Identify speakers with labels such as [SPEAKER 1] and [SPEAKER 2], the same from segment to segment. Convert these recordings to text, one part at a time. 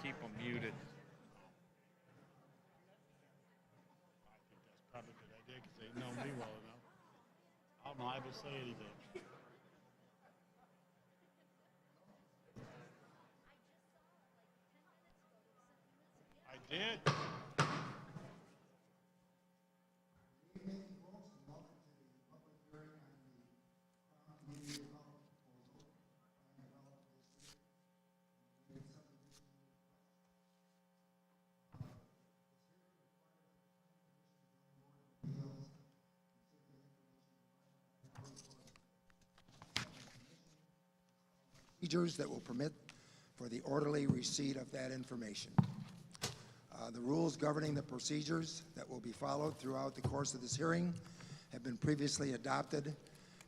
[SPEAKER 1] keep them muted.
[SPEAKER 2] I think that's probably a good idea because they know me well enough. I'm liable to say anything. I did.
[SPEAKER 3] Procedures that will permit for the orderly receipt of that information. The rules governing the procedures that will be followed throughout the course of this hearing have been previously adopted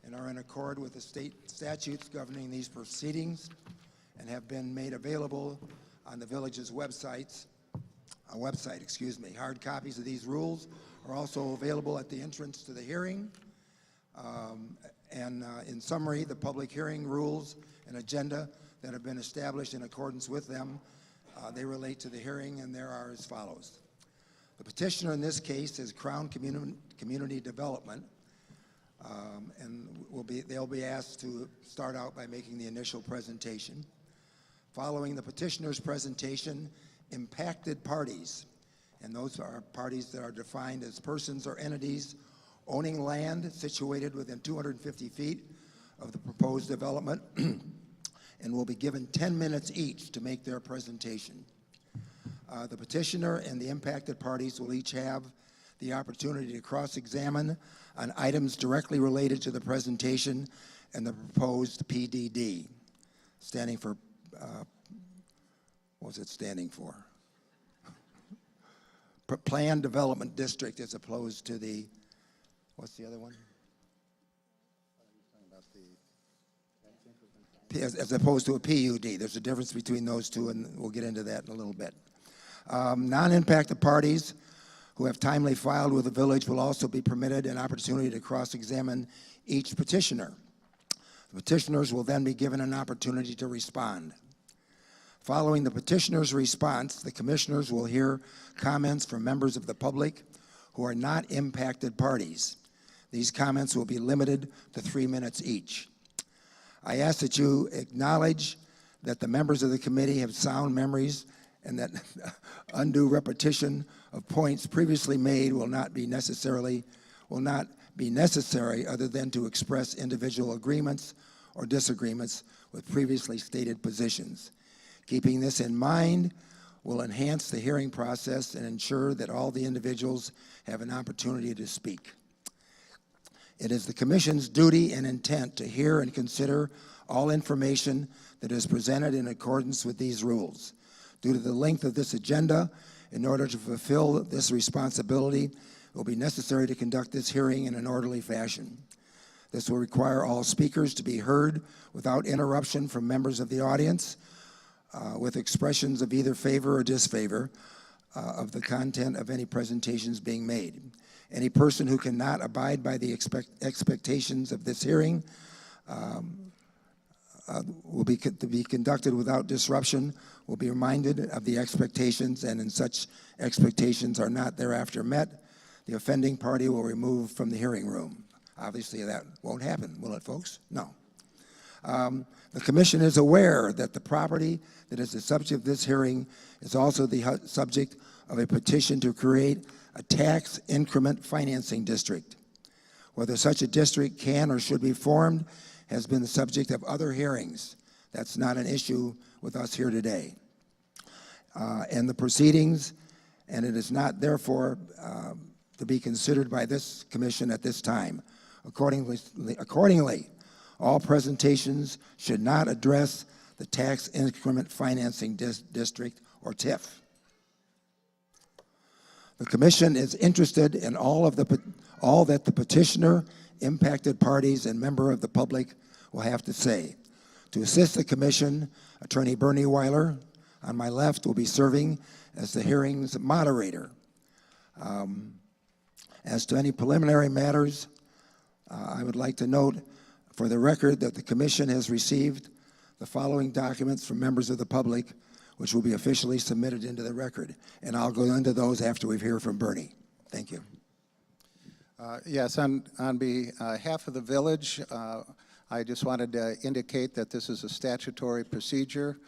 [SPEAKER 3] and are in accord with the state statutes governing these proceedings and have been made available on the village's website. Hard copies of these rules are also available at the entrance to the hearing. In summary, the public hearing rules and agenda that have been established in accordance with them, they relate to the hearing, and there are as follows. The petitioner in this case is Crown Community Development, and they'll be asked to start out by making the initial presentation. Following the petitioner's presentation, impacted parties, and those are parties that are defined as persons or entities owning land situated within 250 feet of the proposed development and will be given 10 minutes each to make their presentation. The petitioner and the impacted parties will each have the opportunity to cross-examine on items directly related to the presentation and the proposed PDD, standing for, what was it standing for? Planned Development District, as opposed to the, what's the other one? As opposed to a PUD. There's a difference between those two, and we'll get into that in a little bit. Non-impacted parties who have timely filed with the village will also be permitted an opportunity to cross-examine each petitioner. The petitioners will then be given an opportunity to respond. Following the petitioner's response, the commissioners will hear comments from members of the public who are not impacted parties. These comments will be limited to 3 minutes each. I ask that you acknowledge that the members of the committee have sound memories and that undue repetition of points previously made will not be necessary other than to express individual agreements or disagreements with previously stated positions. Keeping this in mind will enhance the hearing process and ensure that all the individuals have an opportunity to speak. It is the Commission's duty and intent to hear and consider all information that is presented in accordance with these rules. Due to the length of this agenda, in order to fulfill this responsibility, it will be necessary to conduct this hearing in an orderly fashion. This will require all speakers to be heard without interruption from members of the audience, with expressions of either favor or disfavor of the content of any presentations being made. Any person who cannot abide by the expectations of this hearing will be conducted without disruption, will be reminded of the expectations, and in such expectations are not thereafter met, the offending party will remove from the hearing room. Obviously that won't happen, will it, folks? No. The Commission is aware that the property that is the subject of this hearing is also the subject of a petition to create a tax increment financing district. Whether such a district can or should be formed has been the subject of other hearings. That's not an issue with us here today. And the proceedings, and it is not therefore to be considered by this Commission at this time. Accordingly, all presentations should not address the Tax Increment Financing District, or TIF. The Commission is interested in all that the petitioner, impacted parties, and member of the public will have to say. To assist the Commission, Attorney Bernie Weiler, on my left, will be serving as the hearing's moderator. As to any preliminary matters, I would like to note for the record that the Commission has received the following documents from members of the public which will be officially submitted into the record. And I'll go into those after we hear from Bernie. Thank you.
[SPEAKER 1] Yes, on behalf of the village, I just wanted to indicate that this is a statutory procedure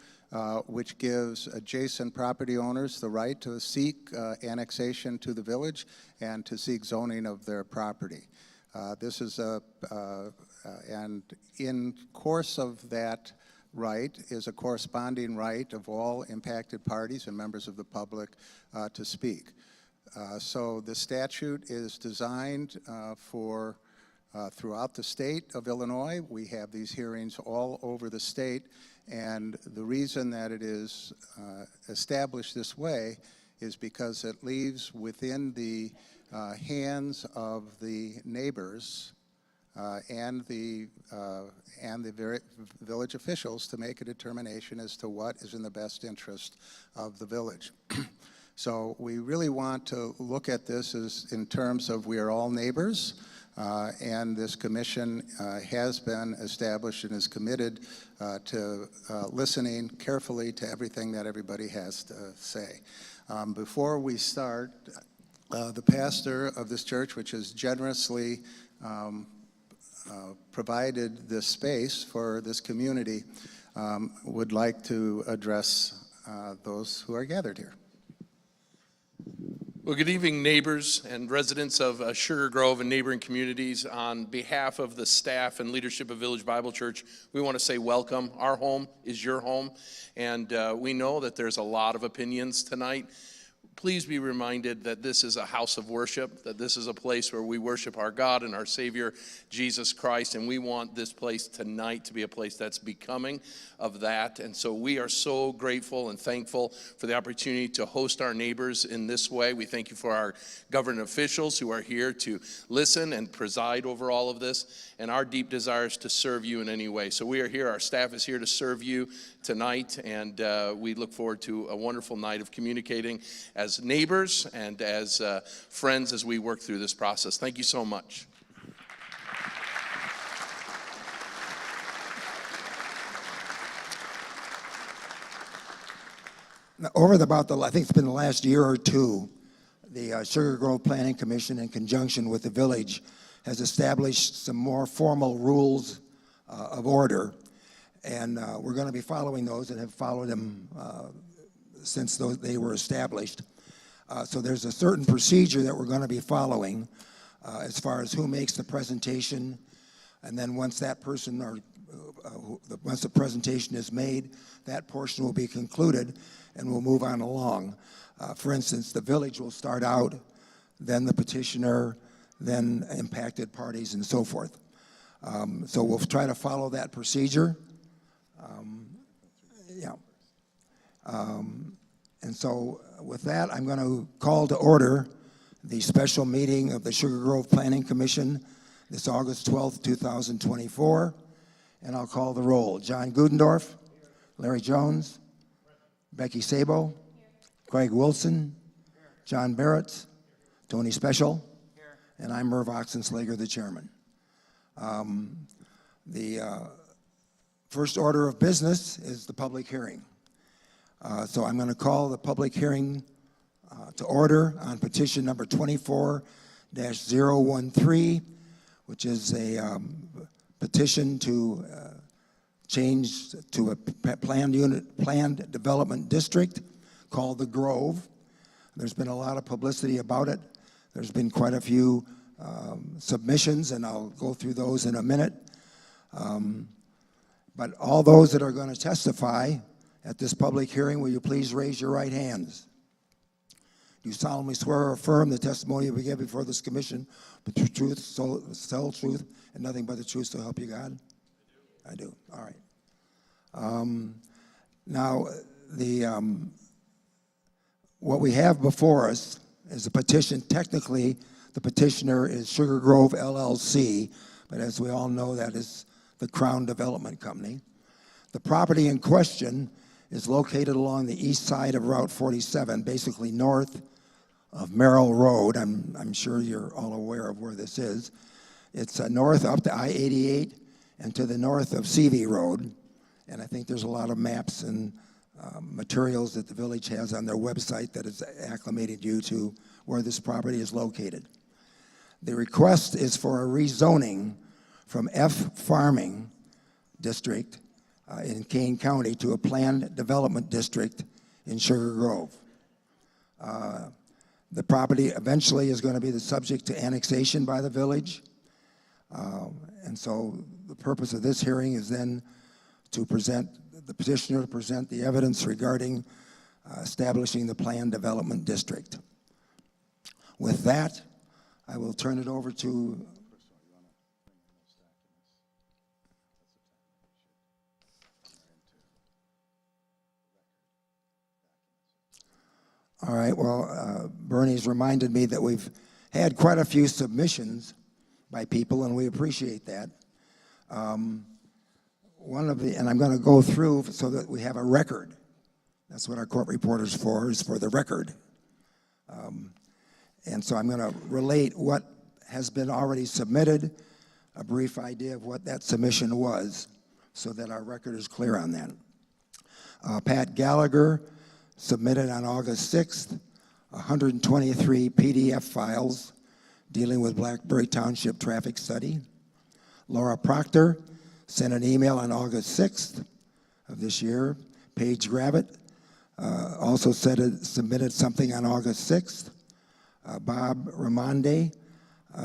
[SPEAKER 1] which gives adjacent property owners the right to seek annexation to the village and to seek zoning of their property. This is and in course of that right is a corresponding right of all impacted parties and members of the public to speak. So the statute is designed for throughout the state of Illinois. We have these hearings all over the state, and the reason that it is established this way is because it leaves within the hands of the neighbors and the village officials to make a determination as to what is in the best interest of the village. So we really want to look at this as in terms of we are all neighbors, and this commission has been established and is committed to listening carefully to everything that everybody has to say. Before we start, the pastor of this church, which has generously provided this space for this community, would like to address those who are gathered here.
[SPEAKER 4] Well, good evening, neighbors and residents of Sugar Grove and neighboring communities. On behalf of the staff and leadership of Village Bible Church, we want to say welcome. Our home is your home, and we know that there's a lot of opinions tonight. Please be reminded that this is a house of worship, that this is a place where we worship our God and our Savior, Jesus Christ, and we want this place tonight to be a place that's becoming of that. And so we are so grateful and thankful for the opportunity to host our neighbors in this way. We thank you for our government officials who are here to listen and preside over all of this, and our deep desires to serve you in any way. So we are here, our staff is here to serve you tonight, and we look forward to a wonderful night of communicating as neighbors and as friends as we work through this process. Thank you so much.
[SPEAKER 3] Now, I think it's been the last year or two, the Sugar Grove Planning Commission, in conjunction with the village, has established some more formal rules of order, and we're going to be following those and have followed them since they were established. So there's a certain procedure that we're going to be following as far as who makes the presentation, and then once that person once the presentation is made, that portion will be concluded and we'll move on along. For instance, the village will start out, then the petitioner, then impacted parties, and so forth. So we'll try to follow that procedure. And so with that, I'm going to call to order the special meeting of the Sugar Grove Planning Commission this August 12th, 2024. And I'll call the roll. John Gudendorf, Larry Jones, Becky Sabo, Craig Wilson, John Barrett, Tony Special, and I'm Merv Oxenslager, the chairman. The first order of business is the public hearing. So I'm going to call the public hearing to order on petition number 24-013, which is a petition to change to a planned development district called the Grove. There's been a lot of publicity about it. There's been quite a few submissions, and I'll go through those in a minute. But all those that are going to testify at this public hearing, will you please raise your right hands? Do you solemnly swear or affirm the testimony you will give before this commission, but the truth, so truth, and nothing but the truth, so help you God? I do. All right. Now, what we have before us is a petition. Technically, the petitioner is Sugar Grove LLC, but as we all know, that is the Crown Development Company. The property in question is located along the east side of Route 47, basically north of Merrill Road. I'm sure you're all aware of where this is. It's north up to I-88 and to the north of CV Road. And I think there's a lot of maps and materials that the village has on their website that has acclimated you to where this property is located. The request is for a rezoning from F Farming District in Kane County to a planned development district in Sugar Grove. The property eventually is going to be the subject to annexation by the village. And so the purpose of this hearing is then to present, the petitioner to present the evidence regarding establishing the planned development district. With that, I will turn it over to All right, well, Bernie's reminded me that we've had quite a few submissions by people, and we appreciate that. And I'm going to go through so that we have a record. That's what our court reporter's for, is for the record. And so I'm going to relate what has been already submitted, a brief idea of what that submission was, so that our record is clear on that. Pat Gallagher submitted on August 6th 123 PDF files dealing with Blackberry Township traffic study. Laura Proctor sent an email on August 6th of this year. Paige Gravitt also submitted something on August 6th. Bob Ramonde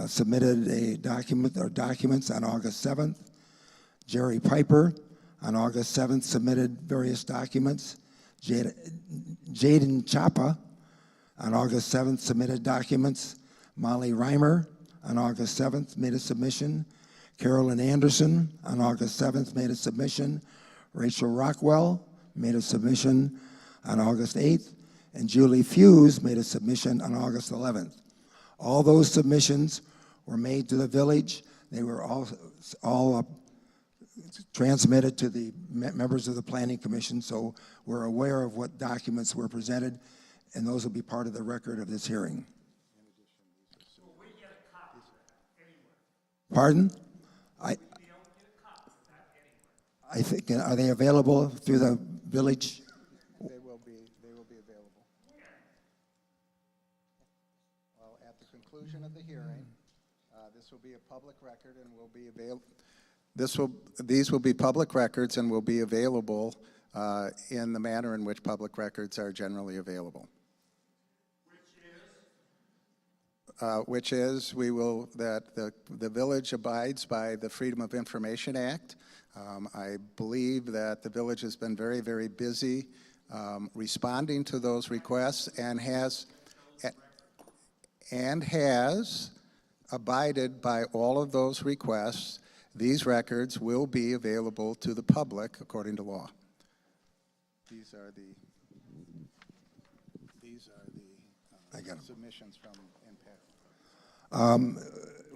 [SPEAKER 3] submitted a document or documents on August 7th. Jerry Piper on August 7th submitted various documents. Jaden Chapa on August 7th submitted documents. Molly Reimer on August 7th made a submission. Carolyn Anderson on August 7th made a submission. Rachel Rockwell made a submission on August 8th. And Julie Fuse made a submission on August 11th. All those submissions were made to the village. They were all transmitted to the members of the Planning Commission, so we're aware of what documents were presented, and those will be part of the record of this hearing.
[SPEAKER 5] Will we get a copy of that anywhere?
[SPEAKER 3] Pardon?
[SPEAKER 5] We don't get a copy of that anywhere.
[SPEAKER 3] I think, are they available through the village?
[SPEAKER 1] They will be available. Well, at the conclusion of the hearing, this will be a public record and will be available. These will be public records and will be available in the manner in which public records are generally available. Which is that the village abides by the Freedom of Information Act. I believe that the village has been very, very busy responding to those requests and has abided by all of those requests. These records will be available to the public according to law. These are the submissions from Impact.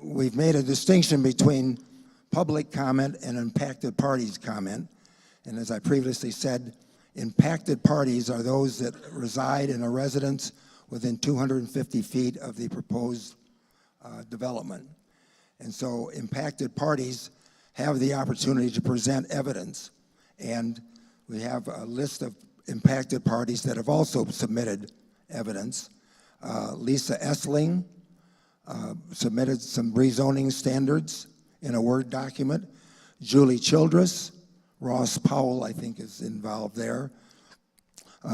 [SPEAKER 3] We've made a distinction between public comment and impacted parties comment. And as I previously said, impacted parties are those that reside in a residence within 250 feet of the proposed development. And so impacted parties have the opportunity to present evidence. And we have a list of impacted parties that have also submitted evidence. Lisa Essling submitted some rezoning standards in a Word document. Julie Childress, Ross Powell, I think, is involved there,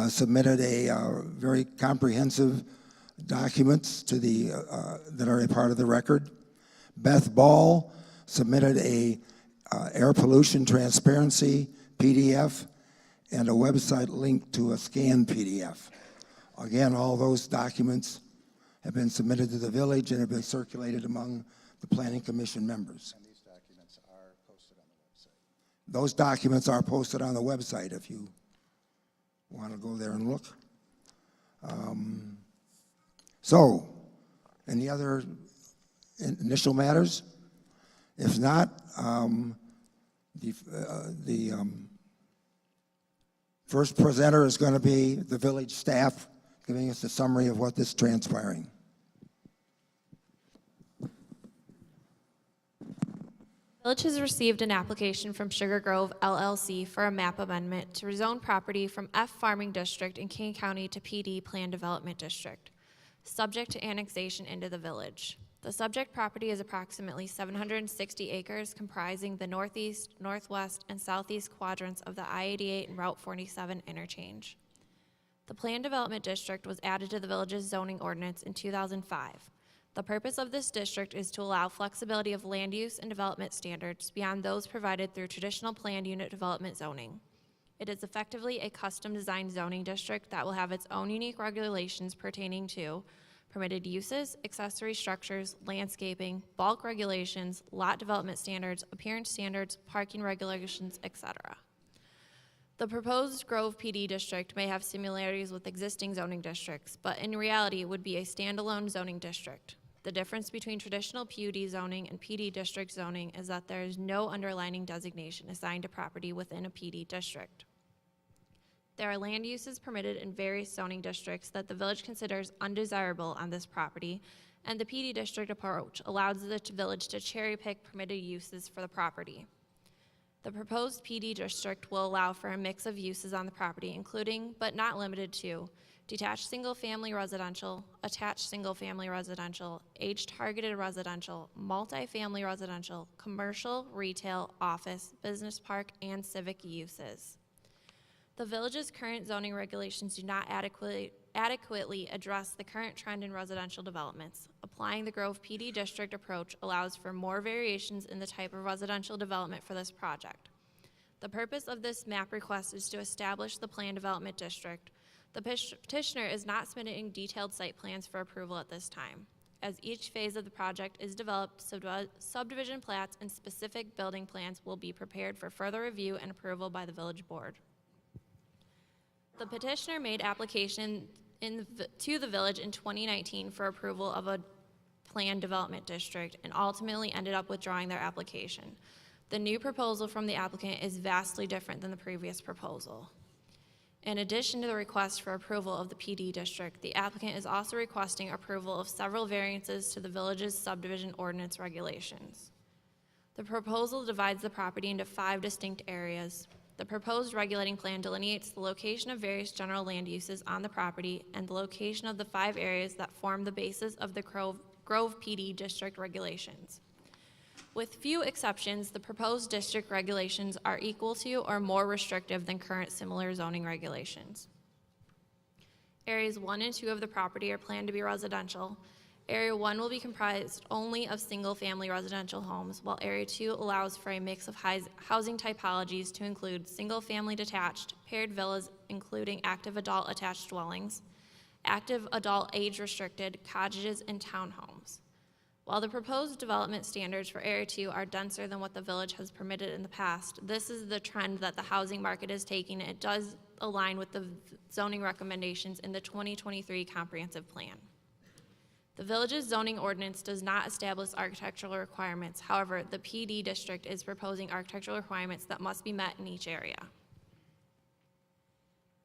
[SPEAKER 3] submitted a very comprehensive documents to the that are a part of the record. Beth Ball submitted a air pollution transparency PDF and a website link to a scanned PDF. Again, all those documents have been submitted to the village and have been circulated among the Planning Commission members.
[SPEAKER 1] And these documents are posted on the website.
[SPEAKER 3] Those documents are posted on the website if you want to go there and look. So, any other initial matters? If not, the first presenter is going to be the village staff giving us a summary of what is transpiring.
[SPEAKER 6] Village has received an application from Sugar Grove LLC for a map amendment to rezone property from F Farming District in King County to PD Plan Development District, subject to annexation into the village. The subject property is approximately 760 acres, comprising the northeast, northwest, and southeast quadrants of the I-88 and Route 47 interchange. The Plan Development District was added to the village's zoning ordinance in 2005. The purpose of this district is to allow flexibility of land use and development standards beyond those provided through traditional planned unit development zoning. It is effectively a custom-designed zoning district that will have its own unique regulations pertaining to permitted uses, accessory structures, landscaping, bulk regulations, lot development standards, appearance standards, parking regulations, etc. The proposed Grove PD district may have similarities with existing zoning districts, but in reality would be a standalone zoning district. The difference between traditional PUD zoning and PD district zoning is that there is no underlining designation assigned to property within a PD district. There are land uses permitted in various zoning districts that the village considers undesirable on this property, and the PD district approach allows the village to cherry pick permitted uses for the property. The proposed PD district will allow for a mix of uses on the property, including, but not limited to, detached single-family residential, attached single-family residential, age-targeted residential, multifamily residential, commercial, retail, office, business park, and civic uses. The village's current zoning regulations do not adequately address the current trend in residential developments. Applying the Grove PD district approach allows for more variations in the type of residential development for this project. The purpose of this map request is to establish the Plan Development District. The petitioner is not submitting detailed site plans for approval at this time. As each phase of the project is developed, subdivision plats and specific building plans will be prepared for further review and approval by the village board. The petitioner made application to the village in 2019 for approval of a planned development district and ultimately ended up withdrawing their application. The new proposal from the applicant is vastly different than the previous proposal. In addition to the request for approval of the PD district, the applicant is also requesting approval of several variances to the village's subdivision ordinance regulations. The proposal divides the property into 5 distinct areas. The proposed regulating plan delineates the location of various general land uses on the property and the location of the 5 areas that form the basis of the Grove PD district regulations. With few exceptions, the proposed district regulations are equal to or more restrictive than current similar zoning regulations. Areas 1 and 2 of the property are planned to be residential. Area 1 will be comprised only of single-family residential homes, while Area 2 allows for a mix of housing typologies to include single-family detached, paired villas including active adult attached dwellings, active adult age-restricted cottages, and townhomes. While the proposed development standards for Area 2 are denser than what the village has permitted in the past, this is the trend that the housing market is taking. It does align with the zoning recommendations in the 2023 comprehensive plan. The village's zoning ordinance does not establish architectural requirements. However, the PD district is proposing architectural requirements that must be met in each area.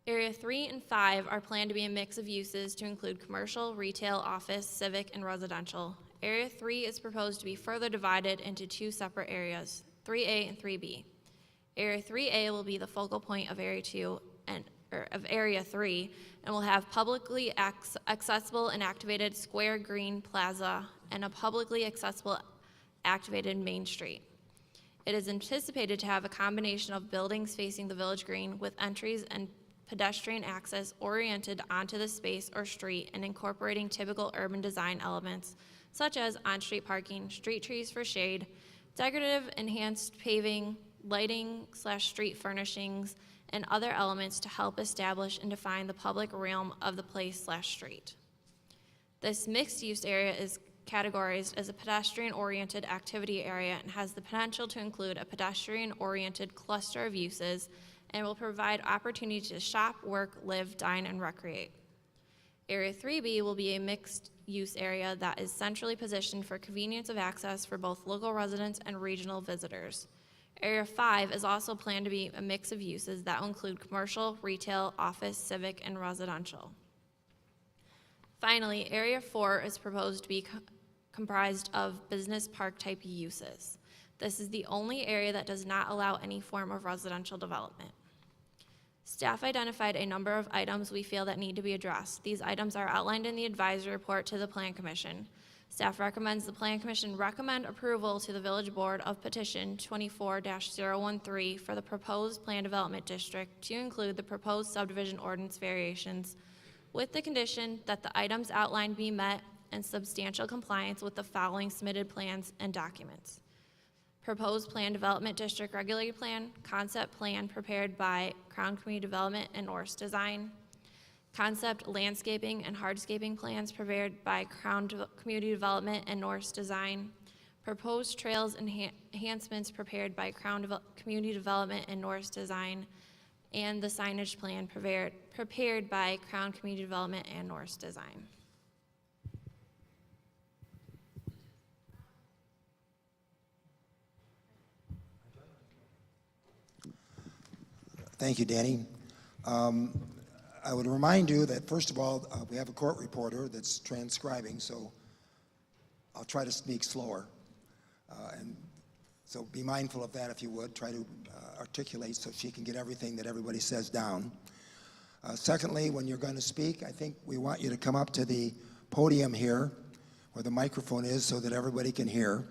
[SPEAKER 6] Area 3 and 5 are planned to be a mix of uses to include commercial, retail, office, civic, and residential. Area 3 is proposed to be further divided into 2 separate areas, 3A and 3B. Area 3A will be the focal point of Area 2 and of Area 3 and will have publicly accessible and activated square green plaza and a publicly accessible activated main street. It is anticipated to have a combination of buildings facing the village green with entries and pedestrian access oriented onto the space or street and incorporating typical urban design elements such as on-street parking, street trees for shade, decorative enhanced paving, lighting/street furnishings, and other elements to help establish and define the public realm of the place/street. This mixed-use area is categorized as a pedestrian-oriented activity area and has the potential to include a pedestrian-oriented cluster of uses and will provide opportunity to shop, work, live, dine, and recreate. Area 3B will be a mixed-use area that is centrally positioned for convenience of access for both local residents and regional visitors. Area 5 is also planned to be a mix of uses that will include commercial, retail, office, civic, and residential. Finally, Area 4 is proposed to be comprised of business park type uses. This is the only area that does not allow any form of residential development. Staff identified a number of items we feel that need to be addressed. These items are outlined in the advisory report to the Plan Commission. Staff recommends the Plan Commission recommend approval to the Village Board of Petition 24-013 for the proposed Plan Development District to include the proposed subdivision ordinance variations with the condition that the items outlined be met in substantial compliance with the following submitted plans and documents. Proposed Plan Development District Regulated Plan, Concept Plan prepared by Crown Community Development and Norse Design, Concept Landscaping and Hardscaping Plans prepared by Community Development and Norse Design, Proposed Trails Enhancements prepared by Community Development and Norse Design, and the Signage Plan prepared by Crown Community Development and Norse Design.
[SPEAKER 3] Thank you, Danny. I would remind you that, first of all, we have a court reporter that's transcribing, so I'll try to speak slower. And so be mindful of that if you would. Try to articulate so she can get everything that everybody says down. Secondly, when you're going to speak, I think we want you to come up to the podium here where the microphone is so that everybody can hear.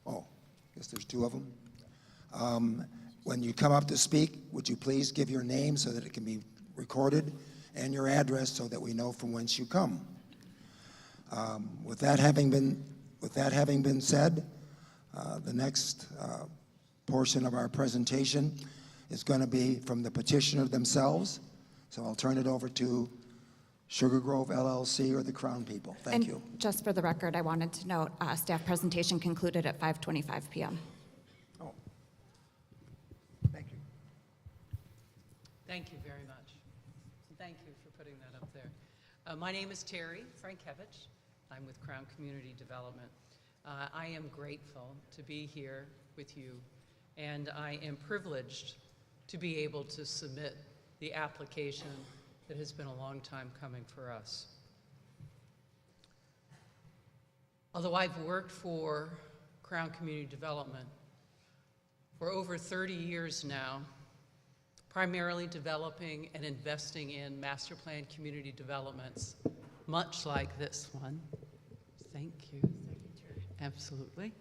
[SPEAKER 3] Oh, I guess there's two of them. When you come up to speak, would you please give your name so that it can be recorded and your address so that we know from whence you come. With that having been said, the next portion of our presentation is going to be from the petitioner themselves. So I'll turn it over to Sugar Grove LLC or the Crown people. Thank you.
[SPEAKER 7] Just for the record, I wanted to note staff presentation concluded at 5:25 p.m.
[SPEAKER 3] Oh, thank you.
[SPEAKER 8] Thank you very much. Thank you for putting that up there. My name is Terry Frankevich. I'm with Crown Community Development. I am grateful to be here with you, and I am privileged to be able to submit the application that has been a long time coming for us. Although I've worked for Crown Community Development for over 30 years now, primarily developing and investing in master plan community developments, much like this one. Thank you. Absolutely.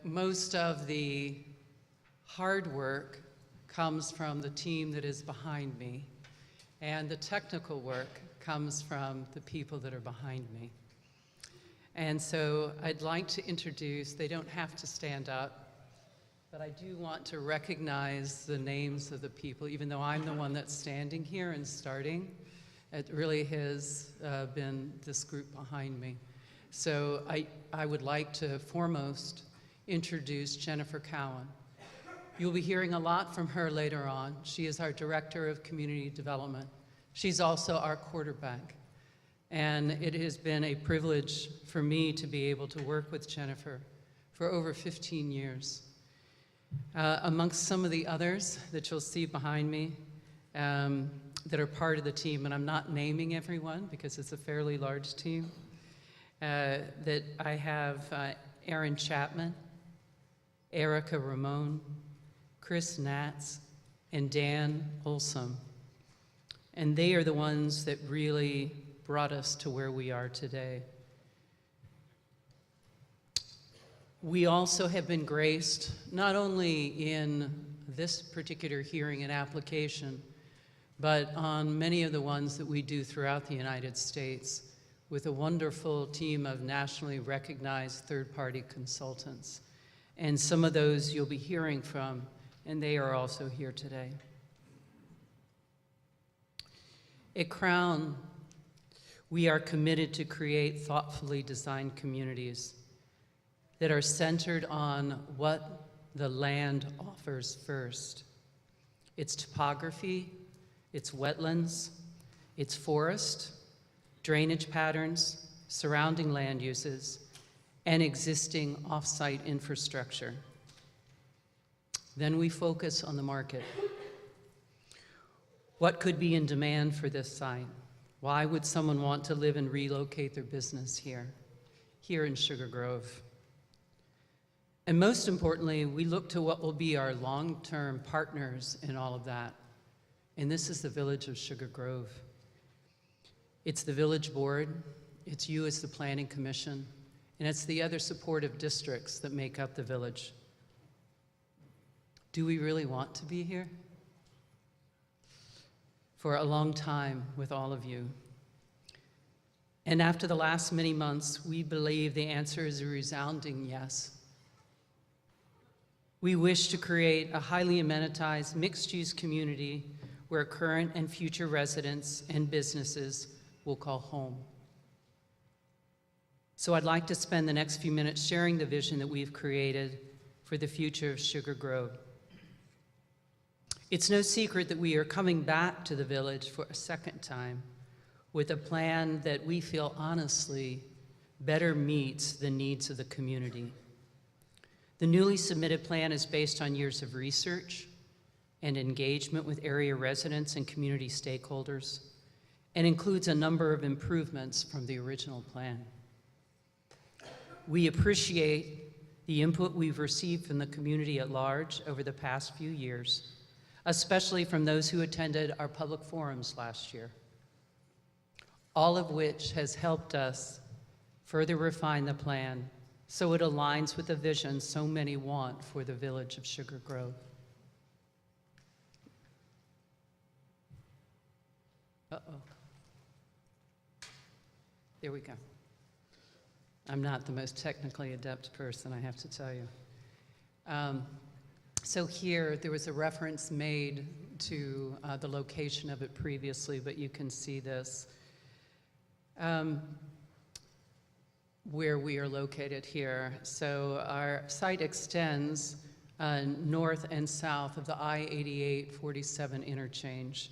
[SPEAKER 8] Most of the hard work comes from the team that is behind me, and the technical work comes from the people that are behind me. And so I'd like to introduce, they don't have to stand up, but I do want to recognize the names of the people, even though I'm the one that's standing here and starting. It really has been this group behind me. So I would like to foremost introduce Jennifer Cowan. You'll be hearing a lot from her later on. She is our Director of Community Development. She's also our quarterback. And it has been a privilege for me to be able to work with Jennifer for over 15 years. Amongst some of the others that you'll see behind me that are part of the team, and I'm not naming everyone because it's a fairly large team, that I have Aaron Chapman, Erica Ramon, Chris Natz, and Dan Olsom. And they are the ones that really brought us to where we are today. We also have been graced, not only in this particular hearing and application, but on many of the ones that we do throughout the United States, with a wonderful team of nationally recognized third-party consultants. And some of those you'll be hearing from, and they are also here today. At Crown, we are committed to create thoughtfully designed communities that are centered on what the land offers first. Its topography, its wetlands, its forest, drainage patterns, surrounding land uses, and existing off-site infrastructure. Then we focus on the market. What could be in demand for this site? Why would someone want to live and relocate their business here in Sugar Grove? And most importantly, we look to what will be our long-term partners in all of that. And this is the village of Sugar Grove. It's the village board, it's you as the planning commission, and it's the other supportive districts that make up the village. Do we really want to be here? For a long time with all of you. And after the last many months, we believe the answer is a resounding yes. We wish to create a highly amenitized, mixed-use community where current and future residents and businesses will call home. So I'd like to spend the next few minutes sharing the vision that we've created for the future of Sugar Grove. It's no secret that we are coming back to the village for a second time with a plan that we feel honestly better meets the needs of the community. The newly submitted plan is based on years of research and engagement with area residents and community stakeholders, and includes a number of improvements from the original plan. We appreciate the input we've received from the community at large over the past few years, especially from those who attended our public forums last year, all of which has helped us further refine the plan so it aligns with the vision so many want for the village of Sugar Grove. Uh-oh. There we go. I'm not the most technically adept person, I have to tell you. So here, there was a reference made to the location of it previously, but you can see this. Where we are located here. So our site extends north and south of the I-88-47 interchange.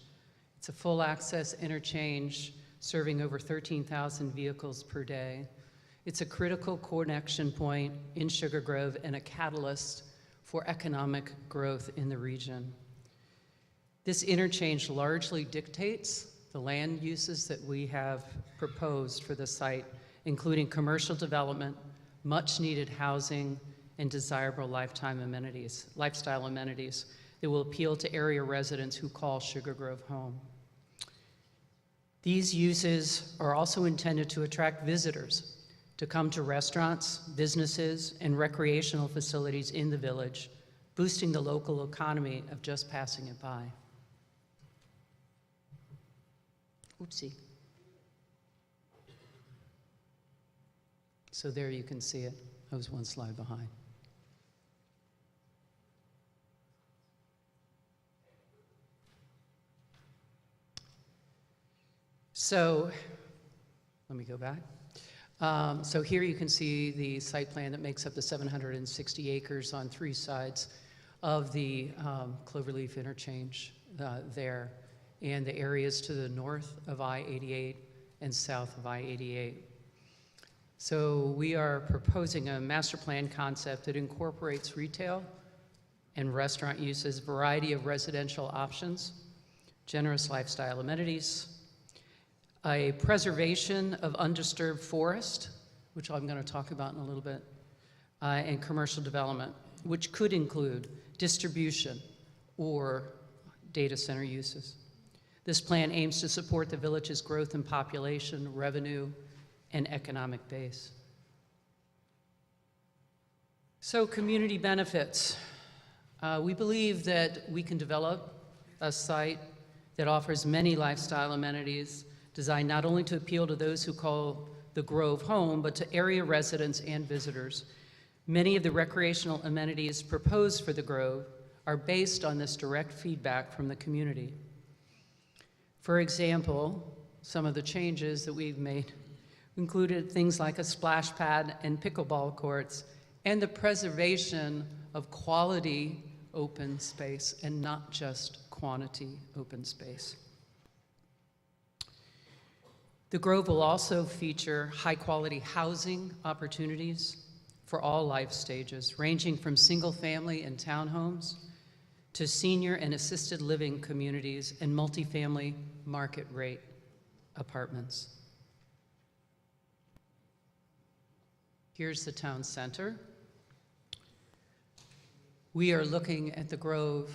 [SPEAKER 8] It's a full access interchange serving over 13,000 vehicles per day. It's a critical connection point in Sugar Grove and a catalyst for economic growth in the region. This interchange largely dictates the land uses that we have proposed for the site, including commercial development, much needed housing, and desirable lifestyle amenities that will appeal to area residents who call Sugar Grove home. These uses are also intended to attract visitors to come to restaurants, businesses, and recreational facilities in the village, boosting the local economy of just passing it by. Oopsie. So there you can see it. I was one slide behind. So let me go back. So here you can see the site plan that makes up the 760 acres on 3 sides of the Cloverleaf interchange there, and the areas to the north of I-88 and south of I-88. So we are proposing a master plan concept that incorporates retail and restaurant uses, variety of residential options, generous lifestyle amenities, a preservation of undisturbed forest, which I'm going to talk about in a little bit, and commercial development, which could include distribution or data center uses. This plan aims to support the village's growth in population, revenue, and economic base. So community benefits. We believe that we can develop a site that offers many lifestyle amenities designed not only to appeal to those who call the Grove home, but to area residents and visitors. Many of the recreational amenities proposed for the Grove are based on this direct feedback from the community. For example, some of the changes that we've made included things like a splash pad and pickleball courts, and the preservation of quality open space and not just quantity open space. The Grove will also feature high-quality housing opportunities for all life stages, ranging from single-family and townhomes to senior and assisted living communities and multifamily market rate apartments. Here's the town center. We are looking at the Grove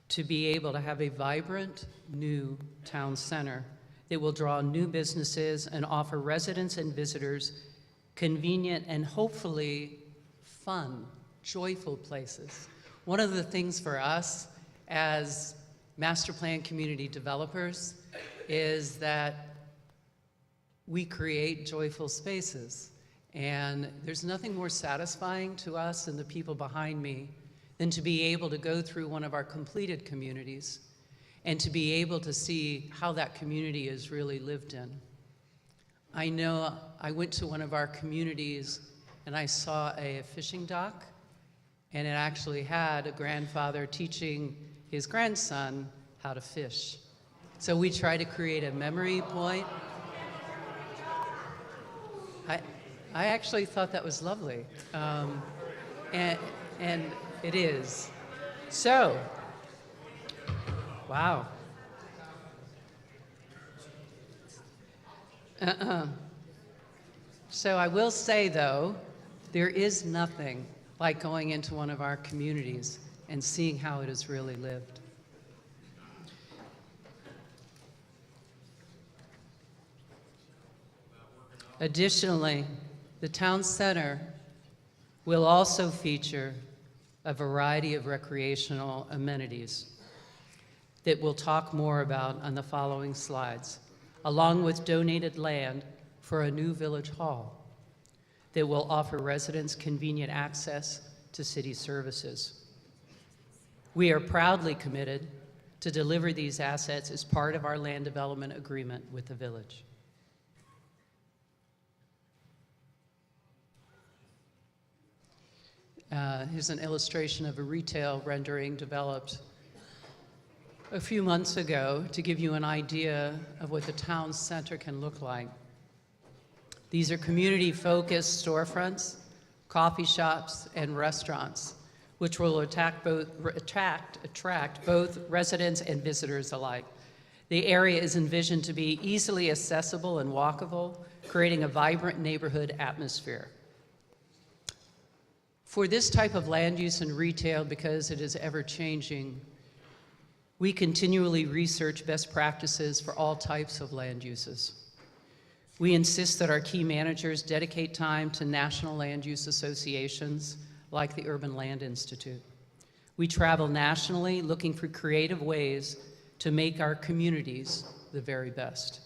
[SPEAKER 8] to be able to have a vibrant new town center that will draw new businesses and offer residents and visitors convenient and hopefully fun, joyful places. One of the things for us as master plan community developers is that we create joyful spaces. And there's nothing more satisfying to us and the people behind me than to be able to go through one of our completed communities and to be able to see how that community is really lived in. I know I went to one of our communities and I saw a fishing dock, and it actually had a grandfather teaching his grandson how to fish. So we try to create a memory point. I actually thought that was lovely, and it is. So, wow. So I will say, though, there is nothing like going into one of our communities and seeing how it is really lived. Additionally, the town center will also feature a variety of recreational amenities that we'll talk more about on the following slides, along with donated land for a new village hall that will offer residents convenient access to city services. We are proudly committed to deliver these assets as part of our land development agreement with the village. Here's an illustration of a retail rendering developed a few months ago to give you an idea of what the town center can look like. These are community-focused storefronts, coffee shops, and restaurants, which will attract both residents and visitors alike. The area is envisioned to be easily accessible and walkable, creating a vibrant neighborhood atmosphere. For this type of land use and retail, because it is ever-changing, we continually research best practices for all types of land uses. We insist that our key managers dedicate time to national land use associations like the Urban Land Institute. We travel nationally looking for creative ways to make our communities the very best.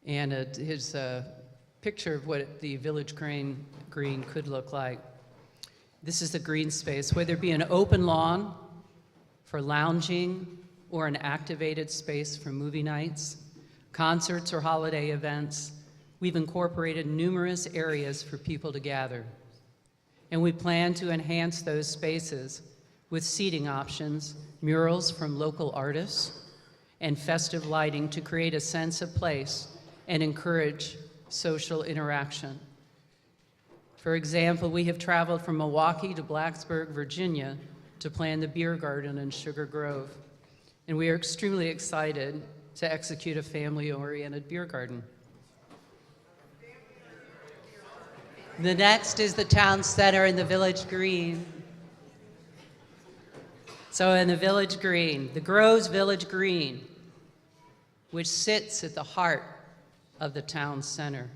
[SPEAKER 8] And here's a picture of what the Village Green could look like. This is the green space, whether it be an open lawn for lounging or an activated space for movie nights, concerts or holiday events. We've incorporated numerous areas for people to gather. And we plan to enhance those spaces with seating options, murals from local artists, and festive lighting to create a sense of place and encourage social interaction. For example, we have traveled from Milwaukee to Blacksburg, Virginia, to plan the beer garden in Sugar Grove. And we are extremely excited to execute a family-oriented beer garden. The next is the town center in the Village Green. So in the Village Green, the Grove's Village Green, which sits at the heart of the town center,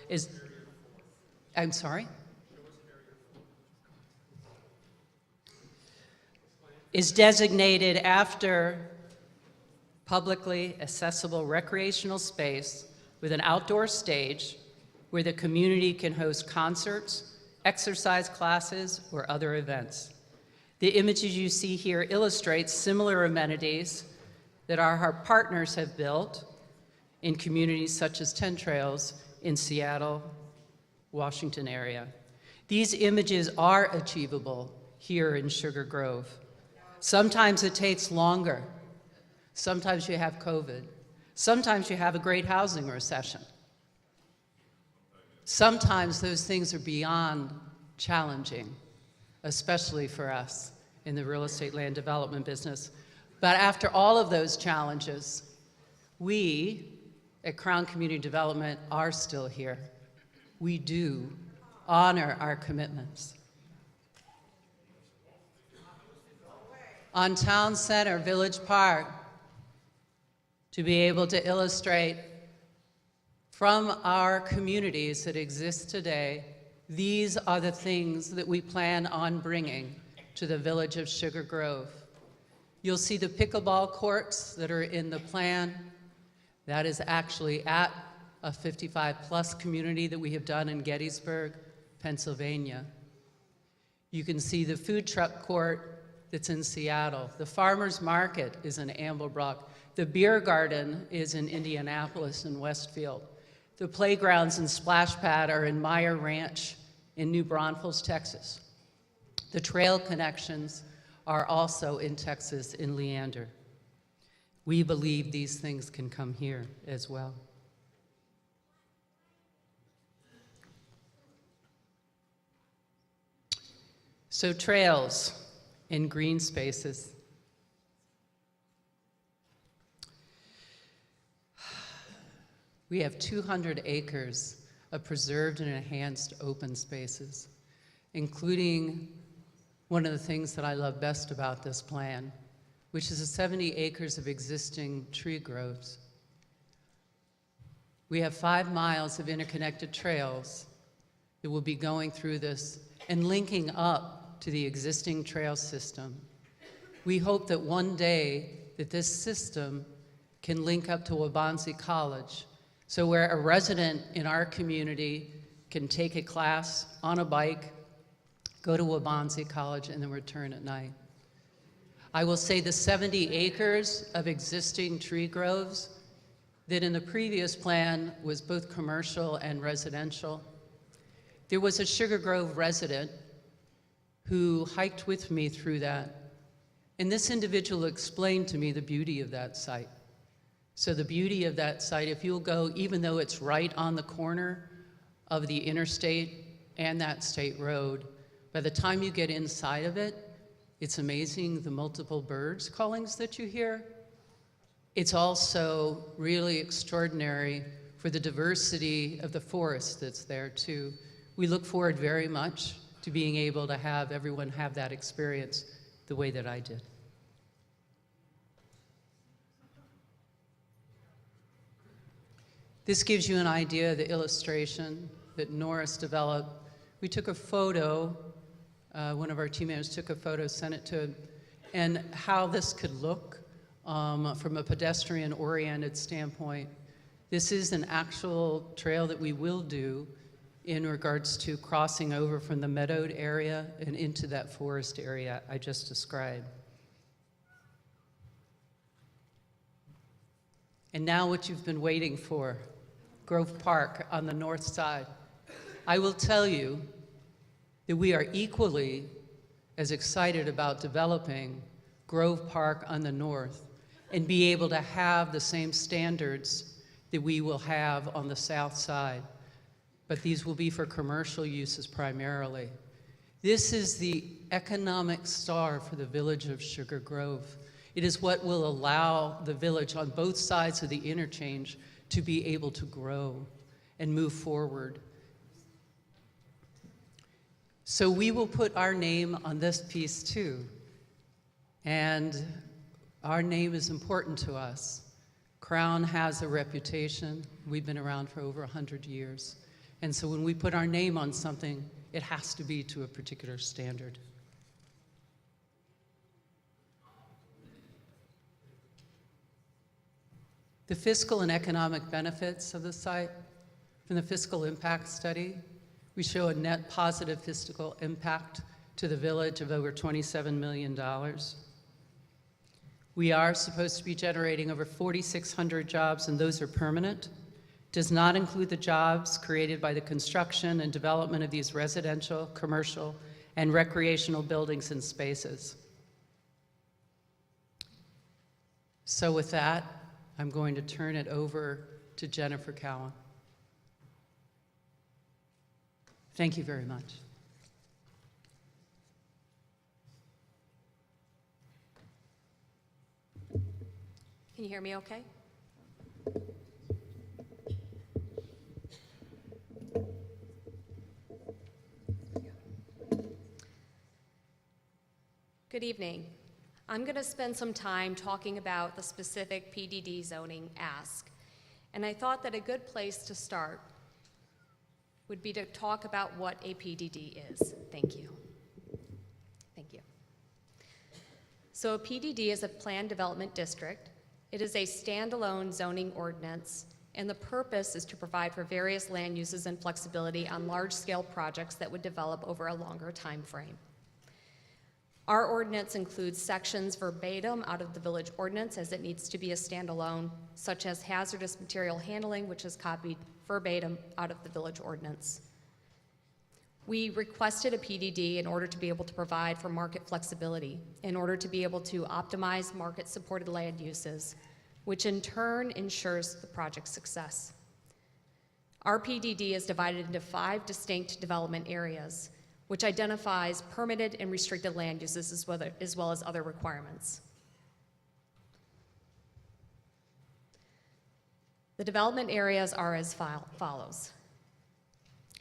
[SPEAKER 8] is, I'm sorry? Is designated after publicly accessible recreational space with an outdoor stage where the community can host concerts, exercise classes, or other events. The images you see here illustrate similar amenities that our partners have built in communities such as 10 Trails in Seattle, Washington area. These images are achievable here in Sugar Grove. Sometimes it takes longer. Sometimes you have COVID. Sometimes you have a great housing recession. Sometimes those things are beyond challenging, especially for us. in the real estate land development business. But after all of those challenges, we at Crown Community Development are still here. We do honor our commitments. On Town Center, Village Park, to be able to illustrate from our communities that exist today, these are the things that we plan on bringing to the village of Sugar Grove. You'll see the pickleball courts that are in the plan. That is actually at a 55-plus community that we have done in Gettysburg, Pennsylvania. You can see the food truck court that's in Seattle. The farmer's market is in Amblebrook. The beer garden is in Indianapolis and Westfield. The playgrounds and splash pad are in Meyer Ranch in New Braunfels, Texas. The trail connections are also in Texas in Leander. We believe these things can come here as well. So trails and green spaces. We have 200 acres of preserved and enhanced open spaces, including one of the things that I love best about this plan, which is the 70 acres of existing tree groves. We have 5 miles of interconnected trails that will be going through this and linking up to the existing trail system. We hope that one day that this system can link up to Waubonsee College, so where a resident in our community can take a class on a bike, go to Waubonsee College, and then return at night. I will say the 70 acres of existing tree groves that in the previous plan was both commercial and residential. There was a Sugar Grove resident who hiked with me through that, and this individual explained to me the beauty of that site. So the beauty of that site, if you'll go, even though it's right on the corner of the interstate and that state road, by the time you get inside of it, it's amazing the multiple birds callings that you hear. It's also really extraordinary for the diversity of the forest that's there too. We look forward very much to being able to have everyone have that experience the way that I did. This gives you an idea of the illustration that Norris developed. We took a photo, one of our team members took a photo, sent it to him, and how this could look from a pedestrian-oriented standpoint. This is an actual trail that we will do in regards to crossing over from the meadowed area and into that forest area I just described. And now what you've been waiting for, Grove Park on the north side. I will tell you that we are equally as excited about developing Grove Park on the north and be able to have the same standards that we will have on the south side. But these will be for commercial uses primarily. This is the economic star for the village of Sugar Grove. It is what will allow the village on both sides of the interchange to be able to grow and move forward. So we will put our name on this piece too. And our name is important to us. Crown has a reputation. We've been around for over 100 years. And so when we put our name on something, it has to be to a particular standard. The fiscal and economic benefits of the site, from the fiscal impact study, we show a net positive fiscal impact to the village of over $27 million. We are supposed to be generating over 4,600 jobs, and those are permanent. Does not include the jobs created by the construction and development of these residential, commercial, and recreational buildings and spaces. So with that, I'm going to turn it over to Jennifer Cowan. Thank you very much.
[SPEAKER 9] Can you hear me okay? Good evening. I'm going to spend some time talking about the specific PDD zoning ask. And I thought that a good place to start would be to talk about what a PDD is. Thank you. Thank you. So a PDD is a planned development district. It is a standalone zoning ordinance, and the purpose is to provide for various land uses and flexibility on large-scale projects that would develop over a longer time frame. Our ordinance includes sections verbatim out of the village ordinance as it needs to be a standalone, such as hazardous material handling, which is copied verbatim out of the village ordinance. We requested a PDD in order to be able to provide for market flexibility, in order to be able to optimize market-supported land uses, which in turn ensures the project's success. Our PDD is divided into 5 distinct development areas, which identifies permitted and restricted land uses as well as other requirements. The development areas are as follows.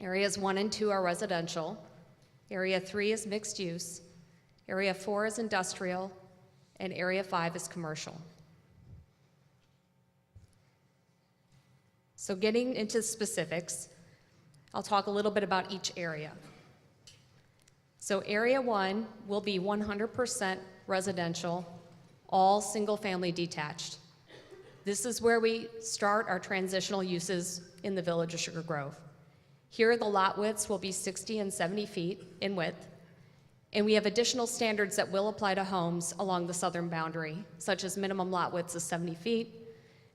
[SPEAKER 9] Areas 1 and 2 are residential. Area 3 is mixed use. Area 4 is industrial. And Area 5 is commercial. So getting into specifics, I'll talk a little bit about each area. So Area 1 will be 100% residential, all single-family detached. This is where we start our transitional uses in the village of Sugar Grove. Here, the lot widths will be 60 and 70 feet in width, and we have additional standards that will apply to homes along the southern boundary, such as minimum lot widths of 70 feet,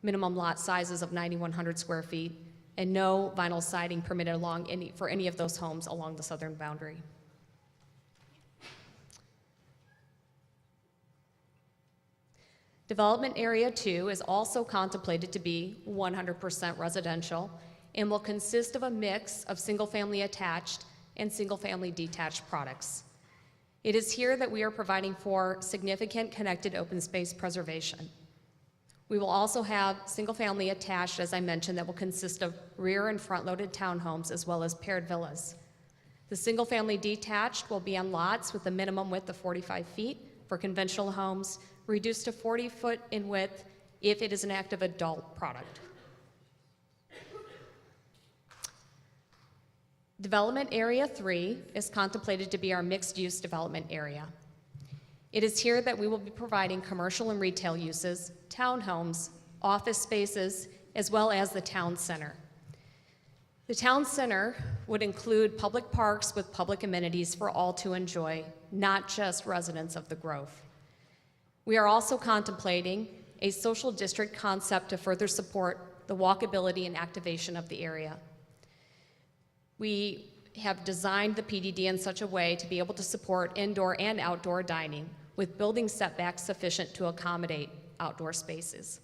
[SPEAKER 9] minimum lot sizes of 9,100 square feet, and no vinyl siding permitted for any of those homes along the southern boundary. Development Area 2 is also contemplated to be 100% residential and will consist of a mix of single-family attached and single-family detached products. It is here that we are providing for significant connected open space preservation. We will also have single-family attached, as I mentioned, that will consist of rear and front-loaded townhomes as well as paired villas. The single-family detached will be on lots with a minimum width of 45 feet for conventional homes, reduced to 40 foot in width if it is an active adult product. Development Area 3 is contemplated to be our mixed-use development area. It is here that we will be providing commercial and retail uses, townhomes, office spaces, as well as the town center. The town center would include public parks with public amenities for all to enjoy, not just residents of the Grove. We are also contemplating a social district concept to further support the walkability and activation of the area. We have designed the PDD in such a way to be able to support indoor and outdoor dining with building setbacks sufficient to accommodate outdoor spaces.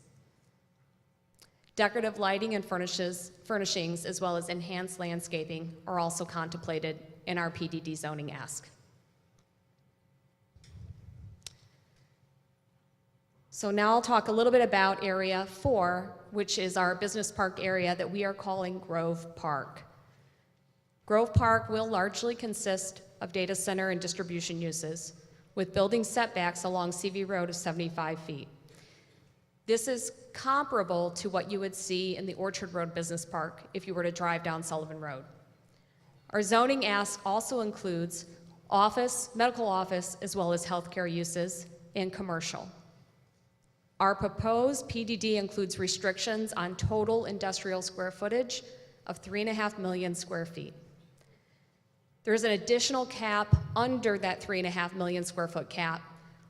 [SPEAKER 9] Decorative lighting and furnishings, as well as enhanced landscaping, are also contemplated in our PDD zoning ask. So now I'll talk a little bit about Area 4, which is our business park area that we are calling Grove Park. Grove Park will largely consist of data center and distribution uses, with building setbacks along CV Road of 75 feet. This is comparable to what you would see in the Orchard Road Business Park if you were to drive down Sullivan Road. Our zoning ask also includes office, medical office, as well as healthcare uses, and commercial. Our proposed PDD includes restrictions on total industrial square footage of 3.5 million square feet. There's an additional cap under that 3.5 million square foot cap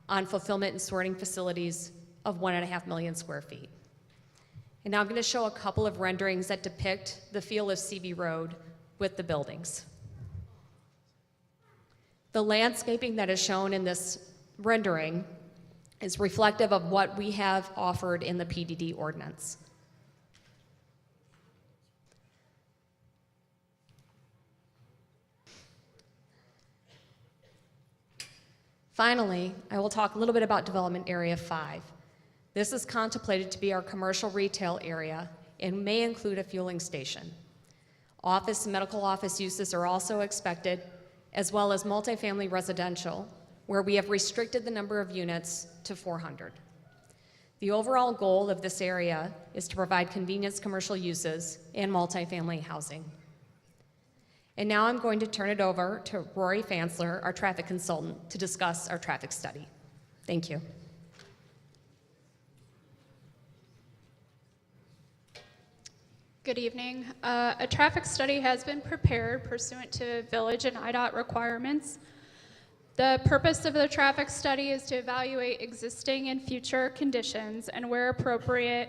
[SPEAKER 9] on fulfillment and sorting facilities of 1.5 million square feet. And now I'm going to show a couple of renderings that depict the feel of CB Road with the buildings. The landscaping that is shown in this rendering is reflective of what we have offered in the PDD ordinance. Finally, I will talk a little bit about Development Area 5. This is contemplated to be our commercial retail area and may include a fueling station. Office and medical office uses are also expected, as well as multifamily residential, where we have restricted the number of units to 400. The overall goal of this area is to provide convenience commercial uses and multifamily housing. And now I'm going to turn it over to Rory Fansler, our traffic consultant, to discuss our traffic study. Thank you.
[SPEAKER 10] Good evening. A traffic study has been prepared pursuant to village and IDOT requirements. The purpose of the traffic study is to evaluate existing and future conditions and, where appropriate,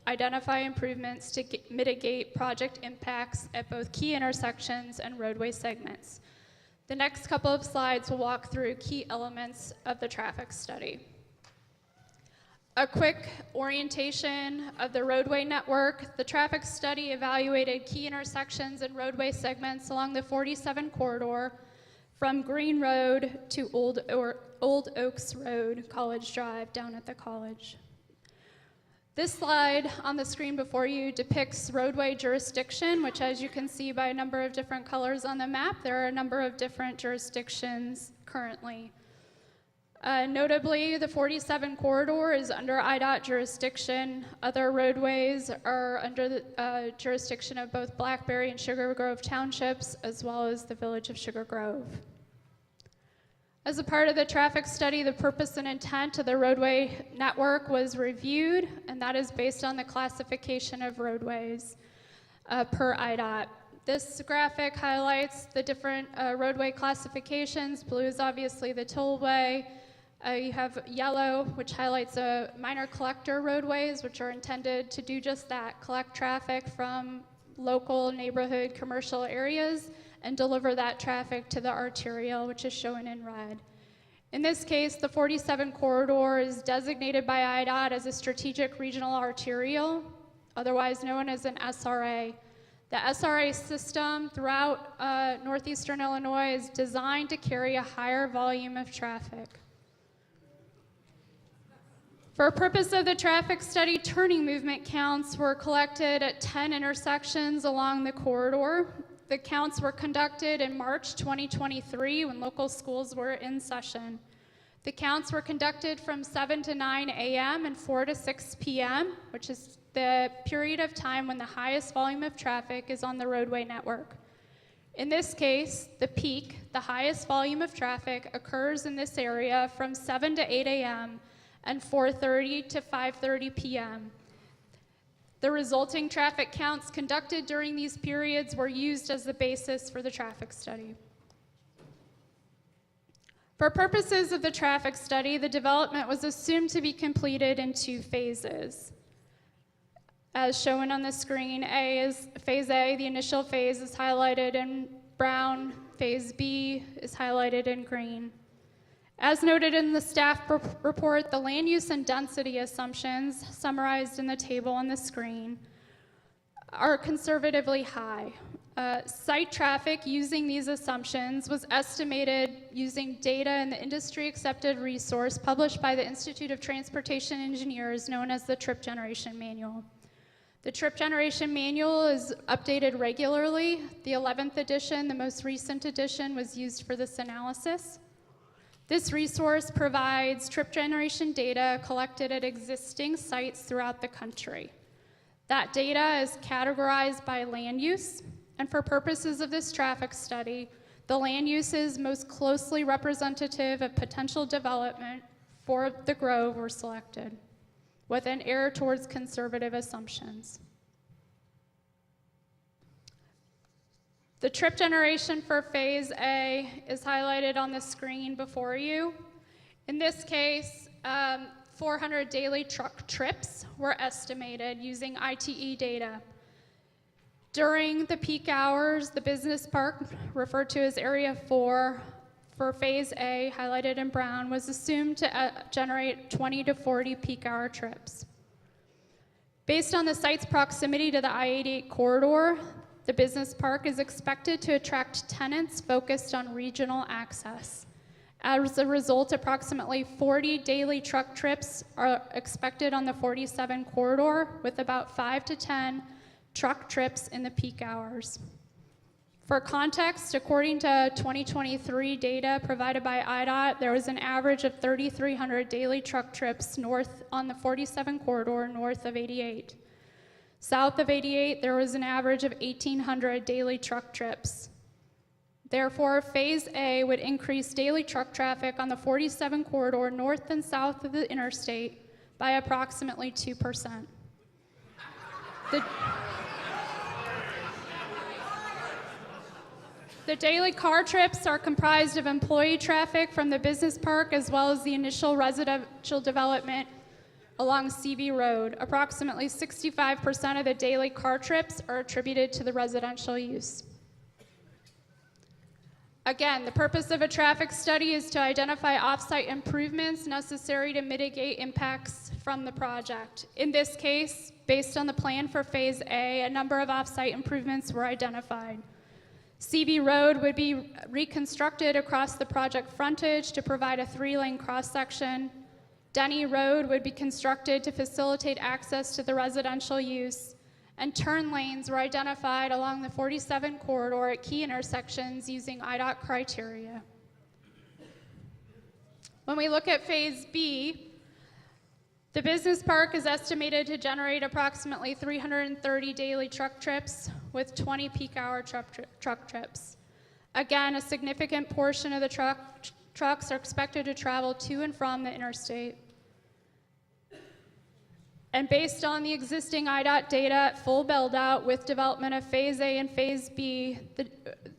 [SPEAKER 10] identify improvements to mitigate project impacts at both key intersections and roadway segments. The next couple of slides will walk through key elements of the traffic study. A quick orientation of the roadway network. The traffic study evaluated key intersections and roadway segments along the 47 corridor from Green Road to Old Oaks Road, College Drive, down at the college. This slide on the screen before you depicts roadway jurisdiction, which, as you can see by a number of different colors on the map, there are a number of different jurisdictions currently. Notably, the 47 corridor is under IDOT jurisdiction. Other roadways are under the jurisdiction of both Blackberry and Sugar Grove townships, as well as the village of Sugar Grove. As a part of the traffic study, the purpose and intent of the roadway network was reviewed, and that is based on the classification of roadways per IDOT. This graphic highlights the different roadway classifications. Blue is obviously the tollway. You have yellow, which highlights minor collector roadways, which are intended to do just that, collect traffic from local neighborhood commercial areas and deliver that traffic to the arterial, which is shown in red. In this case, the 47 corridor is designated by IDOT as a strategic regional arterial, otherwise known as an SRA. The SRA system throughout northeastern Illinois is designed to carry a higher volume of traffic. For purpose of the traffic study, turning movement counts were collected at 10 intersections along the corridor. The counts were conducted in March 2023 when local schools were in session. The counts were conducted from 7 to 9 a.m. and 4 to 6 p.m., which is the period of time when the highest volume of traffic is on the roadway network. In this case, the peak, the highest volume of traffic, occurs in this area from 7 to 8 a.m. and 4:30 to 5:30 p.m. The resulting traffic counts conducted during these periods were used as the basis for the traffic study. For purposes of the traffic study, the development was assumed to be completed in 2 phases. As shown on the screen, phase A, the initial phase, is highlighted in brown. Phase B is highlighted in green. As noted in the staff report, the land use and density assumptions summarized in the table on the screen are conservatively high. Site traffic using these assumptions was estimated using data in the industry accepted resource published by the Institute of Transportation Engineers known as the Trip Generation Manual. The Trip Generation Manual is updated regularly. The 11th edition, the most recent edition, was used for this analysis. This resource provides trip generation data collected at existing sites throughout the country. That data is categorized by land use, and for purposes of this traffic study, the land uses most closely representative of potential development for the Grove were selected, with an error towards conservative assumptions. The trip generation for phase A is highlighted on the screen before you. In this case, 400 daily truck trips were estimated using ITE data. During the peak hours, the business park, referred to as Area 4, for phase A, highlighted in brown, was assumed to generate 20 to 40 peak hour trips. Based on the site's proximity to the I-88 corridor, the business park is expected to attract tenants focused on regional access. As a result, approximately 40 daily truck trips are expected on the 47 corridor, with about 5 to 10 truck trips in the peak hours. For context, according to 2023 data provided by IDOT, there was an average of 3,300 daily truck trips north on the 47 corridor north of 88. South of 88, there was an average of 1,800 daily truck trips. Therefore, Phase A would increase daily truck traffic on the 47 corridor north and south of the interstate by approximately 2%. The daily car trips are comprised of employee traffic from the business park as well as the initial residential development along CV Road. Approximately 65% of the daily car trips are attributed to the residential use. Again, the purpose of a traffic study is to identify off-site improvements necessary to mitigate impacts from the project. In this case, based on the plan for Phase A, a number of off-site improvements were identified. CV Road would be reconstructed across the project frontage to provide a 3-lane cross-section. Denny Road would be constructed to facilitate access to the residential use, and turn lanes were identified along the 47 corridor at key intersections using IDOT criteria. When we look at Phase B, the business park is estimated to generate approximately 330 daily truck trips with 20 peak hour truck trips. Again, a significant portion of the trucks are expected to travel to and from the interstate. And based on the existing IDOT data at full build-out with development of Phase A and Phase B,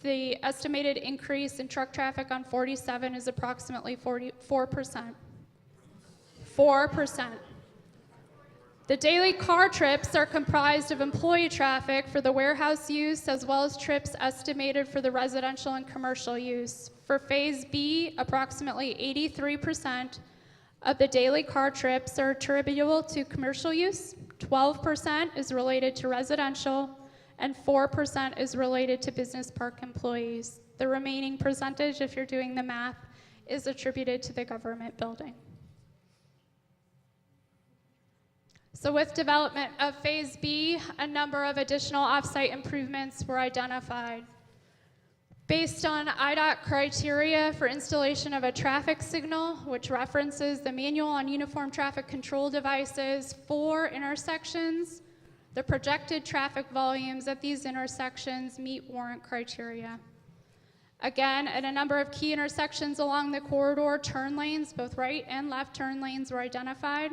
[SPEAKER 10] the estimated increase in truck traffic on 47 is approximately 4%. 4%. The daily car trips are comprised of employee traffic for the warehouse use as well as trips estimated for the residential and commercial use. For Phase B, approximately 83% of the daily car trips are attributable to commercial use, 12% is related to residential, and 4% is related to business park employees. The remaining percentage, if you're doing the math, is attributed to the government building. So with development of Phase B, a number of additional off-site improvements were identified. Based on IDOT criteria for installation of a traffic signal, which references the Manual on Uniform Traffic Control Devices for intersections, the projected traffic volumes at these intersections meet warrant criteria. Again, at a number of key intersections along the corridor, turn lanes, both right and left turn lanes, were identified.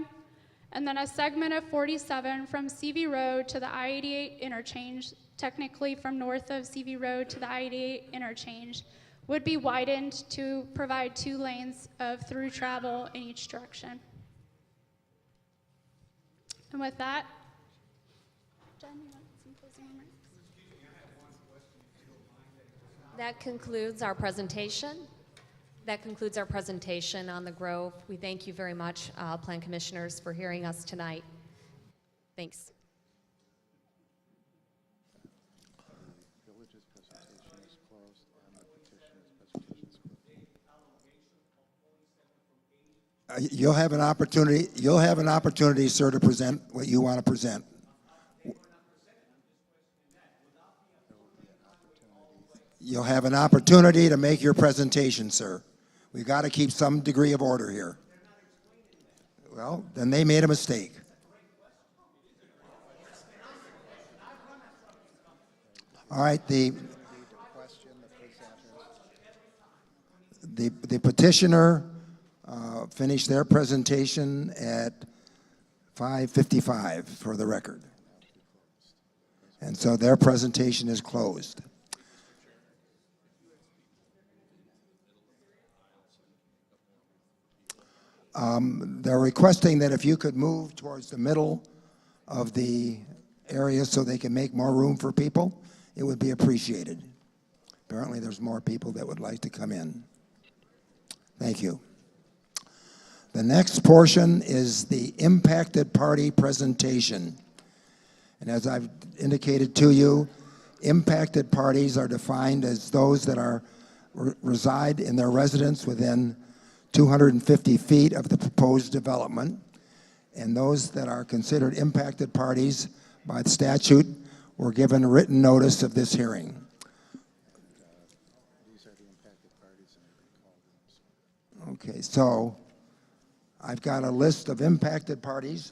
[SPEAKER 10] And then a segment of 47 from CV Road to the I-88 interchange, technically from north of CV Road to the I-88 interchange, would be widened to provide 2 lanes of through travel in each direction. And with that, Jen, you want some closing remarks?
[SPEAKER 9] That concludes our presentation. That concludes our presentation on the Grove. We thank you very much, Plan Commissioners, for hearing us tonight. Thanks.
[SPEAKER 1] Village's presentation is closed and the petitioner's presentation is closed.
[SPEAKER 3] You'll have an opportunity, sir, to present what you want to present. You'll have an opportunity to make your presentation, sir. We've got to keep some degree of order here. Well, then they made a mistake. All right, the petitioner finished their presentation at 5:55 for the record. And so their presentation is closed. They're requesting that if you could move towards the middle of the area so they can make more room for people, it would be appreciated. Apparently there's more people that would like to come in. Thank you. The next portion is the impacted party presentation. And as I've indicated to you, impacted parties are defined as those that are reside in their residence within 250 feet of the proposed development, and those that are considered impacted parties by the statute were given written notice of this hearing. Okay, so I've got a list of impacted parties,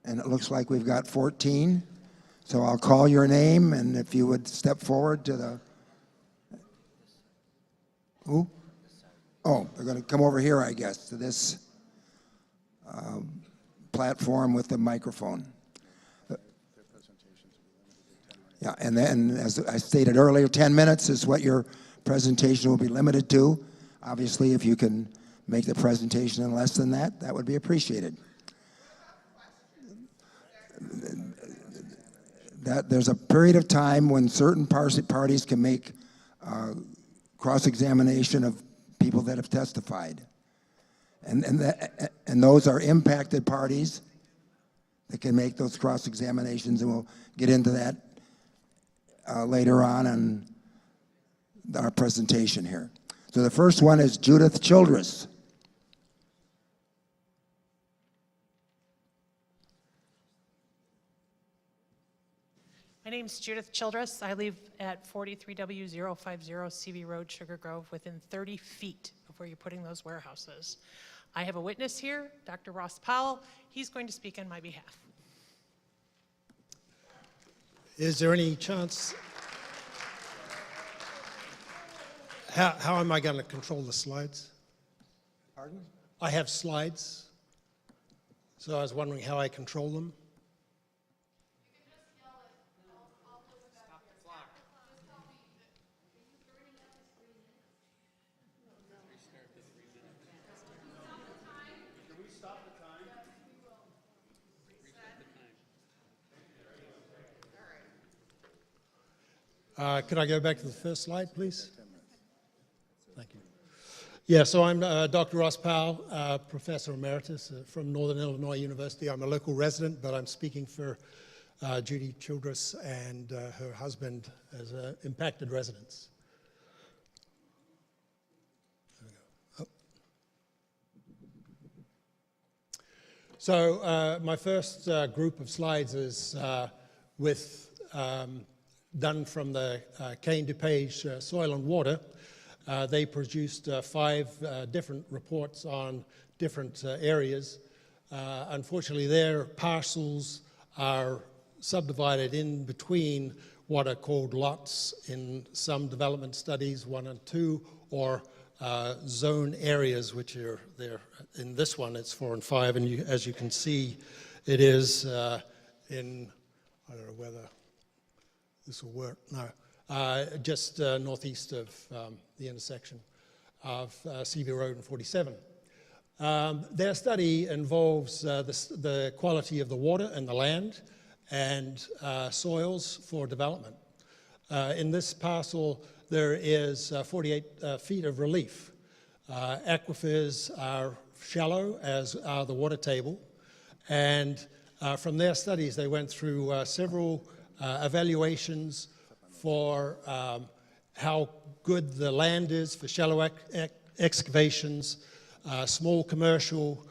[SPEAKER 3] and it looks like we've got 14. So I'll call your name, and if you would step forward to the, who? Oh, they're going to come over here, I guess, to this platform with the microphone. Yeah, and then, as I stated earlier, 10 minutes is what your presentation will be limited to. Obviously, if you can make the presentation in less than that, that would be appreciated. That there's a period of time when certain parties can make cross-examination of people that have testified. And those are impacted parties that can make those cross-examinations, and we'll get into that later on in our presentation here. So the first one is Judith Childress.
[SPEAKER 11] My name's Judith Childress. I live at 43W050 CV Road, Sugar Grove, within 30 feet of where you're putting those warehouses. I have a witness here, Dr. Ross Powell. He's going to speak on my behalf.
[SPEAKER 12] Is there any chance? How am I going to control the slides?
[SPEAKER 3] Pardon?
[SPEAKER 12] I have slides, so I was wondering how I control them. Could I go back to the first slide, please? Thank you. Yeah, so I'm Dr. Ross Powell, Professor Emeritus from Northern Illinois University. I'm a local resident, but I'm speaking for Judy Childress and her husband as impacted residents. There we go. Oh. So my first group of slides is done from the Kane DuPage Soil and Water. They produced 5 different reports on different areas. Unfortunately, their parcels are subdivided in between what are called lots in some development studies, 1 and 2, or zone areas, which are there. In this one, it's 4 and 5, and as you can see, it is I don't know whether this will work. No, just northeast of the intersection of CV Road and 47. Their study involves the quality of the water and the land and soils for development. In this parcel, there is 48 feet of relief. Aquifers are shallow, as are the water table. And from their studies, they went through several evaluations for how good the land is for shallow excavations, small commercial,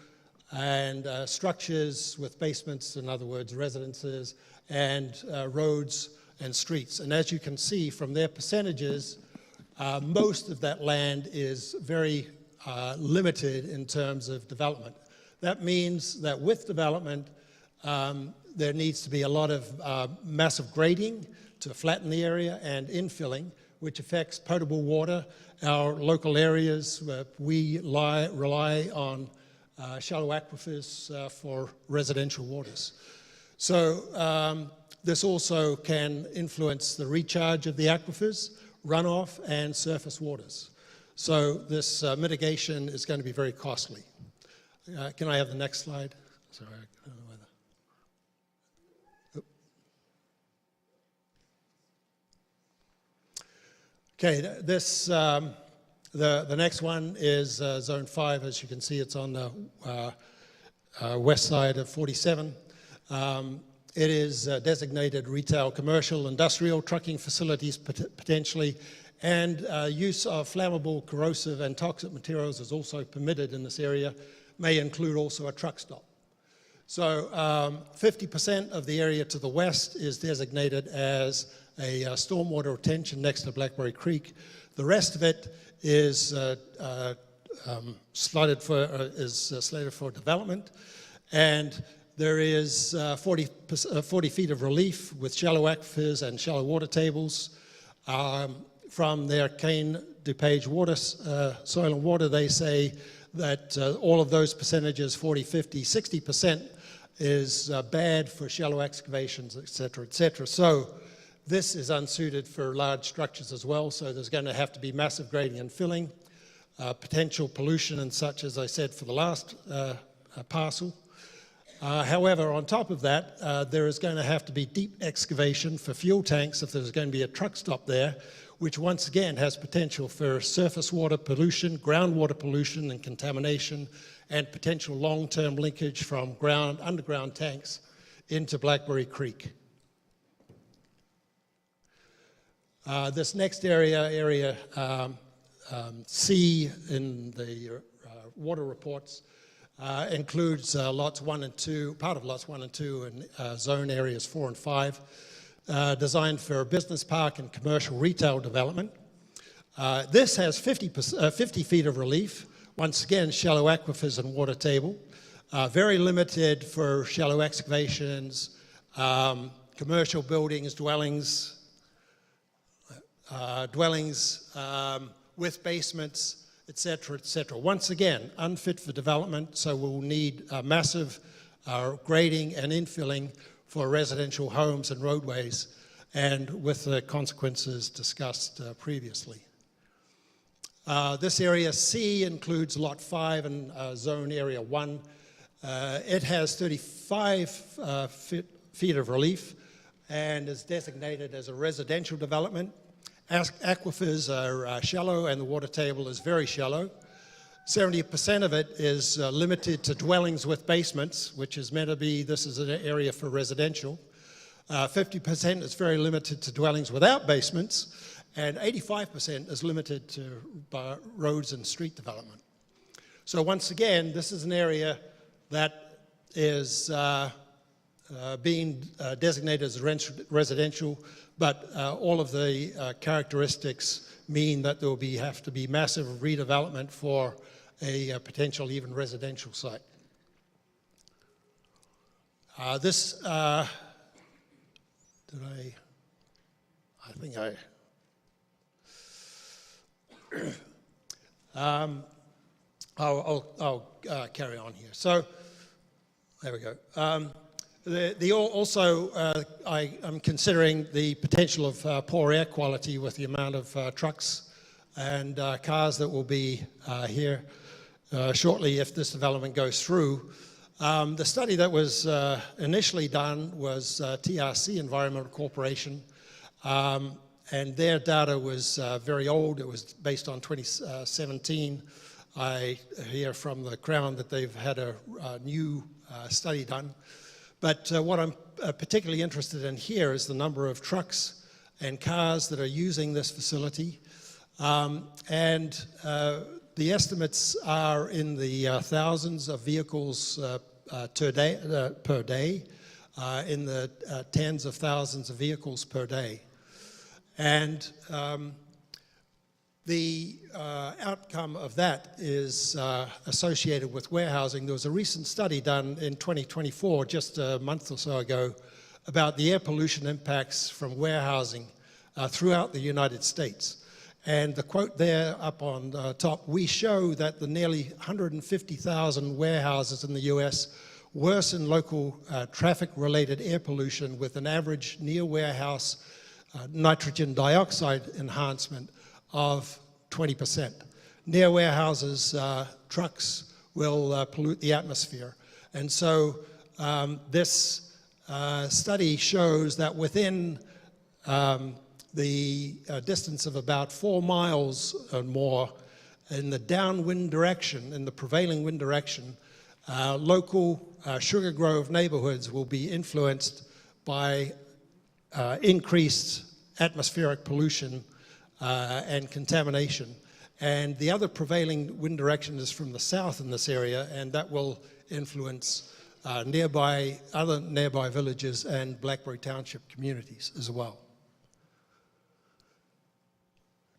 [SPEAKER 12] and structures with basements, in other words, residences, and roads and streets. And as you can see from their percentages, most of that land is very limited in terms of development. That means that with development, there needs to be a lot of massive grading to flatten the area and infilling, which affects potable water. Our local areas, we rely on shallow aquifers for residential waters. So this also can influence the recharge of the aquifers, runoff, and surface waters. So this mitigation is going to be very costly. Can I have the next slide? Sorry, I don't know whether. Okay, this, the next one is Zone 5. As you can see, it's on the west side of 47. It is designated retail, commercial, industrial, trucking facilities potentially, And use of flammable, corrosive, and toxic materials is also permitted in this area, may include also a truck stop. So 50% of the area to the west is designated as a stormwater retention next to Blackberry Creek. The rest of it is slated for development, and there is 40 feet of relief with shallow aquifers and shallow water tables. From their Kane DuPage water, soil and water, they say that all of those percentages, 40, 50, 60%, is bad for shallow excavations, et cetera, et cetera. So this is unsuited for large structures as well, so there's going to have to be massive grading and filling, potential pollution and such, as I said, for the last parcel. However, on top of that, there is going to have to be deep excavation for fuel tanks if there's going to be a truck stop there, which once again has potential for surface water pollution, groundwater pollution and contamination, and potential long-term linkage from underground tanks into Blackberry Creek. This next area C in the water reports, includes lots 1 and 2, part of lots 1 and 2 and zone areas 4 and 5, designed for business park and commercial retail development. This has 50 feet of relief. Once again, shallow aquifers and water table. Very limited for shallow excavations, commercial buildings, dwellings with basements, et cetera, et cetera. Once again, unfit for development, so we'll need massive grading and infilling for residential homes and roadways, and with the consequences discussed previously. This area C includes Lot 5 and Zone Area 1. It has 35 feet of relief and is designated as a residential development. Aquifers are shallow and the water table is very shallow. 70% of it is limited to dwellings with basements, which is meant to be, this is an area for residential. 50% is very limited to dwellings without basements, and 85% is limited to roads and street development. So once again, this is an area that is being designated as residential, but all of the characteristics mean that there will have to be massive redevelopment for a potential even residential site. I think I'll carry on here. So, there we go. I am considering the potential of poor air quality with the amount of trucks and cars that will be here shortly if this development goes through. The study that was initially done was TRC Environmental Corporation, and their data was very old. It was based on 2017. I hear from the Crown that they've had a new study done. But what I'm particularly interested in here is the number of trucks and cars that are using this facility. And the estimates are in the thousands of vehicles per day, in the tens of thousands of vehicles per day. And the outcome of that is associated with warehousing. There was a recent study done in 2024, just a month or so ago, about the air pollution impacts from warehousing throughout the United States. And the quote there up on the top, we show that the nearly 150,000 warehouses in the US worsen local traffic-related air pollution with an average near warehouse nitrogen dioxide enhancement of 20%. Near warehouses, trucks will pollute the atmosphere. And so this study shows that within the distance of about 4 miles or more in the downwind direction, in the prevailing wind direction, local Sugar Grove neighborhoods will be influenced by increased atmospheric pollution and contamination. And the other prevailing wind direction is from the south in this area, and that will influence other nearby villages and Blackberry Township communities as well.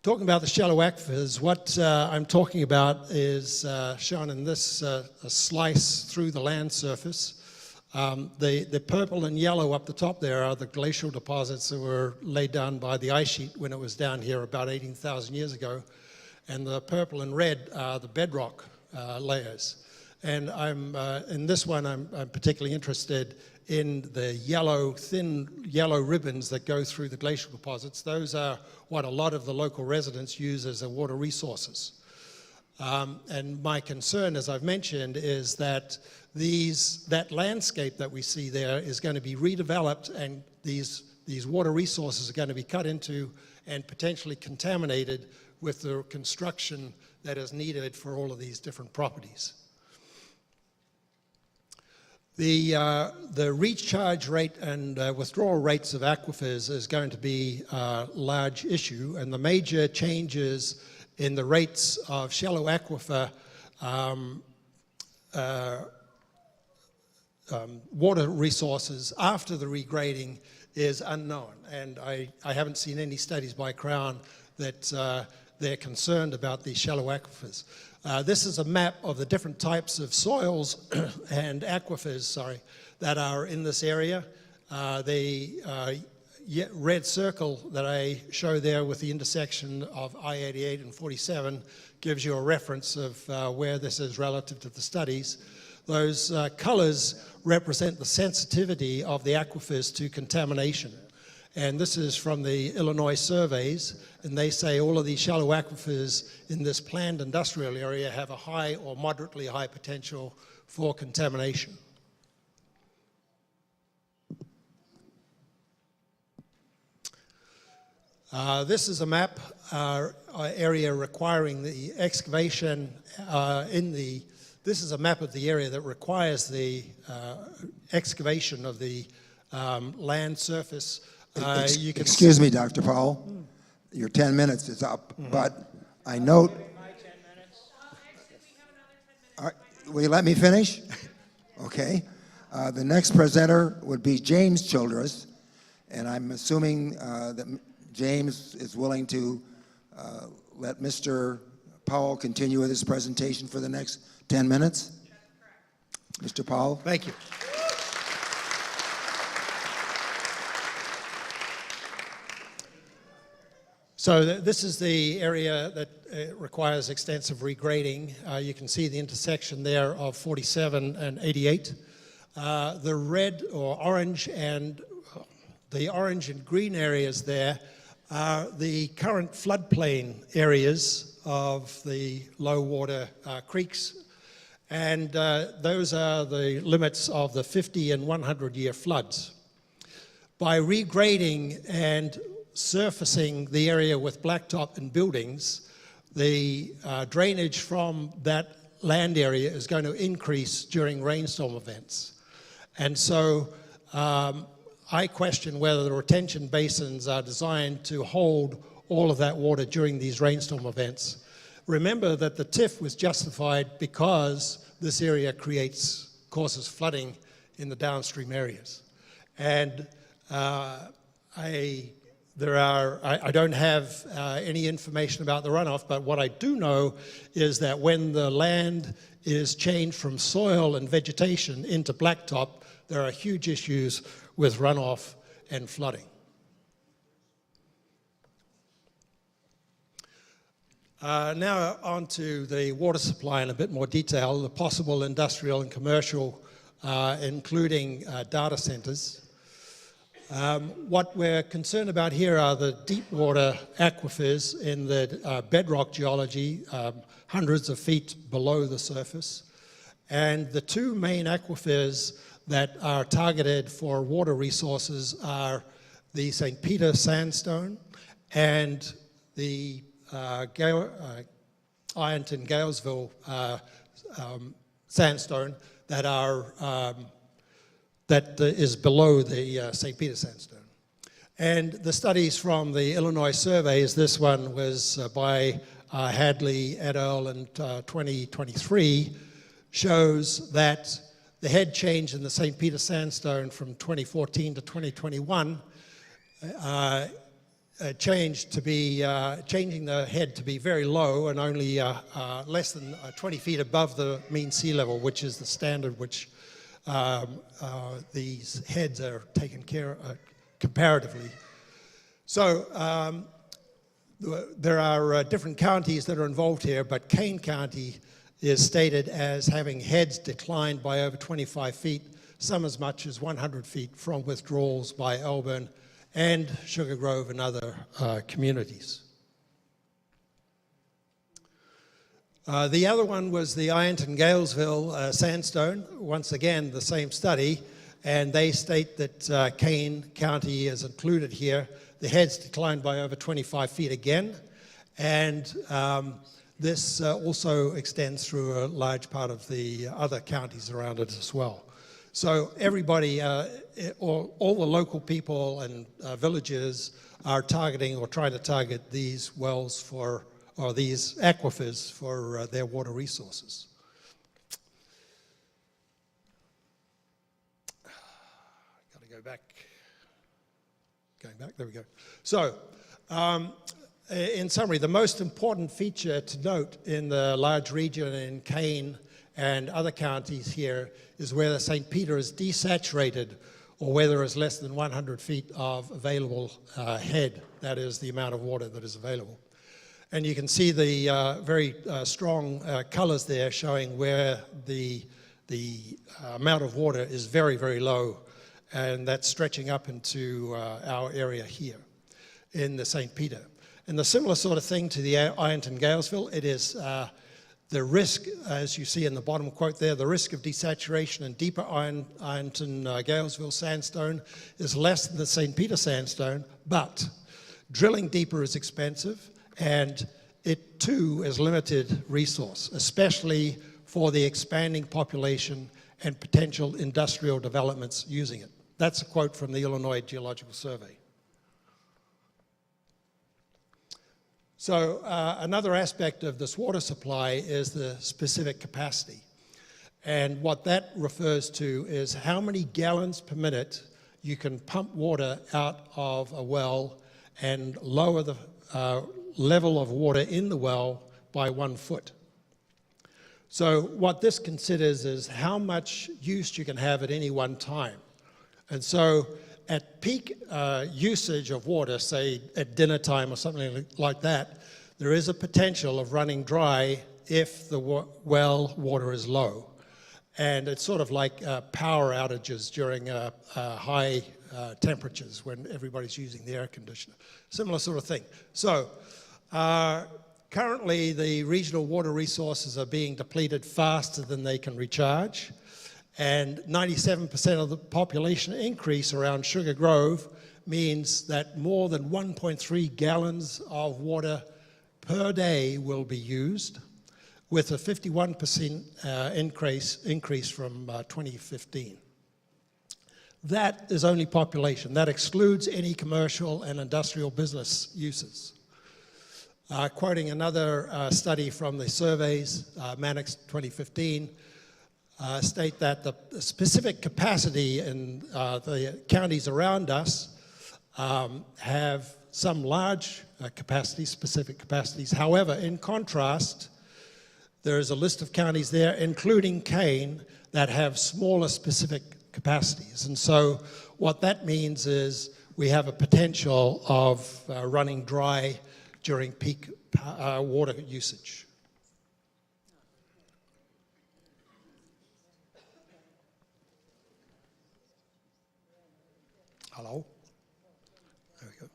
[SPEAKER 12] Talking about the shallow aquifers, what I'm talking about is shown in this a slice through the land surface. The purple and yellow up the top there are the glacial deposits that were laid down by the ice sheet when it was down here about 18,000 years ago. And the purple and red are the bedrock layers. And in this one, I'm particularly interested in the yellow, thin yellow ribbons that go through the glacial deposits. Those are what a lot of the local residents use as their water resources. And my concern, as I've mentioned, is that that landscape that we see there is going to be redeveloped, and these water resources are going to be cut into and potentially contaminated with the construction that is needed for all of these different properties. The recharge rate and withdrawal rates of aquifers is going to be a large issue, and the major changes in the rates of shallow aquifer water resources after the regrading is unknown. And I haven't seen any studies by Crown that they're concerned about these shallow aquifers. This is a map of the different types of soils and aquifers, that are in this area. The red circle that I show there with the intersection of I-88 and 47 gives you a reference of where this is relative to the studies. Those colors represent the sensitivity of the aquifers to contamination. And this is from the Illinois surveys, and they say all of these shallow aquifers in this planned industrial area have a high or moderately high potential for contamination. This is a map area requiring the excavation this is a map of the area that requires the excavation of the land surface.
[SPEAKER 3] Excuse me, Dr. Powell. Your 10 minutes is up, but I note... Will you let me finish? Okay. The next presenter would be James Childress, and I'm assuming that James is willing to let Mr. Powell continue with his presentation for the next 10 minutes. Mr. Powell.
[SPEAKER 12] Thank you. So this is the area that requires extensive regrading. You can see the intersection there of 47 and 88. The red or orange and the orange and green areas there are the current floodplain areas of the low water creeks. And those are the limits of the 50 and 100 year floods. By regrading and surfacing the area with blacktop and buildings, the drainage from that land area is going to increase during rainstorm events. And so I question whether the retention basins are designed to hold all of that water during these rainstorm events. Remember that the TIF was justified because this area causes flooding in the downstream areas. And I don't have any information about the runoff, but what I do know is that when the land is changed from soil and vegetation into blacktop, there are huge issues with runoff and flooding. Now on to the water supply in a bit more detail, the possible industrial and commercial, including data centers. What we're concerned about here are the deep water aquifers in the bedrock geology, hundreds of feet below the surface. And the two main aquifers that are targeted for water resources are the St. Peter sandstone and the Ironton-Galesville sandstone that is below the St. Peter sandstone. And the studies from the Illinois surveys, this one was by Hadley et al. In 2023, shows that the head change in the St. Peter sandstone from 2014 to 2021 changed to be, changing the head to be very low and only less than 20 feet above the mean sea level, which is the standard which these heads are taken care of comparatively. So there are different counties that are involved here, but Kane County is stated as having heads declined by over 25 feet, some as much as 100 feet from withdrawals by Elburn and Sugar Grove and other communities. The other one was the Ironton-Galesville sandstone, once again the same study, and they state that Kane County is included here. The heads declined by over 25 feet again, and this also extends through a large part of the other counties around it as well. So everybody, all the local people and villages are targeting or trying to target these wells for, or these aquifers for their water resources. Got to go back. Going back, there we go. So, in summary, the most important feature to note in the large region in Kane and other counties here is whether St. Peter is desaturated or whether there is less than 100 feet of available head, that is the amount of water that is available. And you can see the very strong colors there showing where the amount of water is very, very low, and that's stretching up into our area here in the St. Peter. And the similar sort of thing to the Ironton-Galesville, it is the risk, as you see in the bottom quote there, the risk of desaturation in deeper Ironton-Galesville sandstone is less than the St. Peter sandstone, but drilling deeper is expensive, and it too is limited resource, especially for the expanding population and potential industrial developments using it. That's a quote from the Illinois Geological Survey. So another aspect of this water supply is the specific capacity. And what that refers to is how many gallons per minute you can pump water out of a well and lower the level of water in the well by 1 foot. So what this considers is how much use you can have at any one time. And so at peak usage of water, say at dinner time or something like that, there is a potential of running dry if the well water is low. And it's sort of like power outages during high temperatures when everybody's using the air conditioner. Similar sort of thing. So currently the regional water resources are being depleted faster than they can recharge. And 97% of the population increase around Sugar Grove means that more than 1.3 gallons of water per day will be used, with a 51% increase from 2015. That is only population. That excludes any commercial and industrial business uses. Quoting another study from the surveys, Mannix 2015, state that the specific capacity in the counties around us have some large capacities, specific capacities. However, in contrast, there is a list of counties there, including Kane, that have smaller specific capacities. And so what that means is we have a potential of running dry during peak water usage. Hello? There we go.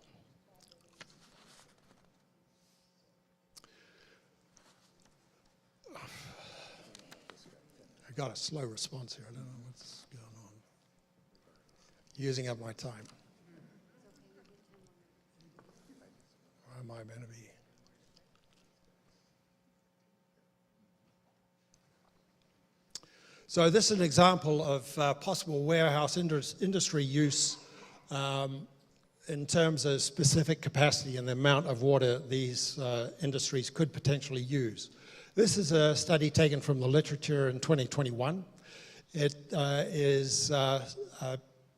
[SPEAKER 12] I got a slow response here. I don't know what's going on. Using up my time. Where am I going to be? So this is an example of possible warehouse industry use in terms of specific capacity and the amount of water these industries could potentially use. This is a study taken from the literature in 2021. It is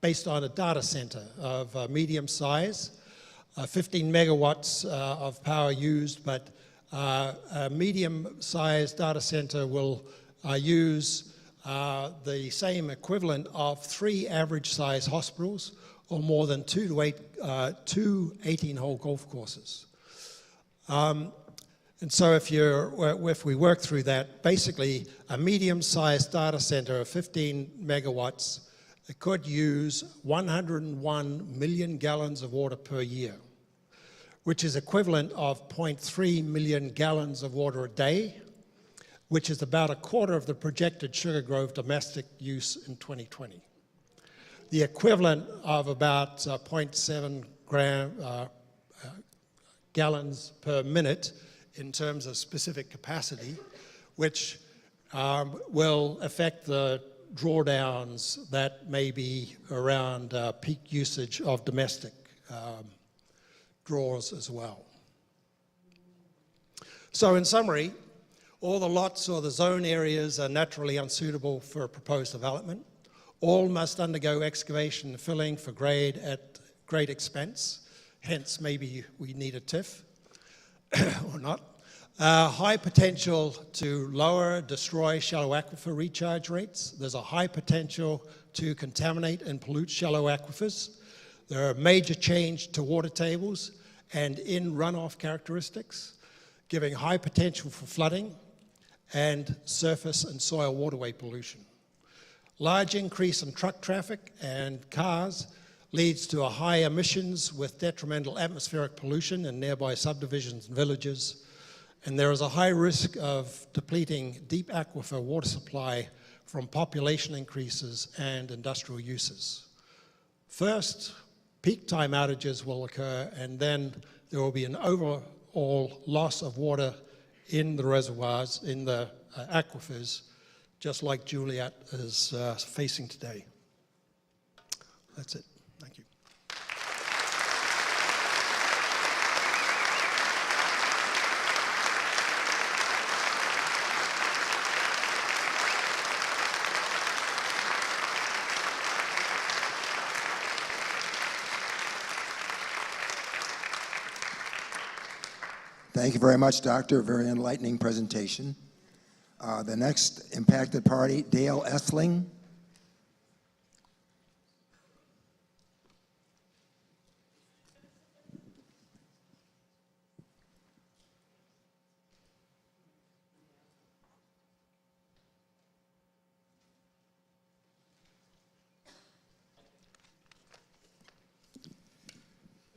[SPEAKER 12] based on a data center of medium size, 15 megawatts of power used, but a medium-sized data center will use the same equivalent of 3 average-sized hospitals, or more than 2 to 18-hole golf courses. And so if we work through that, basically a medium-sized data center of 15 megawatts, it could use 101 million gallons of water per year, which is equivalent of 0.3 million gallons of water a day, which is about a quarter of the projected Sugar Grove domestic use in 2020. The equivalent of about 0.7 gallons per minute in terms of specific capacity, which will affect the drawdowns that may be around peak usage of domestic draws as well. So in summary, all the lots or the zone areas are naturally unsuitable for proposed development. All must undergo excavation and filling for grade at great expense. Hence, maybe we need a TIF or not. High potential to lower, destroy shallow aquifer recharge rates. There's a high potential to contaminate and pollute shallow aquifers. There are major change to water tables and in runoff characteristics, giving high potential for flooding and surface and soil waterway pollution. Large increase in truck traffic and cars leads to a high emissions with detrimental atmospheric pollution in nearby subdivisions and villages. And there is a high risk of depleting deep aquifer water supply from population increases and industrial uses. First, peak time outages will occur, and then there will be an overall loss of water in the reservoirs, in the aquifers, just like Juliet is facing today. That's it. Thank you.
[SPEAKER 3] Thank you very much, Doctor. Very enlightening presentation. The next impacted party, Dale Essling.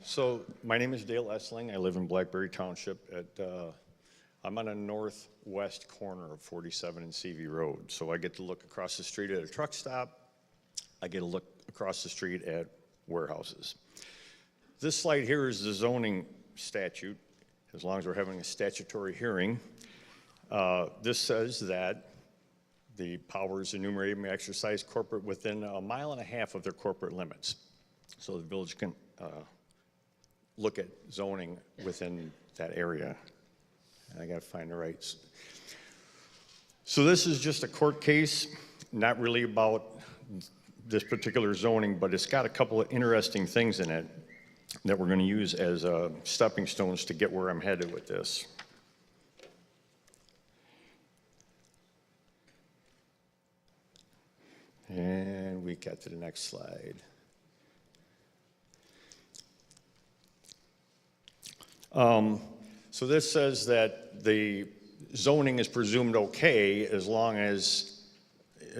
[SPEAKER 13] So my name is Dale Essling. I live in Blackberry Township. I'm on the northwest corner of 47 and CV Road. So I get to look across the street at a truck stop. I get to look across the street at warehouses. This slide here is the zoning statute, as long as we're having a statutory hearing. This says that the powers enumerated may exercise corporate within 1.5 miles of their corporate limits. So the village can look at zoning within that area. I gotta find the rights. So this is just a court case, not really about this particular zoning, but it's got a couple of interesting things in it that we're gonna use as stepping stones to get where I'm headed with this. And we got to the next slide. So this says that the zoning is presumed okay as long as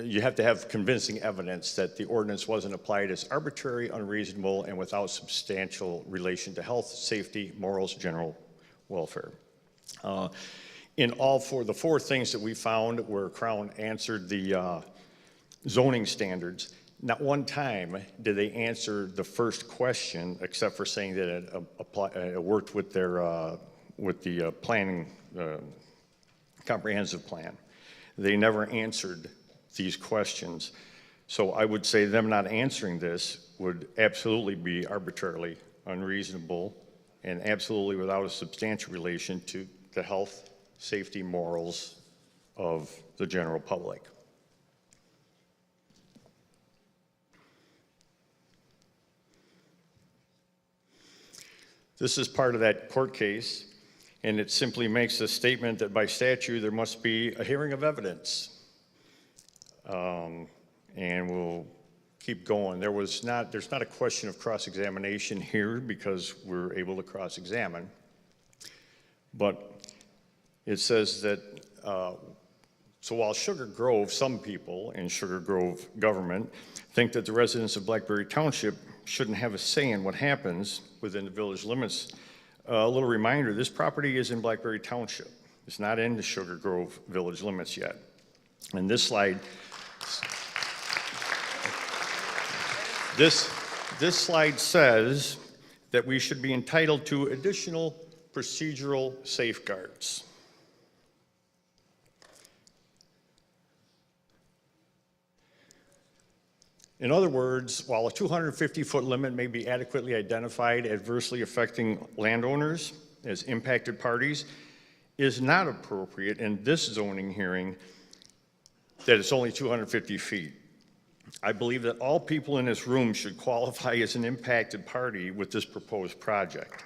[SPEAKER 13] you have to have convincing evidence that the ordinance wasn't applied as arbitrary, unreasonable, and without substantial relation to health, safety, morals, general welfare. In all the four things that we found where Crown answered the zoning standards, not one time did they answer the first question, except for saying that it worked with their with the planning, comprehensive plan. They never answered these questions. So I would say them not answering this would absolutely be arbitrarily unreasonable, and absolutely without a substantial relation to the health, safety, morals of the general public. This is part of that court case, and it simply makes a statement that by statute there must be a hearing of evidence. And we'll keep going. There's not a question of cross-examination here because we're able to cross-examine. But it says that, so while Sugar Grove, some people in Sugar Grove government think that the residents of Blackberry Township shouldn't have a say in what happens within the village limits, a little reminder, this property is in Blackberry Township. It's not in the Sugar Grove village limits yet. And this slide, this slide says that we should be entitled to additional procedural safeguards. In other words, while a 250-foot limit may be adequately identified adversely affecting landowners as impacted parties, it is not appropriate in this zoning hearing that it's only 250 feet. I believe that all people in this room should qualify as an impacted party with this proposed project.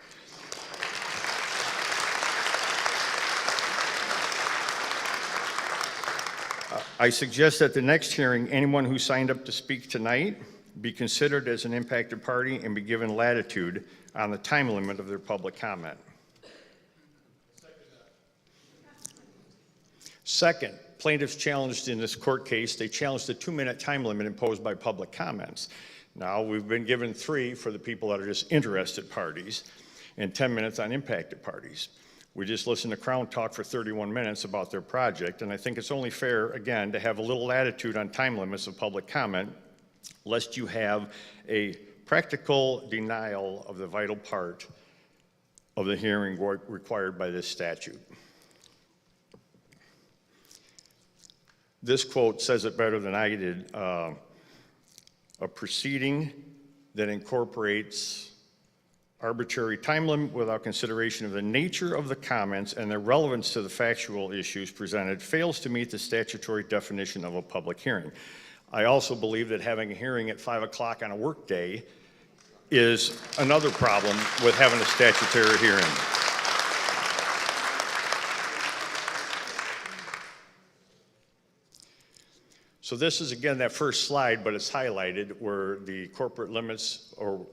[SPEAKER 13] I suggest that the next hearing, anyone who signed up to speak tonight be considered as an impacted party and be given latitude on the time limit of their public comment. Second, plaintiffs challenged in this court case, they challenged the 2-minute time limit imposed by public comments. Now, we've been given 3 for the people that are just interested parties and 10 minutes on impacted parties. We just listened to Crown talk for 31 minutes about their project, and I think it's only fair, again, to have a little latitude on time limits of public comment, lest you have a practical denial of the vital part of the hearing required by this statute. This quote says it better than I did. A proceeding that incorporates arbitrary time limit without consideration of the nature of the comments and their relevance to the factual issues presented fails to meet the statutory definition of a public hearing. I also believe that having a hearing at 5 o'clock on a work day is another problem with having a statutory hearing. So this is, again, that first slide, but it's highlighted where the corporate limits or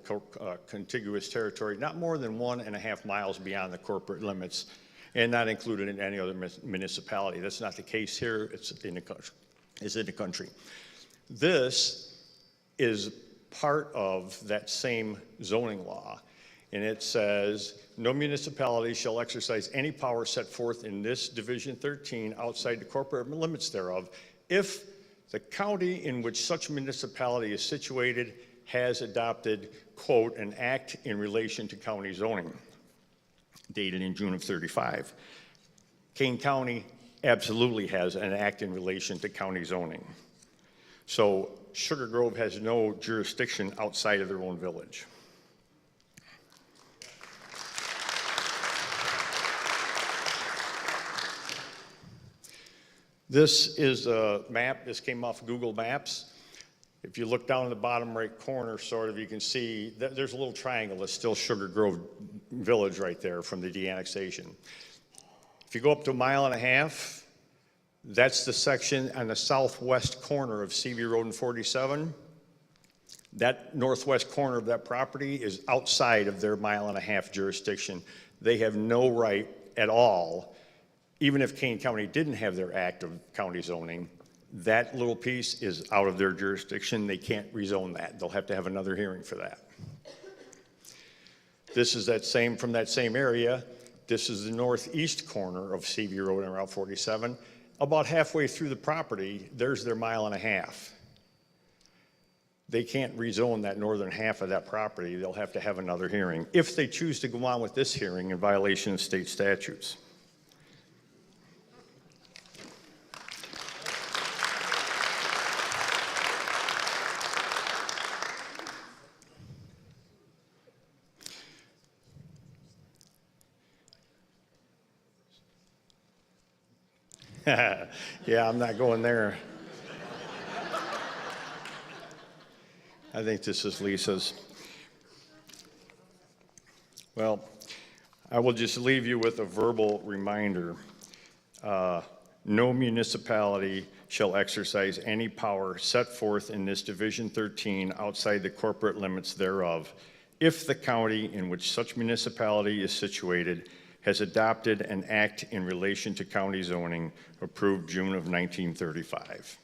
[SPEAKER 13] contiguous territory, not more than 1.5 miles beyond the corporate limits, and not included in any other municipality. That's not the case here. It's in the country. This is part of that same zoning law, and it says, no municipality shall exercise any power set forth in this Division 13 outside the corporate limits thereof, if the county in which such municipality is situated has adopted, quote, an act in relation to county zoning, dated in June of '35. Kane County absolutely has an act in relation to county zoning. So Sugar Grove has no jurisdiction outside of their own village. This is a map. This came off Google Maps. If you look down in the bottom right corner, sort of, you can see that there's a little triangle that's still Sugar Grove Village right there from the de-annexation. If you go up to 1.5 miles, that's the section on the southwest corner of CV Road and 47. That northwest corner of that property is outside of their 1.5 mile jurisdiction. They have no right at all. Even if Kane County didn't have their act of county zoning, that little piece is out of their jurisdiction. They can't rezone that. They'll have to have another hearing for that. This is from that same area. This is the northeast corner of CV Road and Route 47. About halfway through the property, there's their 1.5 miles. They can't rezone that northern half of that property. They'll have to have another hearing if they choose to go on with this hearing in violation of state statutes. Yeah, I'm not going there. I think this is Lisa's. Well, I will just leave you with a verbal reminder. No municipality shall exercise any power set forth in this Division 13 outside the corporate limits thereof, if the county in which such municipality is situated has adopted an act in relation to county zoning approved June of 1935.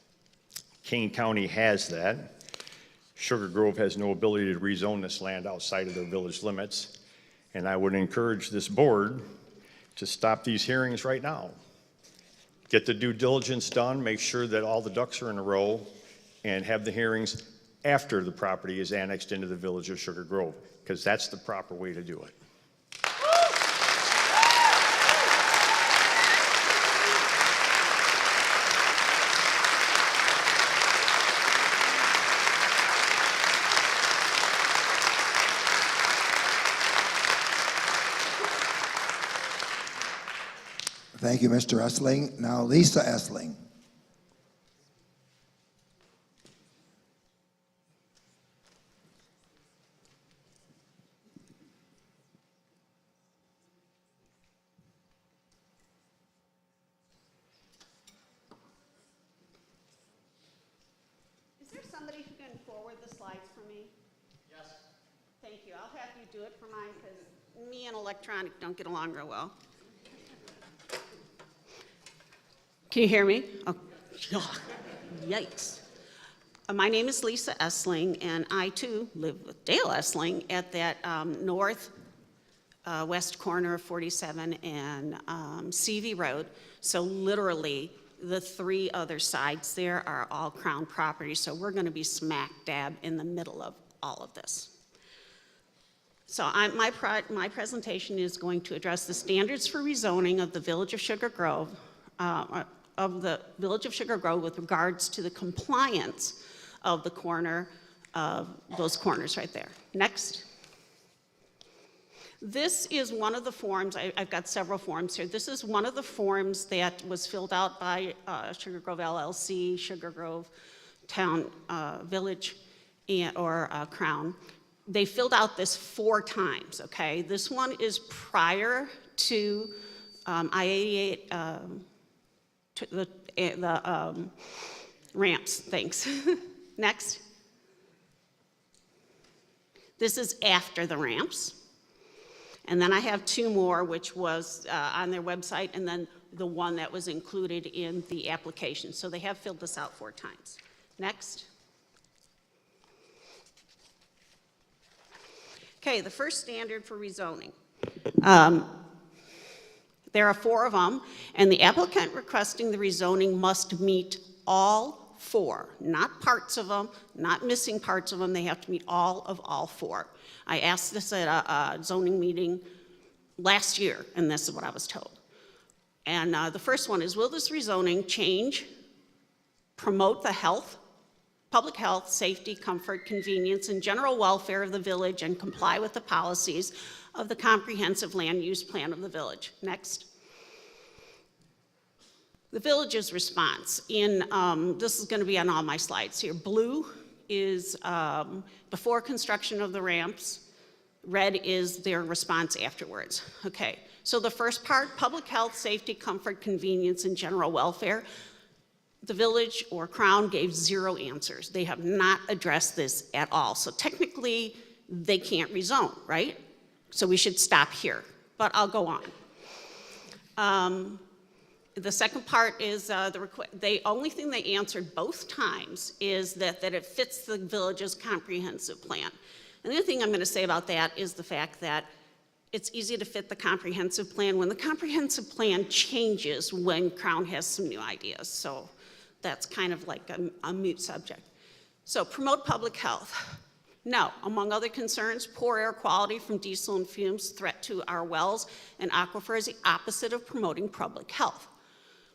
[SPEAKER 13] Kane County has that. Sugar Grove has no ability to rezone this land outside of their village limits, and I would encourage this board to stop these hearings right now. Get the due diligence done, make sure that all the ducks are in a row, and have the hearings after the property is annexed into the village of Sugar Grove, because that's the proper way to do it.
[SPEAKER 3] Thank you, Mr. Essling. Now, Lisa Essling.
[SPEAKER 14] Is there somebody who can forward the slides for me? Yes. Thank you. I'll have you do it for mine because me and electronic don't get along real well. Can you hear me? Oh, yikes. My name is Lisa Essling, and I too live with Dale Essling at that north west corner of 47 and CV Road. So literally, the three other sides there are all Crown property, so we're going to be smack dab in the middle of all of this. So my presentation is going to address the standards for rezoning of the Village of Sugar Grove, with regards to the compliance of the corner of those corners right there. Next. This is one of the forms, I've got several forms here. This is one of the forms that was filled out by Sugar Grove LLC, Sugar Grove Town Village, or Crown. They filled out this 4 times, okay? This one is prior to I-88, the ramps, thanks. Next. This is after the ramps. And then I have 2 more, which was on their website, and then the one that was included in the application. So they have filled this out 4 times. Next. Okay, the first standard for rezoning. There are 4 of them, and the applicant requesting the rezoning must meet all 4, not parts of them, not missing parts of them. They have to meet all 4. I asked this at a zoning meeting last year, and this is what I was told. And the first one is, will this rezoning change, promote the health, public health, safety, comfort, convenience, and general welfare of the village and comply with the policies of the comprehensive land use plan of the village? Next. The village's response in, this is going to be on all my slides here. Blue is before construction of the ramps. Red is their response afterwards. Okay, so the first part, public health, safety, comfort, convenience, and general welfare. The village or Crown gave 0 answers. They have not addressed this at all. So technically, they can't rezone, right? So we should stop here, but I'll go on. The second part is the only thing they answered both times is that it fits the village's comprehensive plan. And the other thing I'm going to say about that is the fact that it's easy to fit the comprehensive plan when the comprehensive plan changes when Crown has some new ideas. So that's kind of like a moot subject. So promote public health. No, among other concerns, poor air quality from diesel and fumes, threat to our wells and aquifer is the opposite of promoting public health.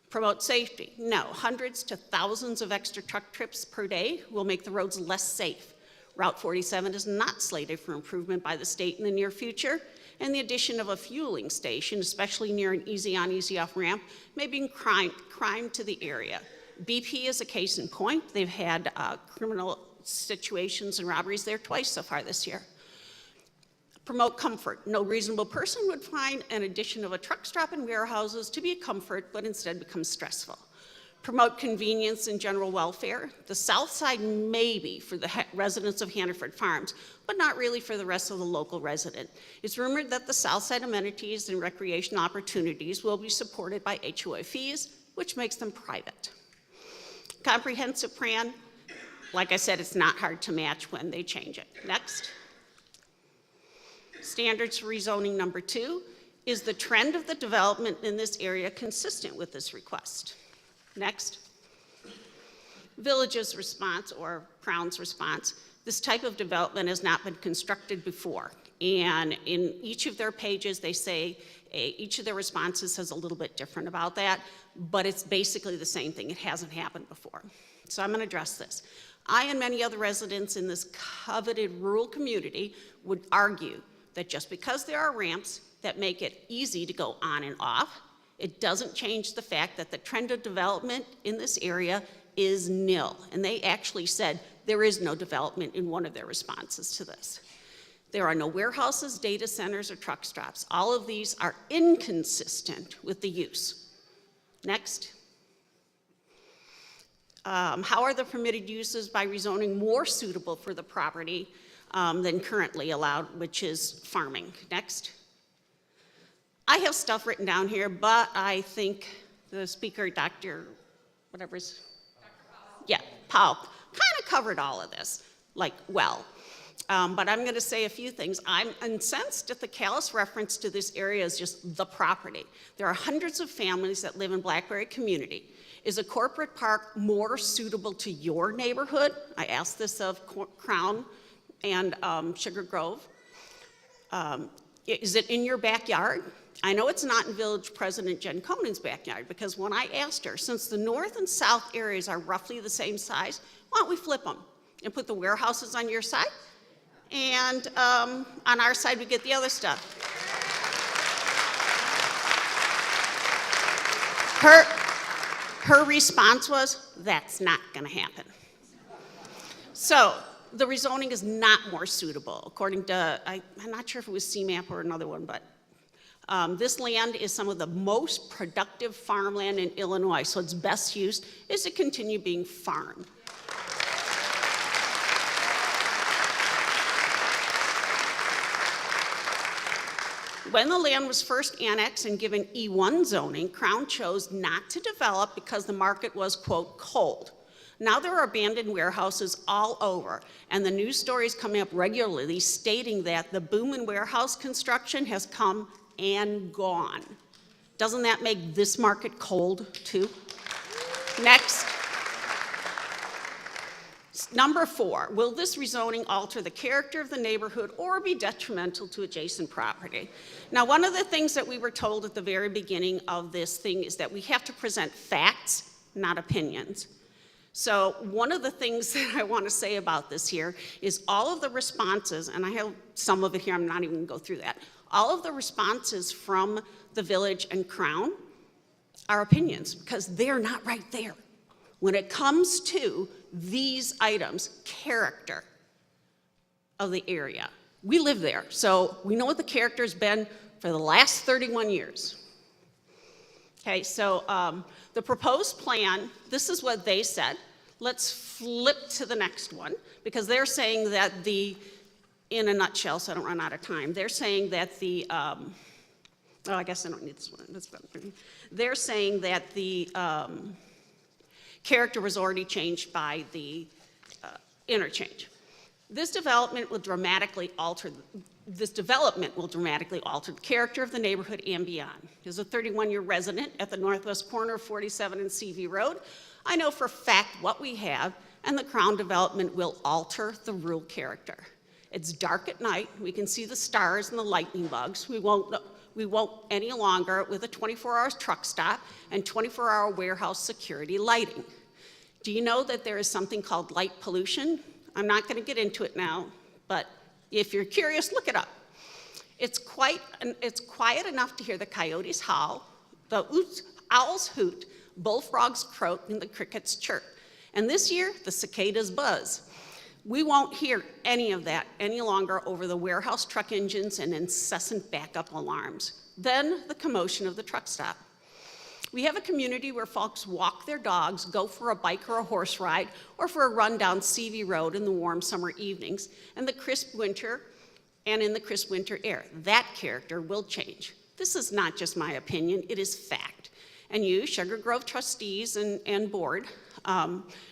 [SPEAKER 14] Promote safety. No, hundreds to thousands of extra truck trips per day will make the roads less safe. Route 47 is not slated for improvement by the state in the near future, and the addition of a fueling station, especially near an easy on, easy off ramp, may bring crime to the area. BP is a case in point. They've had criminal situations and robberies there twice so far this year. Promote comfort. No reasonable person would find an addition of a truck stop and warehouses to be a comfort, but instead becomes stressful. Promote convenience and general welfare. The south side may be for the residents of Hannaford Farms, but not really for the rest of the local resident. It's rumored that the south side amenities and recreation opportunities will be supported by HOA fees, which makes them private. Comprehensive plan, like I said, it's not hard to match when they change it. Next. Standards for rezoning number 2, is the trend of the development in this area consistent with this request? Next. Village's response, or Crown's response, this type of development has not been constructed before. And in each of their pages, they say, each of their responses says a little bit different about that, but it's basically the same thing. It hasn't happened before. So I'm going to address this. I and many other residents in this coveted rural community would argue that just because there are ramps that make it easy to go on and off, it doesn't change the fact that the trend of development in this area is nil. And they actually said there is no development in one of their responses to this. There are no warehouses, data centers, or truck stops. All of these are inconsistent with the use. Next. How are the permitted uses by rezoning more suitable for the property than currently allowed, which is farming? Next. I have stuff written down here, but I think the speaker, Dr. whatever's, yeah, Powell, kind of covered all of this, like, well. But I'm going to say a few things. I'm incensed at the callous reference to this area as just the property. There are hundreds of families that live in Blackberry community. Is a corporate park more suitable to your neighborhood? I asked this of Crown and Sugar Grove. Is it in your backyard? I know it's not in Village President Jen Conan's backyard, because when I asked her, since the north and south areas are roughly the same size, why don't we flip them and put the warehouses on your side, and on our side we get the other stuff. Her response was, that's not going to happen. So the rezoning is not more suitable, according to, I'm not sure if it was CMAP or another one, but this land is some of the most productive farmland in Illinois, so its best use is to continue being farmed. When the land was first annexed and given E1 zoning, Crown chose not to develop because the market was, quote, cold. Now there are abandoned warehouses all over, and the news stories coming up regularly stating that the boom in warehouse construction has come and gone. Doesn't that make this market cold too? Next. Number 4, will this rezoning alter the character of the neighborhood or be detrimental to adjacent property? Now, one of the things that we were told at the very beginning of this thing is that we have to present facts, not opinions. So one of the things that I want to say about this here is all of the responses, and I have some of it here, I'm not even going to go through that. All of the responses from the village and Crown are opinions, because they're not right there. When it comes to these items, character of the area, we live there, so we know what the character's been for the last 31 years. Okay, so the proposed plan, this is what they said. Let's flip to the next one, because they're saying that in a nutshell, so I don't run out of time, they're saying that oh, I guess I don't need this one. That's better. They're saying that the character was already changed by the interchange. This development will dramatically alter the character of the neighborhood and beyond. As a 31-year resident at the northwest corner of 47 and CV Road, I know for a fact what we have, and the Crown development will alter the rural character. It's dark at night. We can see the stars and the lightning bugs. We won't any longer with a 24-hour truck stop and 24-hour warehouse security lighting. Do you know that there is something called light pollution? I'm not going to get into it now, but if you're curious, look it up. It's quiet enough to hear the coyotes howl, the owls hoot, bullfrogs croak, and the crickets chirp. And this year, the cicadas buzz. We won't hear any of that any longer over the warehouse truck engines and incessant backup alarms. Then the commotion of the truck stop. We have a community where folks walk their dogs, go for a bike or a horse ride, or for a run down CV Road in the warm summer evenings and in the crisp winter air. That character will change. This is not just my opinion, it is fact. And you, Sugar Grove trustees and board,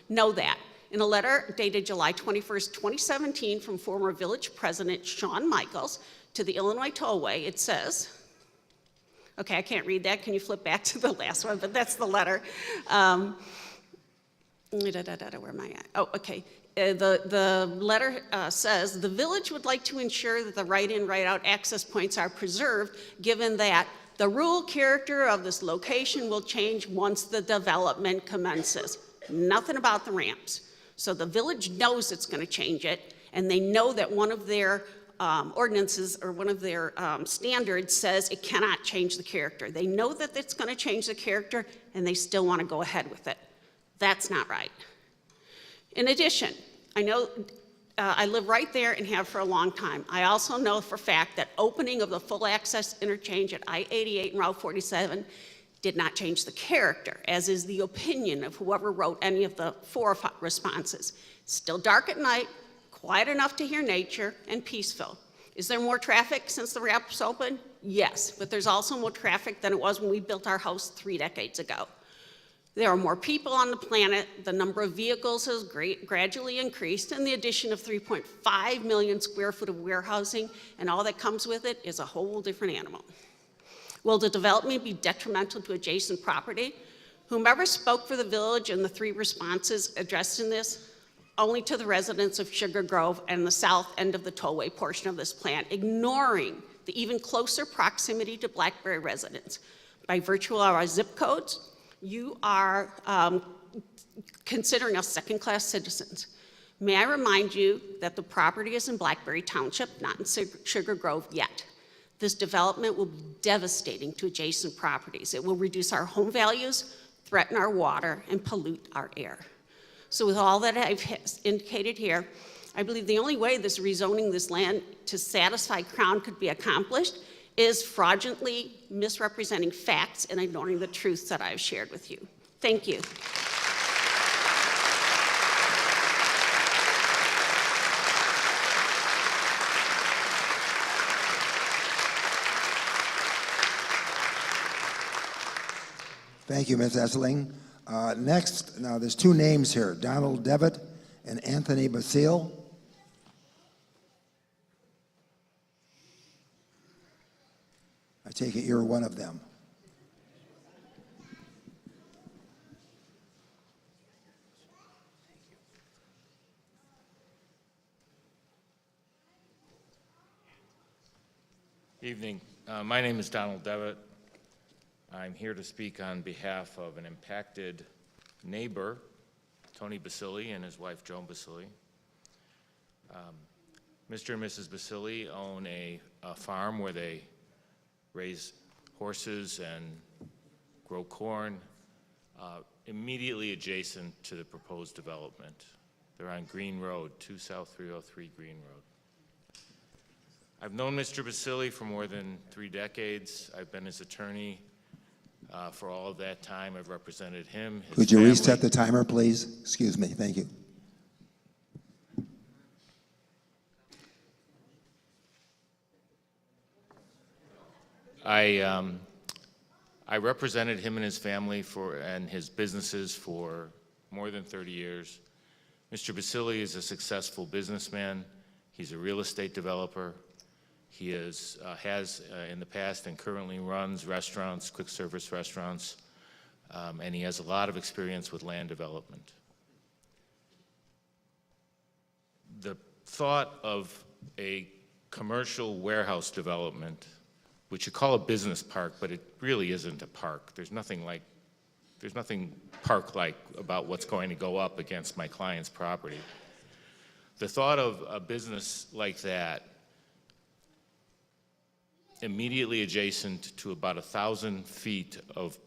[SPEAKER 14] know that. In a letter dated July 21st, 2017 from former village president Shawn Michaels to the Illinois Tollway, it says, okay, I can't read that. Can you flip back to the last one? But that's the letter. Where am I at? Oh, okay. The letter says, the village would like to ensure that the right-in, right-out access points are preserved, given that the rural character of this location will change once the development commences. Nothing about the ramps. So the village knows it's going to change it, and they know that one of their ordinances or one of their standards says it cannot change the character. They know that it's going to change the character, and they still want to go ahead with it. That's not right. In addition, I know I live right there and have for a long time. I also know for a fact that opening of the full access interchange at I-88 and Route 47 did not change the character, as is the opinion of whoever wrote any of the 4 responses. Still dark at night, quiet enough to hear nature, and peaceful. Is there more traffic since the ramp's open? Yes, but there's also more traffic than it was when we built our house 3 decades ago. There are more people on the planet, the number of vehicles has gradually increased, and the addition of 3.5 million square foot of warehousing and all that comes with it is a whole different animal. Will the development be detrimental to adjacent property? Whomever spoke for the village in the 3 responses addressed in this, only to the residents of Sugar Grove and the south end of the tollway portion of this plan, ignoring the even closer proximity to Blackberry residents. By virtue of our zip codes, you are considering us second-class citizens. May I remind you that the property is in Blackberry Township, not in Sugar Grove yet. This development will be devastating to adjacent properties. It will reduce our home values, threaten our water, and pollute our air. So with all that I've indicated here, I believe the only way this rezoning this land to satisfy Crown could be accomplished is fraudulently misrepresenting facts and ignoring the truths that I've shared with you. Thank you.
[SPEAKER 3] Thank you, Ms. Essling. Next, now there's 2 names here, Donald Devitt and Anthony Basile. I take it you're one of them.
[SPEAKER 15] Evening. My name is Donald Devitt. I'm here to speak on behalf of an impacted neighbor, Tony Basile, and his wife, Joan Basile. Mr. and Mrs. Basile own a farm where they raise horses and grow corn immediately adjacent to the proposed development. They're on Green Road, 2 South 303 Green Road. I've known Mr. Basile for more than 3 decades. I've been his attorney for all of that time. I've represented him, his
[SPEAKER 3] Could you
[SPEAKER 15] family.
[SPEAKER 3] reset the timer, please? Excuse me, thank you.
[SPEAKER 15] I represented him and his family and his businesses for more than 30 years. Mr. Basile is a successful businessman. He's a real estate developer. He has in the past and currently runs restaurants, quick service restaurants, and he has a lot of experience with land development. The thought of a commercial warehouse development, which you call a business park, but it really isn't a park. There's nothing park-like about what's going to go up against my client's property. The thought of a business like that immediately adjacent to about 1,000 feet of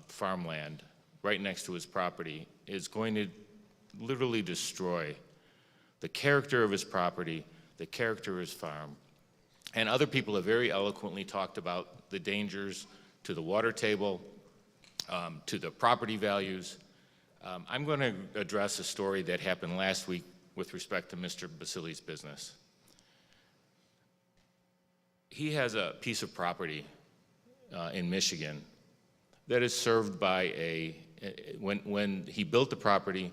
[SPEAKER 15] farmland right next to his property is going to literally destroy the character of his property, the character of his farm. And other people have very eloquently talked about the dangers to the water table, to the property values. I'm going to address a story that happened last week with respect to Mr. Basili's business. He has a piece of property in Michigan that is served by when he built the property,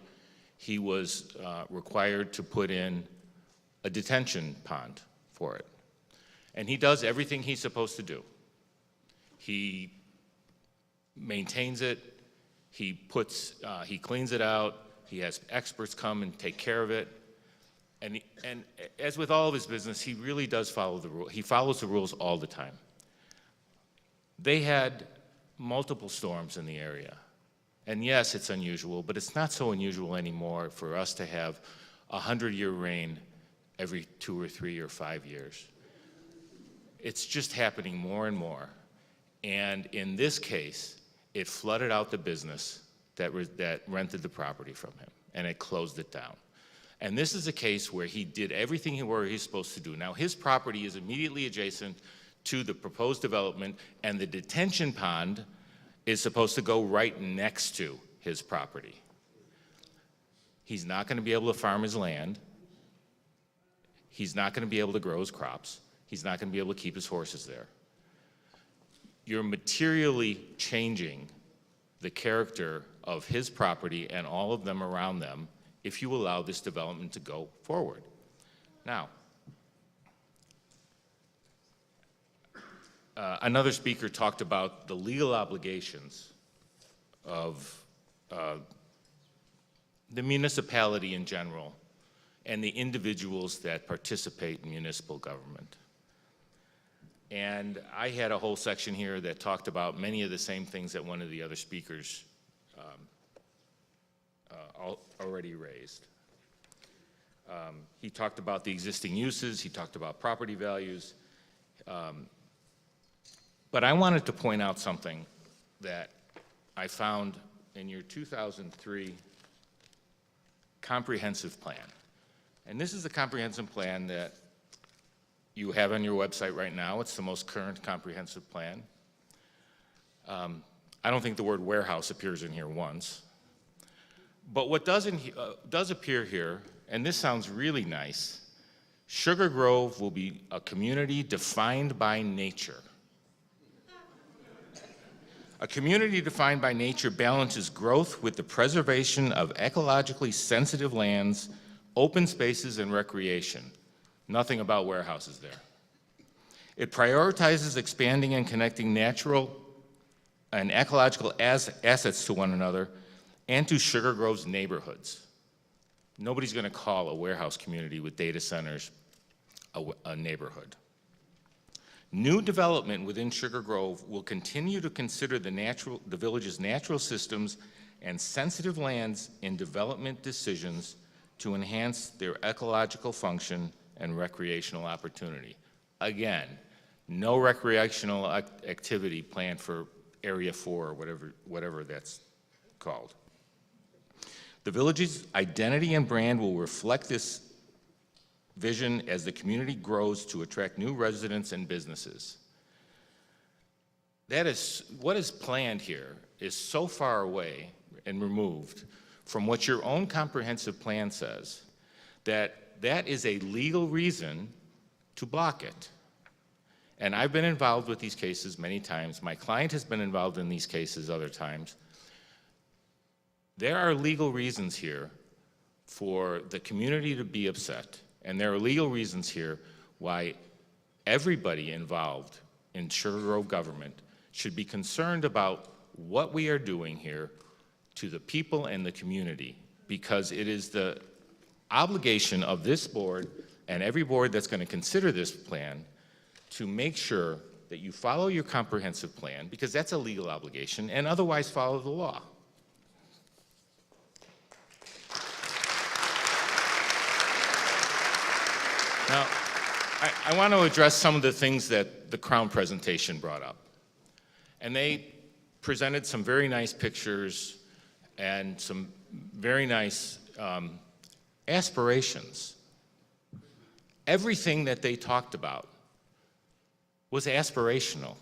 [SPEAKER 15] he was required to put in a detention pond for it. And he does everything he's supposed to do. He maintains it, he cleans it out, he has experts come and take care of it. And as with all of his business, he really does follow the rules. He follows the rules all the time. They had multiple storms in the area. And yes, it's unusual, but it's not so unusual anymore for us to have 100-year rain every 2 or 3 or 5 years. It's just happening more and more. And in this case, it flooded out the business that rented the property from him, and it closed it down. And this is a case where he did everything he's supposed to do. Now, his property is immediately adjacent to the proposed development, and the detention pond is supposed to go right next to his property. He's not going to be able to farm his land. He's not going to be able to grow his crops. He's not going to be able to keep his horses there. You're materially changing the character of his property and all of them around them if you allow this development to go forward. Now, another speaker talked about the legal obligations of the municipality in general and the individuals that participate in municipal government. And I had a whole section here that talked about many of the same things that one of the other speakers already raised. He talked about the existing uses, he talked about property values, but I wanted to point out something that I found in your 2003 comprehensive plan. And this is the comprehensive plan that you have on your website right now. It's the most current comprehensive plan. I don't think the word warehouse appears in here once. But what does appear here, and this sounds really nice, Sugar Grove will be a community defined by nature. A community defined by nature balances growth with the preservation of ecologically sensitive lands, open spaces, and recreation. Nothing about warehouses there. It prioritizes expanding and connecting natural and ecological assets to one another and to Sugar Grove's neighborhoods. Nobody's going to call a warehouse community with data centers a neighborhood. New development within Sugar Grove will continue to consider the village's natural systems and sensitive lands in development decisions to enhance their ecological function and recreational opportunity. Again, no recreational activity planned for Area 4 or whatever that's called. The village's identity and brand will reflect this vision as the community grows to attract new residents and businesses. That is, what is planned here is so far away and removed from what your own comprehensive plan says that is a legal reason to block it. And I've been involved with these cases many times. My client has been involved in these cases other times. There are legal reasons here for the community to be upset. And there are legal reasons here why everybody involved in Sugar Grove government should be concerned about what we are doing here to the people and the community, because it is the obligation of this board and every board that's going to consider this plan to make sure that you follow your comprehensive plan, because that's a legal obligation, and otherwise follow the law. Now, I want to address some of the things that the Crown presentation brought up. And they presented some very nice pictures and some very nice aspirations. Everything that they talked about was aspirational.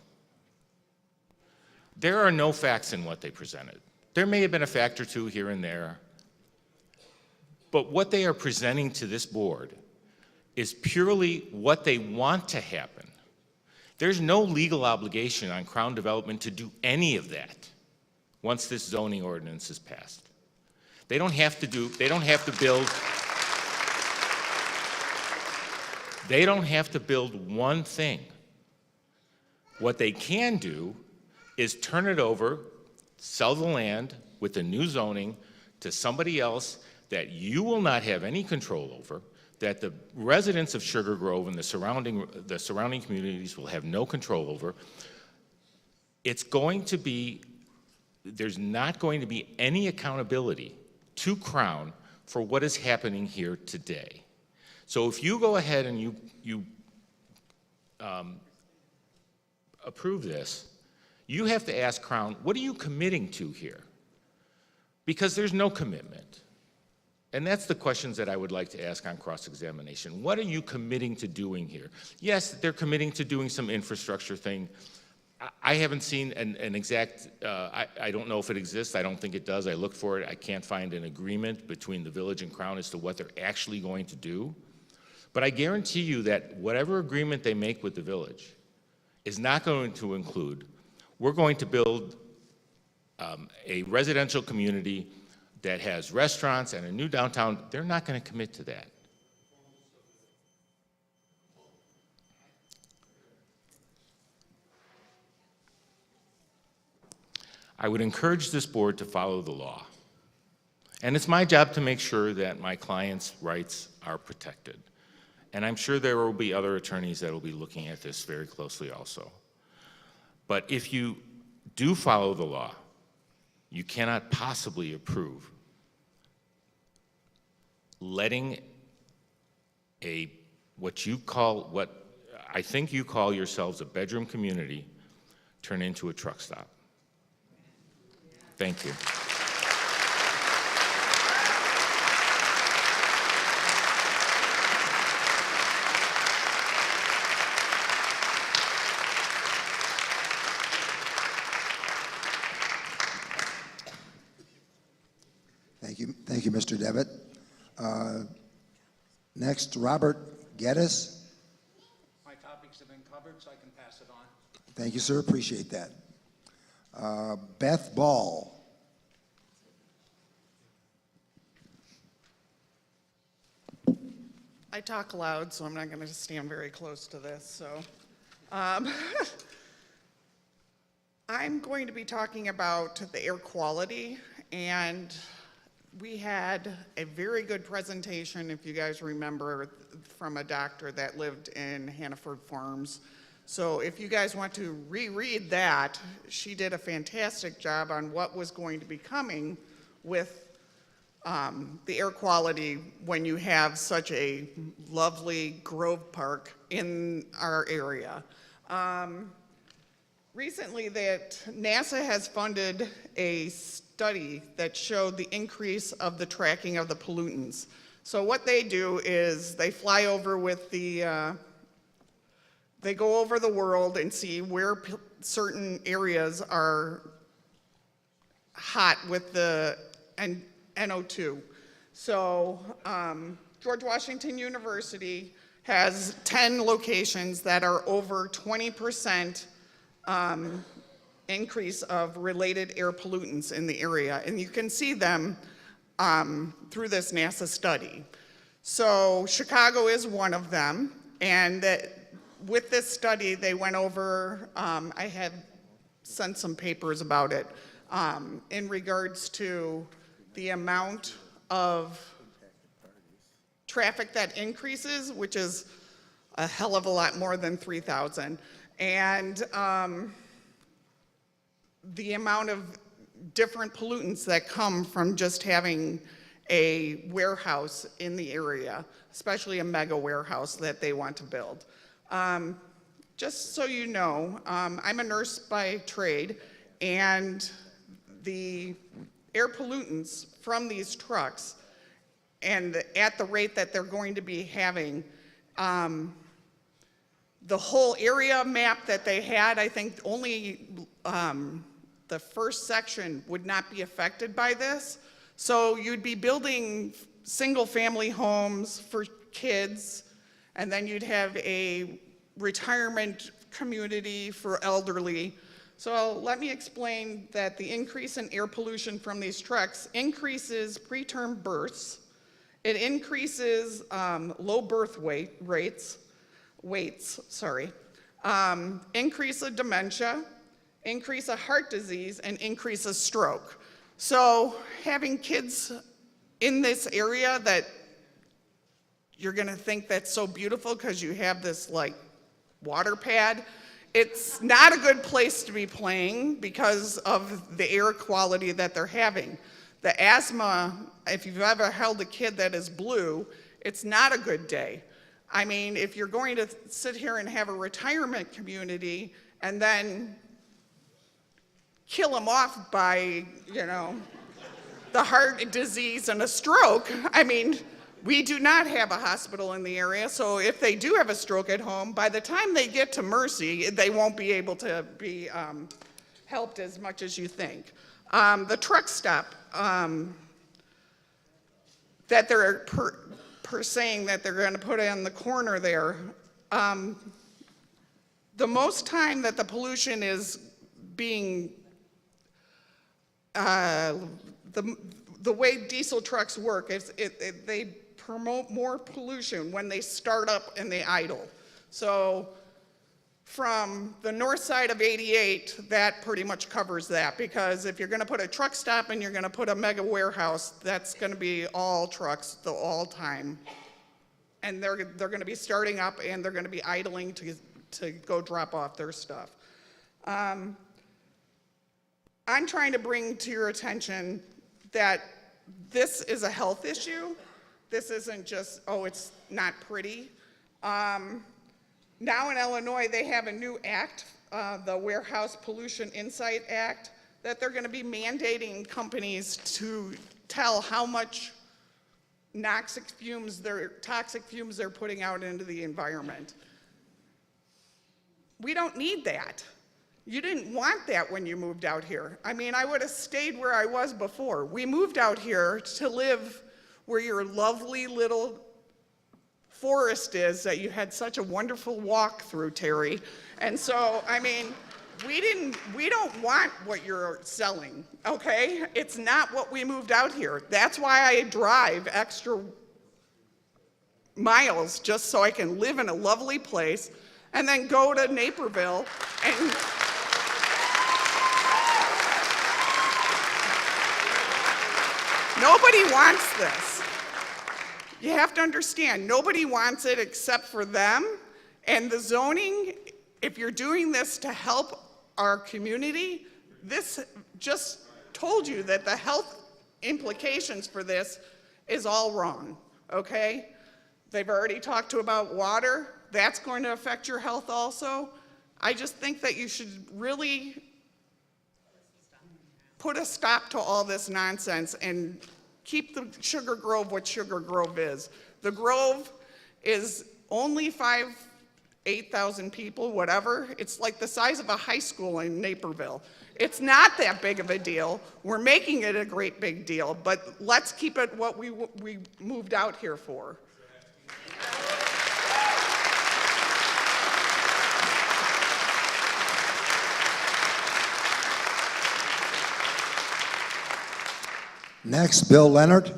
[SPEAKER 15] There are no facts in what they presented. There may have been a fact or two here and there, but what they are presenting to this board is purely what they want to happen. There's no legal obligation on Crown Development to do any of that once this zoning ordinance is passed. They don't have to build one thing. What they can do is turn it over, sell the land with the new zoning to somebody else that you will not have any control over, that the residents of Sugar Grove and the surrounding communities will have no control over. It's going to be, there's not going to be any accountability to Crown for what is happening here today. So if you go ahead and you approve this, you have to ask Crown, what are you committing to here? Because there's no commitment. And that's the questions that I would like to ask on cross-examination. What are you committing to doing here? Yes, they're committing to doing some infrastructure thing. I haven't seen an exact, I don't know if it exists. I don't think it does. I looked for it. I can't find an agreement between the village and Crown as to what they're actually going to do. But I guarantee you that whatever agreement they make with the village is not going to include, we're going to build a residential community that has restaurants and a new downtown. They're not going to commit to that. I would encourage this board to follow the law. And it's my job to make sure that my clients' rights are protected. And I'm sure there will be other attorneys that will be looking at this very closely also. But if you do follow the law, you cannot possibly approve letting what I think you call yourselves a bedroom community turn into a truck stop. Thank you.
[SPEAKER 3] Thank you, Mr. Devitt. Next, Robert Geddes.
[SPEAKER 16] My topics have been covered, so I can pass it on.
[SPEAKER 3] Thank you, sir. Appreciate that. Beth Ball.
[SPEAKER 17] I talk loud, so I'm not going to stand very close to this. So, I'm going to be talking about the air quality, and we had a very good presentation, if you guys remember, from a doctor that lived in Hannaford Farms. So if you guys want to reread that, she did a fantastic job on what was going to be coming with the air quality when you have such a lovely Grove Park in our area. Recently, that NASA has funded a study that showed the increase of the tracking of the pollutants. So what they do is they fly over with they go over the world and see where certain areas are hot with the NO2. So George Washington University has 10 locations that are over 20% increase of related air pollutants in the area. And you can see them through this NASA study. So Chicago is one of them. And with this study, they went over, I had sent some papers about it, in regards to the amount of traffic that increases, which is a hell of a lot more than 3,000. And the amount of different pollutants that come from just having a warehouse in the area, especially a mega warehouse that they want to build. Just so you know, I'm a nurse by trade, and the air pollutants from these trucks, and at the rate that they're going to be having, the whole area map that they had, I think only the first section would not be affected by this. So you'd be building single-family homes for kids, and then you'd have a retirement community for elderly. So let me explain that the increase in air pollution from these trucks increases preterm births. It increases low birth weights, increase of dementia, increase of heart disease, and increase of stroke. So having kids in this area that you're gonna think that's so beautiful because you have this like water pad, it's not a good place to be playing because of the air quality that they're having. The asthma, if you've ever held a kid that is blue, it's not a good day. I mean, if you're going to sit here and have a retirement community and then kill them off by, you know, the heart disease and a stroke, I mean, we do not have a hospital in the area, so if they do have a stroke at home, by the time they get to Mercy, they won't be able to be helped as much as you think. The truck stop that they're saying that they're going to put in the corner there, the most time that the pollution is being, the way diesel trucks work is they promote more pollution when they start up and they idle. So from the north side of 88, that pretty much covers that, because if you're going to put a truck stop and you're going to put a mega warehouse, that's going to be all trucks the all time. And they're going to be starting up and they're going to be idling to go drop off their stuff. I'm trying to bring to your attention that this is a health issue. This isn't just, oh, it's not pretty. Now in Illinois, they have a new act, the Warehouse Pollution Insight Act, that they're going to be mandating companies to tell how much toxic fumes they're putting out into the environment. We don't need that. You didn't want that when you moved out here. I mean, I would have stayed where I was before. We moved out here to live where your lovely little forest is that you had such a wonderful walk through, Terry. And so, I mean, we don't want what you're selling, okay? It's not what we moved out here. That's why I drive extra miles, just so I can live in a lovely place and then go to Naperville and nobody wants this. You have to understand, nobody wants it except for them. And the zoning, if you're doing this to help our community, this just told you that the health implications for this is all wrong, okay? They've already talked about water. That's going to affect your health also. I just think that you should really put a stop to all this nonsense and keep the Sugar Grove what Sugar Grove is. The Grove is only 8,000 people, whatever. It's like the size of a high school in Naperville. It's not that big of a deal. We're making it a great big deal, but let's keep it what we moved out here for.
[SPEAKER 3] Next, Bill Leonard.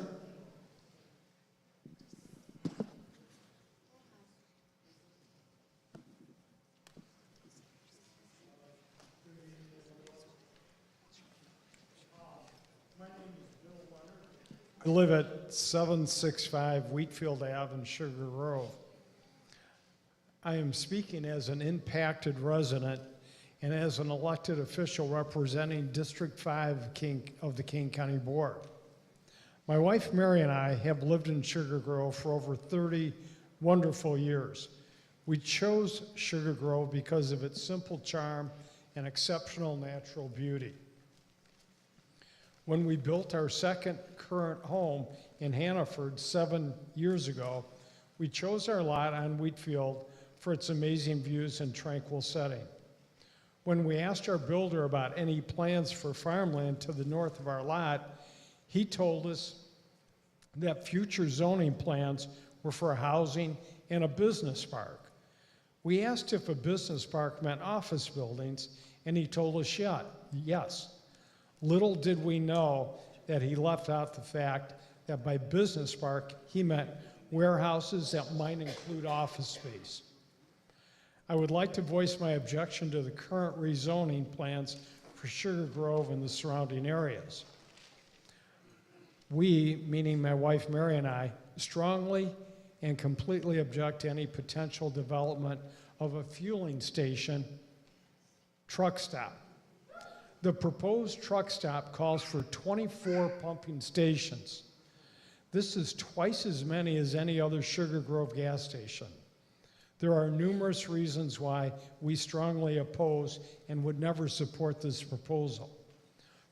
[SPEAKER 18] I live at 765 Wheatfield Ave in Sugar Grove. I am speaking as an impacted resident and as an elected official representing District 5 of the King County Board. My wife Mary and I have lived in Sugar Grove for over 30 wonderful years. We chose Sugar Grove because of its simple charm and exceptional natural beauty. When we built our second current home in Hannaford 7 years ago, we chose our lot on Wheatfield for its amazing views and tranquil setting. When we asked our builder about any plans for farmland to the north of our lot, he told us that future zoning plans were for housing and a business park. We asked if a business park meant office buildings, and he told us yes. Little did we know that he left out the fact that by business park, he meant warehouses that might include office space. I would like to voice my objection to the current rezoning plans for Sugar Grove and the surrounding areas. We, meaning my wife Mary and I, strongly and completely object to any potential development of a fueling station truck stop. The proposed truck stop calls for 24 pumping stations. This is twice as many as any other Sugar Grove gas station. There are numerous reasons why we strongly oppose and would never support this proposal.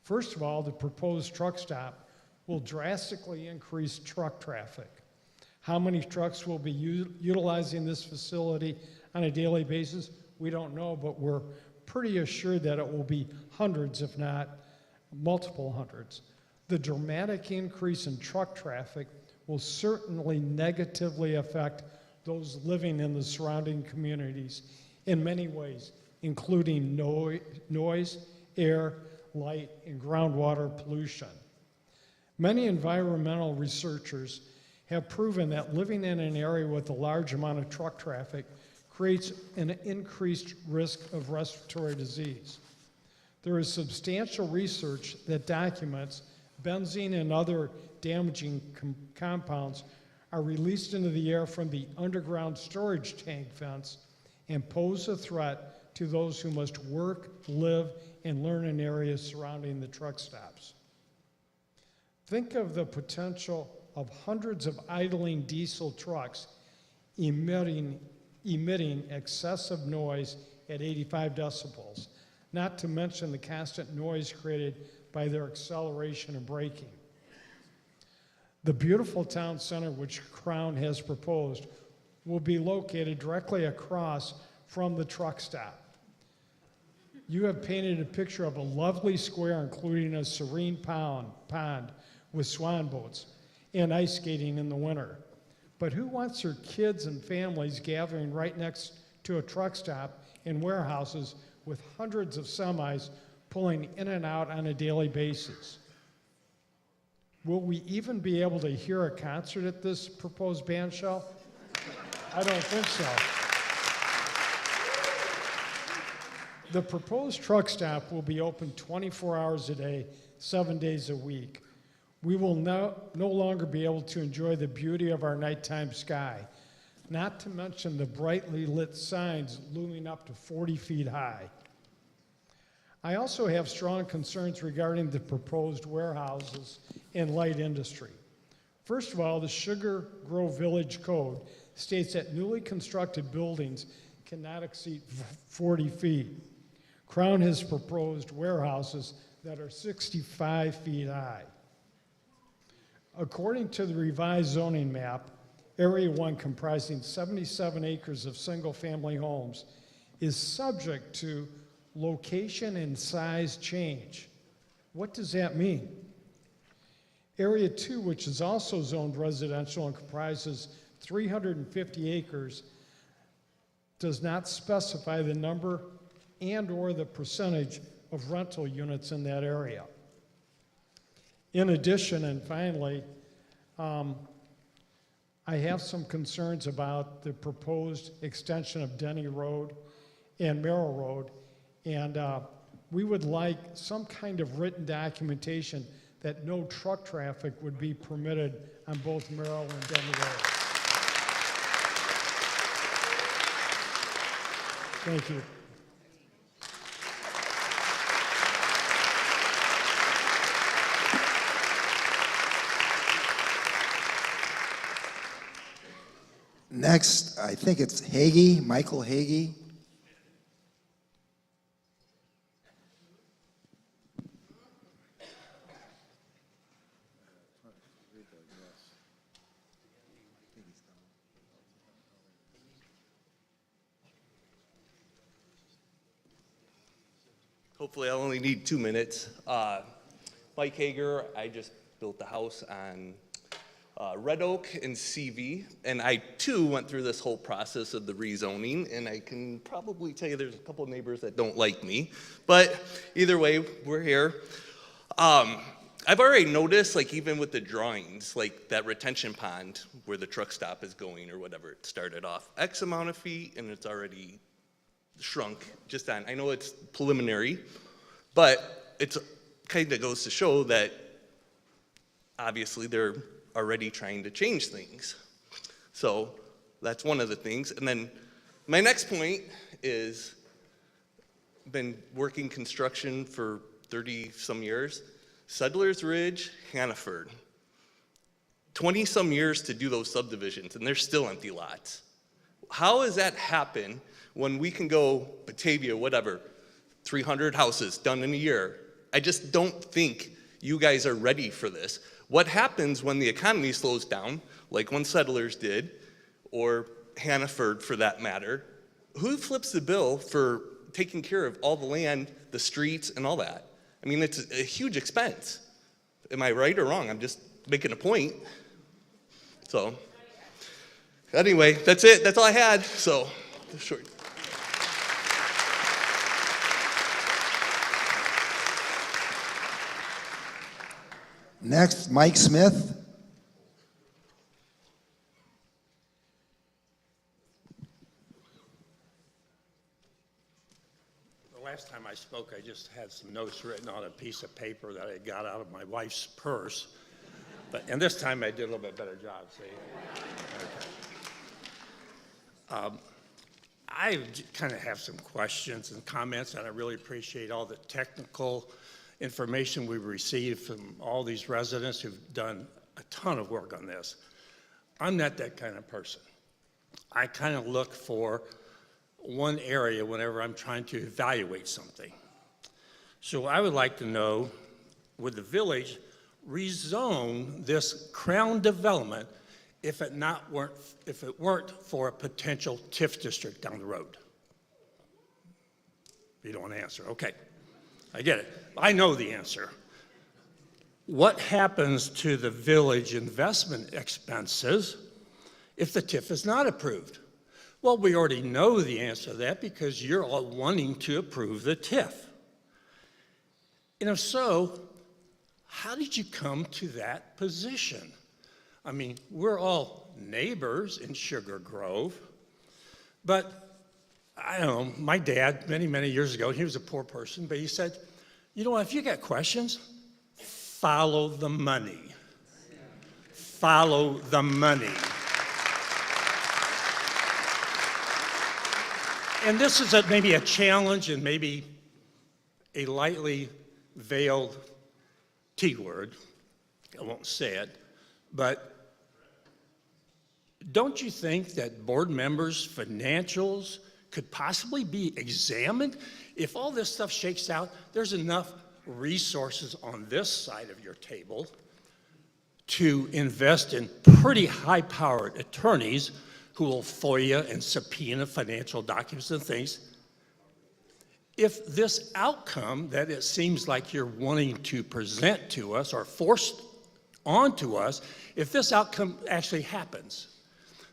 [SPEAKER 18] First of all, the proposed truck stop will drastically increase truck traffic. How many trucks will be utilizing this facility on a daily basis? We don't know, but we're pretty assured that it will be hundreds, if not multiple hundreds. The dramatic increase in truck traffic will certainly negatively affect those living in the surrounding communities in many ways, including noise, air, light, and groundwater pollution. Many environmental researchers have proven that living in an area with a large amount of truck traffic creates an increased risk of respiratory disease. There is substantial research that documents benzene and other damaging compounds are released into the air from the underground storage tank vents and pose a threat to those who must work, live, and learn in areas surrounding the truck stops. Think of the potential of hundreds of idling diesel trucks emitting excessive noise at 85 decibels, not to mention the constant noise created by their acceleration and braking. The beautiful town center which Crown has proposed will be located directly across from the truck stop. You have painted a picture of a lovely square including a serene pond with swan boats and ice skating in the winter. But who wants their kids and families gathering right next to a truck stop and warehouses with hundreds of semis pulling in and out on a daily basis? Will we even be able to hear a concert at this proposed band shell? I don't think so. The proposed truck stop will be open 24 hours a day, 7 days a week. We will no longer be able to enjoy the beauty of our nighttime sky, not to mention the brightly lit signs looming up to 40 feet high. I also have strong concerns regarding the proposed warehouses and light industry. First of all, the Sugar Grove Village Code states that newly constructed buildings cannot exceed 40 feet. Crown has proposed warehouses that are 65 feet high. According to the revised zoning map, Area 1, comprising 77 acres of single-family homes, is subject to location and size change. What does that mean? Area 2, which is also zoned residential and comprises 350 acres, does not specify the number and/or the percentage of rental units in that area. In addition, and finally, I have some concerns about the proposed extension of Denny Road and Merrill Road, and we would like some kind of written documentation that no truck traffic would be permitted on both Merrill and Denny Road. Thank you.
[SPEAKER 3] Next, I think it's Hagee, Michael Hagee.
[SPEAKER 19] Hopefully I'll only need 2 minutes. Mike Hager, I just built a house on Red Oak and CV, and I too went through this whole process of the rezoning, and I can probably tell you there's a couple of neighbors that don't like me, but either way, we're here. I've already noticed, like even with the drawings, like that retention pond where the truck stop is going or whatever, it started off X amount of feet and it's already shrunk just on, I know it's preliminary, but it's kind of goes to show that obviously they're already trying to change things. So that's one of the things. And then my next point is been working construction for 30 some years. Settlers Ridge, Hannaford. 20 some years to do those subdivisions and they're still empty lots. How does that happen when we can go Batavia, whatever, 300 houses done in a year? I just don't think you guys are ready for this. What happens when the economy slows down, like when Settlers did, or Hannaford for that matter? Who flips the bill for taking care of all the land, the streets, and all that? I mean, it's a huge expense. Am I right or wrong? I'm just making a point. So, anyway, that's it. That's all I had. So, short.
[SPEAKER 3] Next, Mike Smith.
[SPEAKER 16] The last time I spoke, I just had some notes written on a piece of paper that I got out of my wife's purse. And this time I did a little bit better job, see? Okay. I kind of have some questions and comments, and I really appreciate all the technical information we've received from all these residents who've done a ton of work on this. I'm not that kind of person. I kind of look for one area whenever I'm trying to evaluate something. So I would like to know, would the village rezone this crown development if it weren't for a potential TIF district down the road? You don't want to answer, okay. I get it. I know the answer. What happens to the village investment expenses if the TIF is not approved? Well, we already know the answer to that because you're all wanting to approve the TIF. And if so, how did you come to that position? I mean, we're all neighbors in Sugar Grove, but I don't know, my dad, many, many years ago, he was a poor person, but he said, you know what, if you got questions, follow the money. Follow the money. And this is maybe a challenge and maybe a lightly veiled T word. I won't say it, but don't you think that board members' financials could possibly be examined? If all this stuff shakes out, there's enough resources on this side of your table to invest in pretty high-powered attorneys who will FOIA and subpoena financial documents and things. If this outcome that it seems like you're wanting to present to us or forced onto us, if this outcome actually happens,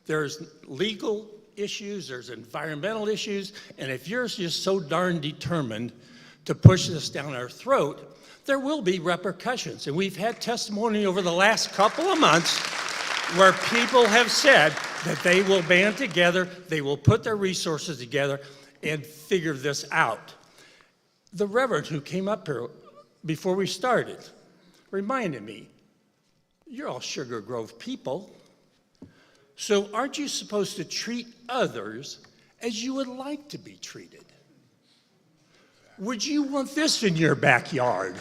[SPEAKER 16] there's legal issues, there's environmental issues, and if you're just so darn determined to push this down our throat, there will be repercussions. And we've had testimony over the last couple of months where people have said that they will band together, they will put their resources together and figure this out. The Reverend who came up here before we started reminded me, you're all Sugar Grove people, so aren't you supposed to treat others as you would like to be treated? Would you want this in your backyard?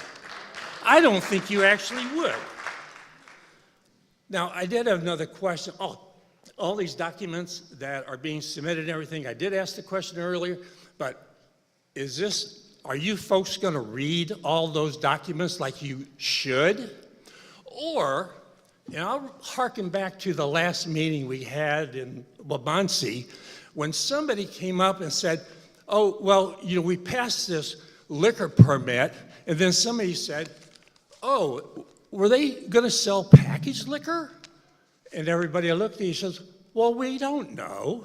[SPEAKER 16] I don't think you actually would. Now, I did have another question. Oh, all these documents that are being submitted and everything. I did ask the question earlier, but are you folks going to read all those documents like you should? Or, and I'll harken back to the last meeting we had in Wabansie, when somebody came up and said, oh, well, we passed this liquor permit, and then somebody said, oh, were they going to sell packaged liquor? And everybody looked at me and says, well, we don't know.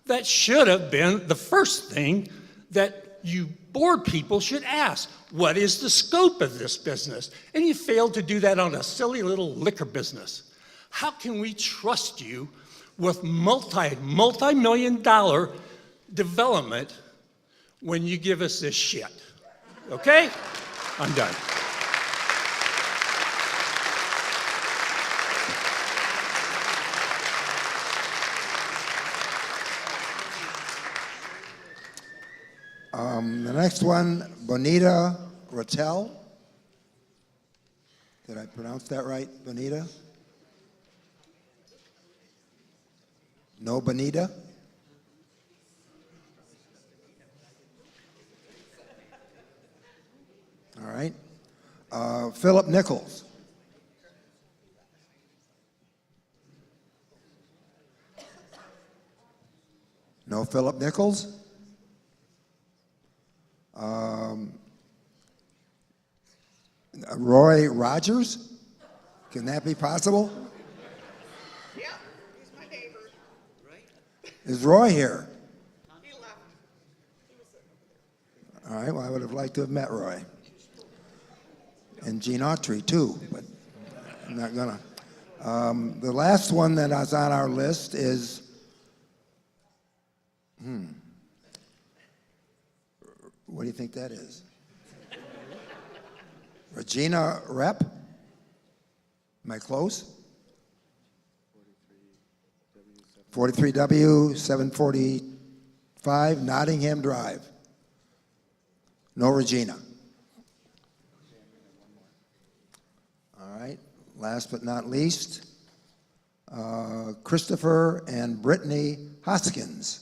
[SPEAKER 16] That should have been the first thing that you board people should ask. What is the scope of this business? And you failed to do that on a silly little liquor business. How can we trust you with multi-million-dollar development when you give us this shit? Okay? I'm done.
[SPEAKER 3] The next one, Bonita Rattel. Did I pronounce that right, Bonita? No Bonita? All right. Philip Nichols. No Philip Nichols? Roy Rogers? Can that be possible?
[SPEAKER 17] Yeah, he's my neighbor.
[SPEAKER 3] Is Roy here?
[SPEAKER 17] He left.
[SPEAKER 3] All right, well, I would have liked to have met Roy. And Gene Autry, too, but I'm not gonna. The last one that is on our list is, what do you think that is? Regina Rep? Am I close? 43W 745 Nottingham Drive. No Regina. All right, last but not least, Christopher and Brittany Hoskins.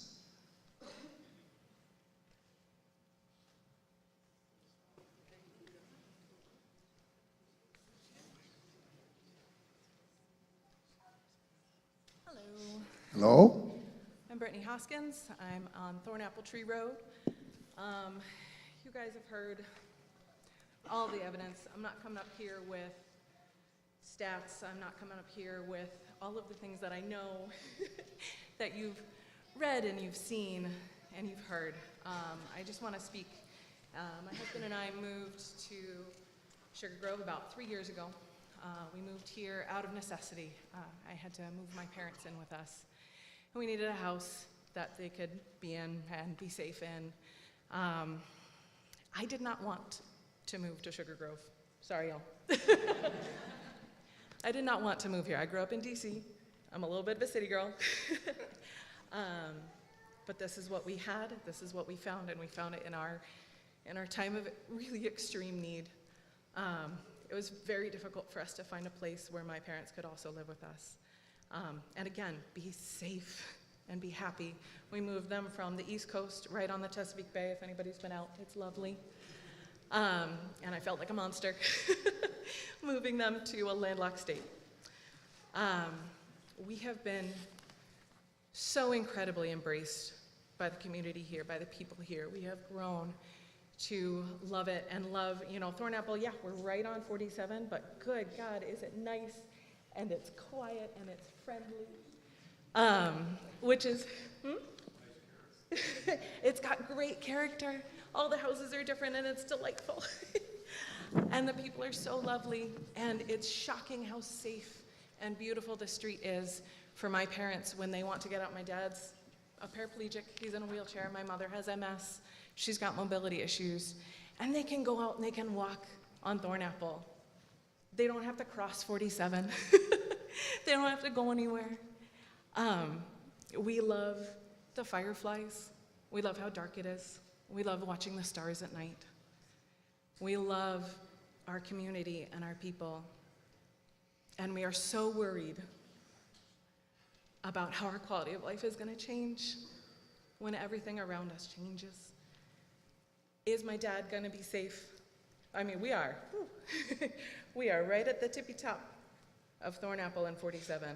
[SPEAKER 3] Hello?
[SPEAKER 20] I'm Brittany Hoskins. I'm on Thornapple Tree Road. You guys have heard all the evidence. I'm not coming up here with stats. I'm not coming up here with all of the things that I know that you've read and you've seen and you've heard. I just want to speak. My husband and I moved to Sugar Grove about 3 years ago. We moved here out of necessity. I had to move my parents in with us. And we needed a house that they could be in and be safe in. I did not want to move to Sugar Grove. Sorry, y'all. I did not want to move here. I grew up in DC. I'm a little bit of a city girl. But this is what we had. This is what we found, and we found it in our time of really extreme need. It was very difficult for us to find a place where my parents could also live with us. And again, be safe and be happy. We moved them from the East Coast right on the Chesapeake Bay. If anybody's been out, it's lovely. And I felt like a monster moving them to a landlocked state. We have been so incredibly embraced by the community here, by the people here. We have grown to love it and love, Thornapple, yeah, we're right on 47, but good God, is it nice, and it's quiet, and it's friendly, which is, it's got great character. All the houses are different, and it's delightful. And the people are so lovely, and it's shocking how safe and beautiful the street is for my parents when they want to get out. My dad's a paraplegic, he's in a wheelchair. My mother has MS. She's got mobility issues, and they can go out and they can walk on Thornapple. They don't have to cross 47. They don't have to go anywhere. We love the fireflies. We love how dark it is. We love watching the stars at night. We love our community and our people, and we are so worried about how our quality of life is going to change when everything around us changes. Is my dad going to be safe? I mean, we are. We are right at the tippy top of Thornapple and 47.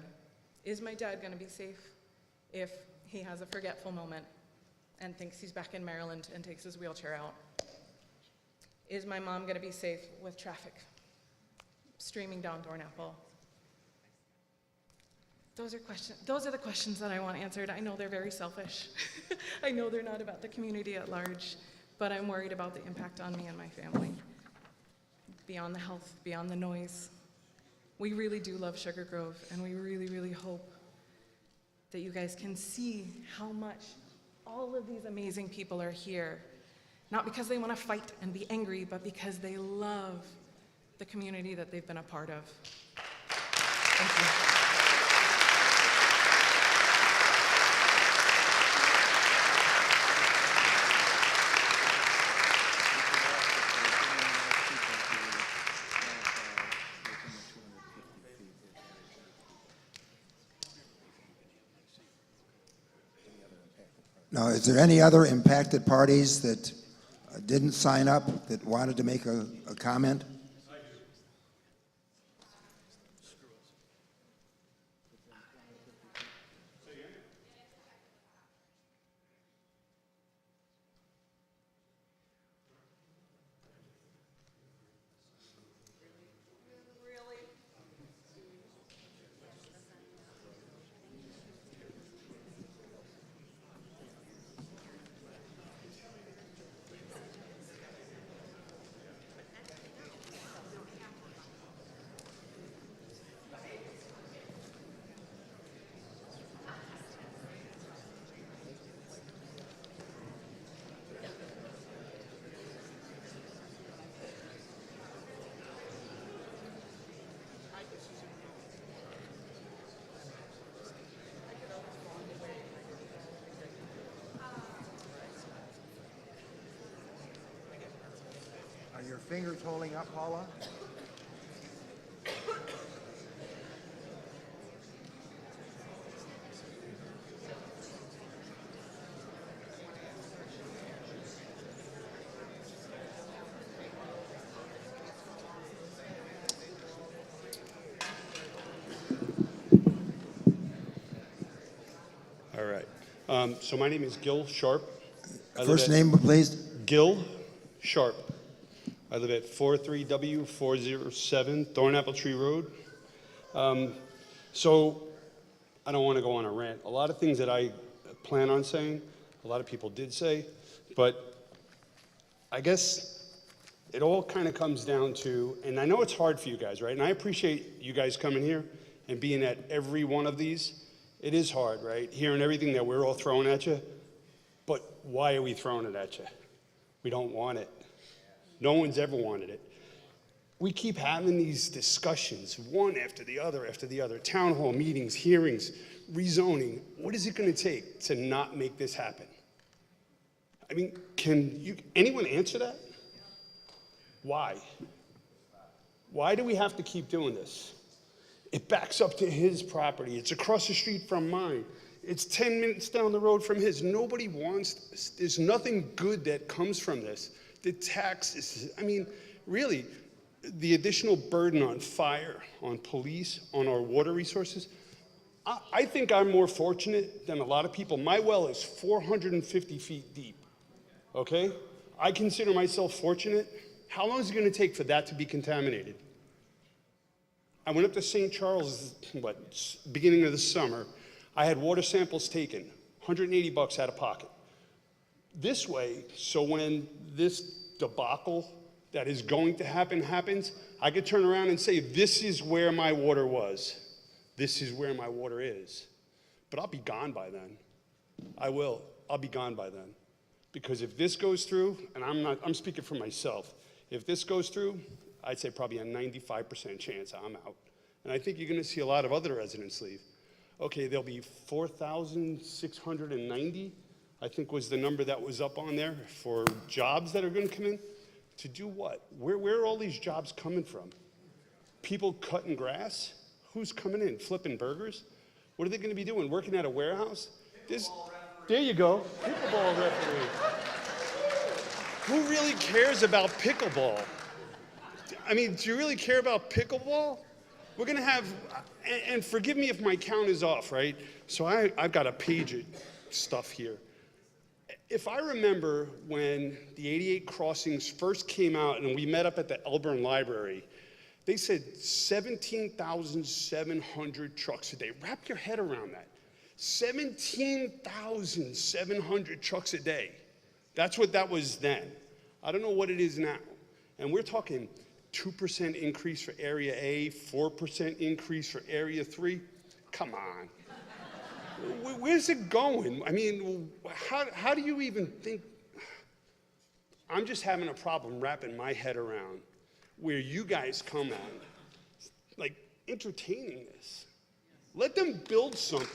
[SPEAKER 20] Is my dad going to be safe if he has a forgetful moment and thinks he's back in Maryland and takes his wheelchair out? Is my mom going to be safe with traffic streaming down Thornapple? Those are the questions that I want answered. I know they're very selfish. I know they're not about the community at large, but I'm worried about the impact on me and my family. Beyond the health, beyond the noise. We really do love Sugar Grove, and we really, really hope that you guys can see how much all of these amazing people are here, not because they want to fight and be angry, but because they love the community that they've been a part of. Thank you.
[SPEAKER 3] Now, is there any other impacted parties that didn't sign up that wanted to make a comment?
[SPEAKER 21] Are your fingers holding up, Paula?
[SPEAKER 22] All right. So my name is Gil Sharp.
[SPEAKER 3] First name, please.
[SPEAKER 22] Gil Sharp. I live at 43W407 Thornapple Tree Road. So I don't want to go on a rant. A lot of things that I plan on saying, a lot of people did say, but I guess it all kind of comes down to, and I know it's hard for you guys, right? And I appreciate you guys coming here and being at every one of these. It is hard, right? Hearing everything that we're all throwing at you. But why are we throwing it at you? We don't want it. No one's ever wanted it. We keep having these discussions, one after the other, town hall meetings, hearings, rezoning. What is it going to take to not make this happen? I mean, can anyone answer that? Why? Why do we have to keep doing this? It backs up to his property. It's across the street from mine. It's 10 minutes down the road from his. Nobody wants this. There's nothing good that comes from this. The taxes, I mean, really, the additional burden on fire, on police, on our water resources. I think I'm more fortunate than a lot of people. My well is 450 feet deep, okay? I consider myself fortunate. How long is it gonna take for that to be contaminated? I went up to St. Charles, beginning of the summer. I had water samples taken, 180 bucks out of pocket. This way, so when this debacle that is going to happen happens, I could turn around and say, this is where my water was. This is where my water is. But I'll be gone by then. I will. I'll be gone by then. Because if this goes through, and I'm speaking for myself, if this goes through, I'd say probably a 95% chance I'm out. And I think you're gonna see a lot of other residents leave. Okay, there'll be 4,690, I think was the number that was up on there for jobs that are gonna come in. To do what? Where are all these jobs coming from? People cutting grass? Who's coming in? Flipping burgers? What are they going to be doing? Working at a warehouse? There you go, pickleball referee. Who really cares about pickleball? I mean, do you really care about pickleball? We're going to have, and forgive me if my count is off, right? So I've got a page of stuff here. If I remember when the 88 crossings first came out and we met up at the Elburn Library, they said 17,700 trucks a day. Wrap your head around that. 17,700 trucks a day. That's what that was then. I don't know what it is now. And we're talking 2% increase for Area A, 4% increase for Area 3. Come on. Where's it going? I mean, how do you even think? I'm just having a problem wrapping my head around where you guys come on, like entertaining this. Let them build something.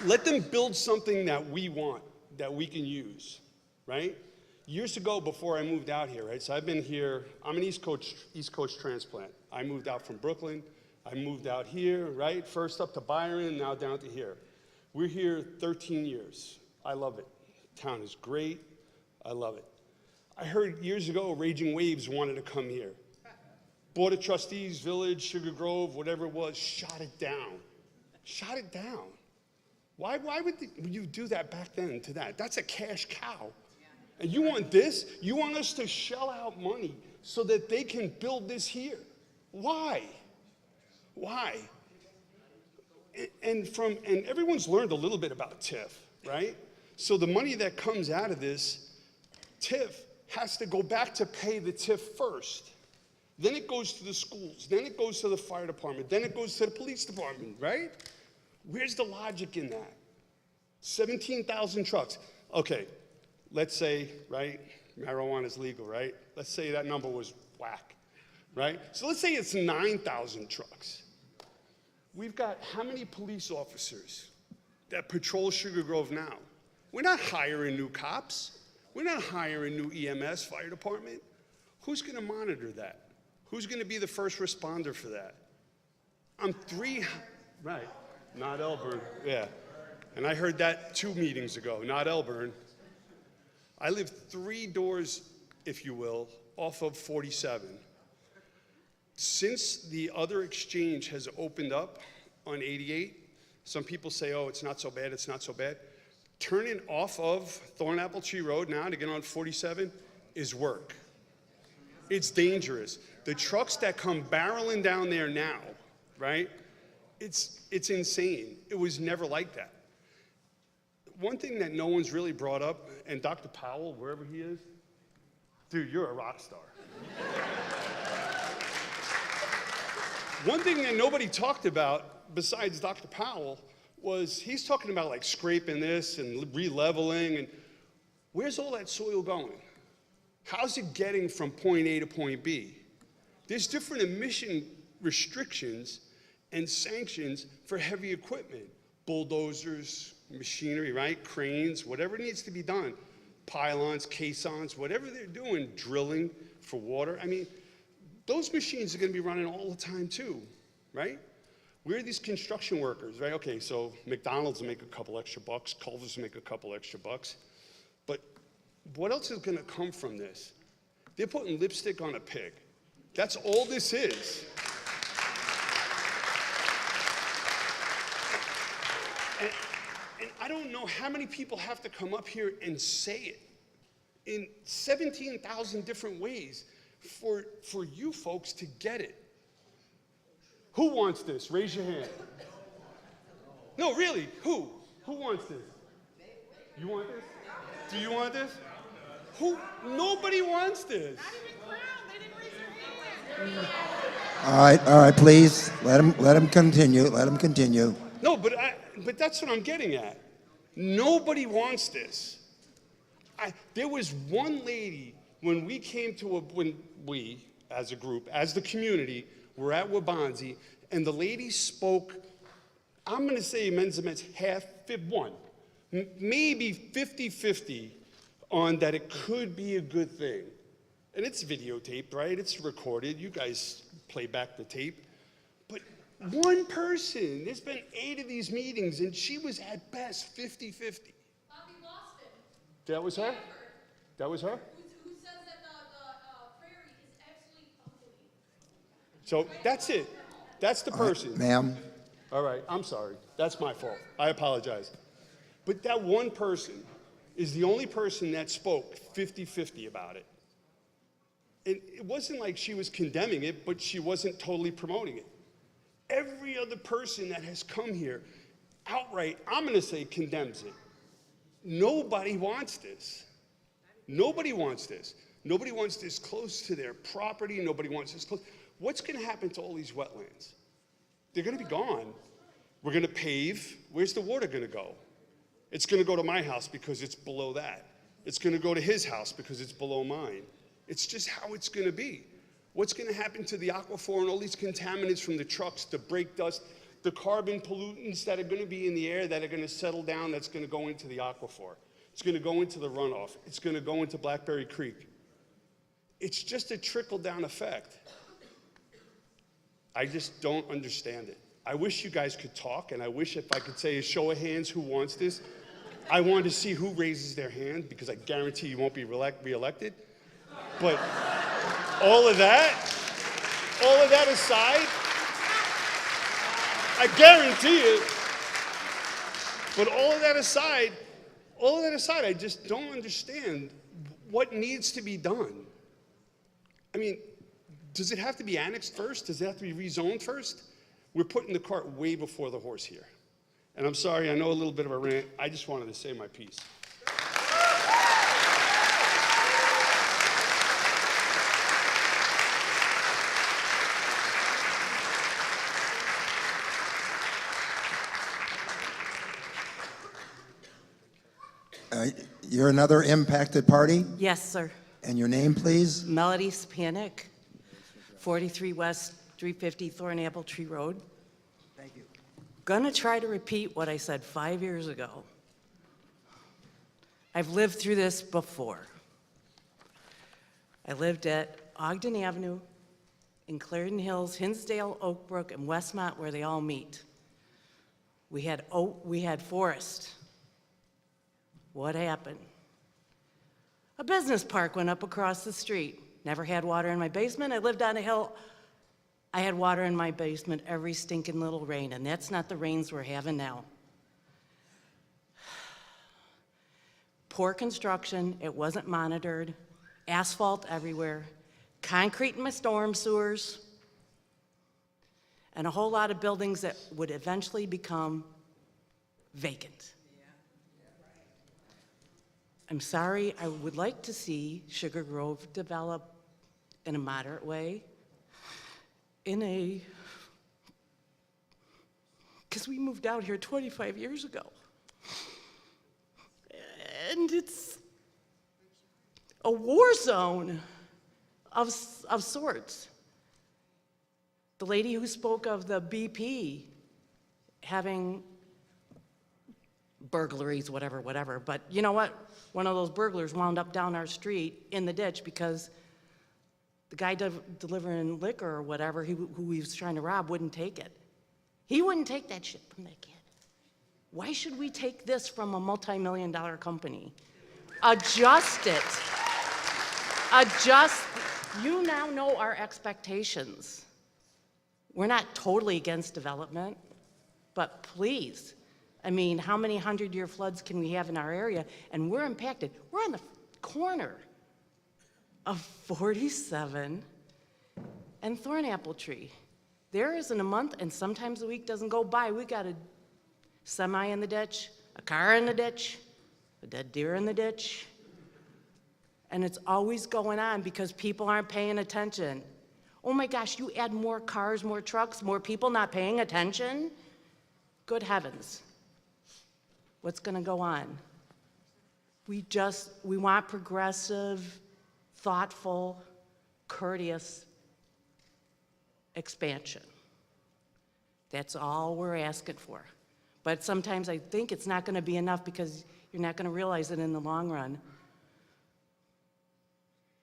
[SPEAKER 22] Let them build something that we want, that we can use, right? Years ago, before I moved out here, right? So I've been here, I'm an East Coast transplant. I moved out from Brooklyn. I moved out here, right? First up to Byron, now down to here. We're here 13 years. I love it. Town is great. I love it. I heard years ago Raging Waves wanted to come here. Board of Trustees, Village, Sugar Grove, whatever it was, shot it down. Shot it down. Why would you do that back then to that? That's a cash cow. And you want this? You want us to shell out money so that they can build this here? Why? Why? And everyone's learned a little bit about TIF, right? So the money that comes out of this, TIF has to go back to pay the TIF first. Then it goes to the schools. Then it goes to the fire department. Then it goes to the police department, right? Where's the logic in that? 17,000 trucks. Okay, let's say, right, marijuana is legal, right? Let's say that number was whack, right? So let's say it's 9,000 trucks. We've got how many police officers that patrol Sugar Grove now? We're not hiring new cops. We're not hiring new EMS, fire department. Who's going to monitor that? Who's going to be the first responder for that? Right, not Elburn, yeah. And I heard that 2 meetings ago, not Elburn. I live 3 doors, if you will, off of 47. Since the other exchange has opened up on 88, some people say, oh, it's not so bad, it's not so bad. Turning off of Thornapple Tree Road now to get on 47 is work. It's dangerous. The trucks that come barreling down there now, right? It's insane. It was never like that. One thing that no one's really brought up, and Dr. Powell, wherever he is, dude, you're a rock star. One thing that nobody talked about besides Dr. Powell was he's talking about like scraping this and re-leveling, and where's all that soil going? How's it getting from point A to point B? There's different emission restrictions and sanctions for heavy equipment, bulldozers, machinery, right? Cranes, whatever needs to be done, pylons, caissons, whatever they're doing, drilling for water. I mean, those machines are going to be running all the time too, right? We're these construction workers, right? Okay, so McDonald's will make a couple extra bucks, Culver's will make a couple extra bucks, but what else is going to come from this? They're putting lipstick on a pig. That's all this is. And I don't know how many people have to come up here and say it in 17,000 different ways for you folks to get it. Who wants this? Raise your hand. No, really, who? Who wants this? You want this? Do you want this? Who? Nobody wants this.
[SPEAKER 3] All right, please, let him continue,
[SPEAKER 22] No, but that's what I'm getting at. Nobody wants this. There was one lady when we came to when we, as a group, as the community, were at Wabanzi, and the lady spoke, I'm going to say men's half, one, maybe 50-50 on that it could be a good thing. And it's videotaped, right? It's recorded. You guys play back the tape. But One person. There's been 8 of these meetings, and she was at best 50-50.
[SPEAKER 10] Bobby Boston.
[SPEAKER 22] That was her? That was her?
[SPEAKER 10] Who says that the prairie is absolutely ugly?
[SPEAKER 22] So that's it. That's the person.
[SPEAKER 3] Ma'am,
[SPEAKER 22] All right, I'm sorry. That's my fault. I apologize. But that one person is the only person that spoke 50-50 about it. And it wasn't like she was condemning it, but she wasn't totally promoting it. Every other person that has come here outright, I'm going to say, condemns it. Nobody wants this. Nobody wants this. Nobody wants this close to their property. Nobody wants this close. What's going to happen to all these wetlands? They're going to be gone. We're going to pave. Where's the water going to go? It's going to go to my house because it's below that. It's going to go to his house because it's below mine. It's just how it's going to be. What's going to happen to the aquifer and all these contaminants from the trucks, the brake dust, the carbon pollutants that are going to be in the air that are going to settle down, that's going to go into the aquifer. It's going to go into the runoff. It's going to go into Blackberry Creek. It's just a trickle-down effect. I just don't understand it. I wish you guys could talk, and I wish if I could say a show of hands who wants this. I want to see who raises their hand, because I guarantee you won't be reelected. But all of that aside, I guarantee it. But all of that aside, I just don't understand what needs to be done. I mean, does it have to be annexed first? Does it have to be rezoned first? We're putting the cart way before the horse here. And I'm sorry, I know a little bit of a rant. I just wanted to say my piece.
[SPEAKER 3] You're another impacted party?
[SPEAKER 2] Yes, sir.
[SPEAKER 3] And your name, please?
[SPEAKER 2] Melody Spanik, 43 West 350 Thornapple Tree Road.
[SPEAKER 3] Thank you.
[SPEAKER 2] Gonna try to repeat what I said 5 years ago. I've lived through this before. I lived at Ogden Avenue, in Clarendon Hills, Hinsdale, Oakbrook, and Westmont, where they all meet. We had forest. What happened? A business park went up across the street. Never had water in my basement. I lived on a hill. I had water in my basement every stinking little rain, and that's not the rains we're having now. Poor construction, it wasn't monitored, asphalt everywhere, concrete in my storm sewers, and a whole lot of buildings that would eventually become vacant. I'm sorry, I would like to see Sugar Grove develop in a moderate way, because we moved out here 25 years ago. And it's a war zone of sorts. The lady who spoke of the BP having burglaries, whatever, but you know what? One of those burglars wound up down our street in the ditch because the guy delivering liquor or whatever, who he was trying to rob, wouldn't take it. He wouldn't take that shit from that kid. Why should we take this from a multi-million-dollar company? Adjust it. You now know our expectations. We're not totally against development, but please, I mean, how many 100-year floods can we have in our area? And we're impacted. We're on the corner of 47 and Thornapple Tree. There isn't a month, and sometimes a week doesn't go by. We got a semi in the ditch, a car in the ditch, a dead deer in the ditch. And it's always going on because people aren't paying attention. Oh my gosh, you add more cars, more trucks, more people not paying attention? Good heavens. What's gonna go on? We want progressive, thoughtful, courteous expansion. That's all we're asking for. But sometimes I think it's not gonna be enough because you're not gonna realize that in the long run,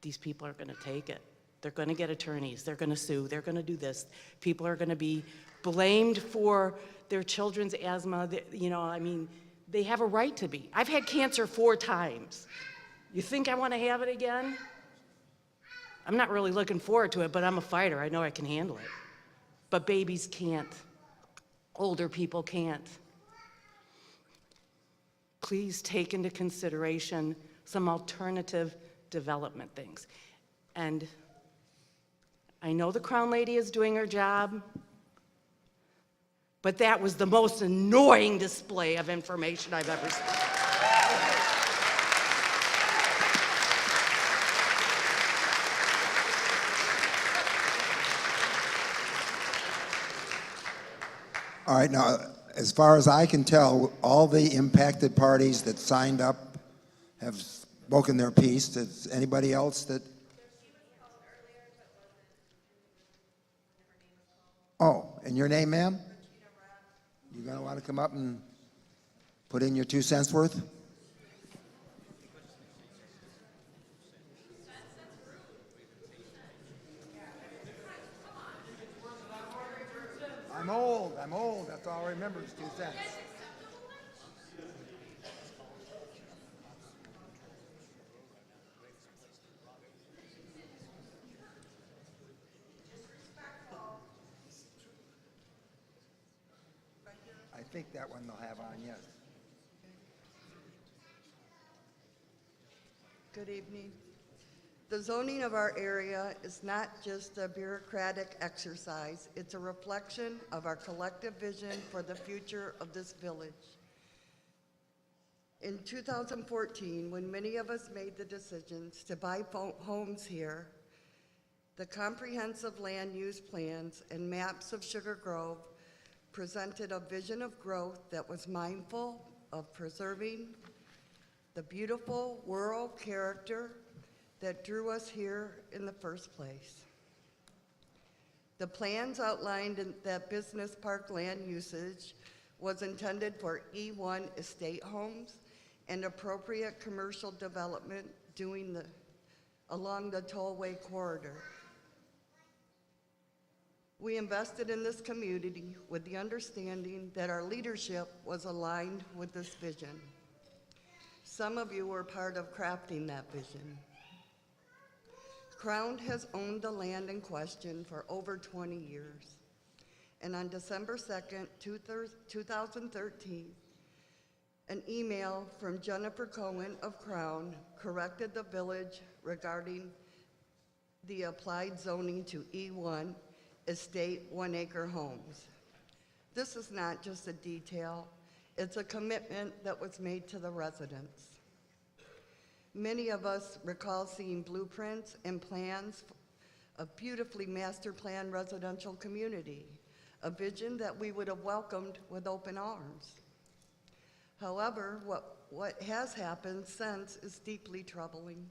[SPEAKER 2] these people are gonna take it. They're going to get attorneys, they're going to sue, they're going to do this. People are going to be blamed for their children's asthma. You know, I mean, they have a right to be. I've had cancer 4 times. You think I want to have it again? I'm not really looking forward to it, but I'm a fighter. I know I can handle it. But babies can't. Older people can't. Please take into consideration some alternative development things. And I know the Crown Lady is doing her job, but that was the most annoying display of information I've ever seen.
[SPEAKER 3] All right, now, as far as I can tell, all the impacted parties that signed up have spoken their piece. Does anybody else that? Oh, and your name, ma'am? You gonna want to come up and put in your 2 cents worth? I'm old, that's all I remember is 2 cents. I think that one they'll have on, yes.
[SPEAKER 4] Good evening. The zoning of our area is not just a bureaucratic exercise, it's a reflection of our collective vision for the future of this village. In 2014, when many of us made the decisions to buy homes here, the comprehensive land use plans and maps of Sugar Grove presented a vision of growth that was mindful of preserving the beautiful rural character that drew us here in the first place. The plans outlined in that business park land usage was intended for E1 estate homes and appropriate commercial development along the tollway corridor. We invested in this community with the understanding that our leadership was aligned with this vision. Some of you were part of crafting that vision. Crown has owned the land in question for over 20 years. And on December 2nd, 2013, an email from Jennifer Cohen of Crown corrected the village regarding the applied zoning to E1 estate 1-acre homes. This is not just a detail, it's a commitment that was made to the residents. Many of us recall seeing blueprints and plans of beautifully master planned residential community, a vision that we would have welcomed with open arms. However, what has happened since is deeply troubling.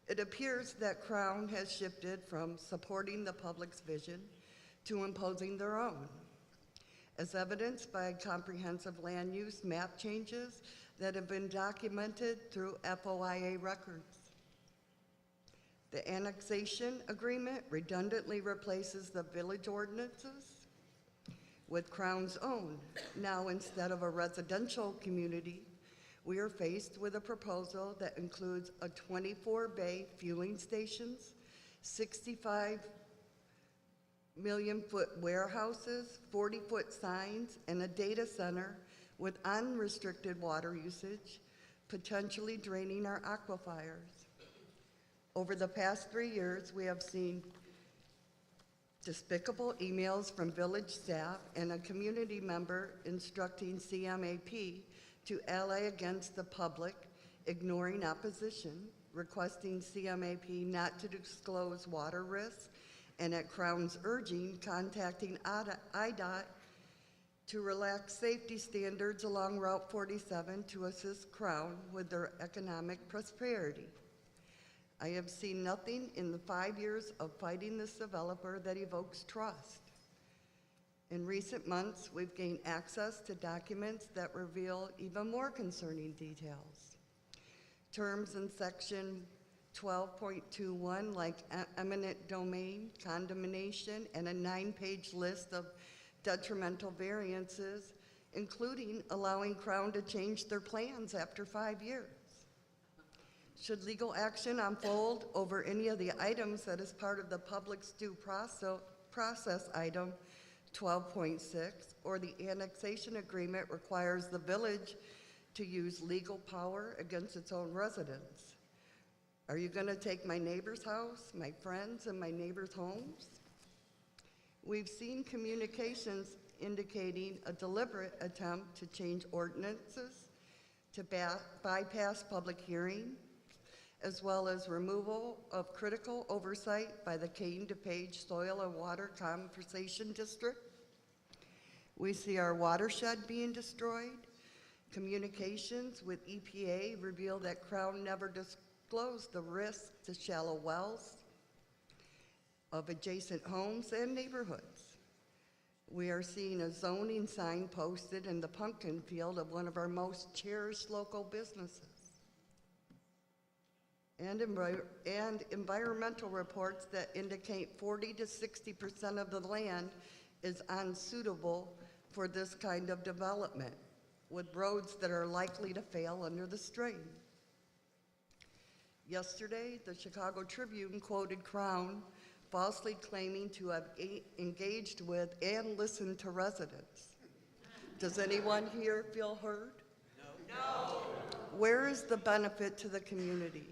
[SPEAKER 4] It appears that Crown has shifted from supporting the public's vision to imposing their own, as evidenced by comprehensive land use map changes that have been documented through FOIA records. The annexation agreement redundantly replaces the village ordinances with Crown's own. Now, instead of a residential community, we are faced with a proposal that includes a 24-bay fueling stations, 65 million-foot warehouses, 40-foot signs, and a data center with unrestricted water usage, potentially draining our aquifers. Over the past 3 years, we have seen despicable emails from village staff and a community member instructing CMAP to ally against the public, ignoring opposition, requesting CMAP not to disclose water risks, and at Crown's urging, contacting IDOT to relax safety standards along Route 47 to assist Crown with their economic prosperity. I have seen nothing in the 5 years of fighting this developer that evokes trust. In recent months, we've gained access to documents that reveal even more concerning details. Terms in Section 12.21, like eminent domain, condemnation, and a 9-page list of detrimental variances, including allowing Crown to change their plans after 5 years. Should legal action unfold over any of the items that is part of the public's due process item 12.6, or the annexation agreement requires the village to use legal power against its own residents? Are you going to take my neighbor's house, my friends, and my neighbor's homes? We've seen communications indicating a deliberate attempt to change ordinances, to bypass public hearing, as well as removal of critical oversight by the Kane DePage Soil and Water Conservation District. We see our watershed being destroyed. Communications with EPA reveal that Crown never disclosed the risk to shallow wells of adjacent homes and neighborhoods. We are seeing a zoning sign posted in the pumpkin field of one of our most cherished local businesses. And environmental reports that indicate 40 to 60% of the land is unsuitable for this kind of development, with roads that are likely to fail under the strain. Yesterday, the Chicago Tribune quoted Crown, falsely claiming to have engaged with and listened to residents. Does anyone here feel heard? No. Where is the benefit to the community?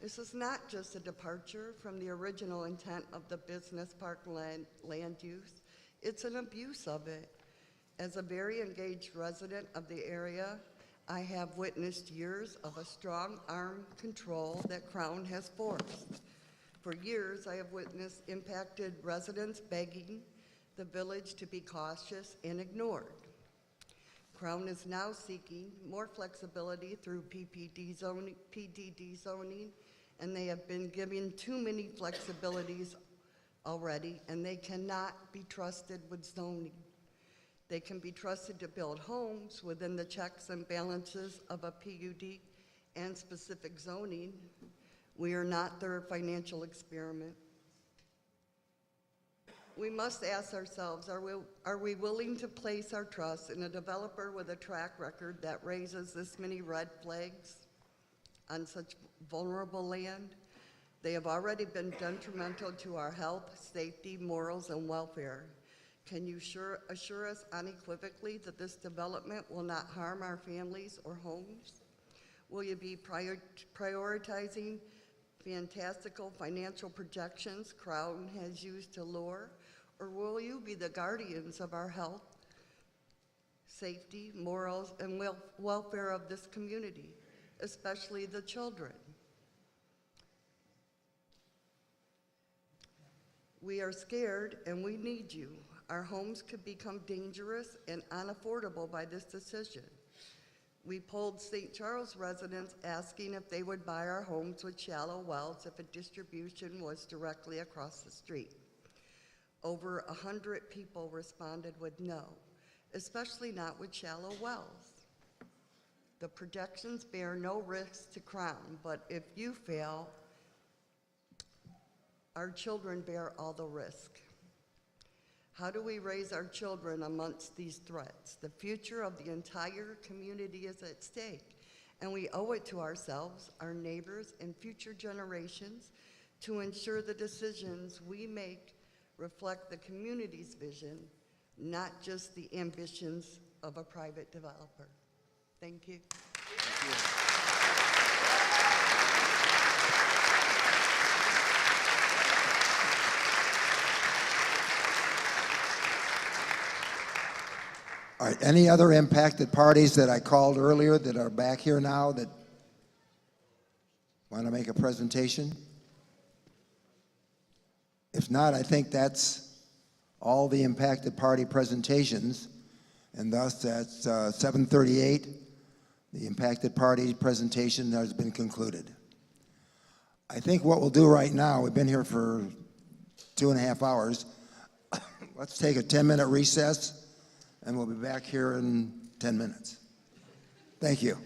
[SPEAKER 4] This is not just a departure from the original intent of the business park land use, it's an abuse of it. As a very engaged resident of the area, I have witnessed years of a strong arm control that Crown has forced. For years, I have witnessed impacted residents begging the village to be cautious and ignored. Crown is now seeking more flexibility through PDD zoning, and they have been given too many flexibilities already, and they cannot be trusted with zoning. They can be trusted to build homes within the checks and balances of a PUD and specific zoning. We are not their financial experiment. We must ask ourselves, are we willing to place our trust in a developer with a track record that raises this many red flags on such vulnerable land? They have already been detrimental to our health, safety, morals, and welfare. Can you assure us unequivocally that this development will not harm our families or homes? Will you be prioritizing fantastical financial projections Crown has used to lure, or will you be the guardians of our health, safety, morals, and welfare of this community, especially the children? We are scared and we need you. Our homes could become dangerous and unaffordable by this decision. We polled St. Charles residents asking if they would buy our homes with shallow wells if a distribution was directly across the street. Over 100 people responded with no, especially not with shallow wells. The projections bear no risks to Crown, but if you fail, our children bear all the risk. How do we raise our children amongst these threats? The future of the entire community is at stake, and we owe it to ourselves, our neighbors, and future generations to ensure the decisions we make reflect the community's vision, not just the ambitions of a private developer. Thank you. Thank you.
[SPEAKER 3] All right, any other impacted parties that I called earlier that are back here now that want to make a presentation? If not, I think that's all the impacted party presentations, and thus at 7:38, the impacted party presentation has been concluded. I think what we'll do right now, we've been here for 2.5 hours. Let's take a 10-minute recess, and we'll be back here in 10 minutes. Thank you.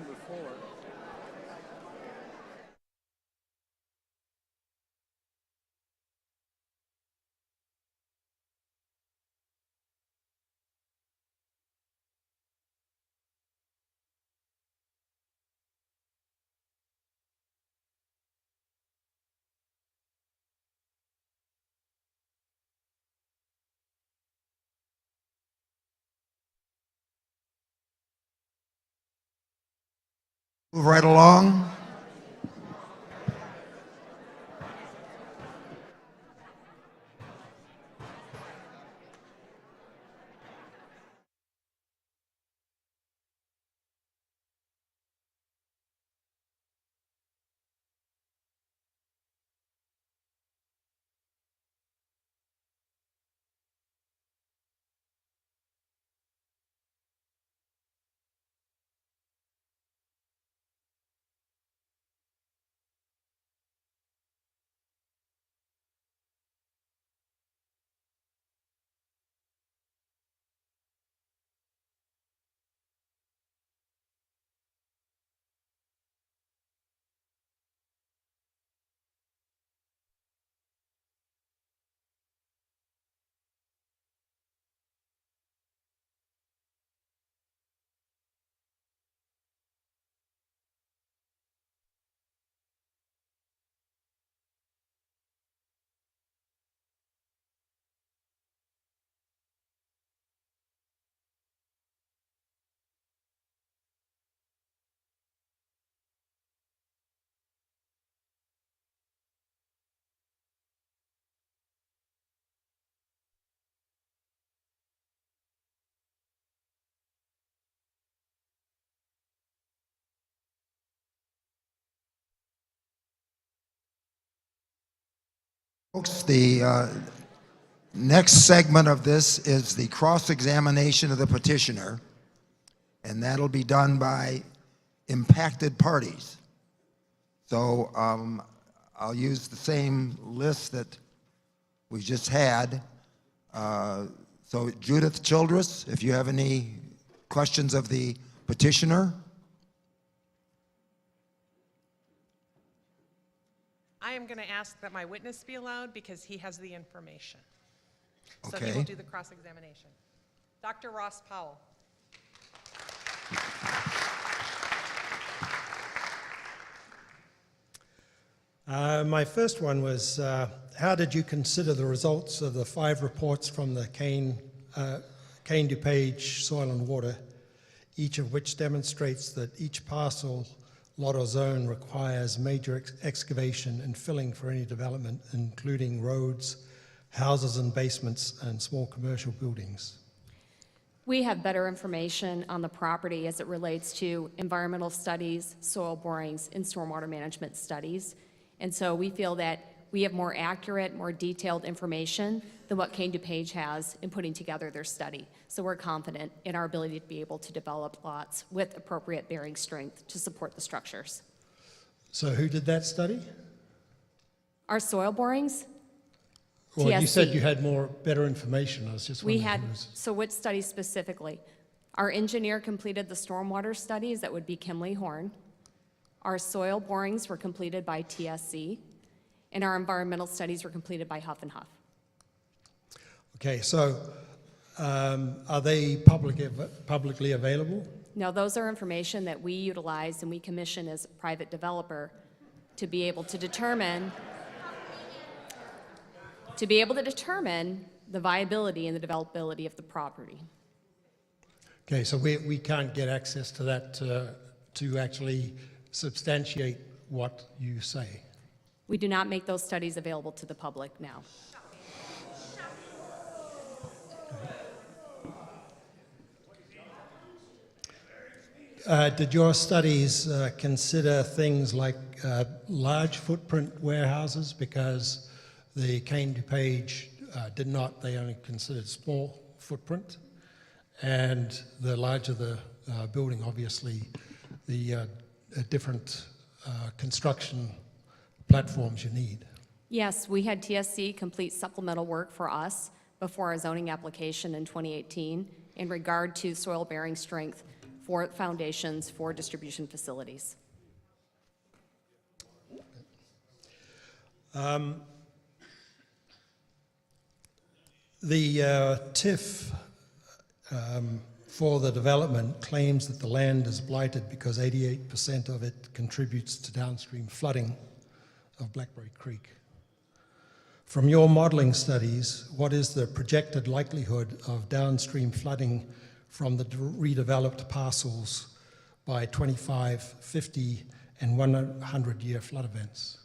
[SPEAKER 1] number 4.
[SPEAKER 3] Move right along. Folks, the next segment of this is the cross-examination of the petitioner, and that'll be done by impacted parties. So I'll use the same list that we just had. So Judith Childress, if you have any questions of the petitioner.
[SPEAKER 11] I am going to ask that my witness be allowed because he has the information. So he
[SPEAKER 3] Okay.
[SPEAKER 11] will do the cross-examination. Dr. Ross Powell.
[SPEAKER 12] My first one was, how did you consider the results of the 5 reports from the Kane DuPage Soil and Water, each of which demonstrates that each parcel, lot or zone requires major excavation and filling for any development, including roads, houses and basements, and small commercial buildings?
[SPEAKER 9] We have better information on the property as it relates to environmental studies, soil borings, and stormwater management studies. And so we feel that we have more accurate, more detailed information than what Kane DuPage has in putting together their study. So we're confident in our ability to be able to develop lots with appropriate bearing strength to support the structures.
[SPEAKER 12] So who did that study?
[SPEAKER 9] Our soil borings,
[SPEAKER 12] Well, you
[SPEAKER 9] TSC.
[SPEAKER 12] said you had better information. I was just wondering.
[SPEAKER 9] We had,
[SPEAKER 12] who was-
[SPEAKER 9] so which study specifically? Our engineer completed the stormwater studies, that would be Kimley Horn. Our soil borings were completed by TSC, and our environmental studies were completed by Huff and Huff.
[SPEAKER 12] Okay, so are they publicly available?
[SPEAKER 9] Now, those are information that we utilize and we commission as a private developer to be able to determine the viability and the developability of the property.
[SPEAKER 12] Okay, so we can't get access to that to actually substantiate what you say.
[SPEAKER 9] We do not make those studies available to the public now.
[SPEAKER 12] Did your studies consider things like large footprint warehouses? Because the Kane DuPage did not, they only considered small footprint. And the larger the building, obviously, the different construction platforms you need.
[SPEAKER 9] Yes, we had TSC complete supplemental work for us before our zoning application in 2018 in regard to soil bearing strength for foundations for distribution facilities.
[SPEAKER 12] The TIF for the development claims that the land is blighted because 88% of it contributes to downstream flooding of Blackberry Creek. From your modeling studies, what is the projected likelihood of downstream flooding from the redeveloped parcels by 25, 50, and 100-year flood events?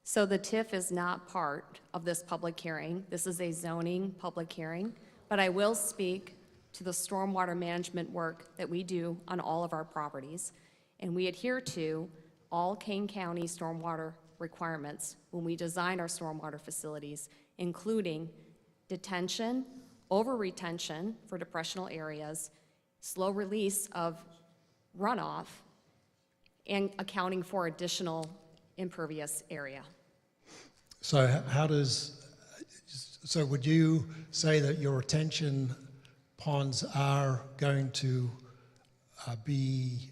[SPEAKER 9] So the TIF is not part of this public hearing. This is a zoning public hearing, but I will speak to the stormwater management work that we do on all of our properties, and we adhere to all Kane County stormwater requirements when we design our stormwater facilities, including detention, over-retention for depressional areas, slow release of runoff, and accounting for additional impervious area.
[SPEAKER 12] So so would you say that your retention ponds are going to be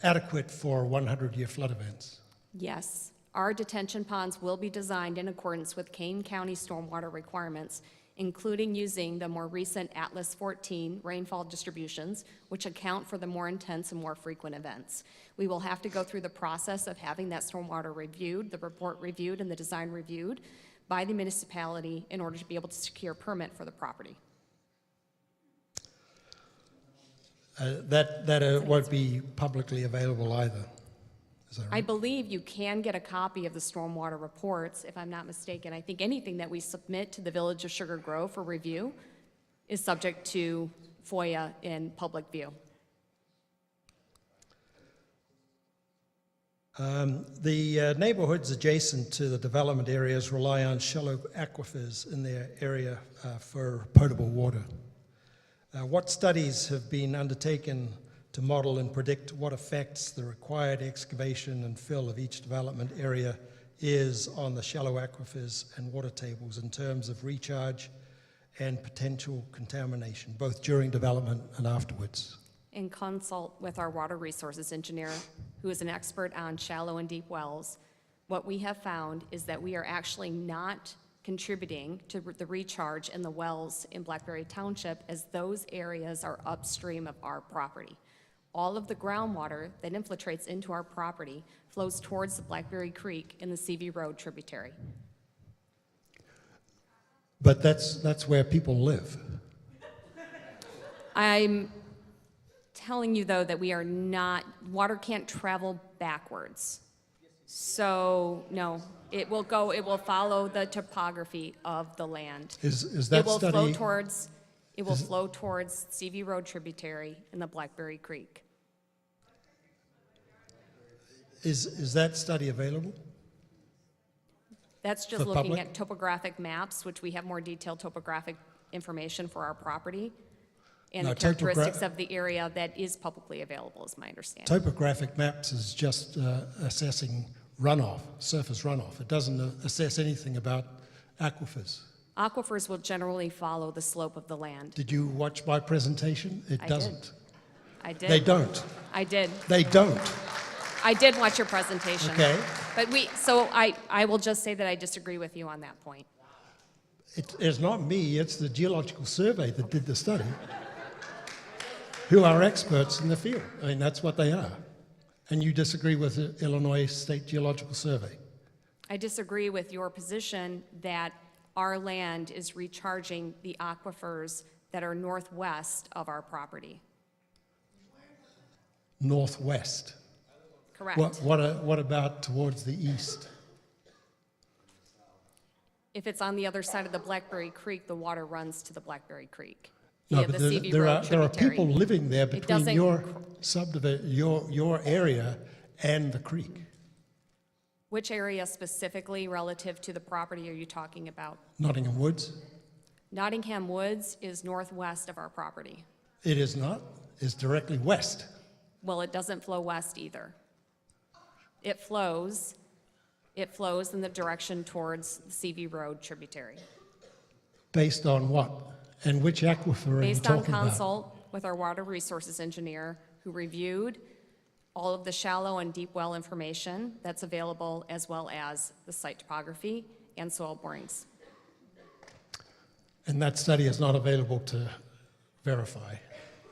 [SPEAKER 12] adequate for 100-year flood events?
[SPEAKER 9] Yes, our detention ponds will be designed in accordance with Kane County stormwater requirements, including using the more recent Atlas 14 rainfall distributions, which account for the more intense and more frequent events. We will have to go through the process of having that stormwater reviewed, the report reviewed, and the design reviewed by the municipality in order to be able to secure a permit for the property.
[SPEAKER 12] That won't be publicly available either. Is that right?
[SPEAKER 9] I believe you can get a copy of the stormwater reports, if I'm not mistaken. I think anything that we submit to the Village of Sugar Grove for review is subject to FOIA in public view.
[SPEAKER 12] The neighborhoods adjacent to the development areas rely on shallow aquifers in their area for potable water. What studies have been undertaken to model and predict what effects the required excavation and fill of each development area is on the shallow aquifers and water tables in terms of recharge and potential contamination, both during development and afterwards?
[SPEAKER 9] And consult with our water resources engineer, who is an expert on shallow and deep wells. What we have found is that we are actually not contributing to the recharge in the wells in Blackberry Township, as those areas are upstream of our property. All of the groundwater that infiltrates into our property flows towards the Blackberry Creek in the CV Road tributary.
[SPEAKER 12] But that's where people live.
[SPEAKER 9] I'm telling you, though, that we are not, water can't travel backwards. So, no, it will follow the topography of the land.
[SPEAKER 12] Is that
[SPEAKER 9] It will
[SPEAKER 12] study?
[SPEAKER 9] flow towards, flow towards CV Road tributary in the Blackberry Creek.
[SPEAKER 12] Is that study available?
[SPEAKER 9] That's just
[SPEAKER 12] For
[SPEAKER 9] looking
[SPEAKER 12] public?
[SPEAKER 9] at topographic maps, which we have more detailed topographic information for our property, and
[SPEAKER 12] No,
[SPEAKER 9] the characteristics of the area that is publicly available, is my understanding.
[SPEAKER 12] Topographic maps is just assessing runoff, surface runoff. It doesn't assess anything about aquifers.
[SPEAKER 9] Aquifers will generally follow the slope of the land.
[SPEAKER 12] Did you watch my presentation? It
[SPEAKER 9] I
[SPEAKER 12] doesn't.
[SPEAKER 9] did. I did.
[SPEAKER 12] They don't.
[SPEAKER 9] I did.
[SPEAKER 12] They don't.
[SPEAKER 9] I did watch your presentation.
[SPEAKER 12] Okay.
[SPEAKER 9] But so I will just say that I disagree with you on that point.
[SPEAKER 12] It's not me, it's the Geological Survey that did the study, who are experts in the field. I mean, that's what they are. And you disagree with the Illinois State Geological Survey?
[SPEAKER 9] I disagree with your position that our land is recharging the aquifers that are northwest of our property.
[SPEAKER 12] Northwest.
[SPEAKER 9] Correct.
[SPEAKER 12] What about towards the east?
[SPEAKER 9] If it's on the other side of the Blackberry Creek, the water runs to the Blackberry Creek.
[SPEAKER 12] No,
[SPEAKER 9] via
[SPEAKER 12] but
[SPEAKER 9] the CV
[SPEAKER 12] there
[SPEAKER 9] Road
[SPEAKER 12] are
[SPEAKER 9] tributary.
[SPEAKER 12] people living there
[SPEAKER 9] It
[SPEAKER 12] between
[SPEAKER 9] doesn't-
[SPEAKER 12] your subdivision, your area and the creek.
[SPEAKER 9] Which area specifically relative to the property are you talking about?
[SPEAKER 12] Nottingham Woods?
[SPEAKER 9] Nottingham Woods is northwest of our property.
[SPEAKER 12] It is not. It's directly west.
[SPEAKER 9] Well, it doesn't flow west either. It flows in the direction towards the CV Road tributary.
[SPEAKER 12] Based on what And which aquifer are you
[SPEAKER 9] Based on
[SPEAKER 12] talking about?
[SPEAKER 9] consult with our water resources engineer, who reviewed all of the shallow and deep well information that's available, as well as the site topography and soil borings.
[SPEAKER 12] And that study is not available to verify.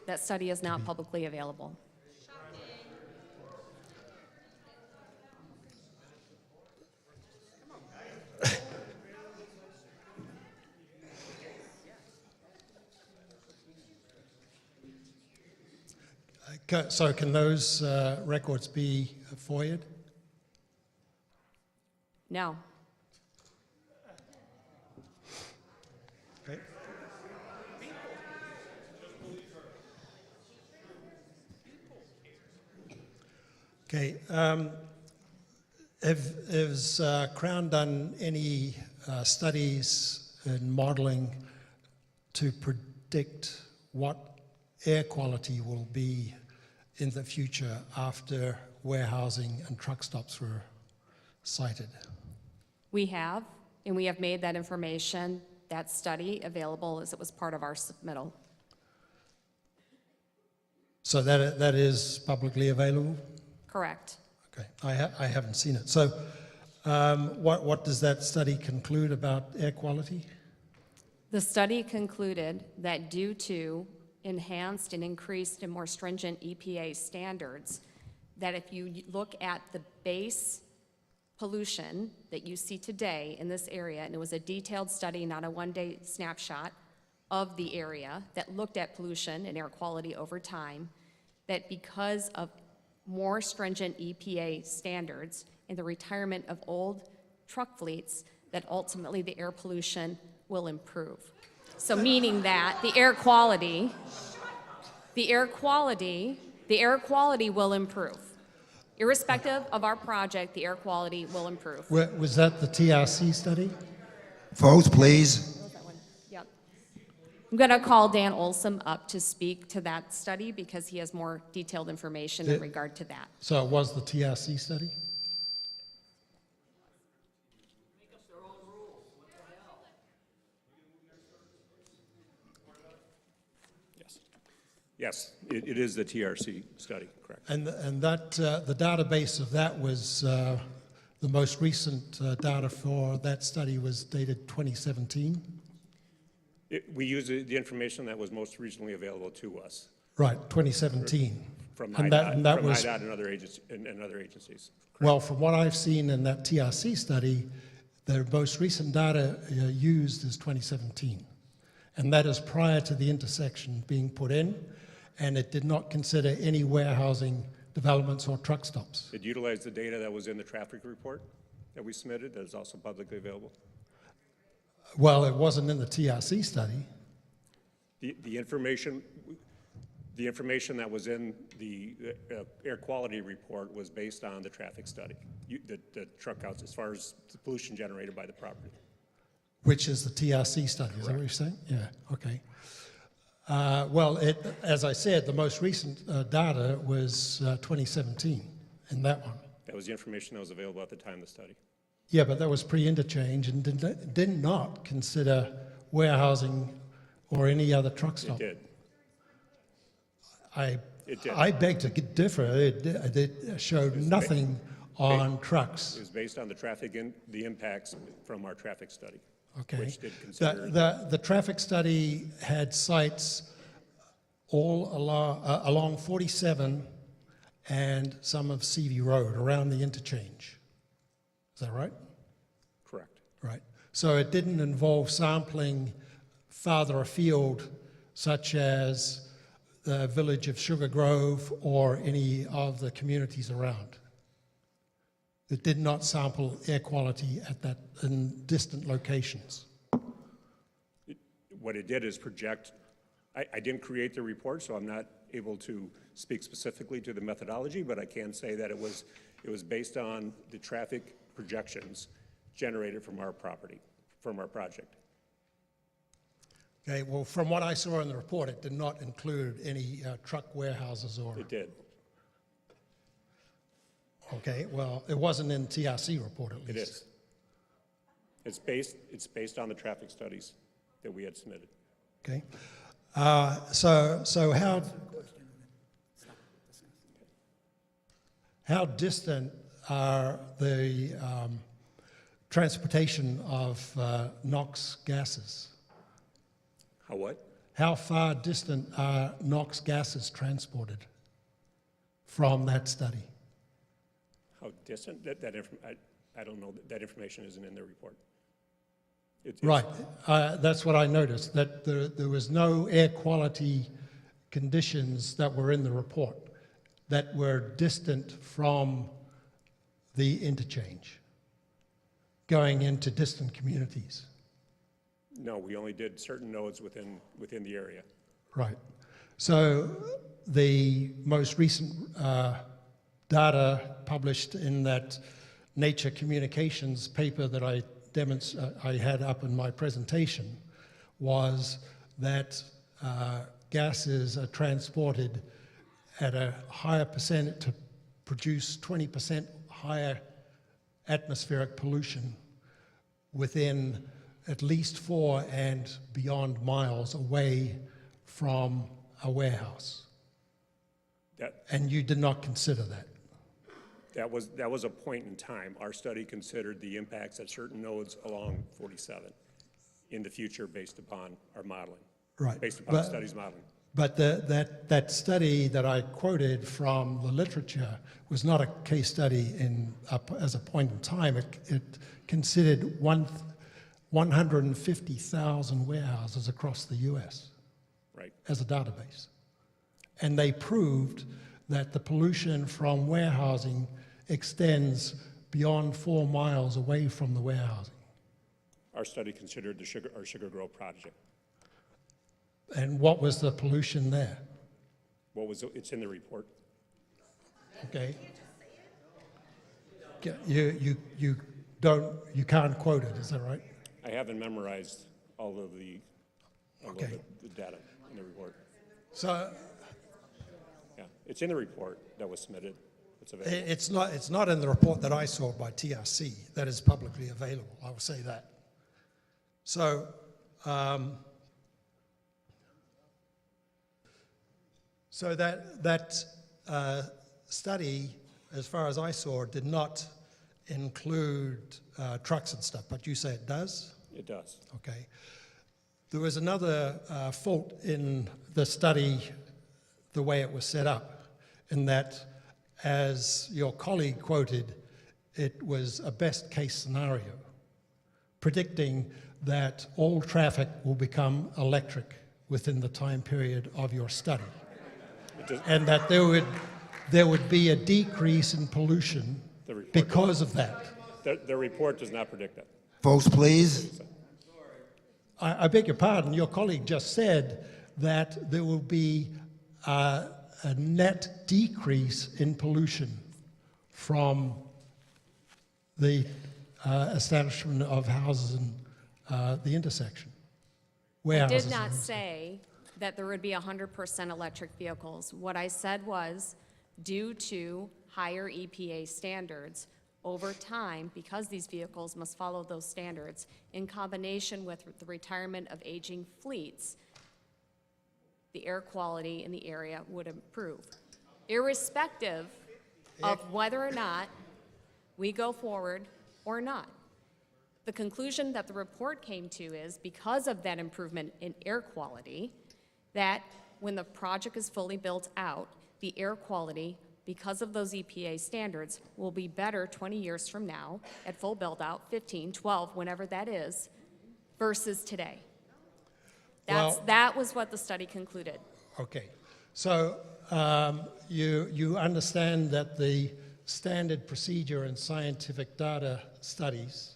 [SPEAKER 9] That study is not publicly available.
[SPEAKER 12] So can those records be FOIA'd?
[SPEAKER 9] No.
[SPEAKER 12] Okay. Okay. Has Crown done any studies and modeling to predict what air quality will be in the future after warehousing and truck stops were sited?
[SPEAKER 9] We have, and we have made that information, that study, available as it was part of our submittal.
[SPEAKER 12] So that is publicly available?
[SPEAKER 9] Correct.
[SPEAKER 12] Okay, I haven't seen it. So what does that study conclude about air quality?
[SPEAKER 9] The study concluded that due to enhanced and increased and more stringent EPA standards, that if you look at the base pollution that you see today in this area, and it was a detailed study, not a one-day snapshot of the area that looked at pollution and air quality over time, that because of more stringent EPA standards and the retirement of old truck fleets, that ultimately the air pollution will improve. So meaning that the air quality will improve. Irrespective of our project, the air quality will improve.
[SPEAKER 12] Was that the TRC study?
[SPEAKER 3] Vote, please.
[SPEAKER 9] Yep. I'm going to call Dan Olson up to speak to that study because he has more detailed information in regard to that.
[SPEAKER 12] So it was the TRC study?
[SPEAKER 5] Yes, it is the TRC study, correct.
[SPEAKER 12] And that the database of that was the most recent data for that study was dated 2017.
[SPEAKER 5] We use the information that was most recently available to us.
[SPEAKER 12] Right, 2017.
[SPEAKER 5] From
[SPEAKER 12] And
[SPEAKER 5] IDOT,
[SPEAKER 12] that
[SPEAKER 5] from
[SPEAKER 12] was
[SPEAKER 5] IDOT and other agencies.
[SPEAKER 12] well, from what I've seen in that TRC study, the most recent data used is 2017, and that is prior to the intersection being put in. And it did not consider any warehousing developments or truck stops.
[SPEAKER 5] It utilized the data that was in the traffic report that we submitted, that is also publicly available.
[SPEAKER 12] Well, it wasn't in the TRC study.
[SPEAKER 5] The information that was in the air quality report was based on the traffic study, the truck counts as far as the pollution generated by the property.
[SPEAKER 12] Which is the TRC study, is that what you're saying? Yeah, okay. Well, as I said, the most recent data was 2017 in that one.
[SPEAKER 5] That was the information that was available at the time of the study.
[SPEAKER 12] Yeah, but that was pre-interchange and did not consider warehousing or any other truck stop.
[SPEAKER 5] It did.
[SPEAKER 12] I beg to differ. It showed nothing on trucks.
[SPEAKER 5] It was based on the traffic and the impacts from our traffic study.
[SPEAKER 12] Okay.
[SPEAKER 5] Which did consider
[SPEAKER 12] The traffic study had sites all along 47 and some of CV Road around the interchange. Is that right?
[SPEAKER 5] Correct.
[SPEAKER 12] Right. So it didn't involve sampling farther afield, such as the village of Sugar Grove or any of the communities around. It did not sample air quality in distant locations.
[SPEAKER 5] What it did is project, I didn't create the report, so I'm not able to speak specifically to the methodology, but I can say that it was based on the traffic projections generated from our property, from our project.
[SPEAKER 12] Okay, well, from what I saw in the report, it did not include any truck warehouses or...
[SPEAKER 5] It did.
[SPEAKER 12] Okay, well, it wasn't in TRC report at least.
[SPEAKER 5] It is. It's based on the traffic studies that we had submitted.
[SPEAKER 12] Okay. So how distant are the transportation of NOx gases?
[SPEAKER 5] How what?
[SPEAKER 12] How far distant are NOx gases transported from that study?
[SPEAKER 5] How distant? I don't know. That information isn't in the report.
[SPEAKER 12] Right. That's what I noticed, that there was no air quality conditions that were in the report that were distant from the interchange, going into distant communities.
[SPEAKER 5] No, we only did certain nodes within the area.
[SPEAKER 12] Right. So the most recent data published in that Nature Communications paper that I had up in my presentation was that gases are transported at a higher percent to produce 20% higher atmospheric pollution within at least 4 and beyond miles away from a warehouse. And you did not consider that?
[SPEAKER 5] That was a point in time. Our study considered the impacts at certain nodes along 47 in the future based upon our modeling.
[SPEAKER 12] Right.
[SPEAKER 5] Based upon the study's modeling.
[SPEAKER 12] But that study that I quoted from the literature was not a case study as a point in time. It considered 150,000 warehouses across the US as a database. And they proved that the pollution from warehousing extends beyond 4 miles away from the warehousing.
[SPEAKER 5] Our study considered our Sugar Grove project.
[SPEAKER 12] And what was the pollution there?
[SPEAKER 5] It's in the report.
[SPEAKER 12] Okay. You can't quote it, is that right?
[SPEAKER 5] I haven't memorized all of the data in the report.
[SPEAKER 12] So
[SPEAKER 5] yeah, it's in the report that was submitted. It's available.
[SPEAKER 12] it's not in the report that I saw by TRC that is publicly available, I will say that. So that study, as far as I saw, did not include trucks and stuff, but you say it does?
[SPEAKER 5] It does.
[SPEAKER 12] Okay. There was another fault in the study, the way it was set up, in that, as your colleague quoted, it was a best case scenario, predicting that all traffic will become electric within the time period of your study. And that there would be a decrease in pollution because of that.
[SPEAKER 5] The report does not predict that.
[SPEAKER 3] Folks, please.
[SPEAKER 12] I beg your pardon, your colleague just said that there will be a net decrease in pollution from the establishment of houses and the intersection.
[SPEAKER 9] I
[SPEAKER 12] Warehouses
[SPEAKER 9] did not
[SPEAKER 12] and-
[SPEAKER 9] say that there would be 100% electric vehicles. What I said was, due to higher EPA standards, over time, because these vehicles must follow those standards, in combination with the retirement of aging fleets, the air quality in the area would improve, irrespective of whether or not we go forward or not. The conclusion that the report came to is, because of that improvement in air quality, that when the project is fully built out, the air quality, because of those EPA standards, will be better 20 years from now at full build-out, 15, 12, whenever that is, versus today. That was what the study concluded.
[SPEAKER 12] Okay. So you understand that the standard procedure in scientific data studies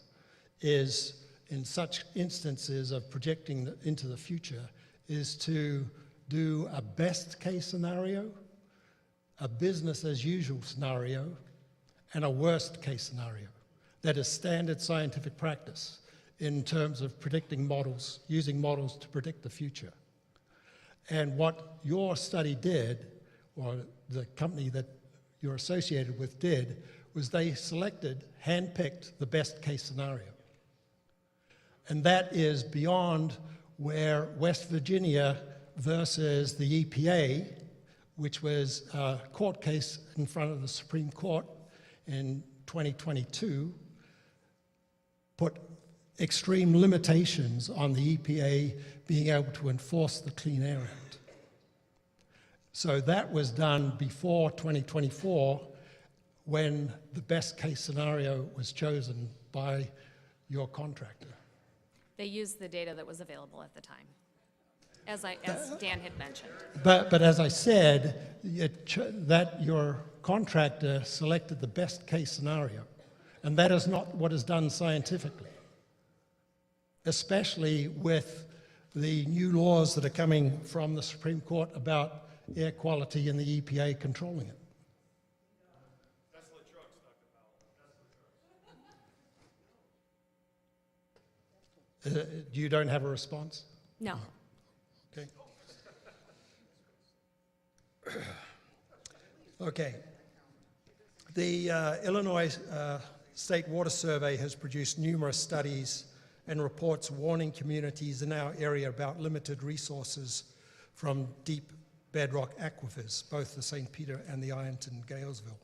[SPEAKER 12] is, in such instances of projecting into the future, is to do a best case scenario, a business as usual scenario, and a worst case scenario. That is standard scientific practice in terms of predicting models, using models to predict the future. And what your study did, or the company that you're associated with did, was they selected, handpicked the best case scenario. And that is beyond where West Virginia versus the EPA, which was a court case in front of the Supreme Court in 2022, put extreme limitations on the EPA being able to enforce the Clean Air Act. So that was done before 2024, when the best case scenario was chosen by your contractor.
[SPEAKER 9] They used the data that was available at the time, as Dan had mentioned.
[SPEAKER 12] But as I said, that your contractor selected the best case scenario, and that is not what is done scientifically, especially with the new laws that are coming from the Supreme Court about air quality and the EPA controlling it. You don't have a response?
[SPEAKER 9] No.
[SPEAKER 12] Okay. Okay. The Illinois State Water Survey has produced numerous studies and reports warning communities in our area about limited resources from deep bedrock aquifers, both the St. Peter and the Ironton Galesville.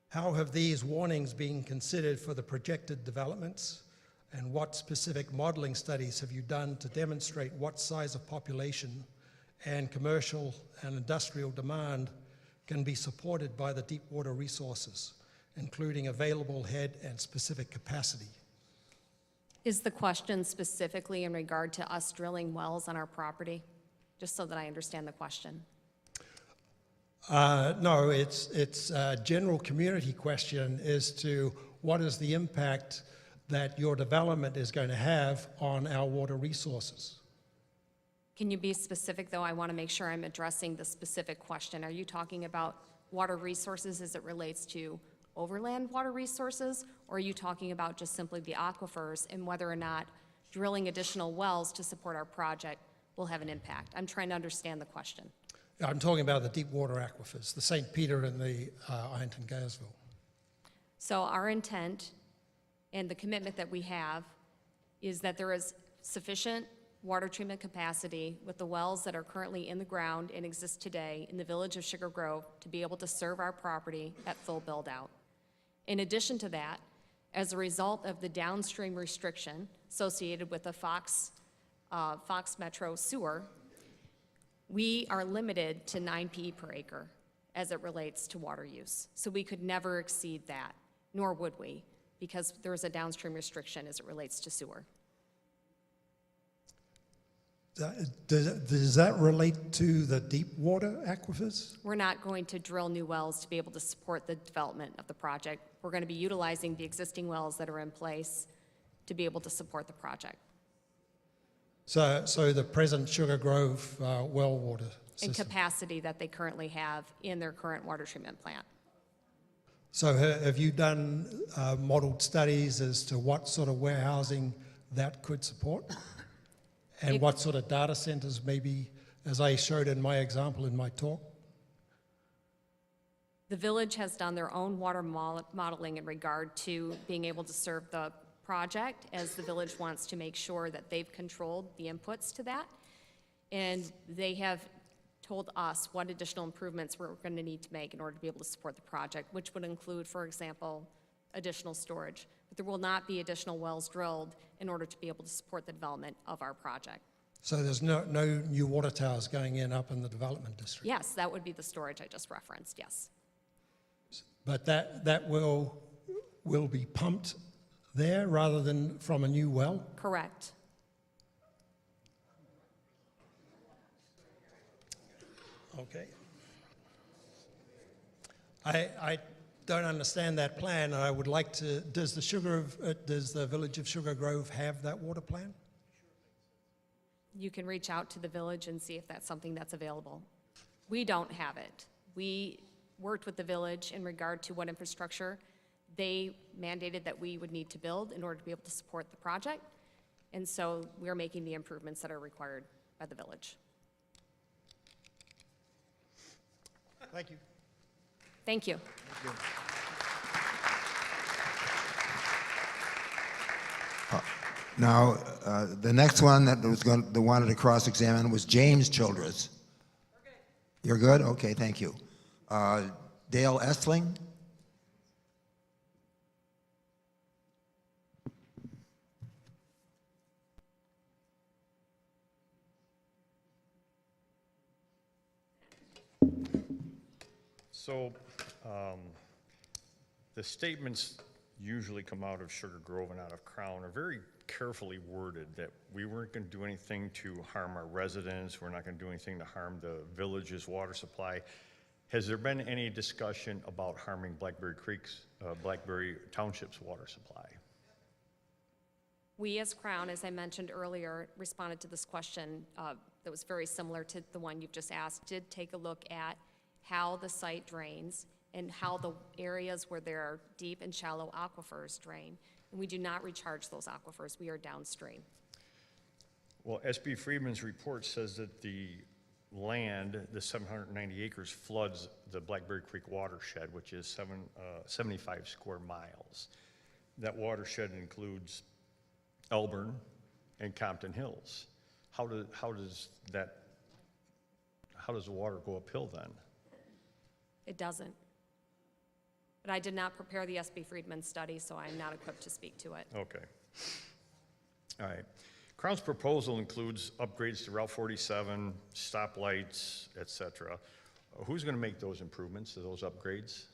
[SPEAKER 12] How have these warnings been considered for the projected developments, and what specific modeling studies have you done to demonstrate what size of population and commercial and industrial demand can be supported by the deep water resources, including available head and specific capacity?
[SPEAKER 9] Is the question specifically in regard to us drilling wells on our property? Just so that I understand the question.
[SPEAKER 12] No, it's a general community question as to what is the impact that your development is going to have on our water resources.
[SPEAKER 9] Can you be specific, though? I want to make sure I'm addressing the specific question. Are you talking about water resources as it relates to overland water resources, or are you talking about just simply the aquifers and whether or not drilling additional wells to support our project will have an impact? I'm trying to understand the question.
[SPEAKER 12] I'm talking about the deep water aquifers, the St. Peter and the Ironton Galesville.
[SPEAKER 9] So our intent and the commitment that we have is that there is sufficient water treatment capacity with the wells that are currently in the ground and exist today in the village of Sugar Grove to be able to serve our property at full build-out. In addition to that, as a result of the downstream restriction associated with the Fox Metro sewer, we are limited to 9 PE per acre as it relates to water use. So we could never exceed that, nor would we, because there is a downstream restriction as it relates to sewer.
[SPEAKER 12] Does that relate to the deep water aquifers?
[SPEAKER 9] We're not going to drill new wells to be able to support the development of the project. We're going to be utilizing the existing wells that are in place to be able to support the project.
[SPEAKER 12] So the present Sugar Grove well water system.
[SPEAKER 9] And capacity that they currently have in their current water treatment plant.
[SPEAKER 12] So have you done modeled studies as to what sort of warehousing that could support? And what sort of data centers maybe, as I showed in my example in my talk?
[SPEAKER 9] The village has done their own water modeling in regard to being able to serve the project, as the village wants to make sure that they've controlled the inputs to that. And they have told us what additional improvements we're going to need to make in order to be able to support the project, which would include, for example, additional storage. But there will not be additional wells drilled in order to be able to support the development of our project.
[SPEAKER 12] So there's no new water towers going in up in the development district?
[SPEAKER 9] Yes, that would be the storage I just referenced, yes.
[SPEAKER 12] But that will be pumped there rather than from a new well?
[SPEAKER 9] Correct.
[SPEAKER 12] Okay. I don't understand that plan. I would like to, does the village of Sugar Grove have that water plan?
[SPEAKER 9] You can reach out to the village and see if that's something that's available. We don't have it. We worked with the village in regard to what infrastructure they mandated that we would need to build in order to be able to support the project. And so we're making the improvements that are required by the village.
[SPEAKER 12] Thank you.
[SPEAKER 9] Thank you.
[SPEAKER 3] Now, The next one that wanted to cross-examine was James Childress. You're good? Okay, thank you. Dale Essling?
[SPEAKER 13] So, the statements usually come out of Sugar Grove and out of Crown are very carefully worded, that we weren't going to do anything to harm our residents, we're not going to do anything to harm the village's water supply. Has there been any discussion about harming Blackberry Township's water supply?
[SPEAKER 9] We as Crown, as I mentioned earlier, responded to this question that was very similar to the one you've just asked, did take a look at how the site drains and how the areas where there are deep and shallow aquifers drain. And we do not recharge those aquifers, we are downstream.
[SPEAKER 13] Well, SB Friedman's report says that the land, the 790 acres, floods the Blackberry Creek watershed, which is 75 square miles. That watershed includes Elburn and Compton Hills. How does the water go uphill then?
[SPEAKER 9] It doesn't. But I did not prepare the SB Friedman study, so I'm not equipped to speak to it.
[SPEAKER 13] Okay. All right. Crown's proposal includes upgrades to Route 47, stoplights, et cetera. Who's going to make those improvements, those upgrades?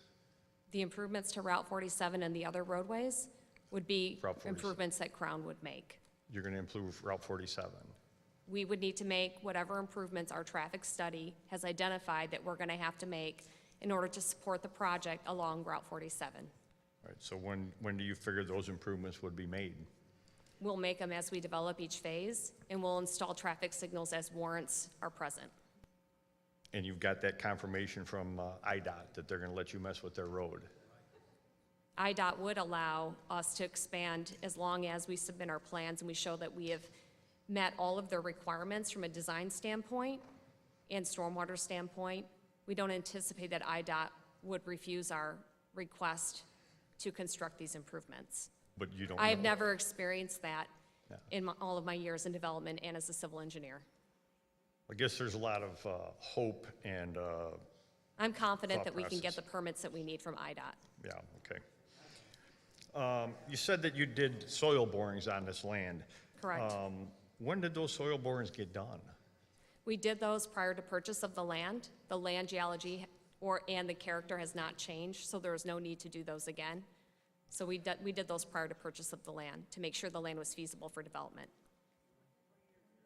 [SPEAKER 9] The improvements to Route 47 and the other roadways would be improvements that Crown would make.
[SPEAKER 13] You're going to improve Route 47?
[SPEAKER 9] We would need to make whatever improvements our traffic study has identified that we're going to have to make in order to support the project along Route 47.
[SPEAKER 13] All right, so when do you figure those improvements would be made?
[SPEAKER 9] We'll make them as we develop each phase, and we'll install traffic signals as warrants are present.
[SPEAKER 13] And you've got that confirmation from IDOT that they're going to let you mess with their road?
[SPEAKER 9] IDOT would allow us to expand as long as we submit our plans and we show that we have met all of their requirements from a design standpoint and stormwater standpoint. We don't anticipate that IDOT would refuse our request to construct these improvements.
[SPEAKER 13] But you don't
[SPEAKER 9] I have
[SPEAKER 13] know.
[SPEAKER 9] never experienced that in all of my years in development and as a civil engineer.
[SPEAKER 13] I guess there's a lot of hope and
[SPEAKER 9] I'm confident
[SPEAKER 13] thought
[SPEAKER 9] that we can get
[SPEAKER 13] process.
[SPEAKER 9] the permits that we need from IDOT.
[SPEAKER 13] Yeah, okay. You said that you did soil borings on this land.
[SPEAKER 9] Correct.
[SPEAKER 13] When did those soil borings get done?
[SPEAKER 9] We did those prior to purchase of the land. The land geology and the character has not changed, so there was no need to do those again. So we did those prior to purchase of the land to make sure the land was feasible for development.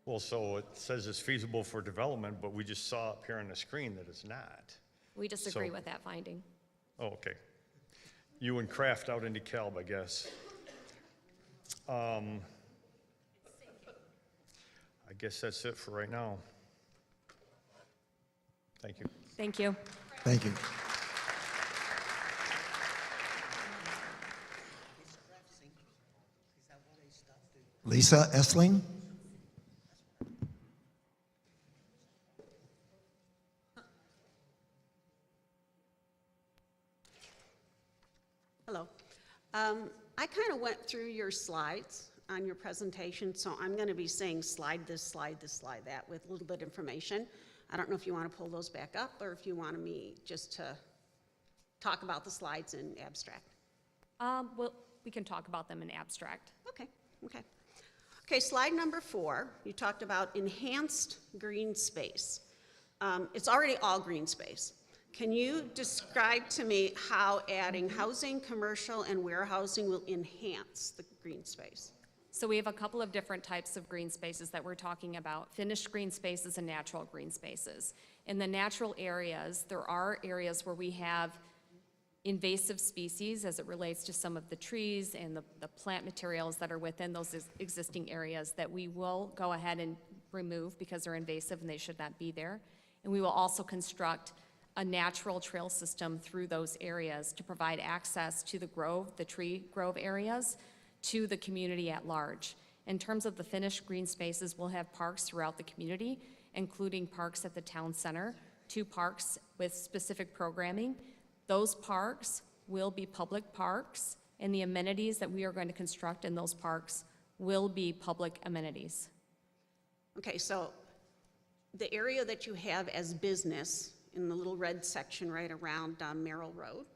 [SPEAKER 13] Well, so it says it's feasible for development, but we just saw up here on the screen that it's not.
[SPEAKER 9] We disagree
[SPEAKER 13] So-
[SPEAKER 9] with that finding.
[SPEAKER 13] Oh, okay. You and Kraft out in DeKalb, I guess. I guess that's it for right now. Thank you.
[SPEAKER 9] Thank you.
[SPEAKER 3] Thank you. Lisa Essling?
[SPEAKER 14] Hello. I kind of went through your slides on your presentation, so I'm going to be saying slide this, slide this, slide that with a little bit of information. I don't know if you want to pull those back up or if you want me just to talk about the slides in abstract.
[SPEAKER 9] Well, we can talk about them in abstract.
[SPEAKER 14] Okay, okay. Okay, slide number 4, you talked about enhanced green space. It's already all green space. Can you describe to me how adding housing, commercial, and warehousing will enhance the green space?
[SPEAKER 9] So we have a couple of different types of green spaces that we're talking about, finished green spaces and natural green spaces. In the natural areas, there are areas where we have invasive species as it relates to some of the trees and the plant materials that are within those existing areas that we will go ahead and remove because they're invasive and they should not be there. And we will also construct a natural trail system through those areas to provide access to the grove, the tree grove areas, to the community at large. In terms of the finished green spaces, we'll have parks throughout the community, including parks at the town center, 2 parks with specific programming. Those parks will be public parks, and the amenities that we are going to construct in those parks will be public amenities.
[SPEAKER 14] Okay, so the area that you have as business in the little red section right around Merrill Road,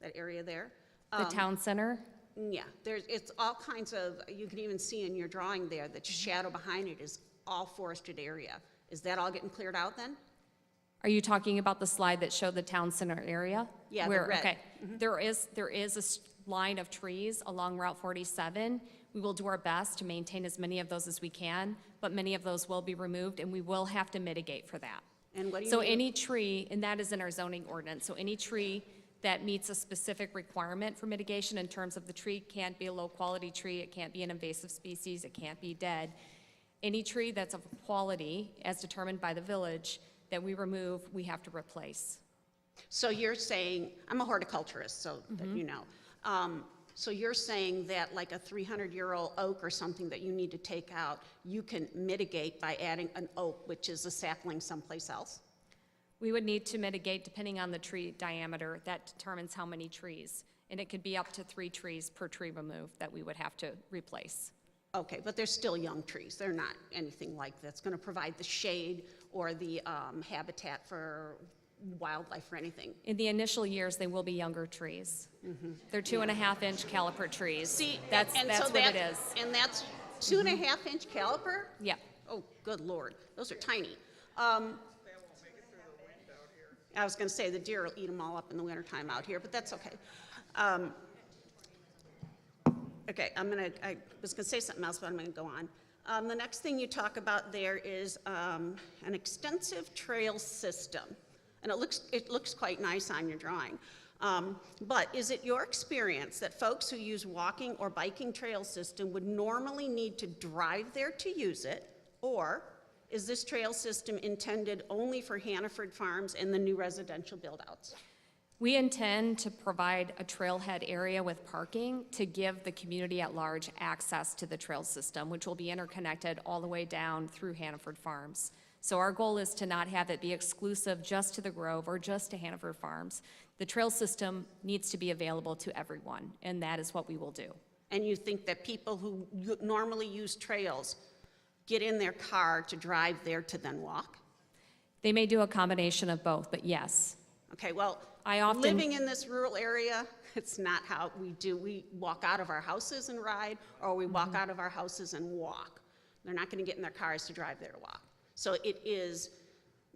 [SPEAKER 14] that area there.
[SPEAKER 9] The town center,
[SPEAKER 14] Yeah, it's all kinds of, you can even see in your drawing there that shadow behind it is all forested area. Is that all getting cleared out then?
[SPEAKER 9] are you talking about the slide that showed the town center area?
[SPEAKER 14] Yeah, the
[SPEAKER 9] Where,
[SPEAKER 14] red.
[SPEAKER 9] okay, there is line of trees along Route 47. We will do our best to maintain as many of those as we can, but many of those will be removed, and we will have to mitigate for that.
[SPEAKER 14] And what do you
[SPEAKER 9] So
[SPEAKER 14] mean?
[SPEAKER 9] any tree, and that is in our zoning ordinance, so any tree that meets a specific requirement for mitigation in terms of the tree can't be a low-quality tree, it can't be an invasive species, it can't be dead. Any tree that's of quality, as determined by the village, that we remove, we have to replace.
[SPEAKER 14] So you're saying, I'm a horticulturist, so that you know. So you're saying that like a 300-year-old oak or something that you need to take out, you can mitigate by adding an oak, which is a sapling someplace else?
[SPEAKER 9] We would need to mitigate depending on the tree diameter. That determines how many trees. And it could be up to 3 trees per tree removed that we would have to replace.
[SPEAKER 14] Okay, but they're still young trees. They're not anything like that's going to provide the shade or the habitat for wildlife or anything.
[SPEAKER 9] In the initial years, they will be younger trees. They're 2.5-inch caliper trees.
[SPEAKER 14] See,
[SPEAKER 9] that's
[SPEAKER 14] and so
[SPEAKER 9] what it is.
[SPEAKER 14] And that's 2.5-inch caliper?
[SPEAKER 9] Yeah.
[SPEAKER 14] Oh, good Lord, those are tiny. I was going to say the deer will eat them all up in the wintertime out here, but that's okay. Okay, I was going to say something else, but I'm going to go on. The next thing you talk about there is an extensive trail system, and it looks quite nice on your drawing. But is it your experience that folks who use walking or biking trail system would normally need to drive there to use it, or is this trail system intended only for Hannaford Farms and the new residential build-outs?
[SPEAKER 9] We intend to provide a trailhead area with parking to give the community at large access to the trail system, which will be interconnected all the way down through Hannaford Farms. So our goal is to not have it be exclusive just to the Grove or just to Hannaford Farms. The trail system needs to be available to everyone, and that is what we will do.
[SPEAKER 14] And you think that people who normally use trails get in their car to drive there to then walk?
[SPEAKER 9] They may do a combination of both, but yes.
[SPEAKER 14] Okay, well,
[SPEAKER 9] I often,
[SPEAKER 14] living in this rural area, it's not how we do. We walk out of our houses and ride, or we walk out of our houses and walk. They're not going to get in their cars to drive there to walk. So it is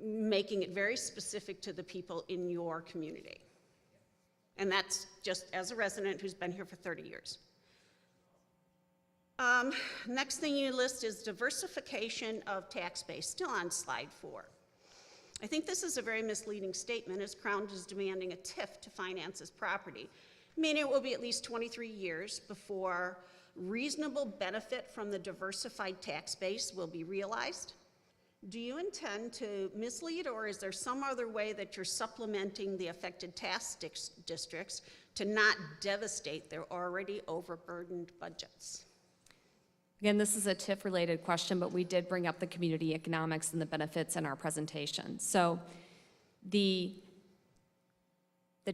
[SPEAKER 14] making it very specific to the people in your community. And that's just as a resident who's been here for 30 years. Next thing you list is diversification of tax base, still on slide 4. I think this is a very misleading statement, as Crown is demanding a TIF to finance this property, meaning it will be at least 23 years before reasonable benefit from the diversified tax base will be realized. Do you intend to mislead, or is there some other way that you're supplementing the affected tax districts to not devastate their already overburdened budgets?
[SPEAKER 9] again, this is a TIF-related question, but we did bring up the community economics and the benefits in our presentation. So the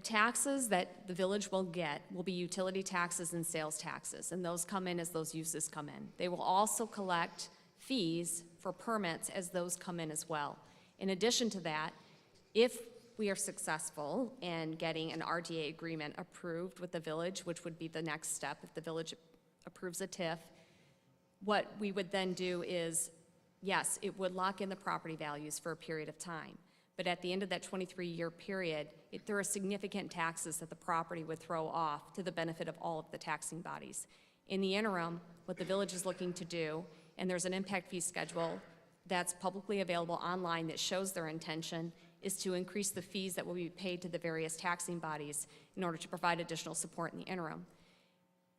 [SPEAKER 9] taxes that the village will get will be utility taxes and sales taxes, and those come in as those uses come in. They will also collect fees for permits as those come in as well. In addition to that, if we are successful in getting an RDA agreement approved with the village, which would be the next step if the village approves a TIF, what we would then do is, yes, it would lock in the property values for a period of time. But at the end of that 23-year period, there are significant taxes that the property would throw off to the benefit of all of the taxing bodies. In the interim, what the village is looking to do, and there's an impact fee schedule that's publicly available online that shows their intention, is to increase the fees that will be paid to the various taxing bodies in order to provide additional support in the interim.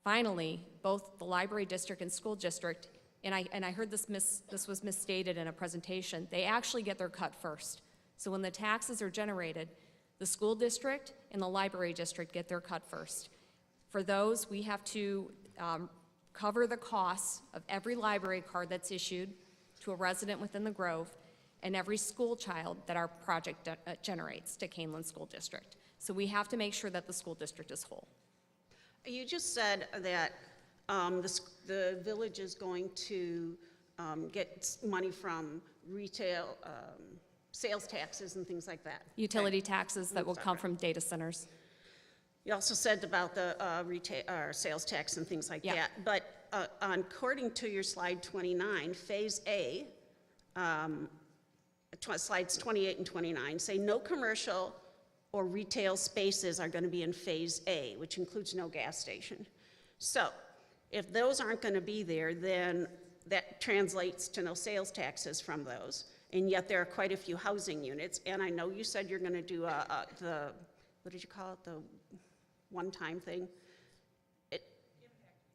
[SPEAKER 9] Finally, both the library district and school district, and I heard this was misstated in a presentation, they actually get their cut first. So when the taxes are generated, the school district and the library district get their cut first. For those, we have to cover the costs of every library card that's issued to a resident within the Grove and every school child that our project generates to Canelan School District. So we have to make sure that the school district is whole.
[SPEAKER 14] You just said that the village is going to get money from retail, sales taxes and things like that.
[SPEAKER 9] Utility taxes that will come from data centers.
[SPEAKER 14] You also said about the retail, sales tax and things like
[SPEAKER 9] Yeah.
[SPEAKER 14] that. But according to your slide 29, Phase A, slides 28 and 29, say no commercial or retail spaces are going to be in Phase A, which includes no gas station. So if those aren't going to be there, then that translates to no sales taxes from those. And yet there are quite a few housing units. And I know you said you're going to do what did you call it, the one-time thing?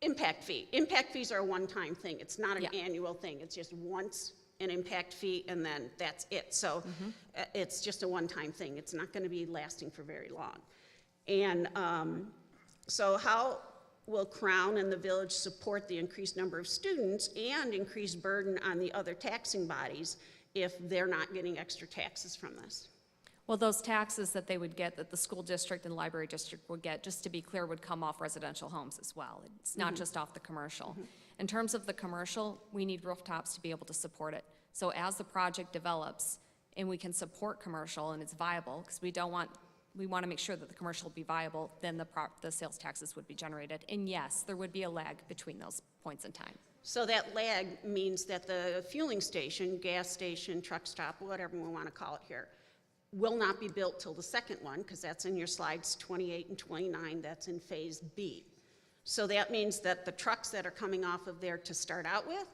[SPEAKER 14] Impact fee. Impact fees are a one-time thing. It's not an annual thing. It's just once an impact fee, and then that's it. So it's just a one-time thing. It's not going to be lasting for very long. And so how will Crown and the village support the increased number of students and increased burden on the other taxing bodies if they're not getting extra taxes from this?
[SPEAKER 9] Well, those taxes that they would get, that the school district and library district would get, just to be clear, would come off residential homes as well. It's not just off the commercial. In terms of the commercial, we need rooftops to be able to support it. So as the project develops and we can support commercial and it's viable, because we want to make sure that the commercial will be viable, then the sales taxes would be generated. And yes, there would be a lag between those points in time.
[SPEAKER 14] So that lag means that the fueling station, gas station, truck stop, whatever we want to call it here, will not be built till the second one, because that's in your slides 28 and 29, that's in Phase B. So that means that the trucks that are coming off of there to start out with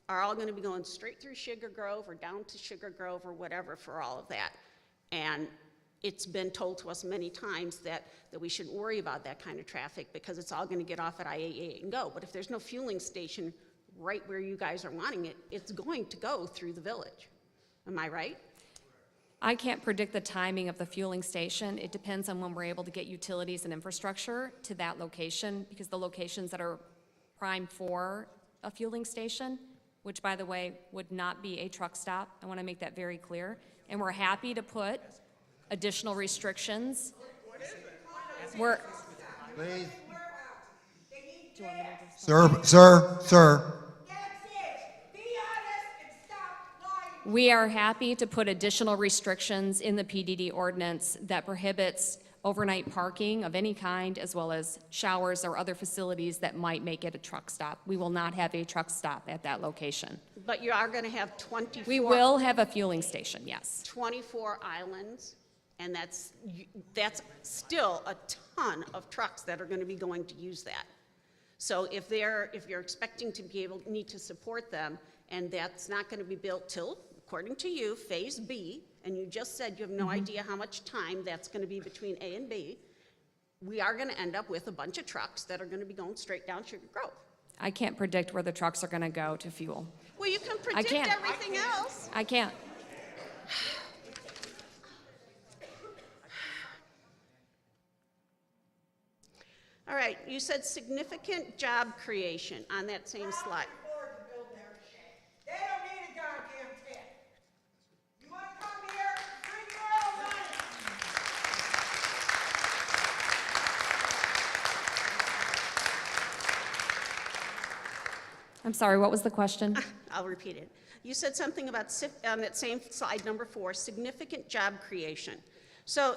[SPEAKER 14] are all going to be going straight through Sugar Grove or down to Sugar Grove or whatever for all of that. And it's been told to us many times that we shouldn't worry about that kind of traffic because it's all going to get off at I-88 and go. But if there's no fueling station right where you guys are wanting it, it's going to go through the village. Am I right?
[SPEAKER 9] I can't predict the timing of the fueling station. It depends on when we're able to get utilities and infrastructure to that location, because the locations that are prime for a fueling station, which by the way would not be a truck stop, I want to make that very clear, and we're happy to put additional restrictions.
[SPEAKER 21] Please. Sir.
[SPEAKER 9] We are happy to put additional restrictions in the PDD ordinance that prohibits overnight parking of any kind, as well as showers or other facilities that might make it a truck stop. We will not have a truck stop at that location.
[SPEAKER 14] But you are going to have 24.
[SPEAKER 9] We will have a fueling station, yes.
[SPEAKER 14] 24 islands, and that's still a ton of trucks that are going to be going to use that. So if you're expecting to be able, need to support them, and that's not going to be built till, according to you, Phase B, and you just said you have no idea how much time that's going to be between A and B, we are going to end up with a bunch of trucks that are going to be going straight down Sugar Grove.
[SPEAKER 9] I can't predict where the trucks are going to go to fuel.
[SPEAKER 14] Well, you can predict everything else.
[SPEAKER 9] I can't.
[SPEAKER 14] All right, you said significant job creation on that same slide.
[SPEAKER 6] They don't need a goddamn tent. You want to come here, bring your own money.
[SPEAKER 9] I'm sorry, what was the question?
[SPEAKER 14] I'll repeat it. You said something about, on that same slide, number 4, significant job creation. So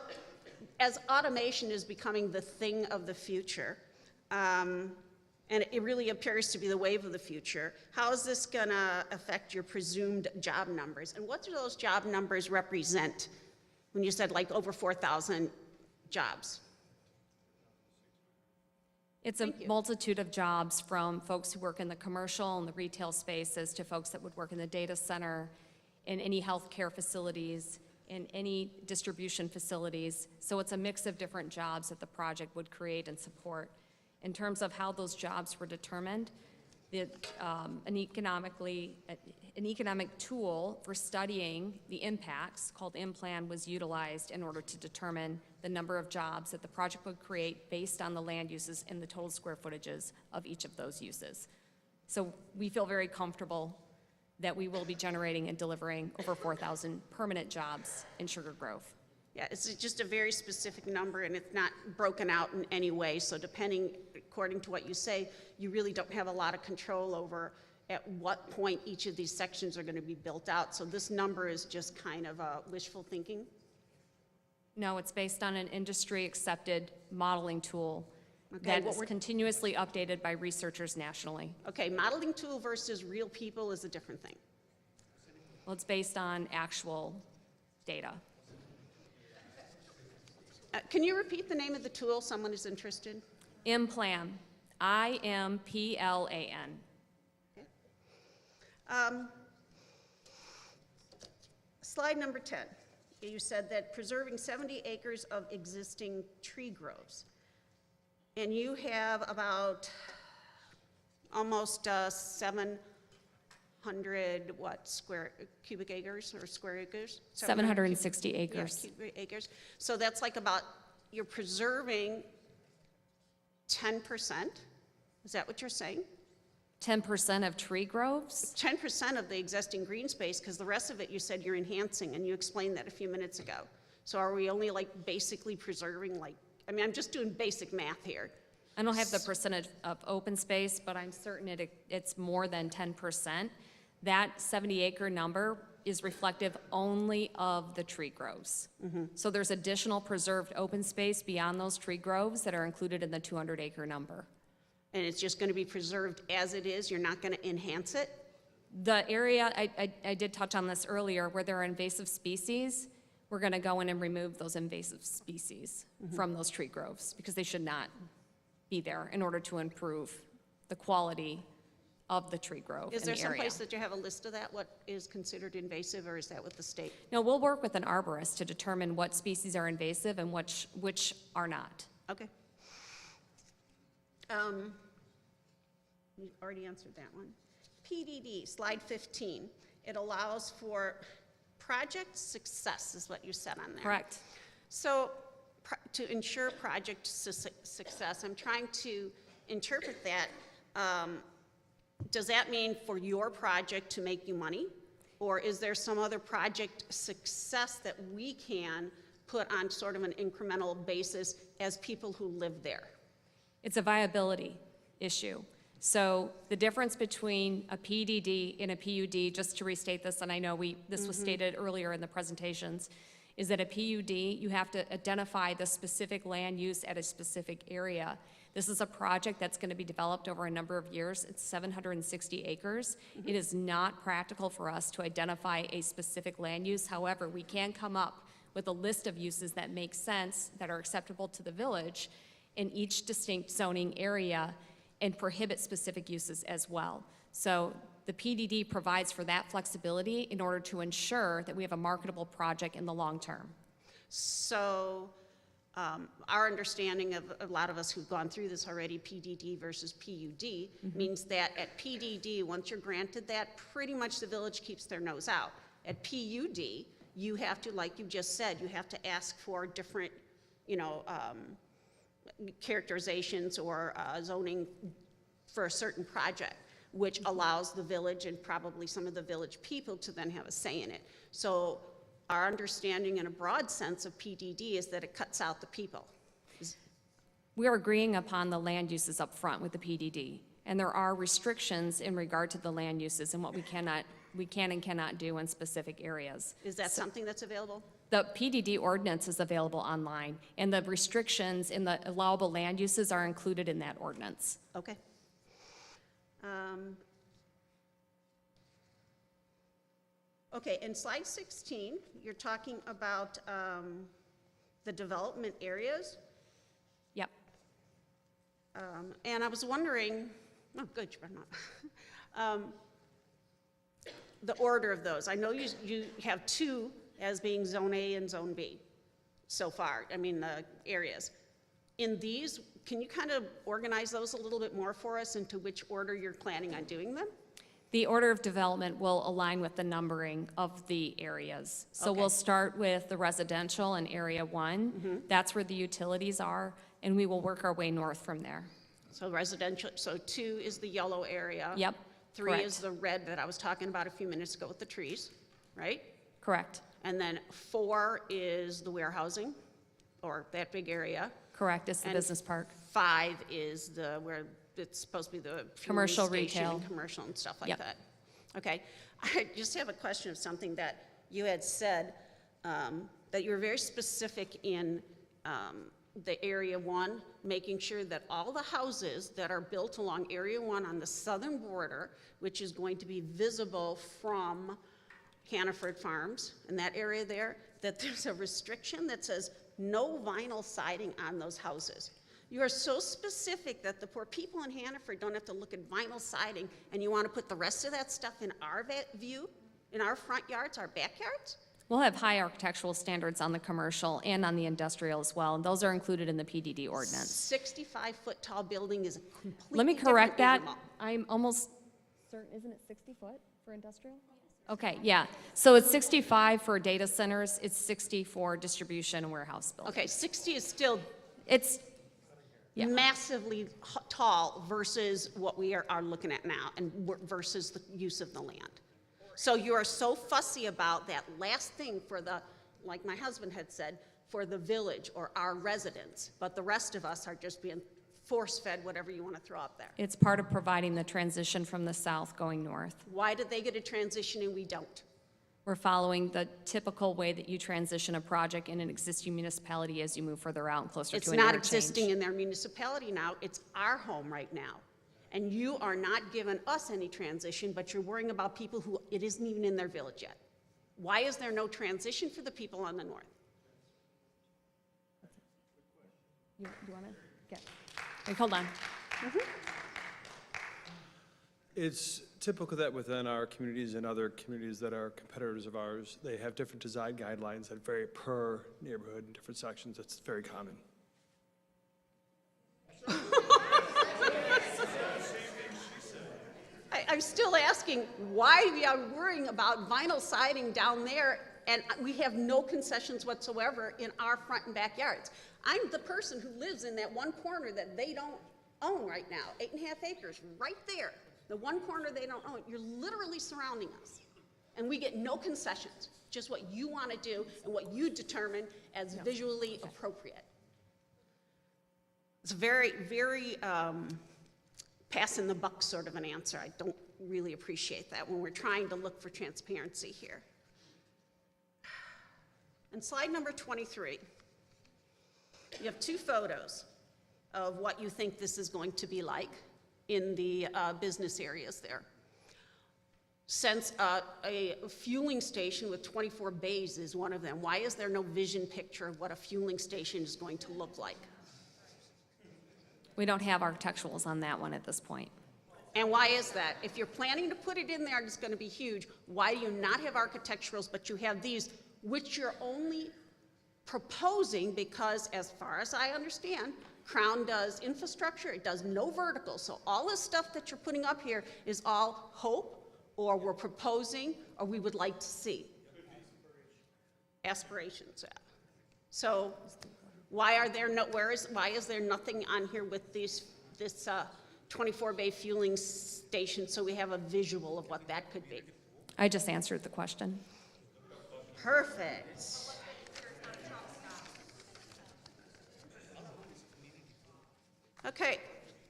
[SPEAKER 14] as automation is becoming the thing of the future, and it really appears to be the wave of the future, how is this going to affect your presumed job numbers? And what do those job numbers represent when you said like over 4,000 jobs?
[SPEAKER 9] It's a multitude of jobs, from folks who work in the commercial and the retail spaces to folks that would work in the data center, in any healthcare facilities, in any distribution facilities. So it's a mix of different jobs that the project would create and support. In terms of how those jobs were determined, an economic tool for studying the impacts called IMPLAN was utilized in order to determine the number of jobs that the project would create based on the land uses and the total square footages of each of those uses. So we feel very comfortable that we will be generating and delivering over 4,000 permanent jobs in Sugar Grove.
[SPEAKER 14] Yeah, it's just a very specific number, and it's not broken out in any way. So depending according to what you say, you really don't have a lot of control over at what point each of these sections are going to be built out. So this number is just kind of wishful thinking?
[SPEAKER 9] No, it's based on an industry-accepted modeling tool
[SPEAKER 14] Okay,
[SPEAKER 9] that
[SPEAKER 14] what
[SPEAKER 9] is
[SPEAKER 14] we're-
[SPEAKER 9] continuously updated by researchers nationally.
[SPEAKER 14] Okay, modeling tool versus real people is a different thing.
[SPEAKER 9] Well, it's based on actual data.
[SPEAKER 14] Can you repeat the name of the tool? Someone is interested.
[SPEAKER 9] IMPLAN, IMPLAN.
[SPEAKER 14] Slide number 10. You said that preserving 70 acres of existing tree groves. And you have about almost 700, cubic acres or square acres?
[SPEAKER 9] 760 acres.
[SPEAKER 14] Yeah, cubic acres. So that's like about, you're preserving 10%? Is that what you're saying?
[SPEAKER 9] 10% of tree groves?
[SPEAKER 14] 10% of the existing green space, because the rest of it you said you're enhancing, and you explained that a few minutes ago. So are we only like basically preserving I mean, I'm just doing basic math here.
[SPEAKER 9] I don't have the percentage of open space, but I'm certain it's more than 10%. That 70-acre number is reflective only of the tree groves. So there's additional preserved open space beyond those tree groves that are included in the 200-acre number.
[SPEAKER 14] And it's just going to be preserved as it is? You're not going to enhance it?
[SPEAKER 9] The area, I did touch on this earlier, where there are invasive species, we're going to go in and remove those invasive species from those tree groves because they should not be there in order to improve the quality of the tree grove
[SPEAKER 14] Is
[SPEAKER 9] in
[SPEAKER 14] there
[SPEAKER 9] the
[SPEAKER 14] some
[SPEAKER 9] area.
[SPEAKER 14] place that you have a list of that, what is considered invasive, or is that with the state?
[SPEAKER 9] No, we'll work with an arborist to determine what species are invasive and which are not.
[SPEAKER 14] Okay. You already answered that one. PDD, slide 15. It allows for project success, is what you said on there.
[SPEAKER 9] Correct.
[SPEAKER 14] So to ensure project success, I'm trying to interpret that. Does that mean for your project to make you money? Or is there some other project success that we can put on sort of an incremental basis as people who live there?
[SPEAKER 9] It's a viability issue. So the difference between a PDD and a PUD, just to restate this, and I know this was stated earlier in the presentations, is that a PUD, you have to identify the specific land use at a specific area. This is a project that's going to be developed over a number of years. It's 760 acres. It is not practical for us to identify a specific land use. However, we can come up with a list of uses that make sense, that are acceptable to the village in each distinct zoning area, and prohibit specific uses as well. So the PDD provides for that flexibility in order to ensure that we have a marketable project in the long term.
[SPEAKER 14] So our understanding of a lot of us who've gone through this already, PDD versus PUD, means that at PDD, once you're granted that, pretty much the village keeps their nose out. At PUD, you have to, like you just said, you have to ask for different, characterizations or zoning for a certain project, which allows the village and probably some of the village people to then have a say in it. So our understanding in a broad sense of PDD is that it cuts out the people.
[SPEAKER 9] We are agreeing upon the land uses up front with the PDD, and there are restrictions in regard to the land uses and what we can and cannot do in specific areas.
[SPEAKER 14] Is that something that's available?
[SPEAKER 9] The PDD ordinance is available online, and the restrictions in the allowable land uses are included in that ordinance.
[SPEAKER 14] Okay. Okay, in slide 16, you're talking about the development areas.
[SPEAKER 9] Yep.
[SPEAKER 14] And I was wondering, oh, good, you're not. The order of those. I know you have two as being Zone A and Zone B so far, the areas. In these, can you kind of organize those a little bit more for us into which order you're planning on doing them?
[SPEAKER 9] The order of development will align with the numbering of the areas. So
[SPEAKER 14] Okay.
[SPEAKER 9] we'll start with the residential in Area 1. That's where the utilities are, and we will work our way north from there.
[SPEAKER 14] So residential, so 2 is the yellow area.
[SPEAKER 9] Yep,
[SPEAKER 14] 3
[SPEAKER 9] correct.
[SPEAKER 14] is the red that I was talking about a few minutes ago with the trees, right?
[SPEAKER 9] Correct.
[SPEAKER 14] And then 4 is the warehousing, or that big area.
[SPEAKER 9] Correct, it's the
[SPEAKER 14] And
[SPEAKER 9] business park.
[SPEAKER 14] 5 is where it's supposed to be the fueling
[SPEAKER 9] Commercial
[SPEAKER 14] station and
[SPEAKER 9] retail.
[SPEAKER 14] commercial and stuff like
[SPEAKER 9] Yep.
[SPEAKER 14] that. Okay, I just have a question of something that you had said, that you were very specific in the Area 1, making sure that all the houses that are built along Area 1 on the southern border, which is going to be visible from Hannaford Farms and that area there, that there's a restriction that says no vinyl siding on those houses. You are so specific that the poor people in Hannaford don't have to look at vinyl siding, and you want to put the rest of that stuff in our view, in our front yards, our backyards?
[SPEAKER 9] We'll have high architectural standards on the commercial and on the industrial as well, and those are included in the PDD ordinance.
[SPEAKER 14] 65-foot tall building is a completely
[SPEAKER 9] Let me correct that.
[SPEAKER 14] different animal.
[SPEAKER 9] I'm almost certain, isn't it 60 foot for industrial? Okay, yeah. So it's 65 for data centers, it's 60 for distribution and warehouse buildings.
[SPEAKER 14] Okay, 60 is still
[SPEAKER 9] It's, yeah.
[SPEAKER 14] massively tall versus what we are looking at now and versus the use of the land. So you are so fussy about that last thing for the, like my husband had said, for the village or our residents, but the rest of us are just being force-fed whatever you want to throw up there.
[SPEAKER 9] It's part of providing the transition from the south going north.
[SPEAKER 14] Why did they get a transition and we don't?
[SPEAKER 9] We're following the typical way that you transition a project in an existing municipality as you move further out and closer
[SPEAKER 14] It's
[SPEAKER 9] to an
[SPEAKER 14] not
[SPEAKER 9] interchange.
[SPEAKER 14] existing in their municipality now, it's our home right now. And you are not giving us any transition, but you're worrying about people who it isn't even in their village yet. Why is there no transition for the people on the north?
[SPEAKER 9] You want to get? Wait, hold on.
[SPEAKER 7] It's typical that within our communities and other communities that are competitors of ours, they have different design guidelines that vary per neighborhood in different sections. It's very common.
[SPEAKER 14] I'm still asking why we are worrying about vinyl siding down there and we have no concessions whatsoever in our front and backyards. I'm the person who lives in that one corner that they don't own right now, 8.5 acres, right there. The one corner they don't own. You're literally surrounding us. And we get no concessions, just what you want to do and what you determine as visually appropriate. It's very, very passing the buck sort of an answer. I don't really appreciate that when we're trying to look for transparency here. And slide number 23, you have 2 photos of what you think this is going to be like in the business areas there. Since a fueling station with 24 bays is one of them, why is there no vision picture of what a fueling station is going to look like?
[SPEAKER 9] We don't have architecturals on that one at this point.
[SPEAKER 14] And why is that? If you're planning to put it in there and it's going to be huge, why do you not have architecturals, but you have these, which you're only proposing because, as far as I understand, Crown does infrastructure, it does no vertical. So all this stuff that you're putting up here is all hope, or we're proposing, or we would like to see. Aspirations. So why are there no, why is there nothing on here with this 24-bay fueling station so we have a visual of what that could be?
[SPEAKER 9] I just answered the question.
[SPEAKER 14] Perfect. Okay,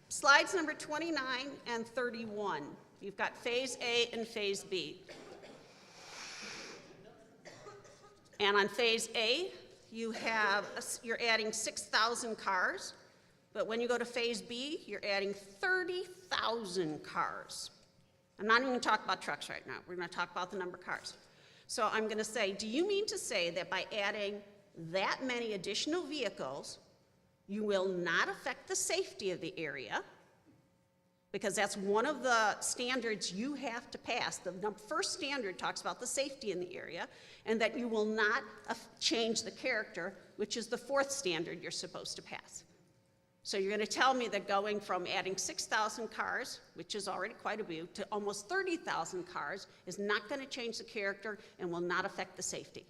[SPEAKER 14] slides number 29 and 31. You've got phase A and phase B. And on phase A, you're adding 6,000 cars, but when you go to phase B, you're adding 30,000 cars. I'm not even going to talk about trucks right now. We're going to talk about the number of cars. So I'm going to say, do you mean to say that by adding that many additional vehicles, you will not affect the safety of the area? Because that's one of the standards you have to pass. The first standard talks about the safety in the area, and that you will not change the character, which is the 4th standard you're supposed to pass. So you're going to tell me that going from adding 6,000 cars, which is already quite a few, to almost 30,000 cars is not going to change the character and will not affect the safety.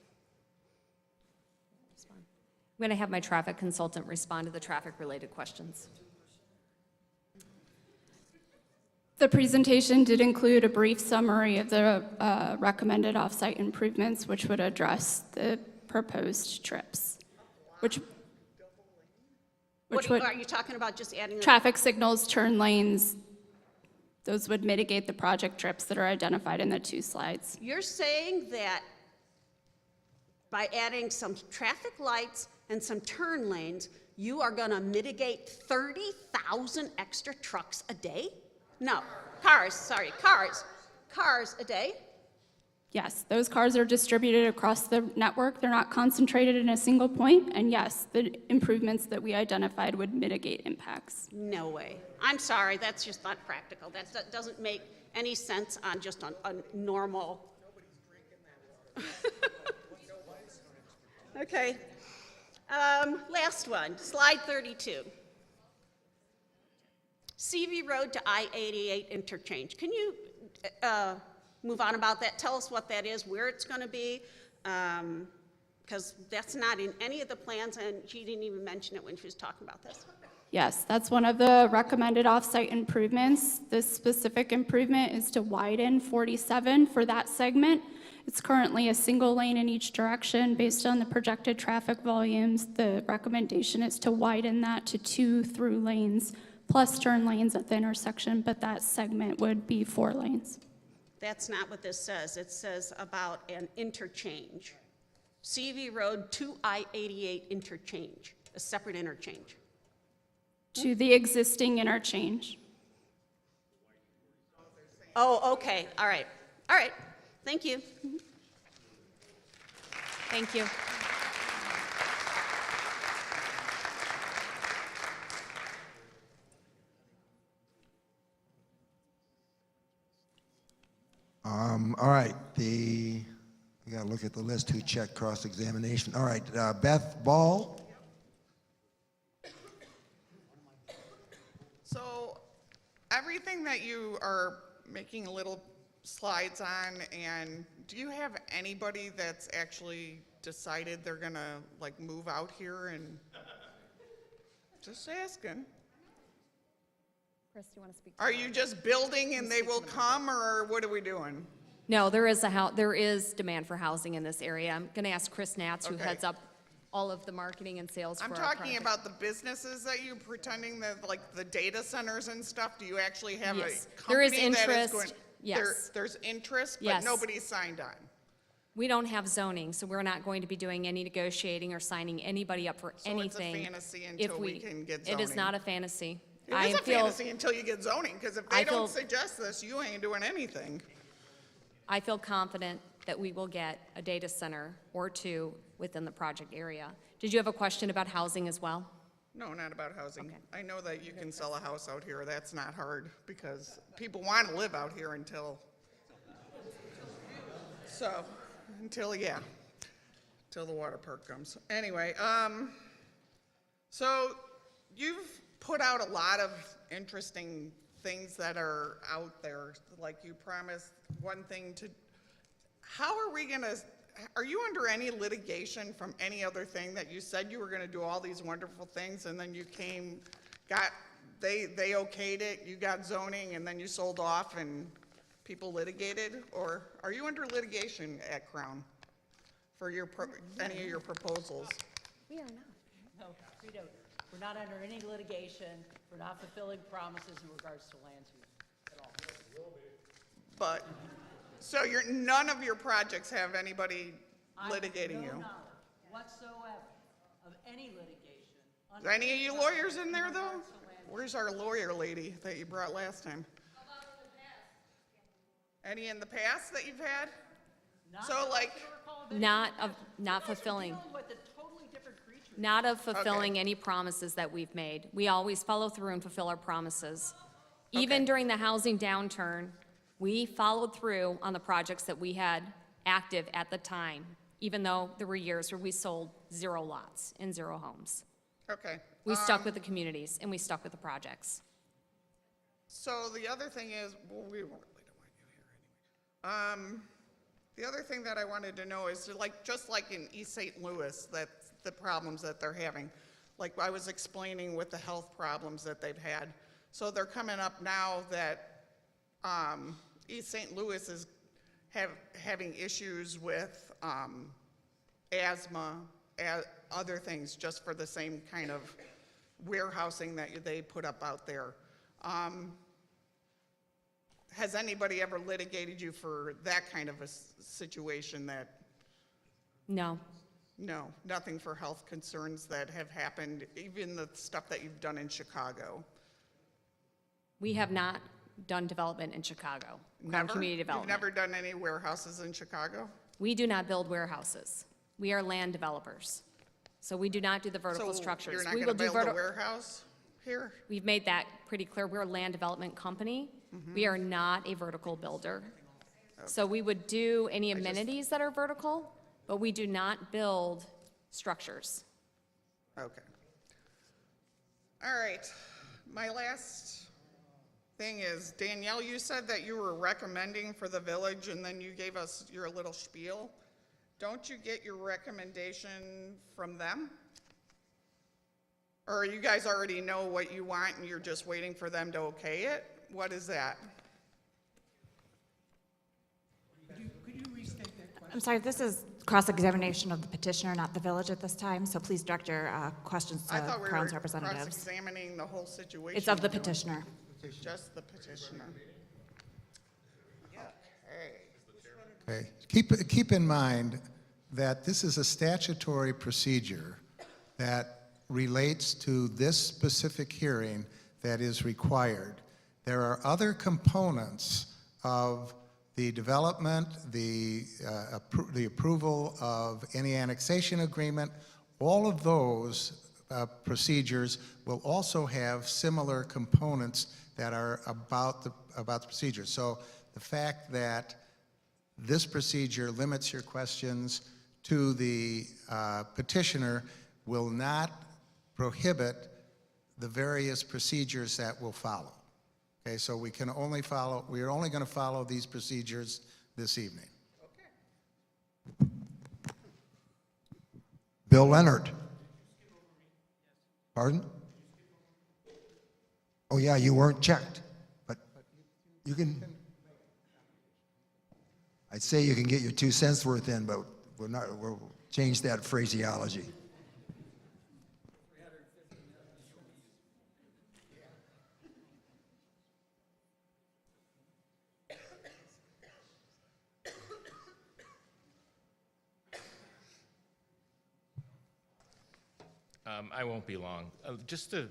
[SPEAKER 9] I'm going to have my traffic consultant respond to the traffic-related questions.
[SPEAKER 10] The presentation did include a brief summary of the recommended off-site improvements, which would address the proposed trips, which which
[SPEAKER 14] What
[SPEAKER 10] would,
[SPEAKER 14] are you talking about, just adding?
[SPEAKER 10] traffic signals, turn lanes, those would mitigate the project trips that are identified in the 2 slides.
[SPEAKER 14] You're saying that by adding some traffic lights and some turn lanes, you are gonna mitigate 30,000 extra trucks a day? No, cars a day?
[SPEAKER 10] Yes, those cars are distributed across the network. They're not concentrated in a single point. And yes, the improvements that we identified would mitigate impacts.
[SPEAKER 14] No way. I'm sorry, that's just not practical. That doesn't make any sense on just a normal. Okay. Last one, slide 32. CV Road to I-88 interchange. Can you move on about that? Tell us what that is, where it's going to be, because that's not in any of the plans, and she didn't even mention it when she was talking about this.
[SPEAKER 10] Yes, that's one of the recommended off-site improvements. This specific improvement is to widen 47 for that segment. It's currently a single lane in each direction based on the projected traffic volumes. The recommendation is to widen that to 2 through lanes plus turn lanes at the intersection, but that segment would be 4 lanes.
[SPEAKER 14] That's not what this says. It says about an interchange. CV Road to I-88 interchange, a separate interchange.
[SPEAKER 10] To the existing interchange.
[SPEAKER 14] Oh, okay, all right. All right, thank you.
[SPEAKER 9] Thank you.
[SPEAKER 3] All right, we gotta look at the list who checked cross-examination. All right, Beth Ball.
[SPEAKER 17] So everything that you are making little slides on, and do you have anybody that's actually decided they're gonna like move out here? And just asking.
[SPEAKER 9] Chris, do you want to speak?
[SPEAKER 17] Are you just building and they will come, or what are we doing?
[SPEAKER 9] No, there is demand for housing in this area. I'm going to ask Chris Natz, who
[SPEAKER 17] Okay.
[SPEAKER 9] heads up all of the marketing and sales for
[SPEAKER 17] I'm
[SPEAKER 9] our
[SPEAKER 17] talking
[SPEAKER 9] project.
[SPEAKER 17] about the businesses that you pretending that, like the data centers and stuff. Do you actually have
[SPEAKER 9] Yes.
[SPEAKER 17] a
[SPEAKER 9] There is
[SPEAKER 17] company that is
[SPEAKER 9] interest.
[SPEAKER 17] going?
[SPEAKER 9] Yes.
[SPEAKER 17] There's interest, but
[SPEAKER 9] Yes.
[SPEAKER 17] nobody's signed on.
[SPEAKER 9] We don't have zoning, so we're not going to be doing any negotiating or signing anybody up for
[SPEAKER 17] So it's a
[SPEAKER 9] anything.
[SPEAKER 17] fantasy
[SPEAKER 9] if
[SPEAKER 17] until we can get
[SPEAKER 9] It is
[SPEAKER 17] zoning.
[SPEAKER 9] not a fantasy.
[SPEAKER 17] It
[SPEAKER 9] I
[SPEAKER 17] is a
[SPEAKER 9] feel-
[SPEAKER 17] fantasy until you get zoning, because if they
[SPEAKER 9] I
[SPEAKER 17] don't
[SPEAKER 9] feel-
[SPEAKER 17] suggest this, you ain't doing anything.
[SPEAKER 9] I feel confident that we will get a data center or 2 within the project area. Did you have a question about housing as well?
[SPEAKER 17] No, not about housing. I know that you can sell a house out here. That's not hard, because people want to live out here until the water park comes. Anyway, so you've put out a lot of interesting things that are out there. Like you promised one thing to, how are we gonna, are you under any litigation from any other thing that you said you were gonna do all these wonderful things and then you came, they okayed it, you got zoning, and then you sold off and people litigated? Or are you under litigation at Crown for your, any of your proposals?
[SPEAKER 9] We are not.
[SPEAKER 8] No, we don't. We're not under any litigation. We're not fulfilling promises in regards to land use at all.
[SPEAKER 17] But, so none of your projects have anybody litigating
[SPEAKER 8] I have
[SPEAKER 17] you?
[SPEAKER 8] no knowledge whatsoever of any litigation.
[SPEAKER 17] Is any of you lawyers in there, though? Where's our lawyer lady that you brought last time? Any in the past that you've had? So like,
[SPEAKER 9] Not fulfilling. Not of fulfilling any promises that we've made. We always follow through and fulfill our promises. Even during the housing downturn, we followed through on the projects that we had active at the time, even though there were years where we sold 0 lots and 0 homes.
[SPEAKER 17] okay.
[SPEAKER 9] We stuck with the communities and we stuck with the projects.
[SPEAKER 17] So the other thing is, well, we don't want you here anyway. The other thing that I wanted to know is, like, just like in East St. Louis, that's the problems that they're having. Like I was explaining with the health problems that they've had. So they're coming up now that East St. Louis is having issues with asthma, other things, just for the same kind of warehousing that they put up out there. Has anybody ever litigated you for that kind of a situation that,
[SPEAKER 9] No.
[SPEAKER 17] no, nothing for health concerns that have happened, even the stuff that you've done in Chicago?
[SPEAKER 9] We have not done development in Chicago, Crown
[SPEAKER 17] Never?
[SPEAKER 9] Community Development.
[SPEAKER 17] You've never done any warehouses in Chicago?
[SPEAKER 9] We do not build warehouses. We are land developers. So we do not do the vertical
[SPEAKER 17] So
[SPEAKER 9] structures.
[SPEAKER 17] you're not
[SPEAKER 9] We
[SPEAKER 17] gonna
[SPEAKER 9] will do
[SPEAKER 17] build a warehouse here?
[SPEAKER 9] We've made that pretty clear. We're a land development company. We are not a vertical builder. So we would do any amenities that are vertical, but we do not build structures.
[SPEAKER 17] Okay. All right. My last thing is, Danielle, you said that you were recommending for the village, and then you gave us your little spiel. Don't you get your recommendation from them? Or you guys already know what you want and you're just waiting for them to okay it? What is that?
[SPEAKER 6] Could you restate that question?
[SPEAKER 15] I'm sorry, this is cross-examination of the petitioner, not the village at this time, so please direct your questions
[SPEAKER 17] I
[SPEAKER 15] to
[SPEAKER 17] thought we were
[SPEAKER 15] Crown's representatives.
[SPEAKER 17] cross-examining the whole situation.
[SPEAKER 15] It's of the petitioner.
[SPEAKER 17] Just the petitioner.
[SPEAKER 1] Okay. Keep in mind that this is a statutory procedure that relates to this specific hearing that is required. There are other components of the development, the approval of any annexation agreement. All of those procedures will also have similar components that are about the procedure. So the fact that this procedure limits your questions to the petitioner will not prohibit the various procedures that will follow. Okay, so we are only going to follow these procedures this evening.
[SPEAKER 21] Bill Leonard. Pardon? Oh, yeah, you weren't checked, but you can, I'd say you can get your 2 cents worth in, but we'll change that phraseology.
[SPEAKER 18] I won't be long. Just to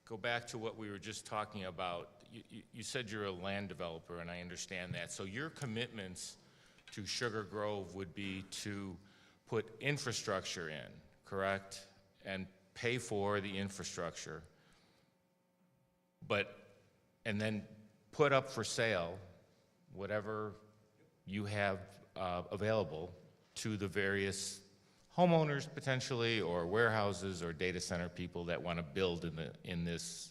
[SPEAKER 18] go back to what we were just talking about, you said you're a land developer, and I understand that. So your commitments to Sugar Grove would be to put infrastructure in, correct? And pay for the infrastructure, and then put up for sale whatever you have available to the various homeowners potentially, or warehouses or data center people that want to build in this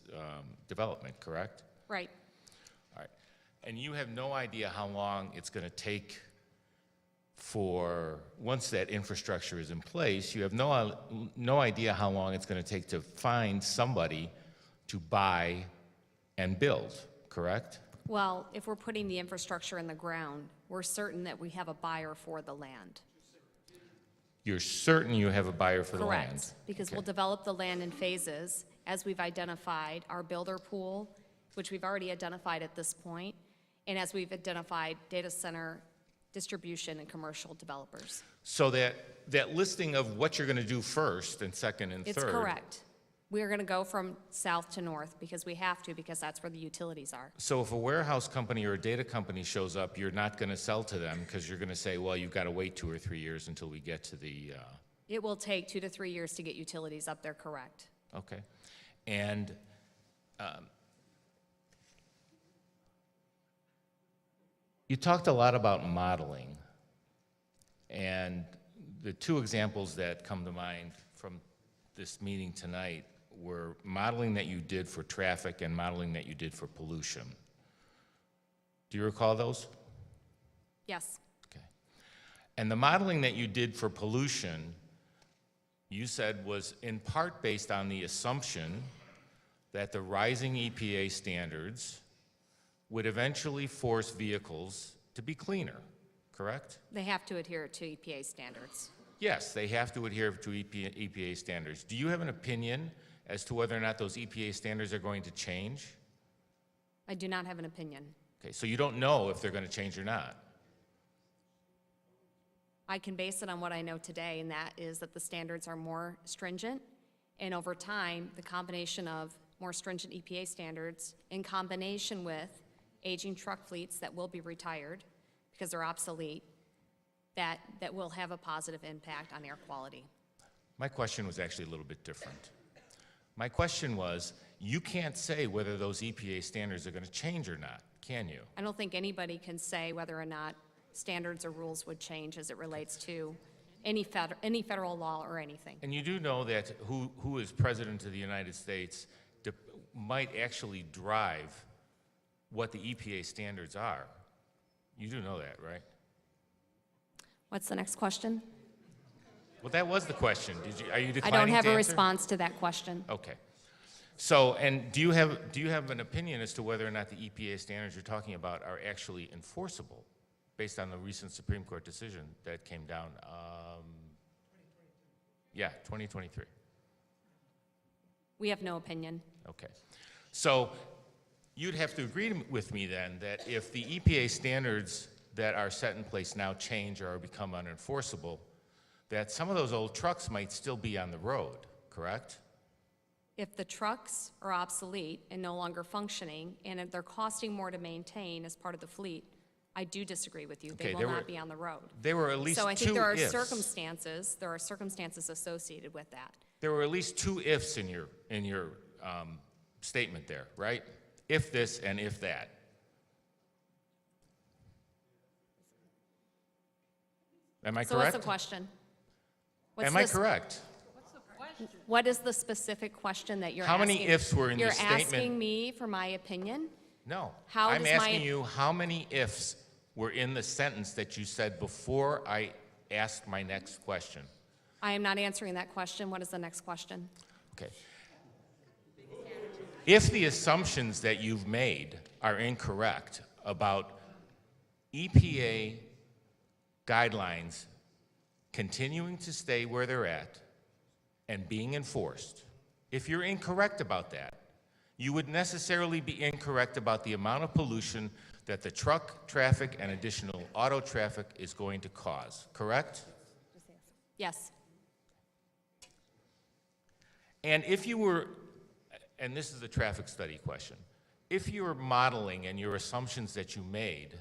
[SPEAKER 18] development, correct?
[SPEAKER 9] Right.
[SPEAKER 18] All right. And you have no idea how long it's going to take for, once that infrastructure is in place, you have no idea how long it's going to take to find somebody to buy and build, correct?
[SPEAKER 9] Well, if we're putting the infrastructure in the ground, we're certain that we have a buyer for the land.
[SPEAKER 18] You're certain you have a buyer for the land?
[SPEAKER 9] Correct, because
[SPEAKER 18] Okay.
[SPEAKER 9] we'll develop the land in phases as we've identified our builder pool, which we've already identified at this point, and as we've identified data center distribution and commercial developers.
[SPEAKER 18] So that listing of what you're going to do first and second and
[SPEAKER 9] It's
[SPEAKER 18] third.
[SPEAKER 9] correct. We're going to go from south to north because we have to, because that's where the utilities are.
[SPEAKER 18] So if a warehouse company or a data company shows up, you're not going to sell to them because you're going to say, well, you've got to wait 2 or 3 years until we get to the,
[SPEAKER 9] It will take 2 to 3 years to get utilities up there, correct?
[SPEAKER 18] okay. And you talked a lot about modeling. And the 2 examples that come to mind from this meeting tonight were modeling that you did for traffic and modeling that you did for pollution. Do you recall those?
[SPEAKER 9] Yes.
[SPEAKER 18] And the modeling that you did for pollution, you said was in part based on the assumption that the rising EPA standards would eventually force vehicles to be cleaner, correct?
[SPEAKER 9] They have to adhere to EPA standards.
[SPEAKER 18] Yes, they have to adhere to EPA standards. Do you have an opinion as to whether or not those EPA standards are going to change?
[SPEAKER 9] I do not have an opinion.
[SPEAKER 18] Okay, so you don't know if they're going to change or not.
[SPEAKER 9] I can base it on what I know today, and that is that the standards are more stringent, and over time, the combination of more stringent EPA standards in combination with aging truck fleets that will be retired because they're obsolete, that will have a positive impact on air quality.
[SPEAKER 18] My question was actually a little bit different. My question was, you can't say whether those EPA standards are going to change or not, can you?
[SPEAKER 9] I don't think anybody can say whether or not standards or rules would change as it relates to any federal law or anything.
[SPEAKER 18] And you do know that who is president of the United States might actually drive what the EPA standards are. You do know that, right?
[SPEAKER 9] What's the next question?
[SPEAKER 18] Well, that was the question. Are you declining to
[SPEAKER 9] I don't have a
[SPEAKER 18] answer?
[SPEAKER 9] response to that question.
[SPEAKER 18] Okay. So, and do you have an opinion as to whether or not the EPA standards you're talking about are actually enforceable based on the recent Supreme Court decision that came down, 2023?
[SPEAKER 9] We have no opinion.
[SPEAKER 18] Okay. So you'd have to agree with me then that if the EPA standards that are set in place now change or become unenforceable, that some of those old trucks might still be on the road, correct?
[SPEAKER 9] If the trucks are obsolete and no longer functioning, and if they're costing more to maintain as part of the fleet, I do disagree with you. They will not be on the road.
[SPEAKER 18] There were at least
[SPEAKER 9] So I think
[SPEAKER 18] two
[SPEAKER 9] there are
[SPEAKER 18] ifs.
[SPEAKER 9] there are circumstances associated with that.
[SPEAKER 18] There were at least two ifs in your statement there, right? If this and if that. Am I correct?
[SPEAKER 9] So what's the question?
[SPEAKER 18] Am I correct?
[SPEAKER 9] What is the specific question that you're
[SPEAKER 18] How
[SPEAKER 9] asking?
[SPEAKER 18] many ifs were in your statement?
[SPEAKER 9] You're asking me for my opinion?
[SPEAKER 18] No.
[SPEAKER 9] How
[SPEAKER 18] I'm
[SPEAKER 9] does
[SPEAKER 18] asking
[SPEAKER 9] my-
[SPEAKER 18] you how many ifs were in the sentence that you said before I asked my next question.
[SPEAKER 9] I am not answering that question. What is the next question?
[SPEAKER 18] Okay. If the assumptions that you've made are incorrect about EPA guidelines continuing to stay where they're at and being enforced, if you're incorrect about that, you would necessarily be incorrect about the amount of pollution that the truck traffic and additional auto traffic is going to cause, correct?
[SPEAKER 9] Yes.
[SPEAKER 18] And if you were, and this is a traffic study question, if you were modeling and your assumptions that you made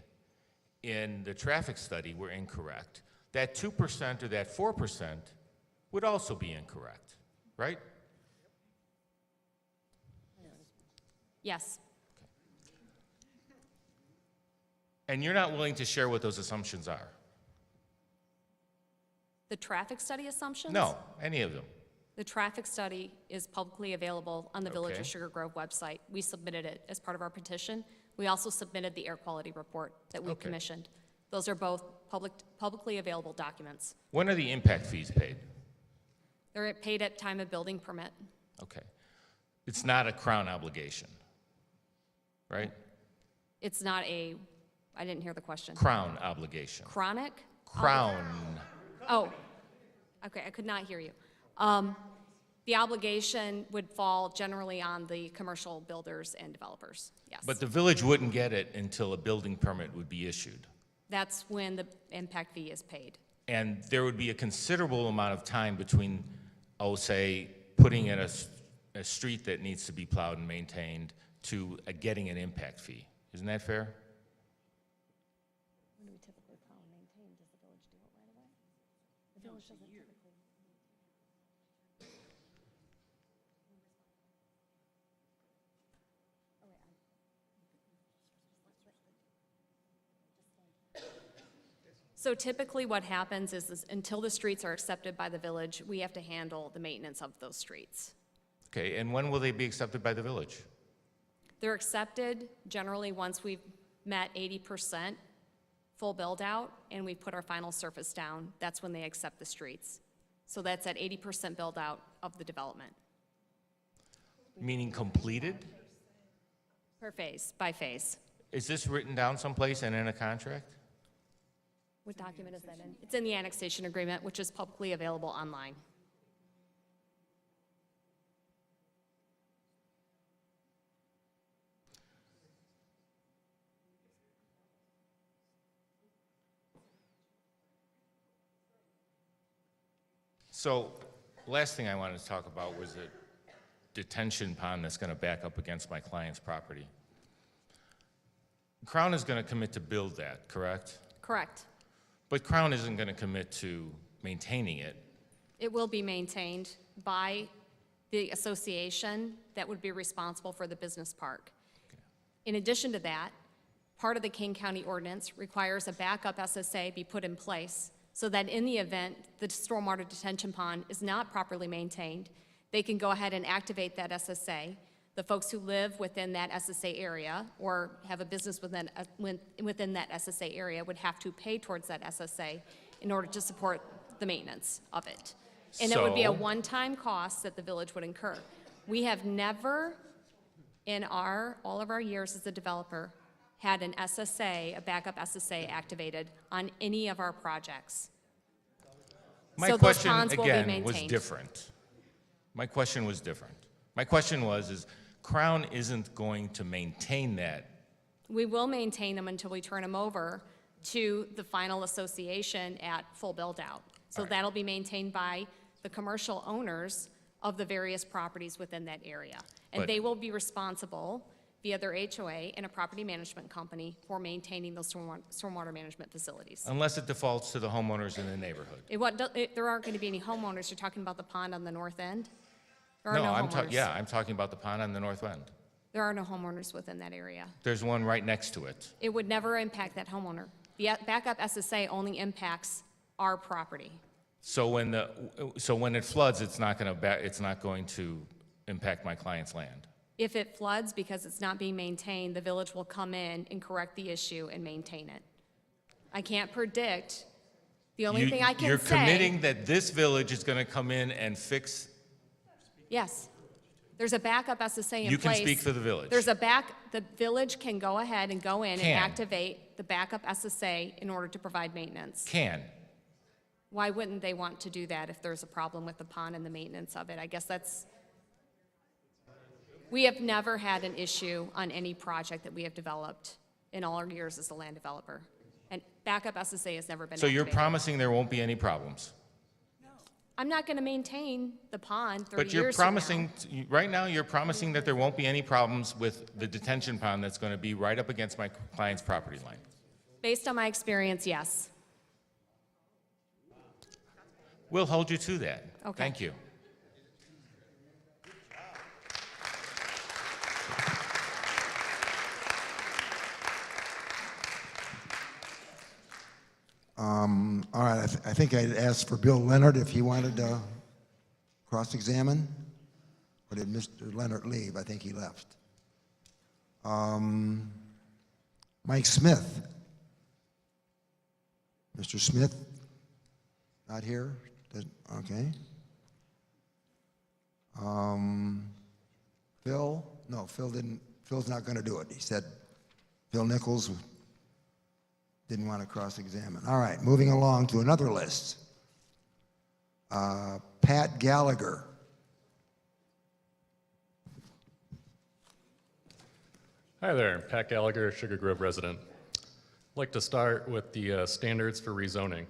[SPEAKER 18] in the traffic study were incorrect, that 2% or that 4% would also be incorrect, right?
[SPEAKER 9] Yes.
[SPEAKER 18] And you're not willing to share what those assumptions are?
[SPEAKER 9] The traffic study assumptions?
[SPEAKER 18] No, any of them.
[SPEAKER 9] The traffic study is publicly available on the Village
[SPEAKER 18] Okay.
[SPEAKER 9] of Sugar Grove website. We submitted it as part of our petition. We also submitted the air quality report that we
[SPEAKER 18] Okay.
[SPEAKER 9] commissioned. Those are both publicly available documents.
[SPEAKER 18] When are the impact fees paid?
[SPEAKER 9] They're paid at time of building permit.
[SPEAKER 18] Okay. It's not a Crown obligation, right?
[SPEAKER 9] It's not a, I didn't hear the question.
[SPEAKER 18] Crown obligation.
[SPEAKER 9] Chronic?
[SPEAKER 18] Crown.
[SPEAKER 9] Oh, okay, I could not hear you. The obligation would fall generally on the commercial builders and developers, yes.
[SPEAKER 18] But the village wouldn't get it until a building permit would be issued.
[SPEAKER 9] That's when the impact fee is paid.
[SPEAKER 18] And there would be a considerable amount of time between, say, putting in a street that needs to be plowed and maintained to getting an impact fee. Isn't that fair?
[SPEAKER 9] When do we typically plow and maintain? Does the village do it right away? The village doesn't typically. So typically what happens is until the streets are accepted by the village, we have to handle the maintenance of those streets.
[SPEAKER 18] Okay, and when will they be accepted by the village?
[SPEAKER 9] They're accepted generally once we've met 80% full build out and we put our final surface down. That's when they accept the streets. So that's at 80% build out of the development.
[SPEAKER 18] Meaning completed?
[SPEAKER 9] Per phase, by phase.
[SPEAKER 18] Is this written down someplace and in a contract?
[SPEAKER 9] What document is that in? It's in the annexation agreement, which is publicly available online.
[SPEAKER 18] So, last thing I wanted to talk about was a detention pond that's going to back up against my client's property. Crown is going to commit to build that, correct?
[SPEAKER 9] Correct.
[SPEAKER 18] But Crown isn't going to commit to maintaining it.
[SPEAKER 9] It will be maintained by the association that would be responsible for the business park. In addition to that, part of the King County ordinance requires a backup SSA be put in place so that in the event the stormwater detention pond is not properly maintained, they can go ahead and activate that SSA. The folks who live within that SSA area or have a business within that SSA area would have to pay towards that SSA in order to support the maintenance of it. And it would be a
[SPEAKER 18] So-
[SPEAKER 9] one-time cost that the village would incur. We have never, in all of our years as a developer, had an SSA, a backup SSA activated on any of our projects.
[SPEAKER 18] My
[SPEAKER 9] So those
[SPEAKER 18] question,
[SPEAKER 9] ponds will be
[SPEAKER 18] again, was
[SPEAKER 9] maintained.
[SPEAKER 18] different. My question was different. My question was, Crown isn't going to maintain that.
[SPEAKER 9] We will maintain them until we turn them over to the final association at full build-out. So
[SPEAKER 18] All right.
[SPEAKER 9] that'll be maintained by the commercial owners of the various properties within that area. And
[SPEAKER 18] But-
[SPEAKER 9] they will be responsible via their HOA and a property management company for maintaining those stormwater management facilities.
[SPEAKER 18] Unless it defaults to the homeowners in the neighborhood.
[SPEAKER 9] There aren't going to be any homeowners. You're talking about the pond on the north end? There are
[SPEAKER 18] No,
[SPEAKER 9] no
[SPEAKER 18] I'm
[SPEAKER 9] homeowners.
[SPEAKER 18] I'm talking about the pond on the north end.
[SPEAKER 9] There are no homeowners within that area.
[SPEAKER 18] There's one right next to it.
[SPEAKER 9] It would never impact that homeowner. The backup SSA only impacts our property.
[SPEAKER 18] So when it floods, it's not going to impact my client's land.
[SPEAKER 9] If it floods because it's not being maintained, the village will come in and correct the issue and maintain it. I can't predict. The only thing I can say.
[SPEAKER 18] You're committing that this village is going to come in and fix.
[SPEAKER 9] Yes. There's a backup SSA in place.
[SPEAKER 18] You can speak for the village.
[SPEAKER 9] The village can go ahead and go in and
[SPEAKER 18] Can.
[SPEAKER 9] activate the backup SSA in order to provide maintenance.
[SPEAKER 18] Can.
[SPEAKER 9] Why wouldn't they want to do that if there's a problem with the pond and the maintenance of it? I guess that's. We have never had an issue on any project that we have developed in all our years as a land developer. And backup SSA has never been
[SPEAKER 18] So you're
[SPEAKER 9] activated.
[SPEAKER 18] promising there won't be any problems?
[SPEAKER 9] I'm not going to maintain the pond 30
[SPEAKER 18] But you're
[SPEAKER 9] years from now.
[SPEAKER 18] promising, right now, you're promising that there won't be any problems with the detention pond that's going to be right up against my client's property line.
[SPEAKER 9] Based on my experience, yes.
[SPEAKER 18] We'll hold you to that.
[SPEAKER 9] Okay.
[SPEAKER 18] Thank you.
[SPEAKER 21] All right, I think I'd ask for Bill Leonard if he wanted to cross-examine. Or did Mr. Leonard leave? I think he left. Mike Smith. Mr. Smith? Not here? Okay. Phil? No, Phil's not going to do it. He said Phil Nichols didn't want to cross-examine. All right, moving along to another list. Pat Gallagher.
[SPEAKER 16] Hi there, Pat Gallagher, Sugar Grove resident. I'd like to start with the standards for rezoning.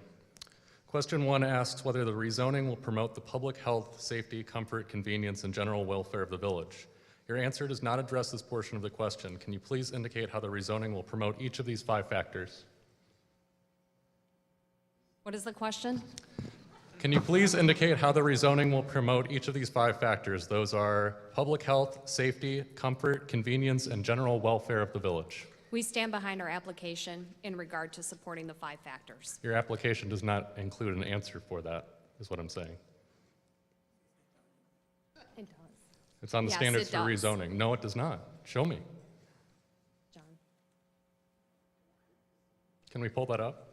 [SPEAKER 16] Question 1 asks whether the rezoning will promote the public health, safety, comfort, convenience, and general welfare of the village. Your answer does not address this portion of the question. Can you please indicate how the rezoning will promote each of these 5 factors?
[SPEAKER 9] What is the question?
[SPEAKER 16] Can you please indicate how the rezoning will promote each of these 5 factors? Those are public health, safety, comfort, convenience, and general welfare of the village.
[SPEAKER 9] We stand behind our application in regard to supporting the 5 factors.
[SPEAKER 16] Your application does not include an answer for that, is what I'm saying.
[SPEAKER 9] It does.
[SPEAKER 16] It's on the
[SPEAKER 9] Yes,
[SPEAKER 16] standards
[SPEAKER 9] it
[SPEAKER 16] for
[SPEAKER 9] does.
[SPEAKER 16] rezoning. No, it does not. Show me.
[SPEAKER 9] John.
[SPEAKER 16] Can we pull that up?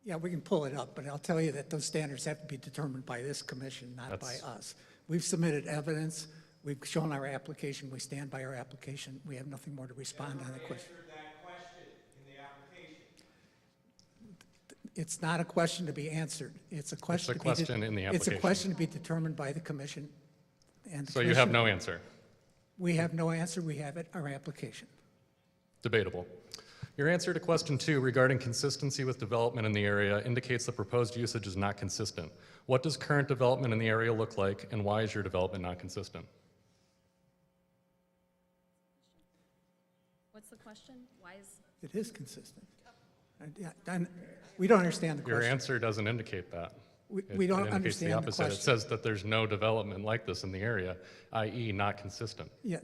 [SPEAKER 19] Yeah, we can pull it up, but I'll tell you that those standards have to be determined by this commission, not by us. We've submitted evidence, we've shown our application, we stand by our application, we have nothing more to respond on the question. It's not a question to be answered. It's a question.
[SPEAKER 16] It's a question in the
[SPEAKER 19] It's a
[SPEAKER 16] application.
[SPEAKER 19] question to be determined by the commission. And the
[SPEAKER 16] So you have
[SPEAKER 19] commission-
[SPEAKER 16] no answer.
[SPEAKER 19] We have no answer. We have it, our application.
[SPEAKER 16] Debatable. Your answer to question 2 regarding consistency with development in the area indicates the proposed usage is not consistent. What does current development in the area look like, and why is your development not consistent?
[SPEAKER 9] What's the question? Why is?
[SPEAKER 19] It is consistent. We don't understand the
[SPEAKER 16] Your
[SPEAKER 19] question.
[SPEAKER 16] answer doesn't indicate that.
[SPEAKER 19] We don't
[SPEAKER 16] It indicates the
[SPEAKER 19] understand the
[SPEAKER 16] opposite. It
[SPEAKER 19] question.
[SPEAKER 16] says that there's no development like this in the area, i.e. not consistent.
[SPEAKER 19] Yeah.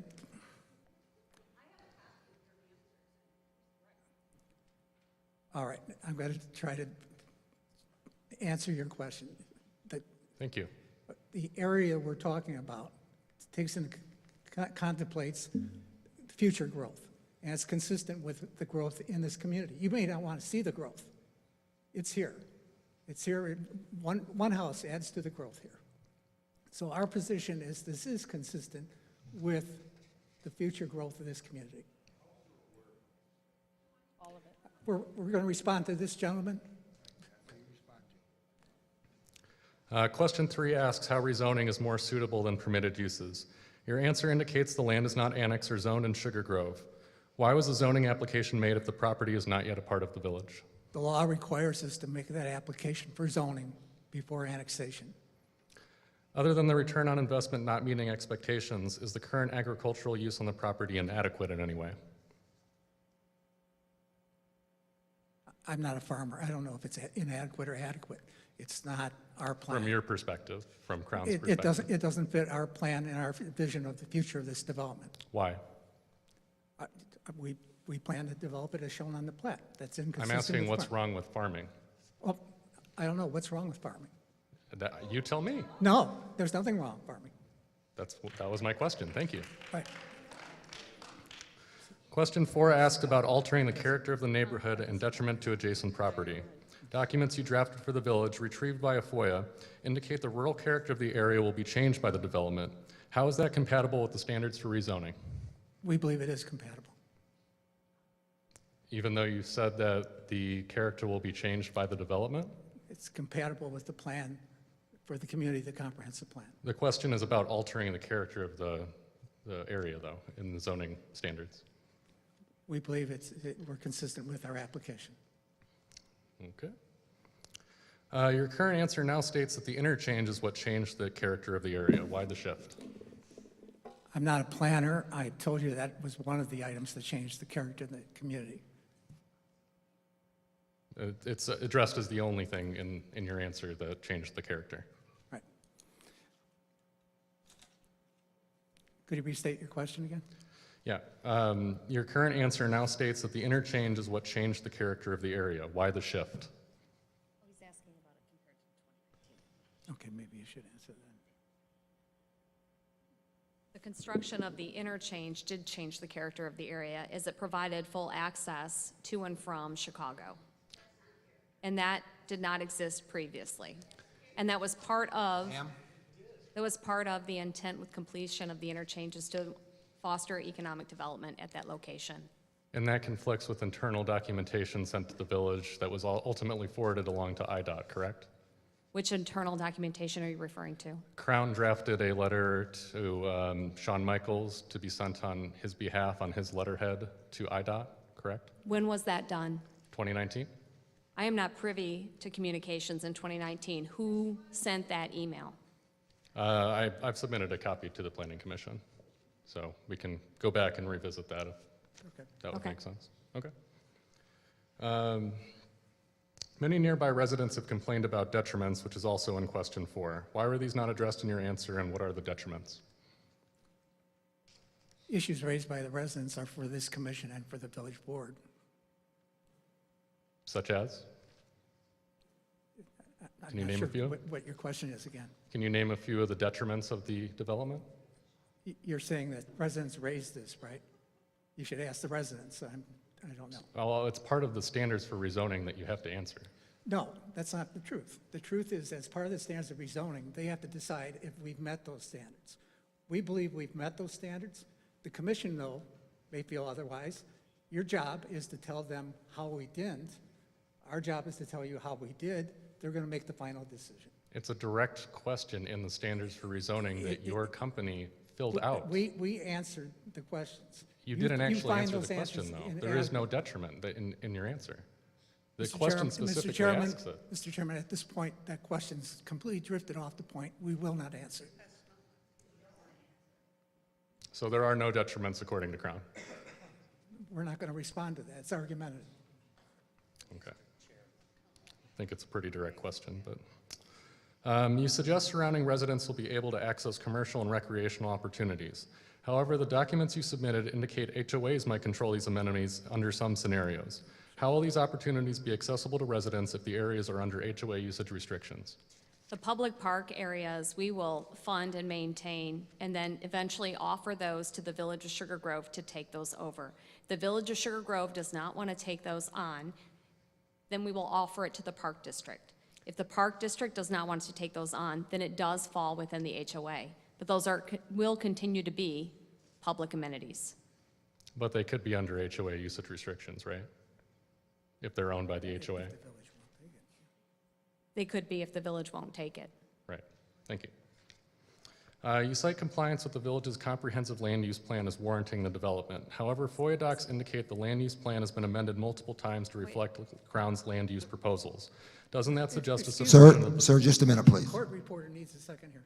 [SPEAKER 19] All right, I'm going to try to answer your question.
[SPEAKER 16] Thank you.
[SPEAKER 19] The area we're talking about takes into, contemplates future growth, and it's consistent with the growth in this community. You may not want to see the growth. It's here. It's here. One house adds to the growth here. So our position is this is consistent with the future growth of this community.
[SPEAKER 8] All of it.
[SPEAKER 19] We're going to respond to this gentleman.
[SPEAKER 16] Question 3 asks how rezoning is more suitable than permitted uses. Your answer indicates the land is not annexed or zoned in Sugar Grove. Why was the zoning application made if the property is not yet a part of the village?
[SPEAKER 19] The law requires us to make that application for zoning before annexation.
[SPEAKER 16] Other than the return on investment not meeting expectations, is the current agricultural use on the property inadequate in any way?
[SPEAKER 19] I'm not a farmer. I don't know if it's inadequate or adequate. It's not our plan.
[SPEAKER 16] From your perspective, from Crown's perspective.
[SPEAKER 19] It doesn't fit our plan and our vision of the future of this development.
[SPEAKER 16] Why?
[SPEAKER 19] We plan to develop it as shown on the plat. That's inconsistent.
[SPEAKER 16] I'm asking
[SPEAKER 19] with
[SPEAKER 16] what's
[SPEAKER 19] farm.
[SPEAKER 16] wrong with farming.
[SPEAKER 19] Well, I don't know what's wrong with farming.
[SPEAKER 16] You tell me.
[SPEAKER 19] No, there's nothing wrong with farming.
[SPEAKER 16] That was my question. Thank you.
[SPEAKER 19] Right.
[SPEAKER 16] Question 4 asked about altering the character of the neighborhood and detriment to adjacent property. Documents you drafted for the village, retrieved via FOIA, indicate the rural character of the area will be changed by the development. How is that compatible with the standards for rezoning?
[SPEAKER 19] We believe it is compatible.
[SPEAKER 16] Even though you said that the character will be changed by the development?
[SPEAKER 19] It's compatible with the plan for the community, the comprehensive plan.
[SPEAKER 16] The question is about altering the character of the area, though, in the zoning standards.
[SPEAKER 19] We believe we're consistent with our application.
[SPEAKER 16] Okay. Your current answer now states that the interchange is what changed the character of the area. Why the shift?
[SPEAKER 19] I'm not a planner. I told you that was one of the items that changed the character of the community.
[SPEAKER 16] It's addressed as the only thing in your answer that changed the character.
[SPEAKER 19] Right. Could you restate your question again?
[SPEAKER 16] Yeah. Your current answer now states that the interchange is what changed the character of the area. Why the shift?
[SPEAKER 9] He's asking about it compared to 2019.
[SPEAKER 19] Okay, maybe you should answer that.
[SPEAKER 9] The construction of the interchange did change the character of the area as it provided full access to and from Chicago. And that did not exist previously. And that was part of the intent with completion of the interchanges to foster economic development at that location.
[SPEAKER 16] And that conflicts with internal documentation sent to the village that was ultimately forwarded along to IDOT, correct?
[SPEAKER 9] Which internal documentation are you referring to?
[SPEAKER 16] Crown drafted a letter to Shawn Michaels to be sent on his behalf on his letterhead to IDOT, correct?
[SPEAKER 9] When was that done?
[SPEAKER 16] 2019?
[SPEAKER 9] I am not privy to communications in 2019. Who sent that email?
[SPEAKER 16] I've submitted a copy to the Planning Commission, so we can go back and revisit that if that would make sense. Okay. Many nearby residents have complained about detriments, which is also in question 4. Why were these not addressed in your answer, and what are the detriments?
[SPEAKER 19] Issues raised by the residents are for this commission and for the village board.
[SPEAKER 16] Such as? Can you
[SPEAKER 19] I'm not
[SPEAKER 16] name
[SPEAKER 19] sure
[SPEAKER 16] a few?
[SPEAKER 19] what your question is again.
[SPEAKER 16] Can you name a few of the detriments of the development?
[SPEAKER 19] You're saying that residents raised this, right? You should ask the residents. I don't know.
[SPEAKER 16] Well, it's part of the standards for rezoning that you have to answer.
[SPEAKER 19] No, that's not the truth. The truth is, as part of the standards of rezoning, they have to decide if we've met those standards. We believe we've met those standards. The commission, though, may feel otherwise. Your job is to tell them how we didn't. Our job is to tell you how we did. They're going to make the final decision.
[SPEAKER 16] It's a direct question in the standards for rezoning that your company filled out.
[SPEAKER 19] We answered the questions.
[SPEAKER 16] You didn't actually
[SPEAKER 19] find
[SPEAKER 16] answer
[SPEAKER 19] those
[SPEAKER 16] the question,
[SPEAKER 19] answers
[SPEAKER 16] though. There is no detriment in your answer. The question specifically asks it.
[SPEAKER 19] Mr. Chairman, at this point, that question's completely drifted off the point. We will not answer.
[SPEAKER 16] So there are no detriments according to Crown.
[SPEAKER 19] We're not going to respond to that. It's argumentative.
[SPEAKER 16] Okay. I think it's a pretty direct question, but you suggest surrounding residents will be able to access commercial and recreational opportunities. However, the documents you submitted indicate HOAs might control these amenities under some scenarios. How will these opportunities be accessible to residents if the areas are under HOA usage restrictions?
[SPEAKER 9] The public park areas, we will fund and maintain, and then eventually offer those to the Village of Sugar Grove to take those over. The Village of Sugar Grove does not want to take those on, then we will offer it to the Park District. If the Park District does not want to take those on, then it does fall within the HOA. But those will continue to be public amenities.
[SPEAKER 16] But they could be under HOA usage restrictions, right? If they're owned by the HOA.
[SPEAKER 9] They could be if the village won't take it.
[SPEAKER 16] Right, thank you. You cite compliance with the village's comprehensive land use plan as warranting the development. However, FOIA docs indicate the land use plan has been amended multiple times to reflect Crown's land use proposals. Doesn't that suggest a subversion of the...
[SPEAKER 21] Sir, just a minute, please.
[SPEAKER 19] The court reporter needs a second here.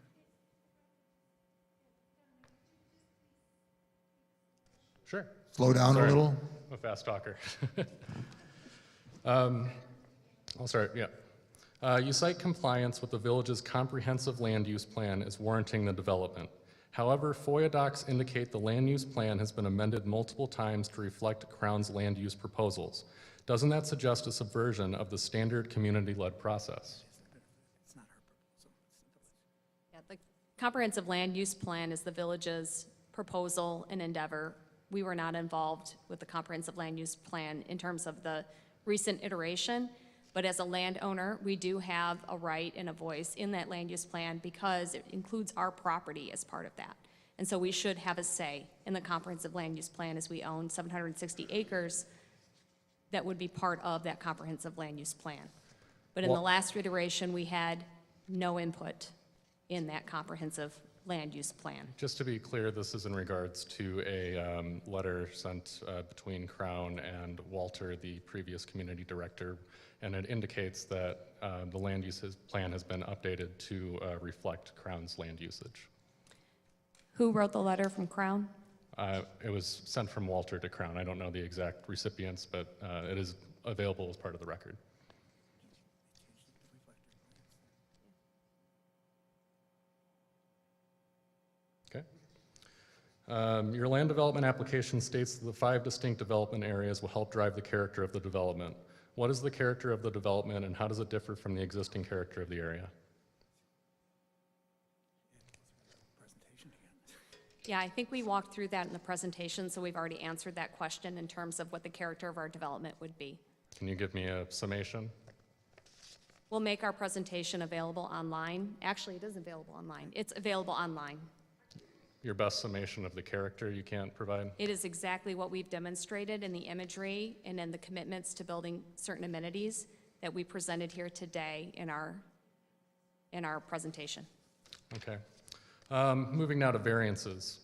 [SPEAKER 16] Sure.
[SPEAKER 21] Slow down
[SPEAKER 16] Sorry,
[SPEAKER 21] a little.
[SPEAKER 16] I'm a fast talker. I'll start, yeah. You cite compliance with the village's comprehensive land use plan as warranting the development. However, FOIA docs indicate the land use plan has been amended multiple times to reflect Crown's land use proposals. Doesn't that suggest a subversion of the standard community-led process?
[SPEAKER 9] Yeah, the comprehensive land use plan is the village's proposal and endeavor. We were not involved with the comprehensive land use plan in terms of the recent iteration, but as a landowner, we do have a right and a voice in that land use plan because it includes our property as part of that. And so we should have a say in the comprehensive land use plan as we own 760 acres that would be part of that comprehensive land use plan. But in the last iteration, we had no input in that comprehensive land use plan.
[SPEAKER 16] Just to be clear, this is in regards to a letter sent between Crown and Walter, the previous community director, and it indicates that the land use plan has been updated to reflect Crown's land usage.
[SPEAKER 9] Who wrote the letter from Crown?
[SPEAKER 16] It was sent from Walter to Crown. I don't know the exact recipients, but it is available as part of the record. Okay. Your land development application states that the 5 distinct development areas will help drive the character of the development. What is the character of the development and how does it differ from the existing character of the area?
[SPEAKER 9] Yeah, I think we walked through that in the presentation, so we've already answered that question in terms of what the character of our development would be.
[SPEAKER 16] Can you give me a summation?
[SPEAKER 9] We'll make our presentation available online. Actually, it is available online. It's available online.
[SPEAKER 16] Your best summation of the character you can't provide?
[SPEAKER 9] It is exactly what we've demonstrated in the imagery and in the commitments to building certain amenities that we presented here today in our presentation.
[SPEAKER 16] Okay. Moving now to variances.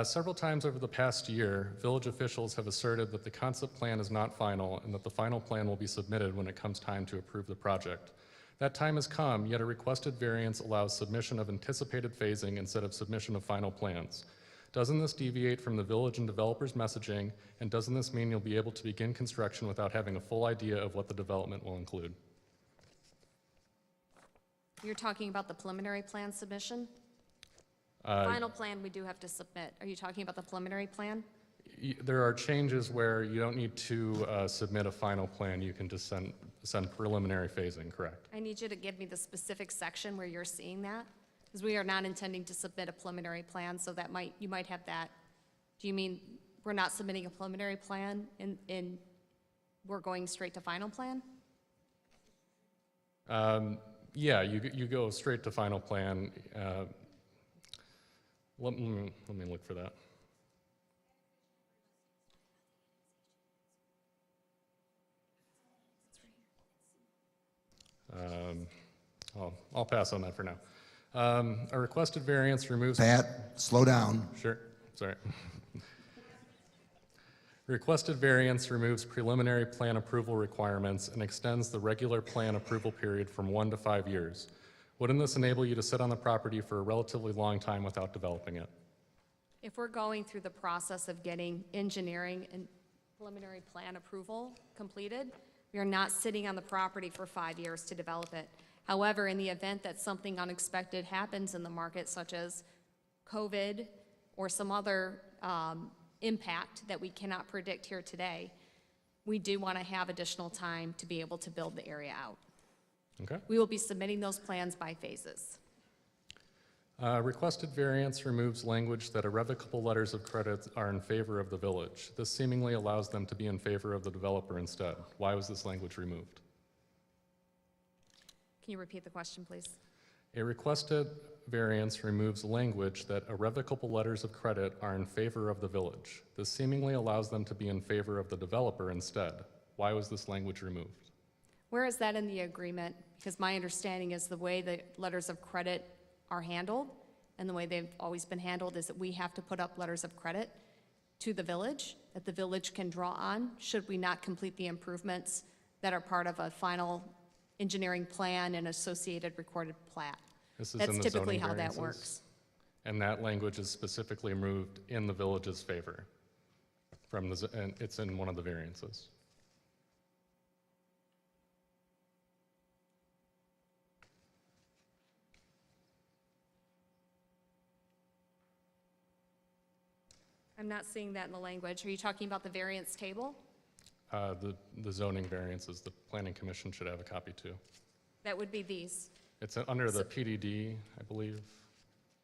[SPEAKER 16] Several times over the past year, village officials have asserted that the concept plan is not final and that the final plan will be submitted when it comes time to approve the project. That time has come, yet a requested variance allows submission of anticipated phasing instead of submission of final plans. Doesn't this deviate from the village and developers' messaging, and doesn't this mean you'll be able to begin construction without having a full idea of what the development will include?
[SPEAKER 9] You're talking about the preliminary plan submission? Final plan we do have to submit. Are you talking about the preliminary plan?
[SPEAKER 16] There are changes where you don't need to submit a final plan. You can just send preliminary phasing, correct?
[SPEAKER 9] I need you to give me the specific section where you're seeing that, because we are not intending to submit a preliminary plan, so that you might have that. Do you mean we're not submitting a preliminary plan and we're going straight to final plan?
[SPEAKER 16] Yeah, you go straight to final plan. Let me look for that. I'll pass on that for now. A requested variance removes...
[SPEAKER 21] Pat, slow down.
[SPEAKER 16] Sure, sorry. Requested variance removes preliminary plan approval requirements and extends the regular plan approval period from 1 to 5 years. Wouldn't this enable you to sit on the property for a relatively long time without developing it?
[SPEAKER 9] If we're going through the process of getting engineering and preliminary plan approval completed, we are not sitting on the property for 5 years to develop it. However, in the event that something unexpected happens in the market, such as COVID or some other impact that we cannot predict here today, we do want to have additional time to be able to build the area out.
[SPEAKER 16] Okay.
[SPEAKER 9] We will be submitting those plans by phases.
[SPEAKER 16] Requested variance removes language that irrevocable letters of credit are in favor of the village. This seemingly allows them to be in favor of the developer instead. Why was this language removed?
[SPEAKER 9] Can you repeat the question, please?
[SPEAKER 16] A requested variance removes language that irrevocable letters of credit are in favor of the village. This seemingly allows them to be in favor of the developer instead. Why was this language removed?
[SPEAKER 9] Where is that in the agreement? Because my understanding is the way the letters of credit are handled and the way they've always been handled is that we have to put up letters of credit to the village that the village can draw on should we not complete the improvements that are part of a final engineering plan and associated recorded plat.
[SPEAKER 16] This is
[SPEAKER 9] That's
[SPEAKER 16] in the
[SPEAKER 9] typically
[SPEAKER 16] zoning
[SPEAKER 9] how that
[SPEAKER 16] variances,
[SPEAKER 9] works.
[SPEAKER 16] And that language is specifically removed in the village's favor. And it's in one of the variances.
[SPEAKER 9] I'm not seeing that in the language. Are you talking about the variance table?
[SPEAKER 16] The zoning variances, the planning commission should have a copy too.
[SPEAKER 9] That would be these.
[SPEAKER 16] It's under the PDD, I believe.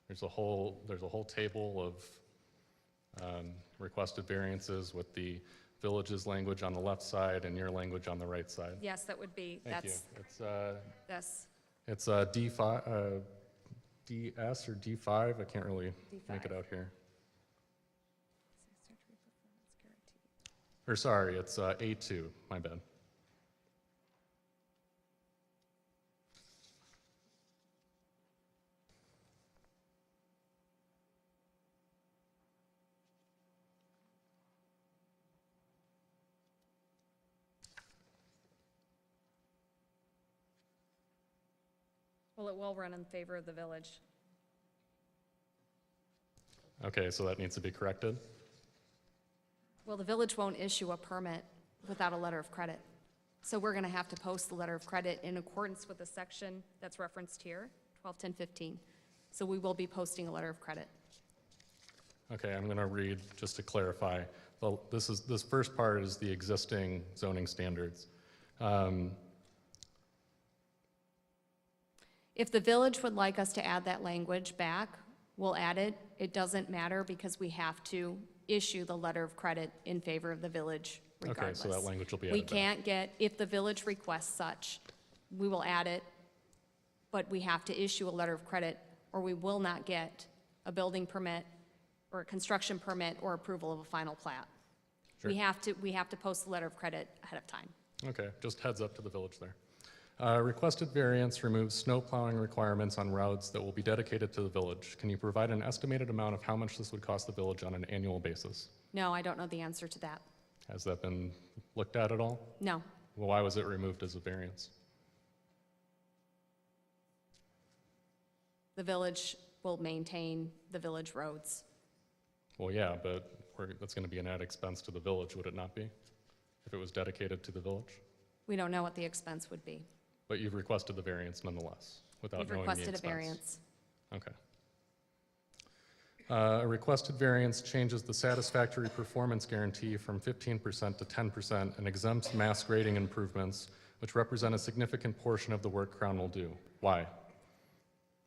[SPEAKER 16] There's a whole table of requested variances with the village's language on the left side and your language on the right side.
[SPEAKER 9] Yes, that would be,
[SPEAKER 16] Thank you.
[SPEAKER 9] yes.
[SPEAKER 16] It's D5, DS or D5. I can't really make it out here. Or sorry, it's A2, my bad.
[SPEAKER 9] Well, it will run in favor of the village.
[SPEAKER 16] Okay, so that needs to be corrected.
[SPEAKER 9] Well, the village won't issue a permit without a letter of credit. So we're going to have to post the letter of credit in accordance with the section that's referenced here, 121015. So we will be posting a letter of credit.
[SPEAKER 16] Okay, I'm going to read just to clarify. Well, this first part is the existing zoning standards.
[SPEAKER 9] If the village would like us to add that language back, we'll add it. It doesn't matter because we have to issue the letter of credit in favor of the village regardless.
[SPEAKER 16] Okay, so that language will be added
[SPEAKER 9] We
[SPEAKER 16] back.
[SPEAKER 9] can't get, if the village requests such, we will add it, but we have to issue a letter of credit or we will not get a building permit or a construction permit or approval of a final plat.
[SPEAKER 16] Sure.
[SPEAKER 9] We have to post the letter of credit ahead of time.
[SPEAKER 16] Okay, just heads up to the village there. Requested variance removes snow plowing requirements on roads that will be dedicated to the village. Can you provide an estimated amount of how much this would cost the village on an annual basis?
[SPEAKER 9] No, I don't know the answer to that.
[SPEAKER 16] Has that been looked at all?
[SPEAKER 9] No.
[SPEAKER 16] Well, why was it removed as a variance?
[SPEAKER 9] The village will maintain the village roads.
[SPEAKER 16] Well, yeah, but that's going to be an added expense to the village, would it not be? If it was dedicated to the village?
[SPEAKER 9] We don't know what the expense would be.
[SPEAKER 16] But you've requested the variance nonetheless, without
[SPEAKER 9] We've
[SPEAKER 16] knowing the expense.
[SPEAKER 9] requested a variance.
[SPEAKER 16] Okay. A requested variance changes the satisfactory performance guarantee from 15% to 10% and exempts mass grading improvements, which represent a significant portion of the work Crown will do. Why?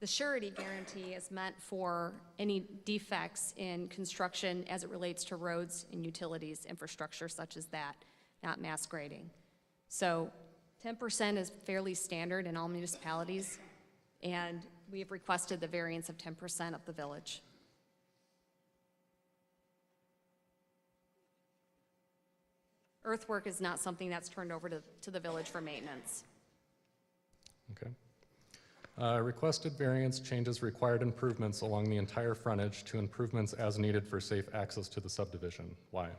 [SPEAKER 9] The surety guarantee is meant for any defects in construction as it relates to roads and utilities, infrastructure such as that, not mass grading. So 10% is fairly standard in all municipalities, and we have requested the variance of 10% of the village. Earthwork is not something that's turned over to the village for maintenance.
[SPEAKER 16] Okay. Requested variance changes required improvements along the entire frontage to improvements as needed for safe access to the subdivision. Why?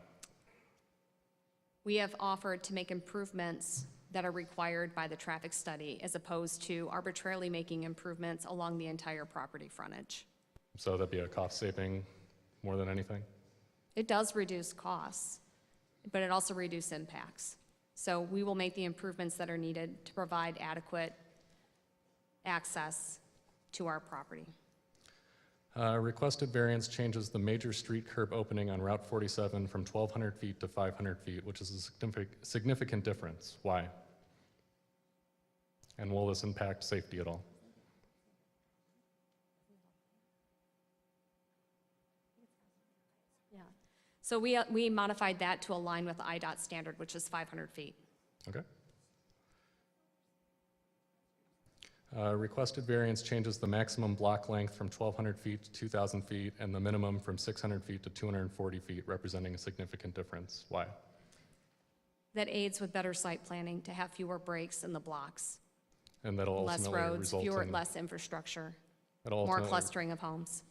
[SPEAKER 9] We have offered to make improvements that are required by the traffic study as opposed to arbitrarily making improvements along the entire property frontage.
[SPEAKER 16] So that'd be a cost saving more than anything?
[SPEAKER 9] It does reduce costs, but it also reduces impacts. So we will make the improvements that are needed to provide adequate access to our property.
[SPEAKER 16] Requested variance changes the major street curb opening on Route 47 from 1,200 feet to 500 feet, which is a significant difference. Why? And will this impact safety at all?
[SPEAKER 9] Yeah. So we modified that to align with the IDOT standard, which is 500 feet.
[SPEAKER 16] Okay. Requested variance changes the maximum block length from 1,200 feet to 2,000 feet and the minimum from 600 feet to 240 feet, representing a significant difference. Why?
[SPEAKER 9] That aids with better site planning to have fewer breaks in the blocks.
[SPEAKER 16] And that'll
[SPEAKER 9] Less
[SPEAKER 16] ultimately
[SPEAKER 9] roads,
[SPEAKER 16] result in
[SPEAKER 9] less infrastructure,
[SPEAKER 16] that'll
[SPEAKER 9] more
[SPEAKER 16] ultimately-
[SPEAKER 9] clustering of homes.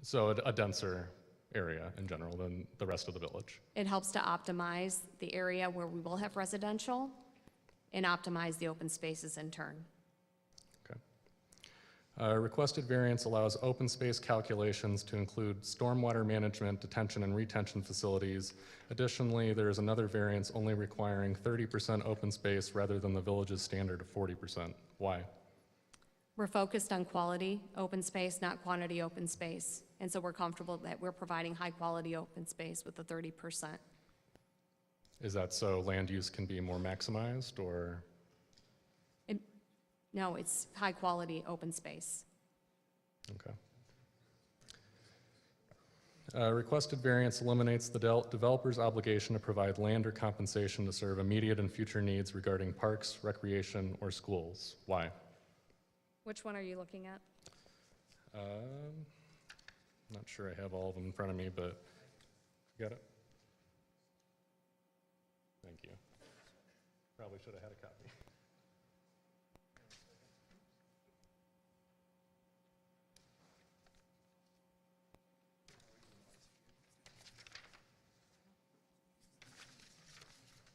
[SPEAKER 16] So a denser area in general than the rest of the village.
[SPEAKER 9] It helps to optimize the area where we will have residential and optimize the open spaces in turn.
[SPEAKER 16] Requested variance allows open space calculations to include stormwater management, detention, and retention facilities. Additionally, there is another variance only requiring 30% open space rather than the village's standard of 40%. Why?
[SPEAKER 9] We're focused on quality open space, not quantity open space. And so we're comfortable that we're providing high quality open space with the 30%.
[SPEAKER 16] Is that so land use can be more maximized, or?
[SPEAKER 9] No, it's high quality open space.
[SPEAKER 16] Okay. Requested variance eliminates the developer's obligation to provide land or compensation to serve immediate and future needs regarding parks, recreation, or schools. Why?
[SPEAKER 9] Which one are you looking at?
[SPEAKER 16] Not sure I have all of them in front of me, but you got it? Thank you. Probably should have had a copy.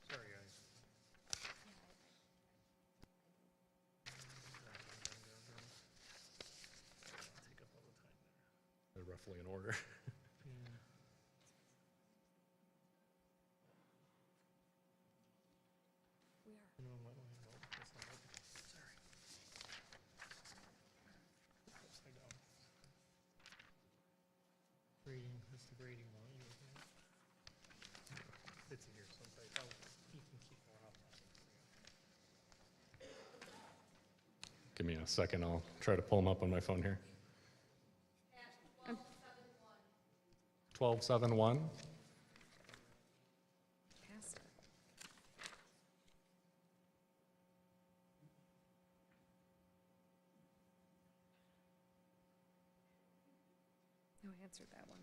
[SPEAKER 7] Sorry, guys.
[SPEAKER 16] They're roughly in order.
[SPEAKER 20] Grading, that's the grading one. It's in here someplace. You can keep going off.
[SPEAKER 16] Give me a second, I'll try to pull them up on my phone here. 1271.
[SPEAKER 9] No, I answered that one.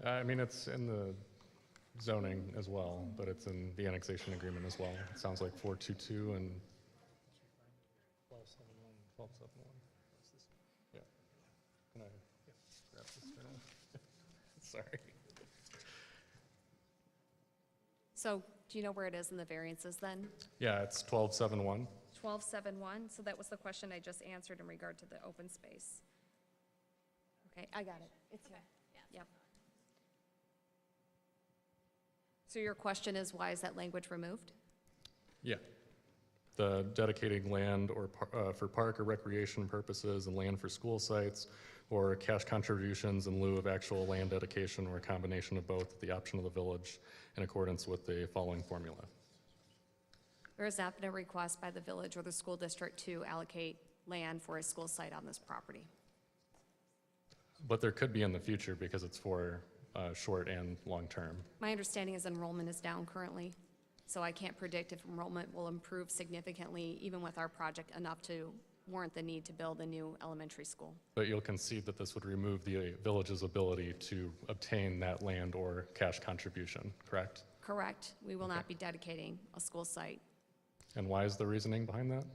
[SPEAKER 16] I mean, it's in the zoning as well, but it's in the annexation agreement as well. It sounds like 422 and 1271. 1271. Yeah. Can I grab this for now? Sorry.
[SPEAKER 9] So do you know where it is in the variances then?
[SPEAKER 16] Yeah, it's 1271.
[SPEAKER 9] 1271, so that was the question I just answered in regard to the open space. Okay, I got it. It's here. Yep. So your question is, why is that language removed?
[SPEAKER 16] Yeah. The dedicating land or for park or recreation purposes and land for school sites, or cash contributions in lieu of actual land dedication, or a combination of both at the option of the village in accordance with the following formula.
[SPEAKER 9] There has not been a request by the village or the school district to allocate land for a school site on this property.
[SPEAKER 16] But there could be in the future because it's for short and long term.
[SPEAKER 9] My understanding is enrollment is down currently, so I can't predict if enrollment will improve significantly, even with our project, enough to warrant the need to build a new elementary school.
[SPEAKER 16] But you'll concede that this would remove the village's ability to obtain that land or cash contribution, correct?
[SPEAKER 9] Correct. We will not be dedicating a school site.
[SPEAKER 16] And why is the reasoning behind that?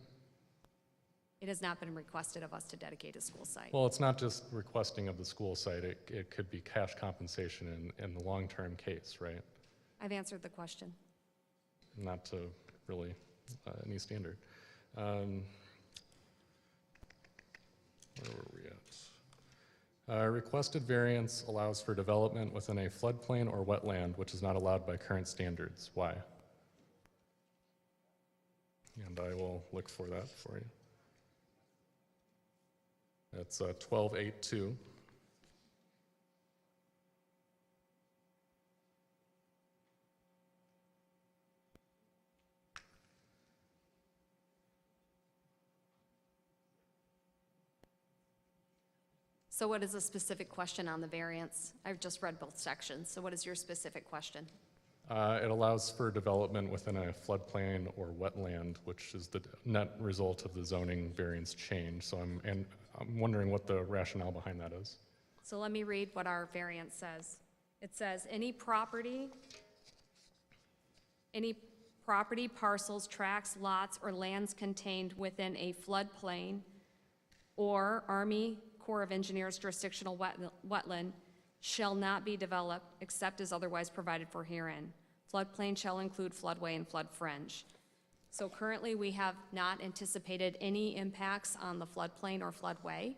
[SPEAKER 9] It has not been requested of us to dedicate a school site.
[SPEAKER 16] Well, it's not just requesting of the school site, it could be cash compensation in the long-term case, right?
[SPEAKER 9] I've answered the question.
[SPEAKER 16] Not to really any standard. Where were we at? Requested variance allows for development within a floodplain or wetland, which is not allowed by current standards. Why? And I will look for that for you. That's 1282.
[SPEAKER 9] So what is a specific question on the variance? I've just read both sections, so what is your specific question?
[SPEAKER 16] It allows for development within a floodplain or wetland, which is the net result of the zoning variance change. So I'm wondering what the rationale behind that is.
[SPEAKER 9] So let me read what our variance says. It says, any property, parcels, tracts, lots, or lands contained within a floodplain or Army Corps of Engineers jurisdictional wetland shall not be developed except as otherwise provided for herein. Floodplain shall include floodway and flood fringe. So currently, we have not anticipated any impacts on the floodplain or floodway.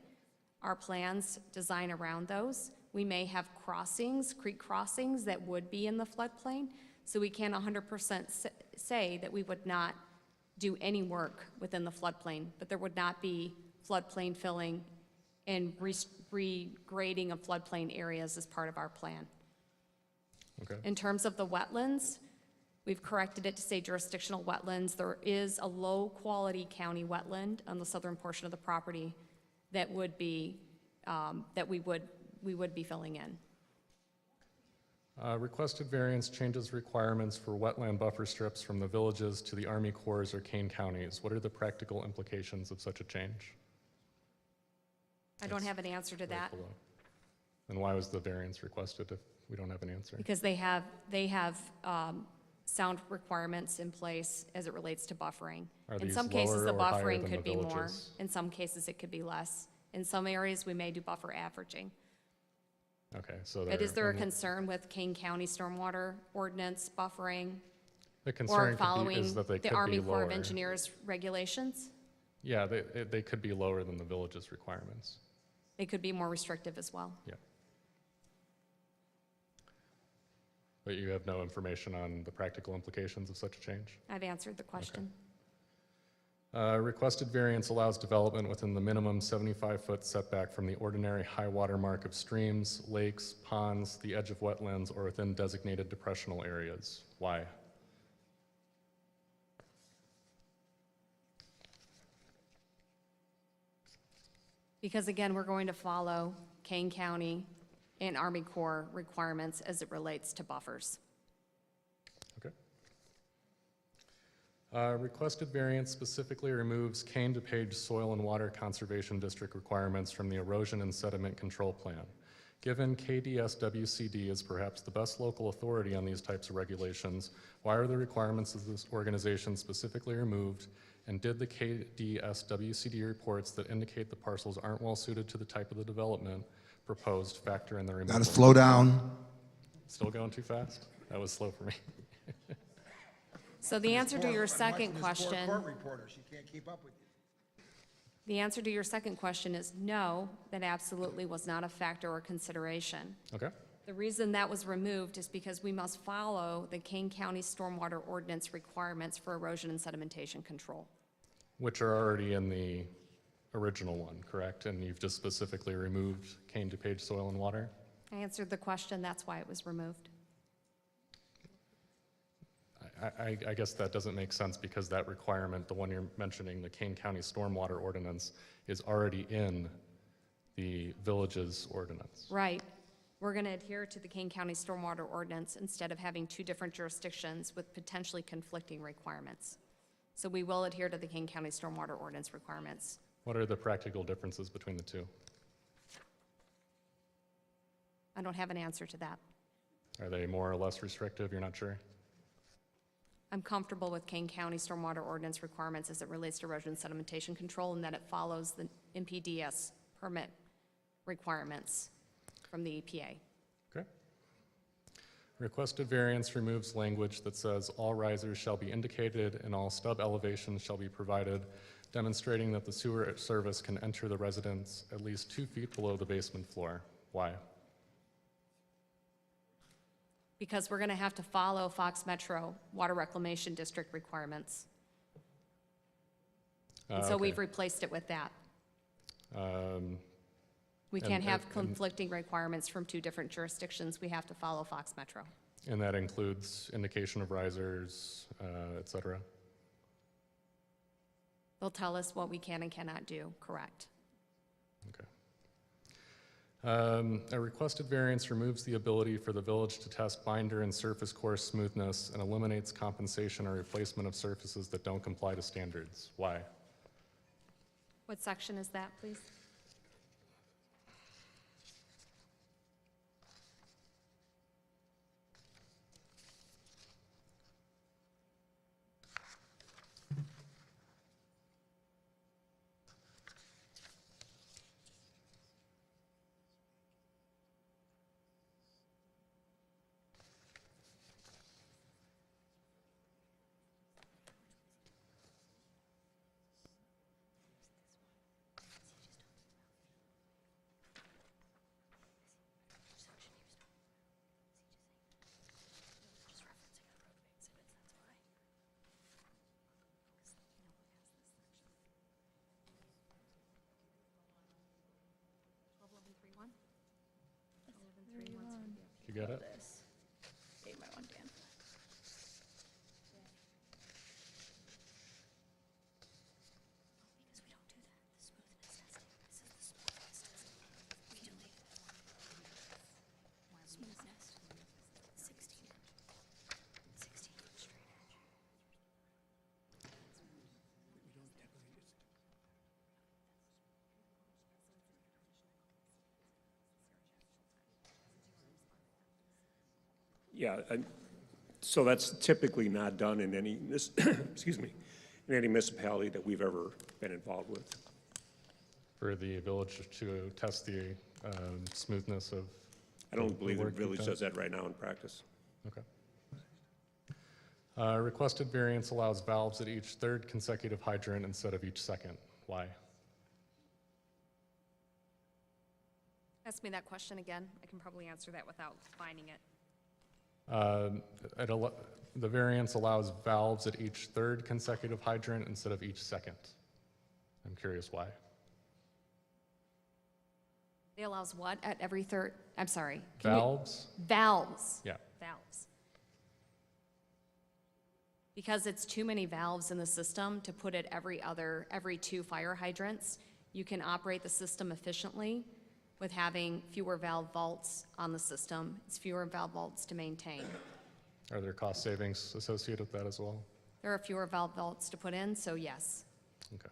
[SPEAKER 9] Our plans design around those. We may have crossings, creek crossings that would be in the floodplain, so we can't 100% say that we would not do any work within the floodplain, but there would not be floodplain filling and regrading of floodplain areas as part of our plan.
[SPEAKER 16] Okay.
[SPEAKER 9] In terms of the wetlands, we've corrected it to say jurisdictional wetlands. There is a low-quality county wetland on the southern portion of the property that would be, that we would be filling in.
[SPEAKER 16] Requested variance changes requirements for wetland buffer strips from the villages to the Army Corps or Kane counties. What are the practical implications of such a change?
[SPEAKER 9] I don't have an answer to that.
[SPEAKER 16] Below. And why was the variance requested if we don't have an answer?
[SPEAKER 9] Because they have sound requirements in place as it relates to buffering.
[SPEAKER 16] Are
[SPEAKER 9] In
[SPEAKER 16] these
[SPEAKER 9] some cases, the
[SPEAKER 16] lower or higher
[SPEAKER 9] buffering
[SPEAKER 16] than
[SPEAKER 9] could
[SPEAKER 16] the
[SPEAKER 9] be more.
[SPEAKER 16] villages?
[SPEAKER 9] In some cases, it could be less. In some areas, we may do buffer averaging.
[SPEAKER 16] Okay, so
[SPEAKER 9] But is there a
[SPEAKER 16] and
[SPEAKER 9] concern with Kane County stormwater ordinance buffering?
[SPEAKER 16] the
[SPEAKER 9] Or
[SPEAKER 16] concern
[SPEAKER 9] following
[SPEAKER 16] is that they
[SPEAKER 9] the
[SPEAKER 16] could
[SPEAKER 9] Army
[SPEAKER 16] be
[SPEAKER 9] Corps
[SPEAKER 16] lower.
[SPEAKER 9] of Engineers regulations?
[SPEAKER 16] Yeah, they could be lower than the village's requirements.
[SPEAKER 9] They could be more restrictive as well.
[SPEAKER 16] Yeah. But you have no information on the practical implications of such a change?
[SPEAKER 9] I've answered the question.
[SPEAKER 16] Requested variance allows development within the minimum 75-foot setback from the ordinary high water mark of streams, lakes, ponds, the edge of wetlands, or within designated depressional areas. Why?
[SPEAKER 9] Because again, we're going to follow Kane County and Army Corps requirements as it relates to buffers.
[SPEAKER 16] Okay. Requested variance specifically removes Kane DuPage Soil and Water Conservation District requirements from the Erosion and Sediment Control Plan. Given KDSWCD is perhaps the best local authority on these types of regulations, why are the requirements of this organization specifically removed? And did the KDSWCD reports that indicate the parcels aren't well suited to the type of the development proposed factor in the removal?
[SPEAKER 21] Got to slow down.
[SPEAKER 16] Still going too fast? That was slow for me.
[SPEAKER 9] So the answer to your second question,
[SPEAKER 21] Court reporter, she can't keep up with you.
[SPEAKER 9] the answer to your second question is no, that absolutely was not a factor or consideration.
[SPEAKER 16] Okay.
[SPEAKER 9] The reason that was removed is because we must follow the Kane County Stormwater Ordinance requirements for erosion and sedimentation control.
[SPEAKER 16] Which are already in the original one, correct? And you've just specifically removed Kane DuPage soil and water?
[SPEAKER 9] I answered the question, that's why it was removed.
[SPEAKER 16] I guess that doesn't make sense because that requirement, the one you're mentioning, the Kane County Stormwater Ordinance, is already in the village's ordinance.
[SPEAKER 9] Right. We're going to adhere to the Kane County Stormwater Ordinance instead of having two different jurisdictions with potentially conflicting requirements. So we will adhere to the Kane County Stormwater Ordinance requirements.
[SPEAKER 16] What are the practical differences between the two?
[SPEAKER 9] I don't have an answer to that.
[SPEAKER 16] Are they more or less restrictive? You're not sure?
[SPEAKER 9] I'm comfortable with Kane County Stormwater Ordinance requirements as it relates to erosion and sedimentation control and that it follows the NPDES permit requirements from the EPA.
[SPEAKER 16] Okay. Requested variance removes language that says all risers shall be indicated and all stub elevations shall be provided, demonstrating that the sewer service can enter the residence at least 2 feet below the basement floor. Why?
[SPEAKER 9] Because we're going to have to follow Fox Metro Water Reclamation District requirements. And so
[SPEAKER 16] Okay.
[SPEAKER 9] we've replaced it with that. We can't have conflicting requirements from two different jurisdictions. We have to follow Fox Metro.
[SPEAKER 16] And that includes indication of risers, et cetera?
[SPEAKER 9] They'll tell us what we can and cannot do, correct?
[SPEAKER 16] Okay. A requested variance removes the ability for the village to test binder and surface course smoothness and eliminates compensation or replacement of surfaces that don't comply to standards. Why?
[SPEAKER 9] What section is that, please?
[SPEAKER 16] You got it?
[SPEAKER 10] Take my one, Dan.
[SPEAKER 5] Yeah, so that's typically not done in any, excuse me, in any municipality that we've ever been involved with.
[SPEAKER 16] For the village to test the smoothness of
[SPEAKER 5] I don't believe the
[SPEAKER 16] work you've
[SPEAKER 5] village
[SPEAKER 16] done?
[SPEAKER 5] does that right now in practice.
[SPEAKER 16] Okay. Requested variance allows valves at each third consecutive hydrant instead of each second. Why?
[SPEAKER 9] Ask me that question again. I can probably answer that without finding it.
[SPEAKER 16] The variance allows valves at each third consecutive hydrant instead of each second. I'm curious why.
[SPEAKER 9] It allows what at every third? I'm sorry.
[SPEAKER 16] Valves?
[SPEAKER 9] Valves.
[SPEAKER 16] Yeah.
[SPEAKER 9] Valves. Because it's too many valves in the system to put it every 2 fire hydrants, you can operate the system efficiently with having fewer valve vaults on the system. It's fewer valve vaults to maintain.
[SPEAKER 16] Are there cost savings associated with that as well?
[SPEAKER 9] There are fewer valve vaults to put in, so yes.
[SPEAKER 16] Okay.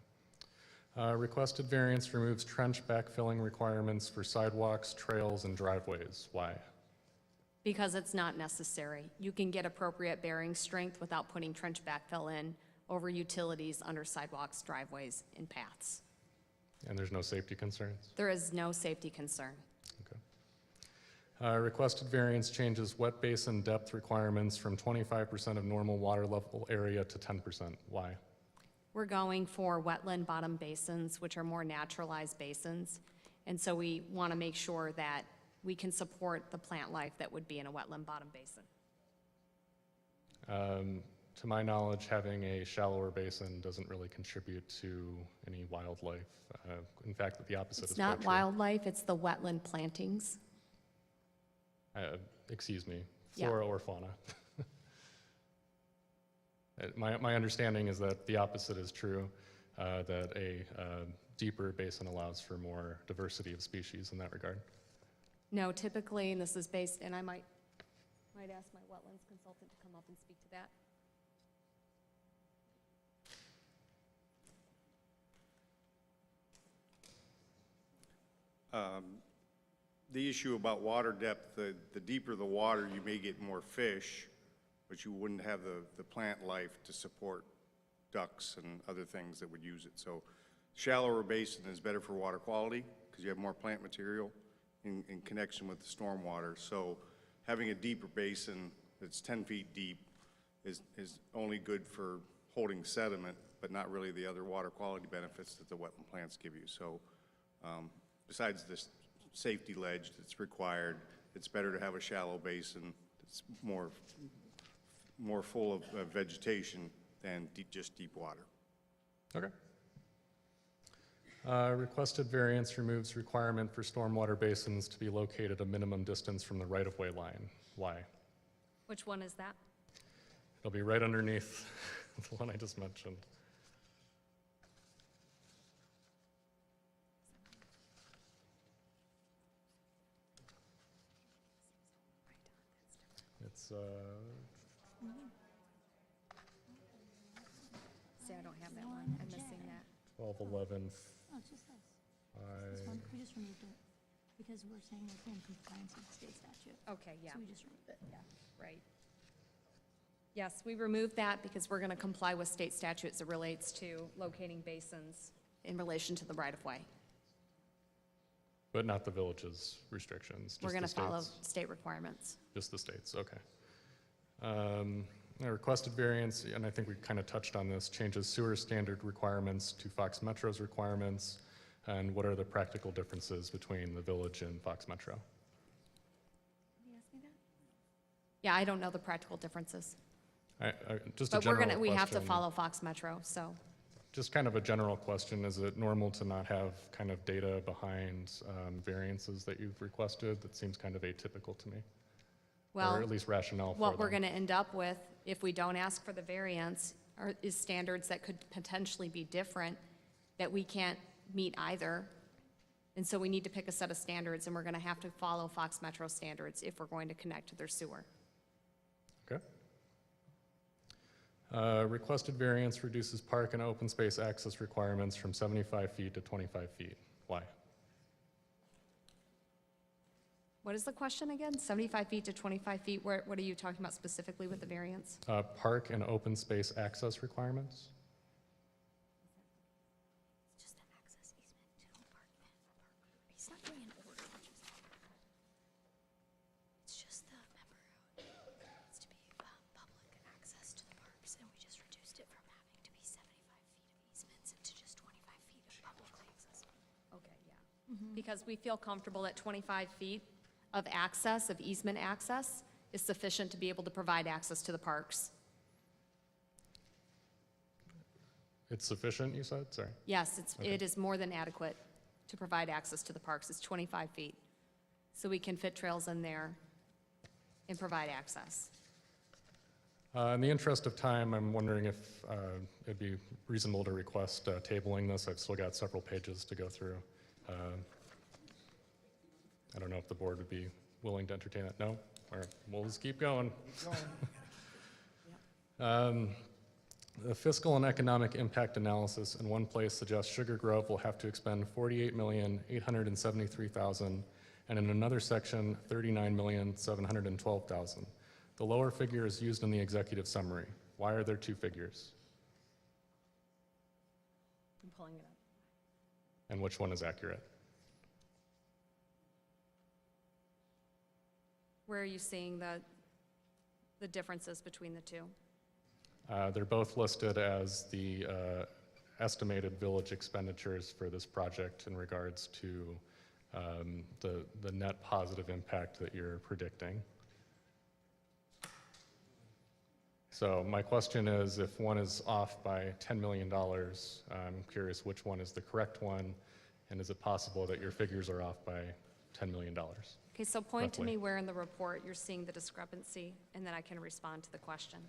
[SPEAKER 16] Requested variance removes trench backfilling requirements for sidewalks, trails, and driveways. Why?
[SPEAKER 9] Because it's not necessary. You can get appropriate bearing strength without putting trench backfill in over utilities, under sidewalks, driveways, and paths.
[SPEAKER 16] And there's no safety concerns?
[SPEAKER 9] There is no safety concern.
[SPEAKER 16] Requested variance changes wet basin depth requirements from 25% of normal water level area to 10%. Why?
[SPEAKER 9] We're going for wetland bottom basins, which are more naturalized basins. And so we want to make sure that we can support the plant life that would be in a wetland bottom basin.
[SPEAKER 16] To my knowledge, having a shallower basin doesn't really contribute to any wildlife. In fact, the opposite is
[SPEAKER 9] It's
[SPEAKER 16] quite
[SPEAKER 9] not
[SPEAKER 16] true.
[SPEAKER 9] wildlife, it's the wetland plantings.
[SPEAKER 16] Excuse me,
[SPEAKER 9] Yeah.
[SPEAKER 16] flora or fauna. My understanding is that the opposite is true, that a deeper basin allows for more diversity of species in that regard.
[SPEAKER 9] No, typically, and this is based, and I might ask my wetlands consultant to come up and speak to that.
[SPEAKER 2] The issue about water depth, the deeper the water, you may get more fish, but you wouldn't have the plant life to support ducks and other things that would use it. So shallower basin is better for water quality because you have more plant material in connection with the stormwater. So having a deeper basin that's 10 feet deep is only good for holding sediment, but not really the other water quality benefits that the wetland plants give you. So besides this safety ledge that's required, it's better to have a shallow basin that's more full of vegetation than just deep water.
[SPEAKER 16] Okay. Requested variance removes requirement for stormwater basins to be located a minimum distance from the right-of-way line. Why?
[SPEAKER 9] Which one is that?
[SPEAKER 16] It'll be right underneath the one I just mentioned. It's,
[SPEAKER 9] See, I don't have that one. I'm missing that.
[SPEAKER 16] 1211.
[SPEAKER 22] Oh, it's just this. This one, we just removed it because we're saying we're in compliance with the state statute.
[SPEAKER 9] Okay, yeah.
[SPEAKER 22] So we just removed it.
[SPEAKER 9] Yeah, right. Yes, we removed that because we're going to comply with state statutes as it relates to locating basins in relation to the right-of-way.
[SPEAKER 16] But not the village's restrictions,
[SPEAKER 9] We're
[SPEAKER 16] just
[SPEAKER 9] going
[SPEAKER 16] the
[SPEAKER 9] to follow
[SPEAKER 16] state's?
[SPEAKER 9] state requirements.
[SPEAKER 16] Just the states, okay. A requested variance, and I think we kind of touched on this, changes sewer standard requirements to Fox Metro's requirements, and what are the practical differences between the village and Fox Metro?
[SPEAKER 9] Yeah, I don't know the practical differences.
[SPEAKER 16] Just a
[SPEAKER 9] But we're
[SPEAKER 16] general
[SPEAKER 9] going to, we have to
[SPEAKER 16] question.
[SPEAKER 9] follow Fox Metro, so.
[SPEAKER 16] Just kind of a general question, is it normal to not have kind of data behind variances that you've requested? That seems kind of atypical to me.
[SPEAKER 9] Well,
[SPEAKER 16] or at least rationale for
[SPEAKER 9] what we're
[SPEAKER 16] them.
[SPEAKER 9] going to end up with, if we don't ask for the variance, is standards that could potentially be different, that we can't meet either. And so we need to pick a set of standards, and we're going to have to follow Fox Metro standards if we're going to connect to their sewer.
[SPEAKER 16] Okay. Requested variance reduces park and open space access requirements from 75 feet to 25 feet. Why?
[SPEAKER 9] What is the question again? 75 feet to 25 feet? What are you talking about specifically with the variance?
[SPEAKER 16] Park and open space access requirements?
[SPEAKER 22] Just the access easement to the park and park. He's not doing an order. It's just the member road. It needs to be public access to the parks, and we just reduced it from having to be 75 feet of easements to just 25 feet of public access.
[SPEAKER 9] Okay, yeah. Because we feel comfortable that 25 feet of access, of easement access, is sufficient to be able to provide access to the parks.
[SPEAKER 16] It's sufficient, you said? Sorry.
[SPEAKER 9] Yes,
[SPEAKER 16] Okay.
[SPEAKER 9] it is more than adequate to provide access to the parks. It's 25 feet. So we can fit trails in there and provide access.
[SPEAKER 16] In the interest of time, I'm wondering if it'd be reasonable to request tabling this. I've still got several pages to go through. I don't know if the board would be willing to entertain it. No? All right, we'll just keep going. The fiscal and economic impact analysis in one place suggests Sugar Grove will have to expend $48,873,000, and in another section, $39,712,000. The lower figure is used in the executive summary. Why are there two figures?
[SPEAKER 9] I'm pulling it up.
[SPEAKER 16] And which one is accurate?
[SPEAKER 9] Where are you seeing the differences between the two?
[SPEAKER 16] They're both listed as the estimated village expenditures for this project in regards to the net positive impact that you're predicting. So my question is, if one is off by $10 million, I'm curious which one is the correct one, and is it possible that your figures are off by $10 million?
[SPEAKER 9] Okay, so point to
[SPEAKER 16] roughly?
[SPEAKER 9] me where in the report you're seeing the discrepancy, and then I can respond to the question.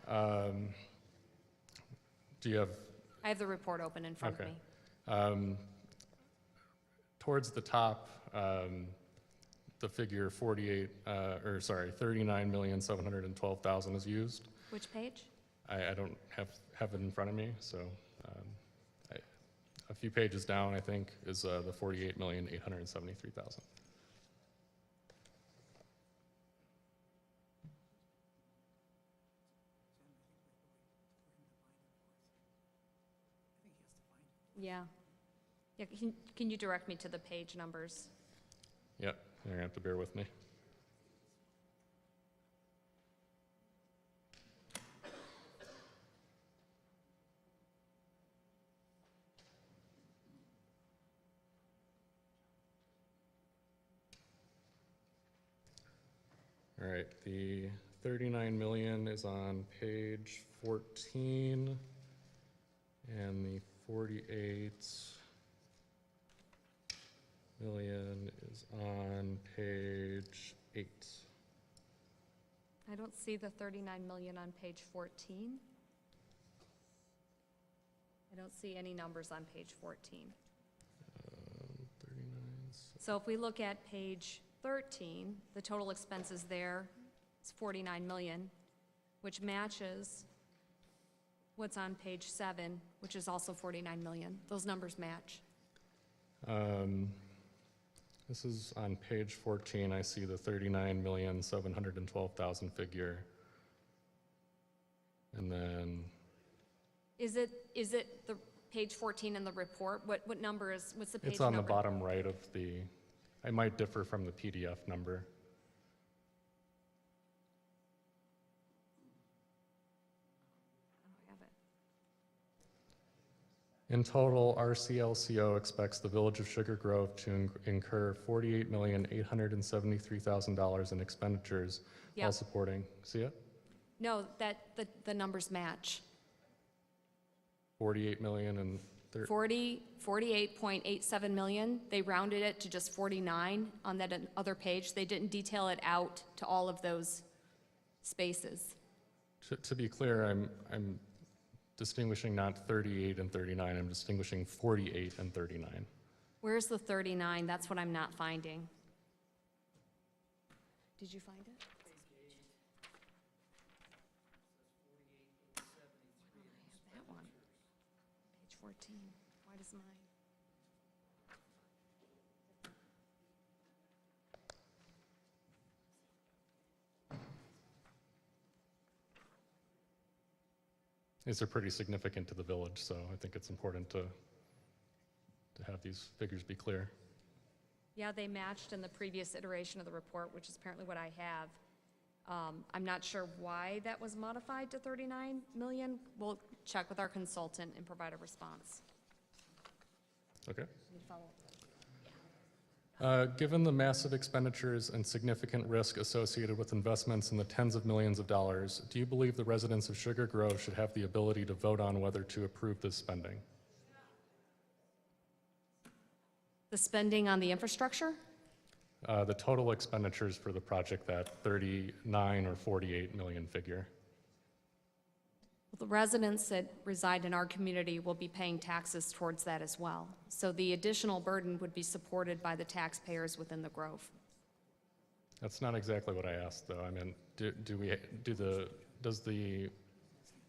[SPEAKER 16] Do you have?
[SPEAKER 9] I have the report open in front of me.
[SPEAKER 16] Towards the top, the figure 39,712,000 is used.
[SPEAKER 9] Which page?
[SPEAKER 16] I don't have it in front of me, so a few pages down, I think, is the 48,873,000.
[SPEAKER 9] Yeah. Yeah, can you direct me to the page numbers?
[SPEAKER 16] Yep, you're gonna have to bear with me. All right, the 39 million is on page 14, and the 48 million is on page 8.
[SPEAKER 9] I don't see the 39 million on page 14. I don't see any numbers on page 14.
[SPEAKER 16] 39.
[SPEAKER 9] So if we look at page 13, the total expenses there is 49 million, which matches what's on page 7, which is also 49 million. Those numbers match.
[SPEAKER 16] This is on page 14. I see the 39,712,000 figure. And then
[SPEAKER 9] Is it the page 14 in the report? What number is, what's the page
[SPEAKER 16] it's on
[SPEAKER 9] number?
[SPEAKER 16] the bottom right of the, I might differ from the PDF number.
[SPEAKER 9] I have it.
[SPEAKER 16] In total, RCLCO expects the Village of Sugar Grove to incur $48,873,000 in expenditures
[SPEAKER 9] Yep.
[SPEAKER 16] while supporting, see it?
[SPEAKER 9] No, the numbers match.
[SPEAKER 16] 48 million and
[SPEAKER 9] 48.87 million. They rounded it to just 49 on that other page. They didn't detail it out to all of those spaces.
[SPEAKER 16] to be clear, I'm distinguishing not 38 and 39, I'm distinguishing 48 and 39.
[SPEAKER 9] Where's the 39? That's what I'm not finding. Did you find it? That one. Page 14. Why does mine?
[SPEAKER 16] These are pretty significant to the village, so I think it's important to have these figures be clear.
[SPEAKER 9] Yeah, they matched in the previous iteration of the report, which is apparently what I have. I'm not sure why that was modified to 39 million. We'll check with our consultant and provide a response.
[SPEAKER 16] Okay.
[SPEAKER 9] Need to follow up?
[SPEAKER 16] Given the massive expenditures and significant risk associated with investments in the tens of millions of dollars, do you believe the residents of Sugar Grove should have the ability to vote on whether to approve this spending?
[SPEAKER 9] The spending on the infrastructure?
[SPEAKER 16] The total expenditures for the project, that 39 or 48 million figure.
[SPEAKER 9] The residents that reside in our community will be paying taxes towards that as well. So the additional burden would be supported by the taxpayers within the Grove.
[SPEAKER 16] That's not exactly what I asked, though. I mean, do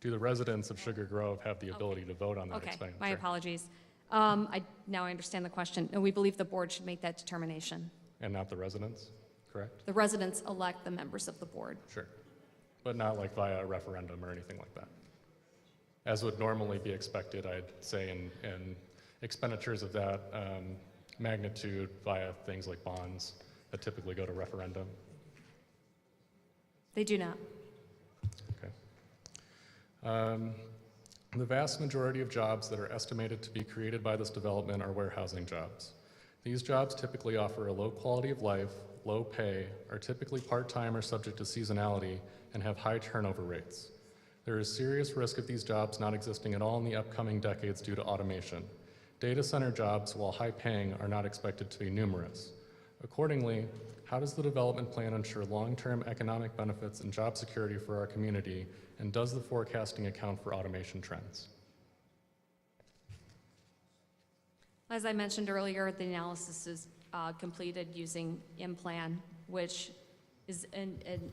[SPEAKER 16] the residents of Sugar Grove have the ability to vote on that
[SPEAKER 9] Okay,
[SPEAKER 16] expenditure?
[SPEAKER 9] my apologies. Now I understand the question. And we believe the board should make that determination.
[SPEAKER 16] And not the residents, correct?
[SPEAKER 9] The residents elect the members of the board.
[SPEAKER 16] Sure. But not like via a referendum or anything like that. As would normally be expected, I'd say, in expenditures of that magnitude via things like bonds that typically go to referendum?
[SPEAKER 9] They do not.
[SPEAKER 16] The vast majority of jobs that are estimated to be created by this development are warehousing jobs. These jobs typically offer a low quality of life, low pay, are typically part-time or subject to seasonality, and have high turnover rates. There is serious risk of these jobs not existing at all in the upcoming decades due to automation. Data center jobs, while high-paying, are not expected to be numerous. Accordingly, how does the development plan ensure long-term economic benefits and job security for our community, and does the forecasting account for automation trends?
[SPEAKER 9] As I mentioned earlier, the analysis is completed using IMPLAN, which is an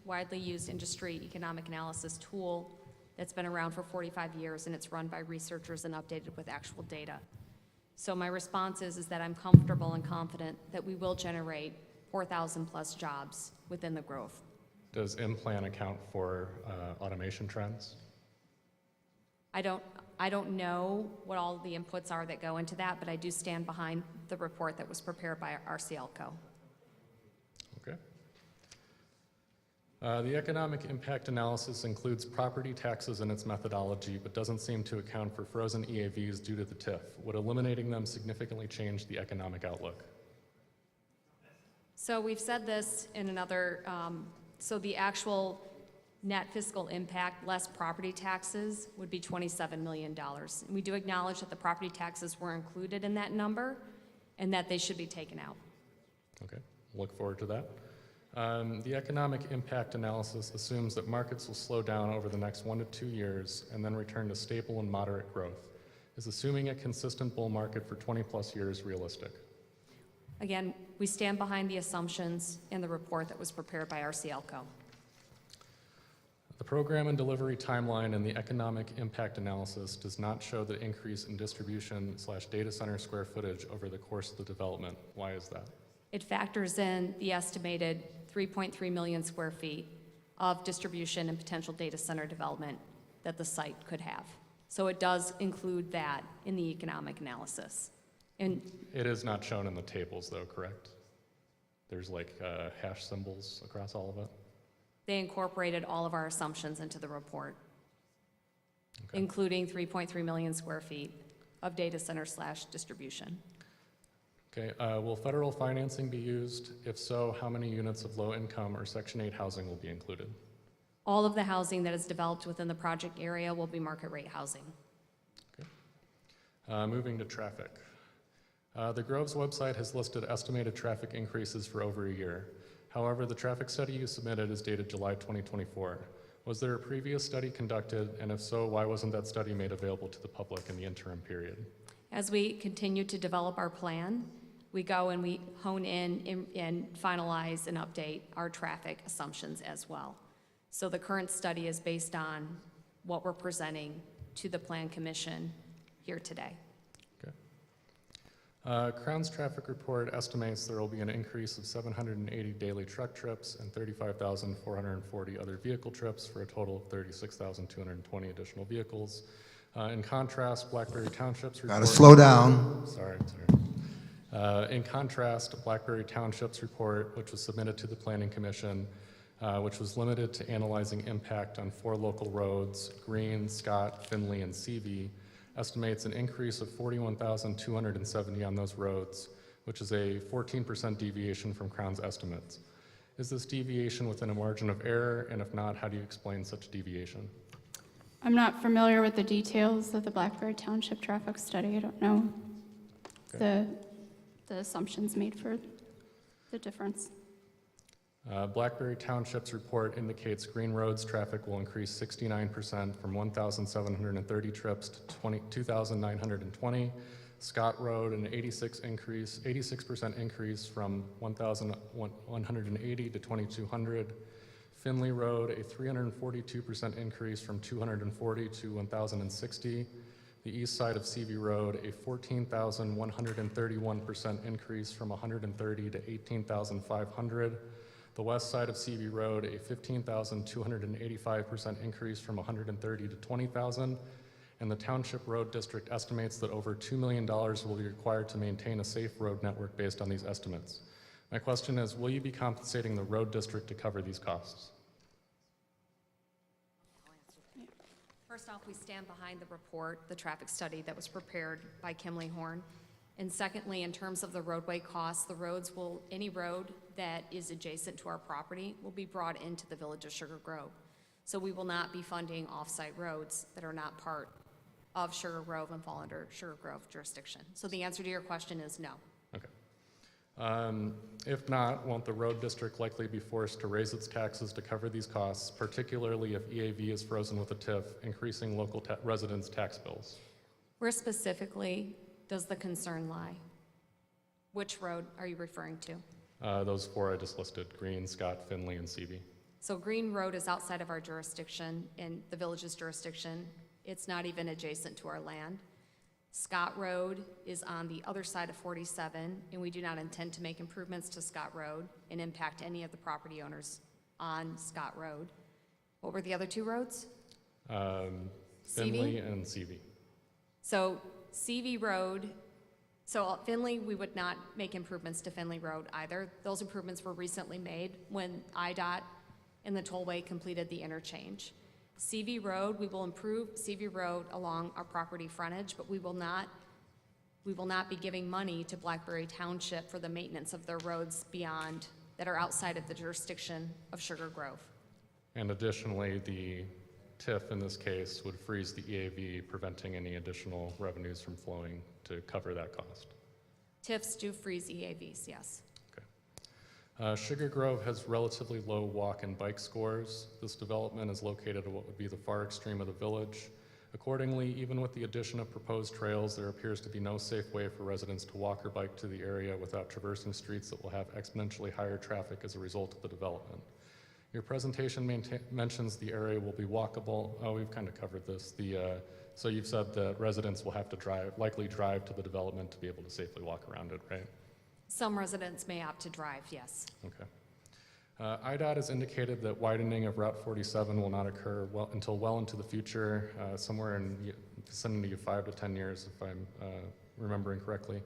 [SPEAKER 9] widely used industry economic analysis tool that's been around for 45 years, and it's run by researchers and updated with actual data. So my response is that I'm comfortable and confident that we will generate 4,000 plus jobs within the growth.
[SPEAKER 16] Does IMPLAN account for automation trends?
[SPEAKER 9] I don't know what all the inputs are that go into that, but I do stand behind the report that was prepared by RCLCO.
[SPEAKER 16] Okay. The economic impact analysis includes property taxes in its methodology, but doesn't seem to account for frozen EAVs due to the TIF. Would eliminating them significantly change the economic outlook?
[SPEAKER 9] So we've said this in another, so the actual net fiscal impact, less property taxes, would be $27 million. And we do acknowledge that the property taxes were included in that number and that they should be taken out.
[SPEAKER 16] Okay, look forward to that. The economic impact analysis assumes that markets will slow down over the next 1 to 2 years and then return to stable and moderate growth. Is assuming a consistent bull market for 20 plus years realistic?
[SPEAKER 9] Again, we stand behind the assumptions in the report that was prepared by RCLCO.
[SPEAKER 16] The program and delivery timeline in the economic impact analysis does not show the increase in distribution/data center square footage over the course of the development. Why is that?
[SPEAKER 9] It factors in the estimated 3.3 million square feet of distribution and potential data center development that the site could have. So it does include that in the economic analysis. And
[SPEAKER 16] it is not shown in the tables though, correct? There's like hash symbols across all of it?
[SPEAKER 9] they incorporated all of our assumptions into the report, including 3.3 million square feet of data center / distribution.
[SPEAKER 16] Okay, will federal financing be used? If so, how many units of low income or Section 8 housing will be included?
[SPEAKER 9] All of the housing that is developed within the project area will be market rate housing.
[SPEAKER 16] Okay. Moving to traffic. The Grove's website has listed estimated traffic increases for over a year. However, the traffic study you submitted is dated July 2024. Was there a previous study conducted, and if so, why wasn't that study made available to the public in the interim period?
[SPEAKER 9] As we continue to develop our plan, we go and we hone in and finalize and update our traffic assumptions as well. So the current study is based on what we're presenting to the Plan Commission here today.
[SPEAKER 16] Crown's traffic report estimates there will be an increase of 780 daily truck trips and 35,440 other vehicle trips for a total of 36,220 additional vehicles. In contrast, Blackberry Township's report...
[SPEAKER 21] Gotta slow down.
[SPEAKER 16] Sorry. In contrast, Blackberry Township's report, which was submitted to the Planning Commission, which was limited to analyzing impact on 4 local roads, Green, Scott, Finley, and Seavey, estimates an increase of 41,270 on those roads, which is a 14% deviation from Crown's estimates. Is this deviation within a margin of error, and if not, how do you explain such a deviation?
[SPEAKER 10] I'm not familiar with the details of the Blackberry Township traffic study. I don't know the assumptions made for the difference.
[SPEAKER 16] Blackberry Township's report indicates Green Road's traffic will increase 69% from 1,730 trips to 2,920. Scott Road, an 86% increase from 1,180 to 2,200. Finley Road, a 342% increase from 240 to 1,060. The east side of Seavey Road, a 14,131% increase from 130 to 18,500. The west side of Seavey Road, a 15,285% increase from 130 to 20,000. And the Township Road District estimates that over $2 million will be required to maintain a safe road network based on these estimates. My question is, will you be compensating the road district to cover these costs?
[SPEAKER 9] First off, we stand behind the report, the traffic study that was prepared by Kimley Horn. And secondly, in terms of the roadway costs, any road that is adjacent to our property will be brought into the Village of Sugar Grove. So we will not be funding off-site roads that are not part of Sugar Grove and fall under Sugar Grove jurisdiction. So the answer to your question is no.
[SPEAKER 16] If not, won't the road district likely be forced to raise its taxes to cover these costs, particularly if EAV is frozen with a TIF, increasing local residents' tax bills?
[SPEAKER 9] Where specifically does the concern lie? Which road are you referring to?
[SPEAKER 16] Those four I just listed, Green, Scott, Finley, and Seavey.
[SPEAKER 9] So Green Road is outside of our jurisdiction, in the village's jurisdiction. It's not even adjacent to our land. Scott Road is on the other side of 47, and we do not intend to make improvements to Scott Road and impact any of the property owners on Scott Road. What were the other two roads?
[SPEAKER 16] Finley and Seavey.
[SPEAKER 9] So Seavey Road, so Finley, we would not make improvements to Finley Road either. Those improvements were recently made when IDOT and the tollway completed the interchange. CV Road, we will improve CV Road along our property frontage, but we will not be giving money to Blackberry Township for the maintenance of their roads beyond, that are outside of the jurisdiction of Sugar Grove.
[SPEAKER 16] And additionally, the TIF in this case would freeze the EAV, preventing any additional revenues from flowing to cover that cost.
[SPEAKER 9] TIFs do freeze EAVs, yes.
[SPEAKER 16] Sugar Grove has relatively low walk and bike scores. This development is located at what would be the far extreme of the village. Accordingly, even with the addition of proposed trails, there appears to be no safe way for residents to walk or bike to the area without traversing streets that will have exponentially higher traffic as a result of the development. Your presentation mentions the area will be walkable. Oh, we've kind of covered this. So you've said that residents will have to likely drive to the development to be able to safely walk around it, right?
[SPEAKER 9] Some residents may opt to drive, yes.
[SPEAKER 16] Okay. IDOT has indicated that widening of Route 47 will not occur until well into the future, somewhere in the vicinity of 5 to 10 years, if I'm remembering correctly.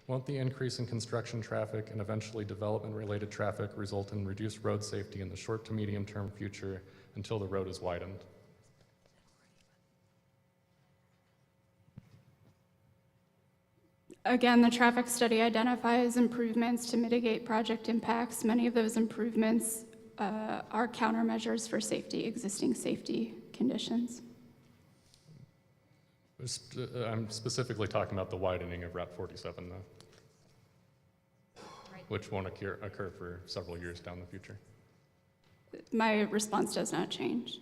[SPEAKER 16] Won't the increase in construction traffic and eventually development-related traffic result in reduced road safety in the short to medium-term future until the road is widened?
[SPEAKER 10] Again, the traffic study identifies improvements to mitigate project impacts. Many of those improvements are countermeasures for existing safety conditions.
[SPEAKER 16] I'm specifically talking about the widening of Route 47, though, which won't occur for several years down the future.
[SPEAKER 10] My response does not change.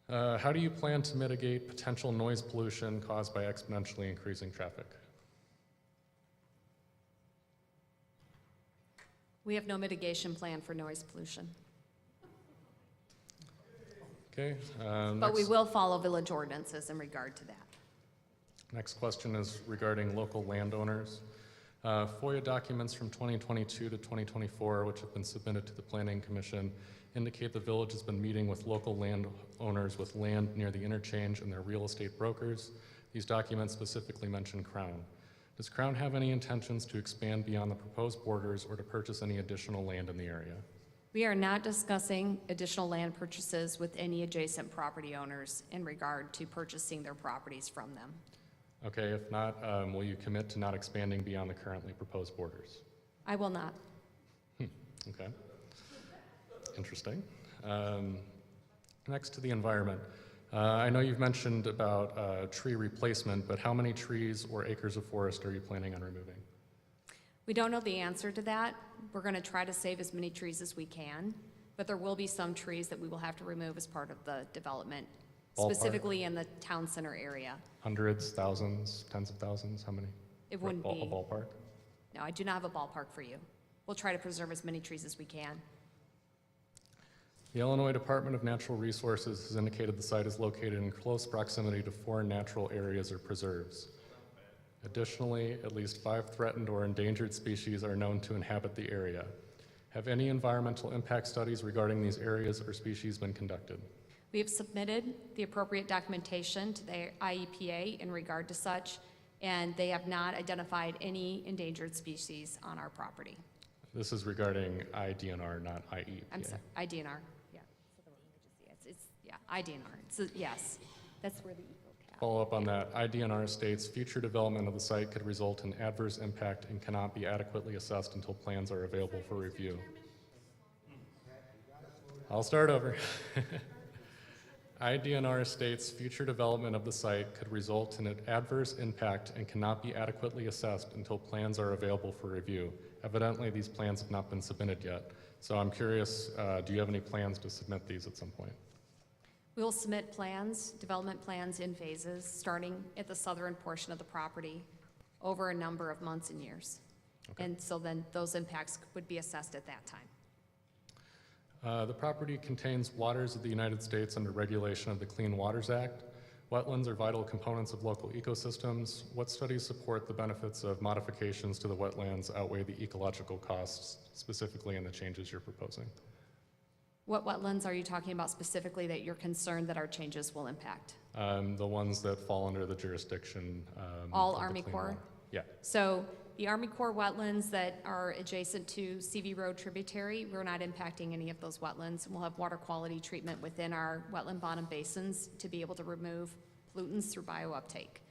[SPEAKER 16] How do you plan to mitigate potential noise pollution caused by exponentially increasing traffic?
[SPEAKER 9] We have no mitigation plan for noise pollution.
[SPEAKER 16] Okay.
[SPEAKER 9] But we will follow village ordinances in regard to that.
[SPEAKER 16] Next question is regarding local landowners. FOIA documents from 2022 to 2024, which have been submitted to the Planning Commission, indicate the village has been meeting with local landowners with land near the interchange and their real estate brokers. These documents specifically mention Crown. Does Crown have any intentions to expand beyond the proposed borders or to purchase any additional land in the area?
[SPEAKER 9] We are not discussing additional land purchases with any adjacent property owners in regard to purchasing their properties from them.
[SPEAKER 16] Okay, if not, will you commit to not expanding beyond the currently proposed borders?
[SPEAKER 9] I will not.
[SPEAKER 16] Okay. Interesting. Next to the environment. I know you've mentioned about tree replacement, but how many trees or acres of forest are you planning on removing?
[SPEAKER 9] We don't know the answer to that. We're going to try to save as many trees as we can, but there will be some trees that we will have to remove as part of the development, specifically in the town center area.
[SPEAKER 16] Hundreds, thousands, tens of thousands? How many?
[SPEAKER 9] It wouldn't be.
[SPEAKER 16] A ballpark?
[SPEAKER 9] No, I do not have a ballpark for you. We'll try to preserve as many trees as we can.
[SPEAKER 16] The Illinois Department of Natural Resources has indicated the site is located in close proximity to 4 natural areas or preserves. Additionally, at least 5 threatened or endangered species are known to inhabit the area. Have any environmental impact studies regarding these areas or species been conducted?
[SPEAKER 9] We have submitted the appropriate documentation to the IEPA in regard to such, and they have not identified any endangered species on our property.
[SPEAKER 16] This is regarding IDNR, not IEPA.
[SPEAKER 9] I'm sorry, IDNR, yeah. Yeah, IDNR, yes, that's where the eco-cap.
[SPEAKER 16] Follow up on that. IDNR states future development of the site could result in adverse impact and cannot be adequately assessed until plans are available for review. I'll start over. IDNR states future development of the site could result in an adverse impact and cannot be adequately assessed until plans are available for review. Evidently, these plans have not been submitted yet. So I'm curious, do you have any plans to submit these at some point?
[SPEAKER 9] We will submit plans, development plans in phases, starting at the southern portion of the property over a number of months and years.
[SPEAKER 16] Okay.
[SPEAKER 9] And so then those impacts would be assessed at that time.
[SPEAKER 16] The property contains waters of the United States under regulation of the Clean Waters Act. Wetlands are vital components of local ecosystems. What studies support the benefits of modifications to the wetlands outweigh the ecological costs, specifically in the changes you're proposing?
[SPEAKER 9] What wetlands are you talking about specifically that you're concerned that our changes will impact?
[SPEAKER 16] The ones that fall under the jurisdiction.
[SPEAKER 9] All
[SPEAKER 16] of the
[SPEAKER 9] Army
[SPEAKER 16] Clean
[SPEAKER 9] Corps?
[SPEAKER 16] Water. Yeah.
[SPEAKER 9] So the Army Corps wetlands that are adjacent to CV Road tributary, we're not impacting any of those wetlands. We'll have water quality treatment within our wetland bottom basins to be able to remove pollutants through biouptake.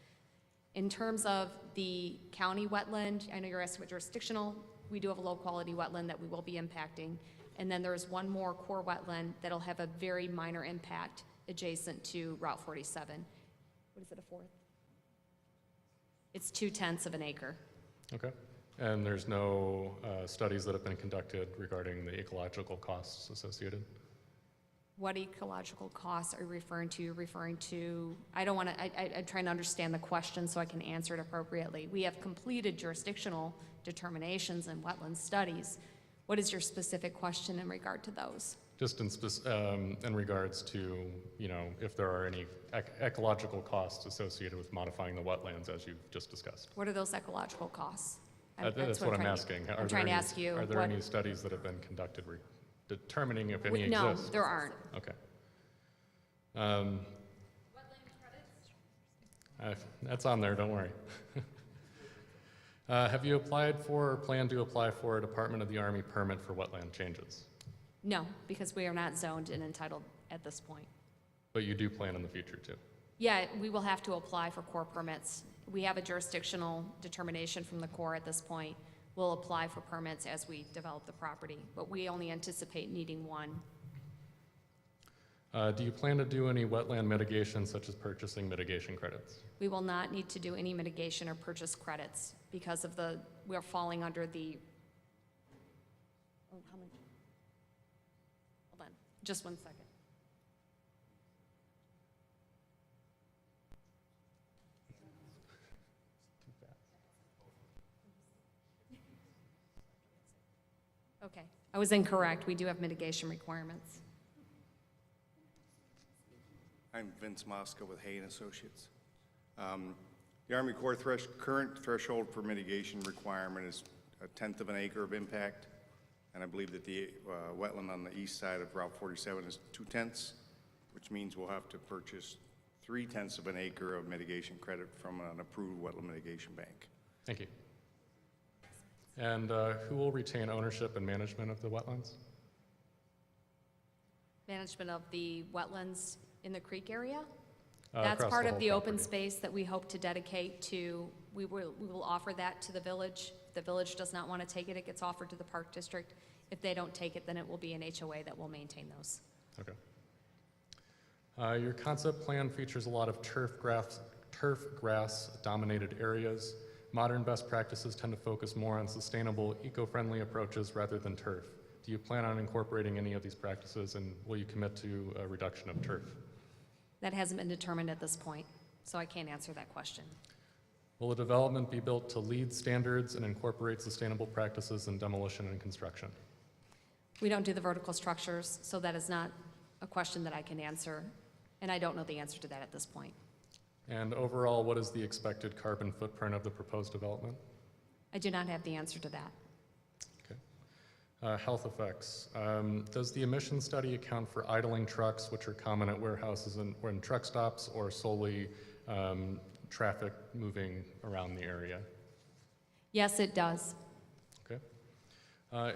[SPEAKER 9] In terms of the county wetland, I know you're asking about jurisdictional, we do have a low quality wetland that we will be impacting. And then there's one more core wetland that'll have a very minor impact adjacent to Route 47. What is it, a fourth? It's 0.2 of an acre.
[SPEAKER 16] Okay. And there's no studies that have been conducted regarding the ecological costs associated?
[SPEAKER 9] What ecological costs are you referring to? You're referring to, I don't want to, I'm trying to understand the question so I can answer it appropriately. We have completed jurisdictional determinations and wetland studies. What is your specific question in regard to those?
[SPEAKER 16] Just in regards to, you know, if there are any ecological costs associated with modifying the wetlands as you've just discussed.
[SPEAKER 9] What are those ecological costs?
[SPEAKER 16] That's what I'm asking.
[SPEAKER 9] I'm trying to ask you.
[SPEAKER 16] Are there any studies that have been conducted determining if any
[SPEAKER 9] No,
[SPEAKER 16] exist?
[SPEAKER 9] there aren't.
[SPEAKER 16] Okay. That's on there, don't worry. Have you applied for or plan to apply for a Department of the Army permit for wetland changes?
[SPEAKER 9] No, because we are not zoned and entitled at this point.
[SPEAKER 16] But you do plan in the future too?
[SPEAKER 9] Yeah, we will have to apply for Corps permits. We have a jurisdictional determination from the Corps at this point. We'll apply for permits as we develop the property, but we only anticipate needing one.
[SPEAKER 16] Do you plan to do any wetland mitigation, such as purchasing mitigation credits?
[SPEAKER 9] We will not need to do any mitigation or purchase credits because of we're falling under the, how many? Hold on, just 1 second. Okay, I was incorrect. We do have mitigation requirements.
[SPEAKER 2] I'm Vince Mosca with Hay and Associates. The Army Corps current threshold for mitigation requirement is 1/10 of an acre of impact, and I believe that the wetland on the east side of Route 47 is 2/10, which means we'll have to purchase 3/10 of an acre of mitigation credit from an approved wetland mitigation bank.
[SPEAKER 16] Thank you. And who will retain ownership and management of the wetlands?
[SPEAKER 9] Management of the wetlands in the creek area?
[SPEAKER 16] Across
[SPEAKER 9] That's part
[SPEAKER 16] the
[SPEAKER 9] of
[SPEAKER 16] whole
[SPEAKER 9] the open
[SPEAKER 16] property.
[SPEAKER 9] space that we hope to dedicate to, we will offer that to the village. If the village does not want to take it, it gets offered to the park district. If they don't take it, then it will be an HOA that will maintain those.
[SPEAKER 16] Okay. Your concept plan features a lot of turf grass dominated areas. Modern best practices tend to focus more on sustainable, eco-friendly approaches rather than turf. Do you plan on incorporating any of these practices, and will you commit to a reduction of turf?
[SPEAKER 9] That hasn't been determined at this point, so I can't answer that question.
[SPEAKER 16] Will the development be built to LEED standards and incorporate sustainable practices in demolition and construction?
[SPEAKER 9] We don't do the vertical structures, so that is not a question that I can answer, and I don't know the answer to that at this point.
[SPEAKER 16] And overall, what is the expected carbon footprint of the proposed development?
[SPEAKER 9] I do not have the answer to that.
[SPEAKER 16] Health effects. Does the emission study account for idling trucks, which are common at warehouses and truck stops, or solely traffic moving around the area?
[SPEAKER 9] Yes, it does.
[SPEAKER 16] Okay.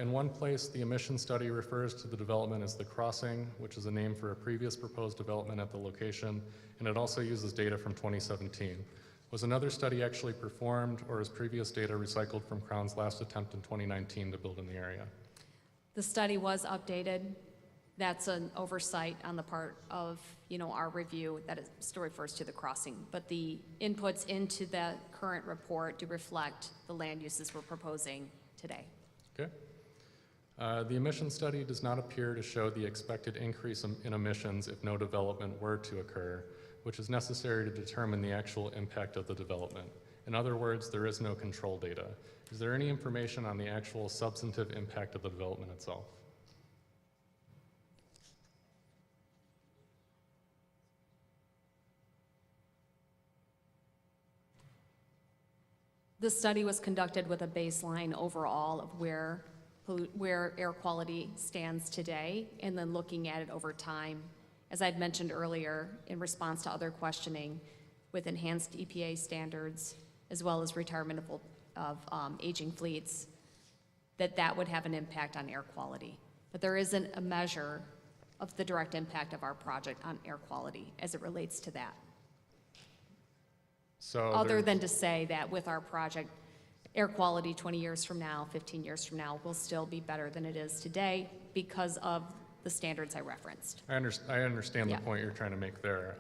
[SPEAKER 16] In one place, the emission study refers to the development as the crossing, which is a name for a previous proposed development at the location, and it also uses data from 2017. Was another study actually performed, or is previous data recycled from Crown's last attempt in 2019 to build in the area?
[SPEAKER 9] The study was updated. That's an oversight on the part of, our review that it still refers to the crossing. But the inputs into the current report do reflect the land uses we're proposing today.
[SPEAKER 16] Okay. The emission study does not appear to show the expected increase in emissions if no development were to occur, which is necessary to determine the actual impact of the development. In other words, there is no control data. Is there any information on the actual substantive impact of the development itself?
[SPEAKER 9] The study was conducted with a baseline overall of where air quality stands today, and then looking at it over time. As I'd mentioned earlier, in response to other questioning, with enhanced EPA standards, as well as retirement of aging fleets, that would have an impact on air quality. But there isn't a measure of the direct impact of our project on air quality as it relates to that.
[SPEAKER 16] So
[SPEAKER 9] Other than to say that with our project, air quality 20 years from now, 15 years from now, will still be better than it is today because of the standards I referenced.
[SPEAKER 16] I understand
[SPEAKER 9] Yeah.
[SPEAKER 16] the point you're trying to make there.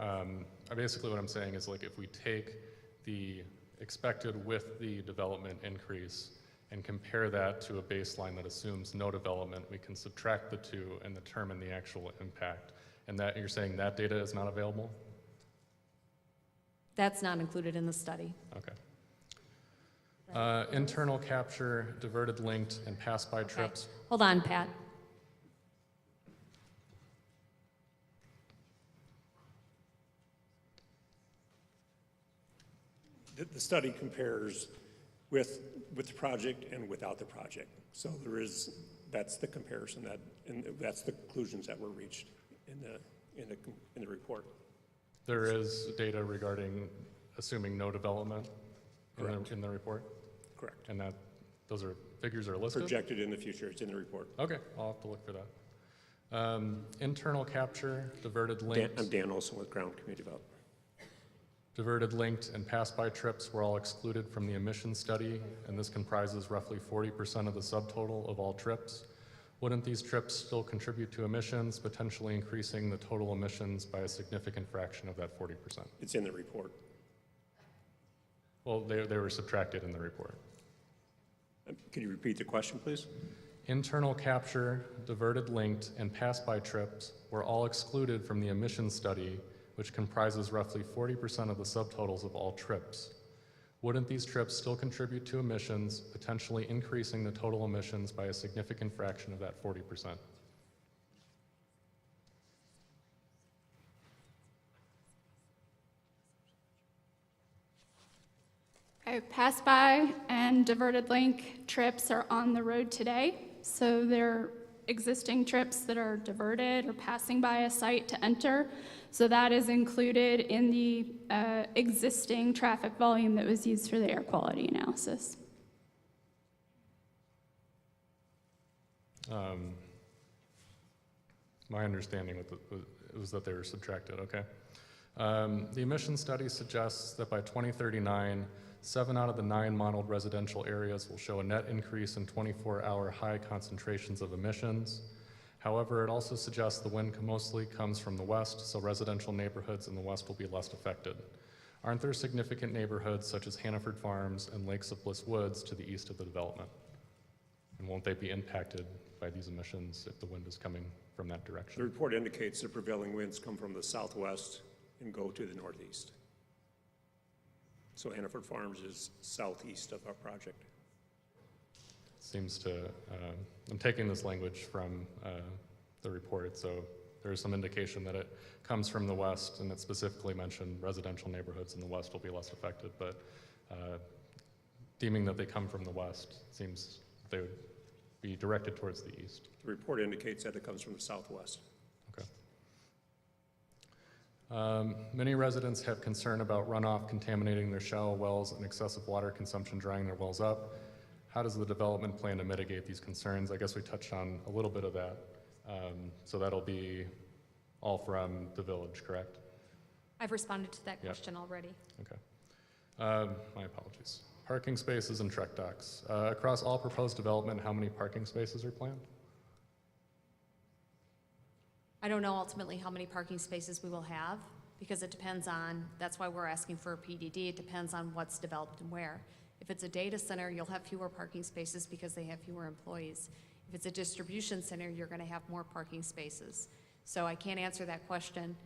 [SPEAKER 16] Basically what I'm saying is, like, if we take the expected with the development increase and compare that to a baseline that assumes no development, we can subtract the two and determine the actual impact. And that, you're saying that data is not available?
[SPEAKER 9] That's not included in the study.
[SPEAKER 16] Okay. Internal capture, diverted linked, and pass-by trips.
[SPEAKER 9] Hold on, Pat.
[SPEAKER 5] The study compares with the project and without the project. So that's the comparison and that's the conclusions that were reached in the report.
[SPEAKER 16] There is data regarding assuming no development in the report?
[SPEAKER 5] Correct.
[SPEAKER 16] And those figures are listed?
[SPEAKER 5] Projected in the future, it's in the report.
[SPEAKER 16] Okay, I'll have to look for that. Internal capture, diverted linked.
[SPEAKER 5] I'm Dan Olson with Ground Community Development.
[SPEAKER 16] Diverted linked and pass-by trips were all excluded from the emissions study, and this comprises roughly 40% of the subtotal of all trips. Wouldn't these trips still contribute to emissions, potentially increasing the total emissions by a significant fraction of that 40%?
[SPEAKER 5] It's in the report.
[SPEAKER 16] Well, they were subtracted in the report.
[SPEAKER 5] Can you repeat the question, please?
[SPEAKER 16] Internal capture, diverted linked, and pass-by trips were all excluded from the emissions study, which comprises roughly 40% of the subtotals of all trips. Wouldn't these trips still contribute to emissions, potentially increasing the total emissions by a significant fraction of that 40%?
[SPEAKER 10] Pass by and diverted link trips are on the road today. So they're existing trips that are diverted or passing by a site to enter. So that is included in the existing traffic volume that was used for the air quality analysis.
[SPEAKER 16] My understanding was that they were subtracted, okay. The emission study suggests that by 2039, 7 out of the 9 modeled residential areas will show a net increase in 24-hour high concentrations of emissions. However, it also suggests the wind mostly comes from the west, so residential neighborhoods in the west will be less affected. Aren't there significant neighborhoods such as Hannaford Farms and Lakes of Bliss Woods to the east of the development? And won't they be impacted by these emissions if the wind is coming from that direction?
[SPEAKER 5] The report indicates the prevailing winds come from the southwest and go to the northeast. So Hannaford Farms is southeast of our project.
[SPEAKER 16] Seems to, I'm taking this language from the report, so there's some indication that it comes from the west, and it specifically mentioned residential neighborhoods in the west will be less affected, but deeming that they come from the west, it seems they would be directed towards the east.
[SPEAKER 5] The report indicates that it comes from the southwest.
[SPEAKER 16] Okay. Many residents have concern about runoff contaminating their shallow wells and excessive water consumption drying their wells up. How does the development plan to mitigate these concerns? I guess we touched on a little bit of that. So that'll be all from the village, correct?
[SPEAKER 9] I've responded to that
[SPEAKER 16] Yep.
[SPEAKER 9] question already.
[SPEAKER 16] Okay. My apologies. Parking spaces and truck docks. Across all proposed development, how many parking spaces are planned?
[SPEAKER 9] I don't know ultimately how many parking spaces we will have, because it depends on, that's why we're asking for a PDD, it depends on what's developed and where. If it's a data center, you'll have fewer parking spaces because they have fewer employees. If it's a distribution center, you're gonna have more parking spaces. So I can't answer that question,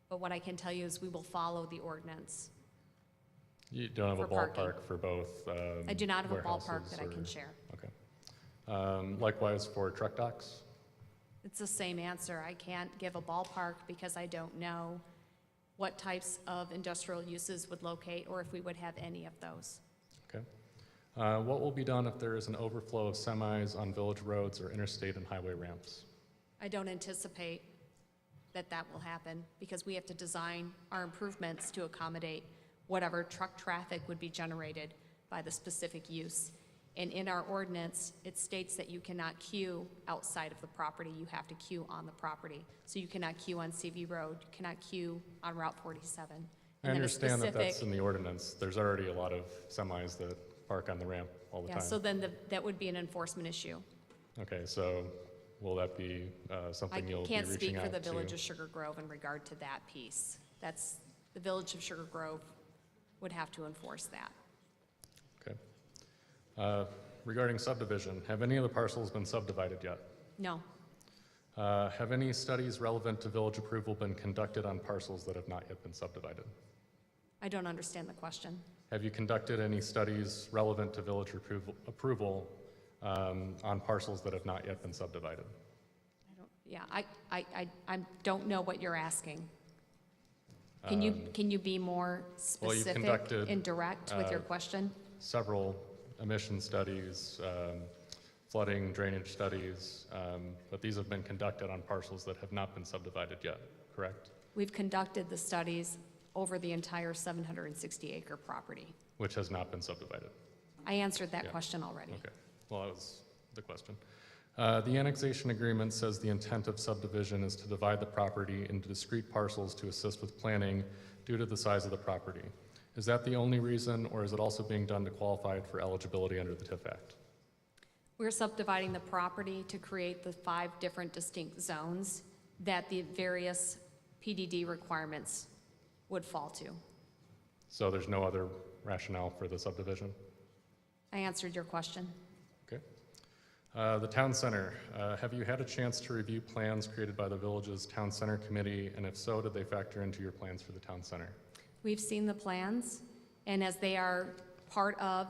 [SPEAKER 9] but what I can tell you is we will follow the ordinance.
[SPEAKER 16] You don't have a
[SPEAKER 9] For parking.
[SPEAKER 16] ballpark for both
[SPEAKER 9] I do not have a ballpark
[SPEAKER 16] warehouses
[SPEAKER 9] that I can
[SPEAKER 16] or-
[SPEAKER 9] share.
[SPEAKER 16] Okay. Likewise for truck docks?
[SPEAKER 9] It's the same answer. I can't give a ballpark because I don't know what types of industrial uses would locate or if we would have any of those.
[SPEAKER 16] Okay. What will be done if there is an overflow of semis on village roads or interstate and highway ramps?
[SPEAKER 9] I don't anticipate that that will happen because we have to design our improvements to accommodate whatever truck traffic would be generated by the specific use. And in our ordinance, it states that you cannot queue outside of the property. You have to queue on the property. So you cannot queue on CV Road, you cannot queue on Route 47.
[SPEAKER 16] I
[SPEAKER 9] And then a
[SPEAKER 16] understand that that's
[SPEAKER 9] specific-
[SPEAKER 16] in the ordinance. There's already a lot of semis that park on the ramp all the
[SPEAKER 9] Yeah,
[SPEAKER 16] time.
[SPEAKER 9] so then that would be an enforcement issue.
[SPEAKER 16] Okay, so will that be
[SPEAKER 9] I
[SPEAKER 16] something you'll be
[SPEAKER 9] can't
[SPEAKER 16] reaching
[SPEAKER 9] speak
[SPEAKER 16] out
[SPEAKER 9] for
[SPEAKER 16] to?
[SPEAKER 9] the Village of Sugar Grove in regard to that piece. That's, the Village of Sugar Grove would have to enforce that.
[SPEAKER 16] Okay. Regarding subdivision, have any of the parcels been subdivided yet?
[SPEAKER 9] No,
[SPEAKER 16] Have any studies relevant to village approval been conducted on parcels that have not yet been subdivided?
[SPEAKER 9] I don't understand the question.
[SPEAKER 16] Have you conducted any studies relevant to village approval on parcels that have not yet been subdivided?
[SPEAKER 9] Yeah, I don't know what you're asking. Can you be more
[SPEAKER 16] Well, you've
[SPEAKER 9] specific
[SPEAKER 16] conducted,
[SPEAKER 9] and direct with your question?
[SPEAKER 16] Several emission studies, flooding, drainage studies, but these have been conducted on parcels that have not been subdivided yet, correct?
[SPEAKER 9] We've conducted the studies over the entire 760-acre property.
[SPEAKER 16] Which has not been subdivided.
[SPEAKER 9] I answered that
[SPEAKER 16] Yeah.
[SPEAKER 9] question already.
[SPEAKER 16] Okay, well, that was the question. The annexation agreement says the intent of subdivision is to divide the property into discrete parcels to assist with planning due to the size of the property. Is that the only reason, or is it also being done to qualify it for eligibility under the TIF Act?
[SPEAKER 9] We're subdividing the property to create the 5 different distinct zones that the various PDD requirements would fall to.
[SPEAKER 16] So there's no other rationale for the subdivision?
[SPEAKER 9] I answered your question.
[SPEAKER 16] Okay. The town center, have you had a chance to review plans created by the village's town center committee, and if so, did they factor into your plans for the town center?
[SPEAKER 9] We've seen the plans, and as they are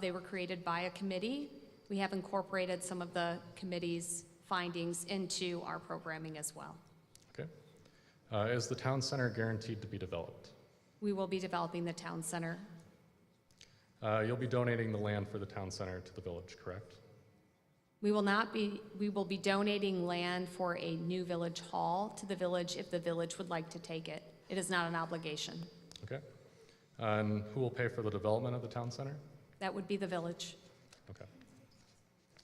[SPEAKER 9] they were created by a committee, we have incorporated some of the committee's findings into our programming as well.
[SPEAKER 16] Okay. Is the town center guaranteed to be developed?
[SPEAKER 9] We will be developing the town center.
[SPEAKER 16] You'll be donating the land for the town center to the village, correct?
[SPEAKER 9] We will be donating land for a new village hall to the village if the village would like to take it. It is not an obligation.
[SPEAKER 16] Okay. And who will pay for the development of the town center?
[SPEAKER 9] That would be the village.
[SPEAKER 16] Okay.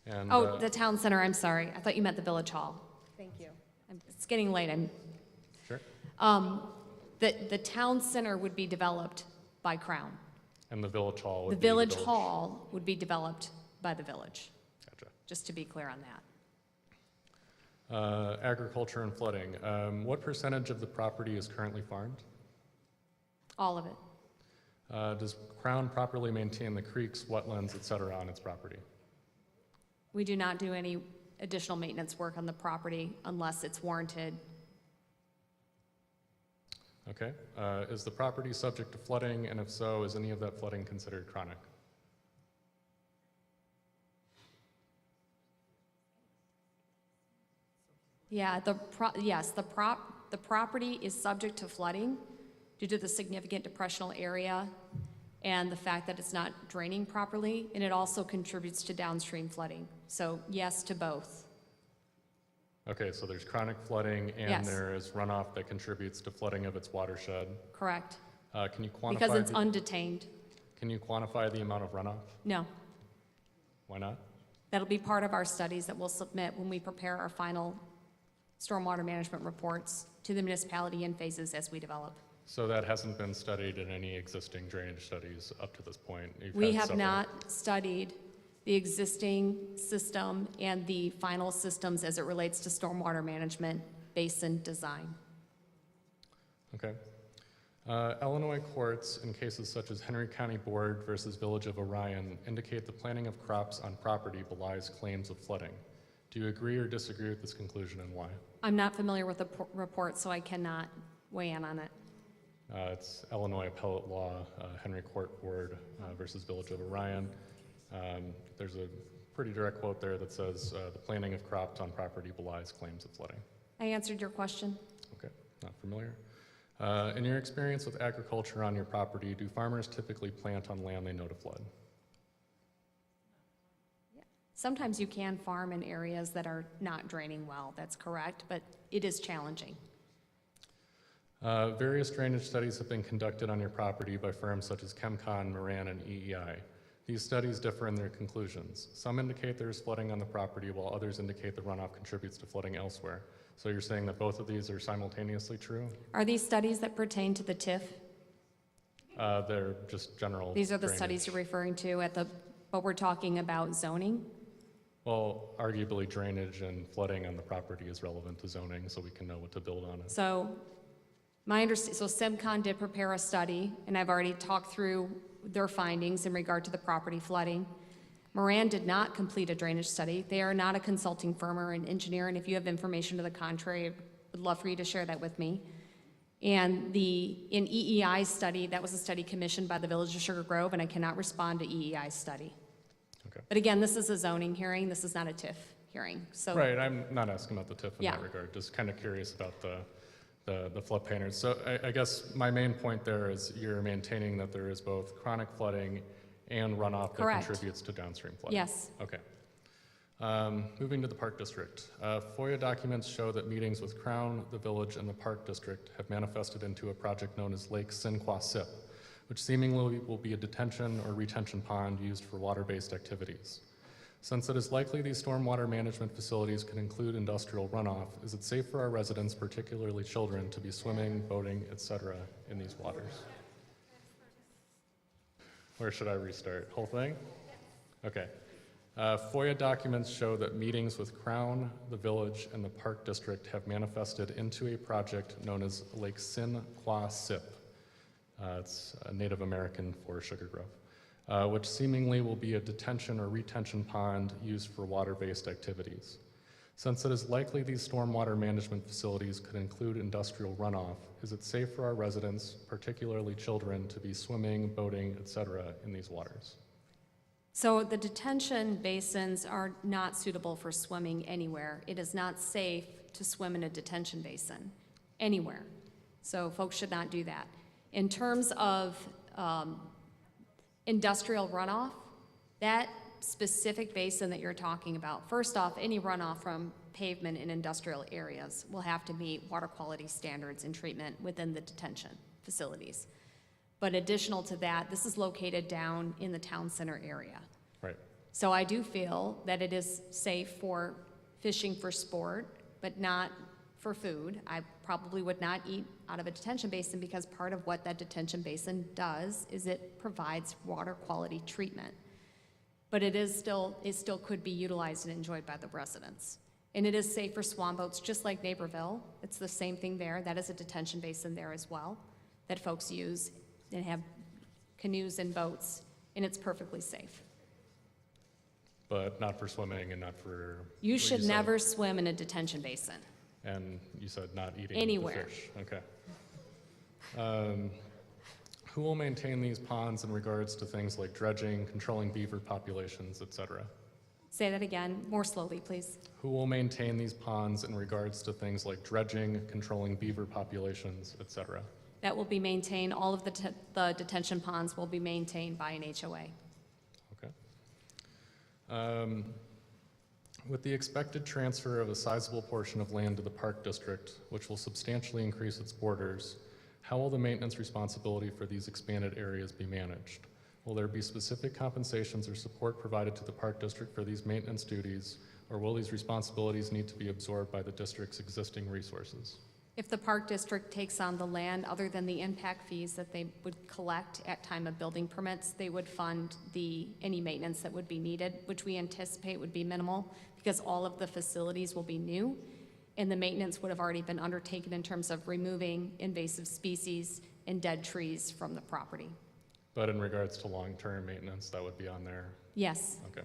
[SPEAKER 16] And,
[SPEAKER 9] Oh, the town center, I'm sorry. I thought you meant the village hall. Thank you. It's getting late.
[SPEAKER 16] Sure.
[SPEAKER 9] The town center would be developed by Crown.
[SPEAKER 16] And the village hall would
[SPEAKER 9] The
[SPEAKER 16] be
[SPEAKER 9] village hall would be developed by the village.
[SPEAKER 16] Gotcha.
[SPEAKER 9] Just to be clear on that.
[SPEAKER 16] Agriculture and flooding. What percentage of the property is currently farmed?
[SPEAKER 9] All of it.
[SPEAKER 16] Does Crown properly maintain the creeks, wetlands, et cetera, on its property?
[SPEAKER 9] We do not do any additional maintenance work on the property unless it's warranted.
[SPEAKER 16] Okay. Is the property subject to flooding, and if so, is any of that flooding considered chronic?
[SPEAKER 9] Yeah, the property is subject to flooding due to the significant depressional area and the fact that it's not draining properly, and it also contributes to downstream flooding. So yes to both.
[SPEAKER 16] Okay, so there's chronic flooding and
[SPEAKER 9] Yes.
[SPEAKER 16] there is runoff that contributes to flooding of its watershed.
[SPEAKER 9] Correct.
[SPEAKER 16] Can you quantify?
[SPEAKER 9] Because it's undetained.
[SPEAKER 16] Can you quantify the amount of runoff?
[SPEAKER 9] No.
[SPEAKER 16] Why not?
[SPEAKER 9] That'll be part of our studies that we'll submit when we prepare our final stormwater management reports to the municipality in phases as we develop.
[SPEAKER 16] So that hasn't been studied in any existing drainage studies up to this point? You've
[SPEAKER 9] We
[SPEAKER 16] had
[SPEAKER 9] have
[SPEAKER 16] several.
[SPEAKER 9] not studied the existing system and the final systems as it relates to stormwater management basin design.
[SPEAKER 16] Okay. Illinois courts, in cases such as Henry County Board versus Village of Orion, indicate the planting of crops on property belies claims of flooding. Do you agree or disagree with this conclusion, and why?
[SPEAKER 9] I'm not familiar with the report, so I cannot weigh in on it.
[SPEAKER 16] It's Illinois appellate law, Henry Court Board versus Village of Orion. There's a pretty direct quote there that says the planting of crops on property belies claims of flooding.
[SPEAKER 9] I answered your question.
[SPEAKER 16] Okay, not familiar. In your experience with agriculture on your property, do farmers typically plant on land they know to flood?
[SPEAKER 9] Sometimes you can farm in areas that are not draining well, that's correct, but it is challenging.
[SPEAKER 16] Various drainage studies have been conducted on your property by firms such as ChemCon, Moran, and EEI. These studies differ in their conclusions. Some indicate there is flooding on the property, while others indicate the runoff contributes to flooding elsewhere. So you're saying that both of these are simultaneously true?
[SPEAKER 9] Are these studies that pertain to the TIF?
[SPEAKER 16] They're just general
[SPEAKER 9] These are the
[SPEAKER 16] drainage.
[SPEAKER 9] studies you're referring to but we're talking about zoning?
[SPEAKER 16] Well, arguably drainage and flooding on the property is relevant to zoning, so we can know what to build on it.
[SPEAKER 9] So SEMCON did prepare a study, and I've already talked through their findings in regard to the property flooding. Moran did not complete a drainage study. They are not a consulting firm or an engineer, and if you have information to the contrary, I would love for you to share that with me. And in EEI's study, that was a study commissioned by the Village of Sugar Grove, and I cannot respond to EEI's study.
[SPEAKER 16] Okay.
[SPEAKER 9] But again, this is a zoning hearing. This is not a TIF hearing. So
[SPEAKER 16] Right, I'm not asking about the TIF in
[SPEAKER 9] Yeah.
[SPEAKER 16] that regard, just kind of curious about the flood painters. So I guess my main point there is you're maintaining that there is both chronic flooding and runoff that
[SPEAKER 9] Correct.
[SPEAKER 16] contributes to downstream flooding.
[SPEAKER 9] Yes.
[SPEAKER 16] Okay. Moving to the Park District. FOIA documents show that meetings with Crown, the Village, and the Park District have manifested into a project known as Lake Sinquah-Sip, which seemingly will be a detention or retention pond used for water-based activities. Since it is likely these stormwater management facilities could include industrial runoff, is it safe for our residents, particularly children, to be swimming, boating, etc. in these waters? Where should I restart? Whole thing? Okay. FOIA documents show that meetings with Crown, the Village, and the Park District have manifested into a project known as Lake Sinquah-Sip. It's a Native American for Sugar Grove, which seemingly will be a detention or retention pond used for water-based activities. Since it is likely these stormwater management facilities could include industrial runoff, is it safe for our residents, particularly children, to be swimming, boating, etc. in these waters?
[SPEAKER 9] So the detention basins are not suitable for swimming anywhere. It is not safe to swim in a detention basin anywhere. So folks should not do that. In terms of industrial runoff, that specific basin that you're talking about, first off, any runoff from pavement in industrial areas will have to meet water quality standards and treatment within the detention facilities. But additional to that, this is located down in the town center area.
[SPEAKER 16] Right.
[SPEAKER 9] So I do feel that it is safe for fishing for sport, but not for food. I probably would not eat out of a detention basin because part of what that detention basin does is it provides water quality treatment. But it still could be utilized and enjoyed by the residents. And it is safe for swan boats, just like Naperville. It's the same thing there. That is a detention basin there as well that folks use and have canoes and boats, and it's perfectly safe.
[SPEAKER 16] But not for swimming and not for...
[SPEAKER 9] You
[SPEAKER 16] what
[SPEAKER 9] should
[SPEAKER 16] said.
[SPEAKER 9] never swim in a detention basin.
[SPEAKER 16] And you said not eating
[SPEAKER 9] Anywhere.
[SPEAKER 16] the fish. Okay. Who will maintain these ponds in regards to things like dredging, controlling beaver populations, etc.?
[SPEAKER 9] Say that again, more slowly, please.
[SPEAKER 16] Who will maintain these ponds in regards to things like dredging, controlling beaver populations, etc.?
[SPEAKER 9] That will be maintained, all of the detention ponds will be maintained by an HOA.
[SPEAKER 16] Okay. With the expected transfer of a sizable portion of land to the Park District, which will substantially increase its borders, how will the maintenance responsibility for these expanded areas be managed? Will there be specific compensations or support provided to the Park District for these maintenance duties, or will these responsibilities need to be absorbed by the district's existing resources?
[SPEAKER 9] If the Park District takes on the land, other than the impact fees that they would collect at time of building permits, they would fund any maintenance that would be needed, which we anticipate would be minimal because all of the facilities will be new and the maintenance would have already been undertaken in terms of removing invasive species and dead trees from the property.
[SPEAKER 16] But in regards to long-term maintenance, that would be on there?
[SPEAKER 9] Yes.
[SPEAKER 16] Okay.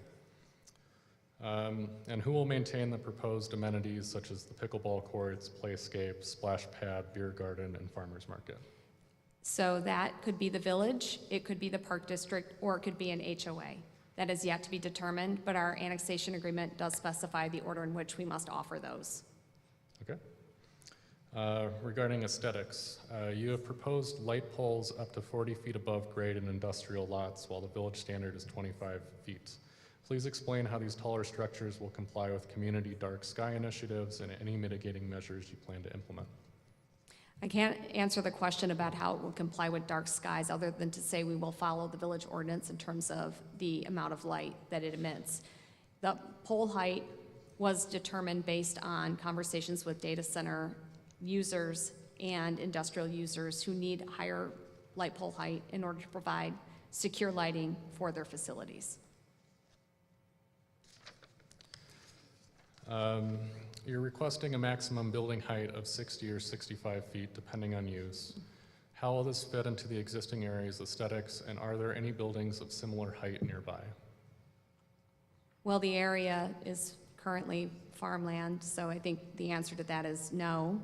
[SPEAKER 16] And who will maintain the proposed amenities such as the pickleball courts, playscape, splash pad, beer garden, and farmer's market?
[SPEAKER 9] So that could be the village, it could be the Park District, or it could be an HOA. That is yet to be determined, but our annexation agreement does specify the order in which we must offer those.
[SPEAKER 16] Okay. Regarding aesthetics, you have proposed light poles up to 40 feet above grade in industrial lots, while the village standard is 25 feet. Please explain how these taller structures will comply with community dark sky initiatives and any mitigating measures you plan to implement.
[SPEAKER 9] I can't answer the question about how it will comply with dark skies other than to say we will follow the village ordinance in terms of the amount of light that it emits. The pole height was determined based on conversations with data center users and industrial users who need higher light pole height in order to provide secure lighting for their facilities.
[SPEAKER 16] You're requesting a maximum building height of 60 or 65 feet, depending on use. How will this fit into the existing area's aesthetics, and are there any buildings of similar height nearby?
[SPEAKER 9] Well, the area is currently farmland, so I think the answer to that is no.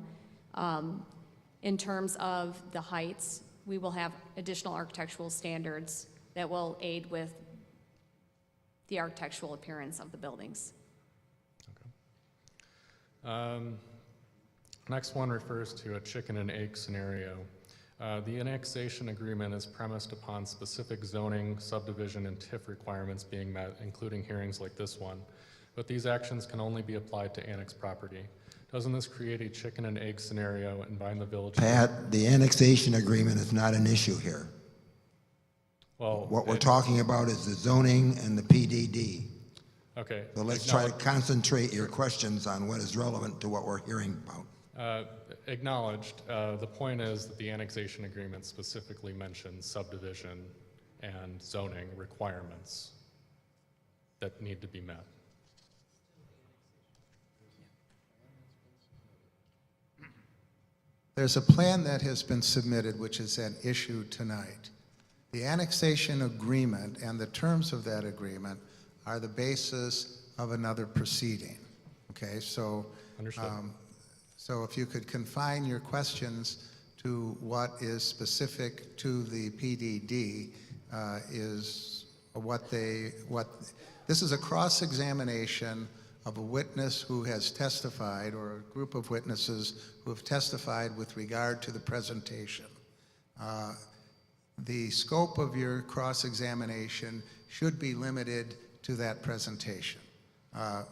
[SPEAKER 9] In terms of the heights, we will have additional architectural standards that will aid with the architectural appearance of the buildings.
[SPEAKER 16] Next one refers to a chicken and egg scenario. The annexation agreement is premised upon specific zoning, subdivision, and TIF requirements being met, including hearings like this one. But these actions can only be applied to annexed property. Doesn't this create a chicken and egg scenario and bind the village?
[SPEAKER 21] Pat, the annexation agreement is not an issue here.
[SPEAKER 16] Well,
[SPEAKER 21] what we're talking about is the zoning and the PDD.
[SPEAKER 16] Okay.
[SPEAKER 21] So let's try to concentrate your questions on what is relevant to what we're hearing about.
[SPEAKER 16] Acknowledged. The point is that the annexation agreement specifically mentions subdivision and zoning requirements that need to be met.
[SPEAKER 1] There's a plan that has been submitted, which is an issue tonight. The annexation agreement and the terms of that agreement are the basis of another proceeding. Okay, so so if you could confine your questions to what is specific to the PDD, is this is a cross-examination of a witness who has testified, or a group of witnesses who have testified with regard to the presentation. The scope of your cross-examination should be limited to that presentation. I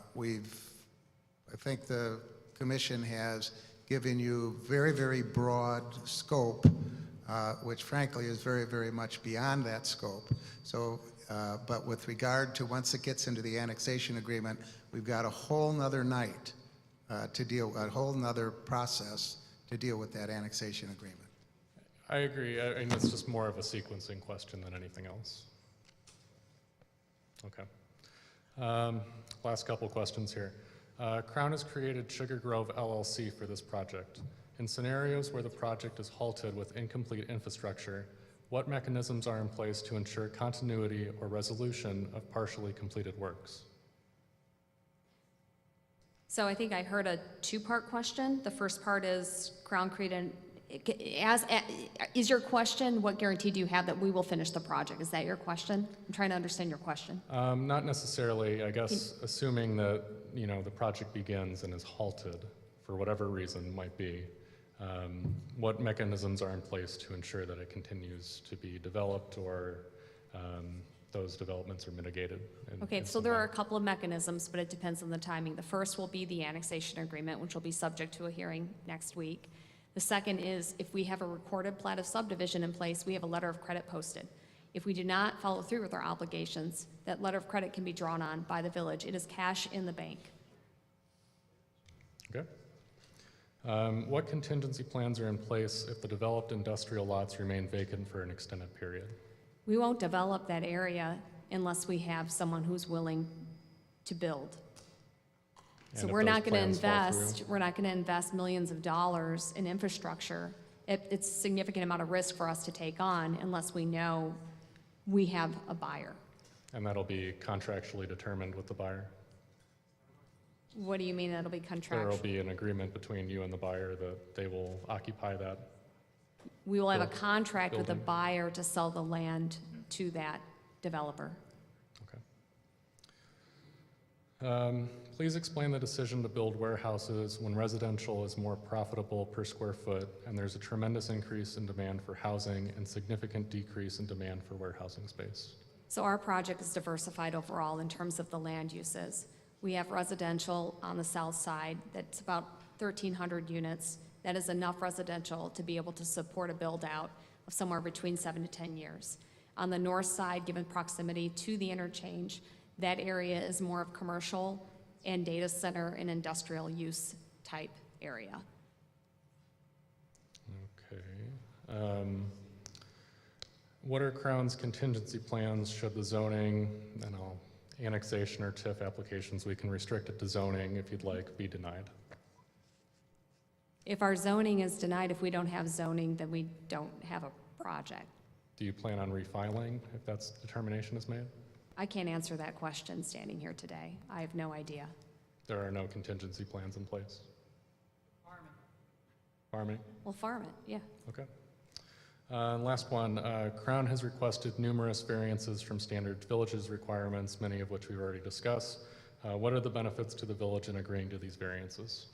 [SPEAKER 1] think the Commission has given you very, very broad scope, which frankly is very, very much beyond that scope. So, but with regard to once it gets into the annexation agreement, we've got a whole nother night to deal, a whole nother process to deal with that annexation agreement.
[SPEAKER 16] I agree. I mean, it's just more of a sequencing question than anything else. Okay. Last couple questions here. Crown has created Sugar Grove LLC for this project. In scenarios where the project is halted with incomplete infrastructure, what mechanisms are in place to ensure continuity or resolution of partially completed works?
[SPEAKER 9] So I think I heard a two-part question. The first part is Crown created, is your question, what guarantee do you have that we will finish the project? Is that your question? I'm trying to understand your question.
[SPEAKER 16] Not necessarily. I guess assuming that, you know, the project begins and is halted for whatever reason might be, what mechanisms are in place to ensure that it continues to be developed or those developments are mitigated.
[SPEAKER 9] Okay, so there are a couple of mechanisms, but it depends on the timing. The first will be the annexation agreement, which will be subject to a hearing next week. The second is if we have a recorded plat of subdivision in place, we have a letter of credit posted. If we do not follow through with our obligations, that letter of credit can be drawn on by the village. It is cash in the bank.
[SPEAKER 16] Okay. What contingency plans are in place if the developed industrial lots remain vacant for an extended period?
[SPEAKER 9] We won't develop that area unless we have someone who's willing to build. So
[SPEAKER 16] And if
[SPEAKER 9] we're not
[SPEAKER 16] those
[SPEAKER 9] going to
[SPEAKER 16] plans fall
[SPEAKER 9] invest, we're not going to invest millions of dollars in infrastructure. It's a significant amount of risk for us to take on unless we know we have a buyer.
[SPEAKER 16] And that'll be contractually determined with the buyer?
[SPEAKER 9] What do you mean that'll be
[SPEAKER 16] There
[SPEAKER 9] contractual?
[SPEAKER 16] will be an agreement between you and the buyer that they will occupy that.
[SPEAKER 9] We will have a
[SPEAKER 16] build-
[SPEAKER 9] contract with the
[SPEAKER 16] building.
[SPEAKER 9] buyer to sell the land to that developer.
[SPEAKER 16] Please explain the decision to build warehouses when residential is more profitable per square foot and there's a tremendous increase in demand for housing and significant decrease in demand for warehousing space.
[SPEAKER 9] So our project is diversified overall in terms of the land uses. We have residential on the south side that's about 1,300 units. That is enough residential to be able to support a build-out of somewhere between 7 to 10 years. On the north side, given proximity to the interchange, that area is more of commercial and data center and industrial use type area.
[SPEAKER 16] Okay. What are Crown's contingency plans should the zoning, annexation or TIF applications, we can restrict it to zoning if you'd like, be denied?
[SPEAKER 9] If our zoning is denied, if we don't have zoning, then we don't have a project.
[SPEAKER 16] Do you plan on refiling if that determination is made?
[SPEAKER 9] I can't answer that question standing here today. I have no idea.
[SPEAKER 16] There are no contingency plans in place? Farming?
[SPEAKER 9] Well, farm it, yeah.
[SPEAKER 16] Okay. Last one, Crown has requested numerous variances from standard villages requirements, many of which we've already discussed. What are the benefits to the village in agreeing to these variances?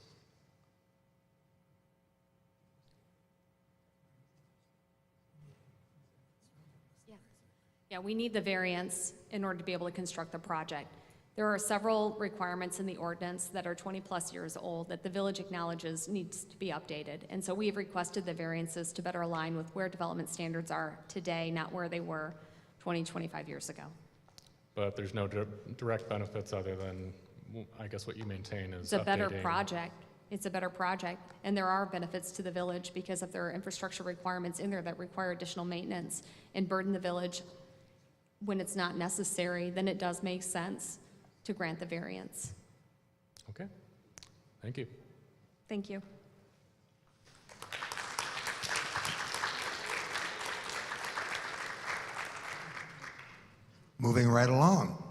[SPEAKER 9] Yeah, we need the variance in order to be able to construct the project. There are several requirements in the ordinance that are 20-plus years old that the village acknowledges needs to be updated. And so we have requested the variances to better align with where development standards are today, not where they were 20, 25 years ago.
[SPEAKER 16] But there's no direct benefits other than, I guess what you maintain is
[SPEAKER 9] It's a better
[SPEAKER 16] updating-
[SPEAKER 9] project. It's a better project. And there are benefits to the village because if there are infrastructure requirements in there that require additional maintenance and burden the village when it's not necessary, then it does make sense to grant the variance.
[SPEAKER 16] Okay, thank you.
[SPEAKER 9] Thank you.
[SPEAKER 21] Moving right along.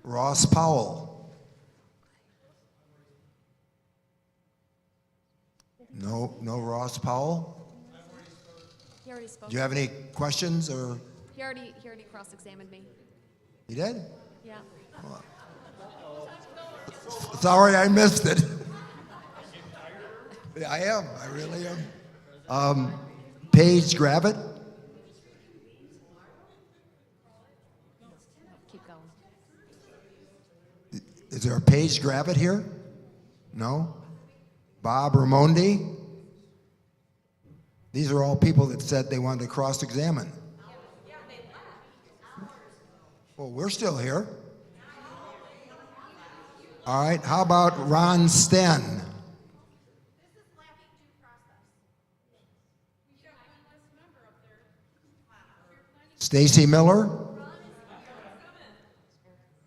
[SPEAKER 21] Ross Powell. No Ross Powell?
[SPEAKER 9] He already spoke.
[SPEAKER 21] Do you have any questions or,
[SPEAKER 9] He already cross-examined me.
[SPEAKER 21] you did?
[SPEAKER 9] Yeah.
[SPEAKER 21] Sorry, I missed it. I am, I really am. Paige Gravitt?
[SPEAKER 9] Keep going.
[SPEAKER 21] Is there a Paige Gravitt here? No? Bob Ramondi? These are all people that said they wanted to cross-examine. Well, we're still here. All right, how about Ron Sten? Stacy Miller?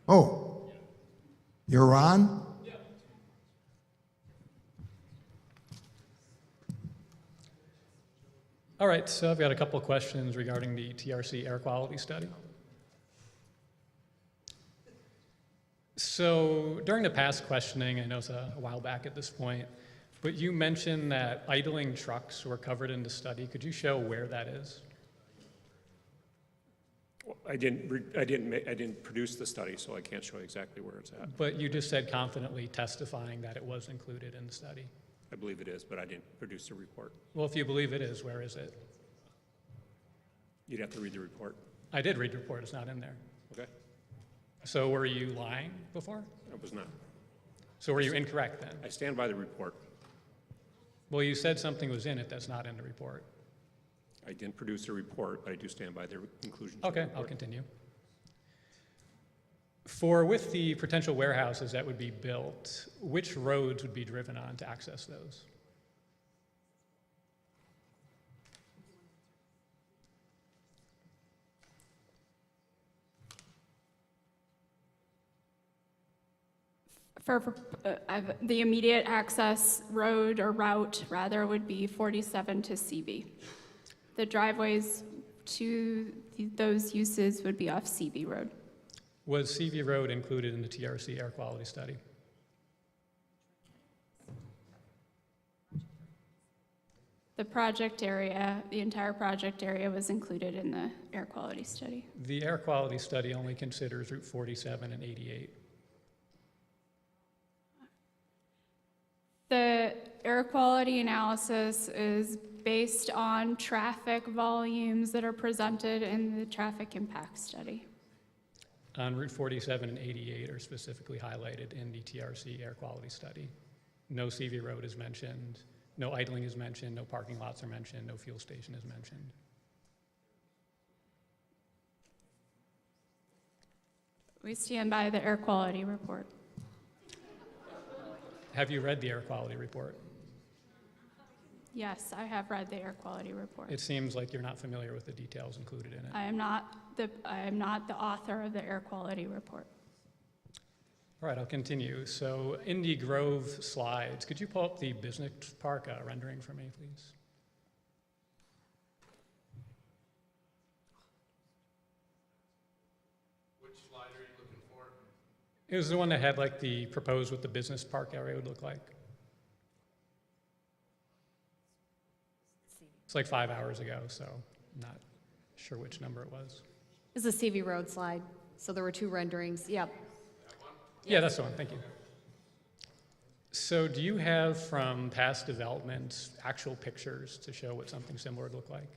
[SPEAKER 21] Oh, you're Ron?
[SPEAKER 20] All right, so I've got a couple of questions regarding the TRC air quality study. So during the past questioning, I know it's a while back at this point, but you mentioned that idling trucks were covered in the study. Could you show where that is?
[SPEAKER 5] I didn't produce the study, so I can't show exactly where it's at.
[SPEAKER 20] But you just said confidently testifying that it was included in the study.
[SPEAKER 5] I believe it is, but I didn't produce the report.
[SPEAKER 20] Well, if you believe it is, where is it?
[SPEAKER 5] You'd have to read the report.
[SPEAKER 20] I did read the report, it's not in there.
[SPEAKER 5] Okay?
[SPEAKER 20] So were you lying before?
[SPEAKER 5] I was not.
[SPEAKER 20] So were you incorrect then?
[SPEAKER 5] I stand by the report.
[SPEAKER 20] Well, you said something was in it that's not in the report.
[SPEAKER 5] I didn't produce a report, but I do stand by the conclusions. of the
[SPEAKER 20] Okay, I'll
[SPEAKER 5] report.
[SPEAKER 20] continue. With the potential warehouses that would be built, which roads would be driven on to access those?
[SPEAKER 10] The immediate access road or route, rather, would be 47 to CV. The driveways to those uses would be off CV Road.
[SPEAKER 20] Was CV Road included in the TRC air quality study?
[SPEAKER 10] The project area, the entire project area was included in the air quality study.
[SPEAKER 20] The air quality study only considers Route 47 and 88.
[SPEAKER 10] The air quality analysis is based on traffic volumes that are presented in the traffic impact study.
[SPEAKER 20] On Route 47 and 88 are specifically highlighted in the TRC air quality study. No CV Road is mentioned, no idling is mentioned, no parking lots are mentioned, no fuel station is mentioned.
[SPEAKER 10] We stand by the air quality report.
[SPEAKER 20] Have you read the air quality report?
[SPEAKER 10] Yes, I have read the air quality report.
[SPEAKER 20] It seems like you're not familiar with the details included in it.
[SPEAKER 10] I am not the author of the air quality report.
[SPEAKER 20] All right, I'll continue. So in the Grove slides, could you pull up the business park rendering for me, please?
[SPEAKER 4] Which slide are you looking for?
[SPEAKER 20] It was the one that had like the proposed what the business park area would look like. It's like 5 hours ago, so I'm not sure which number it was.
[SPEAKER 9] This is a CV Road slide, so there were two renderings. Yep.
[SPEAKER 20] Yeah, that's the one, thank you. So do you have from past developments actual pictures to show what something similar would look like?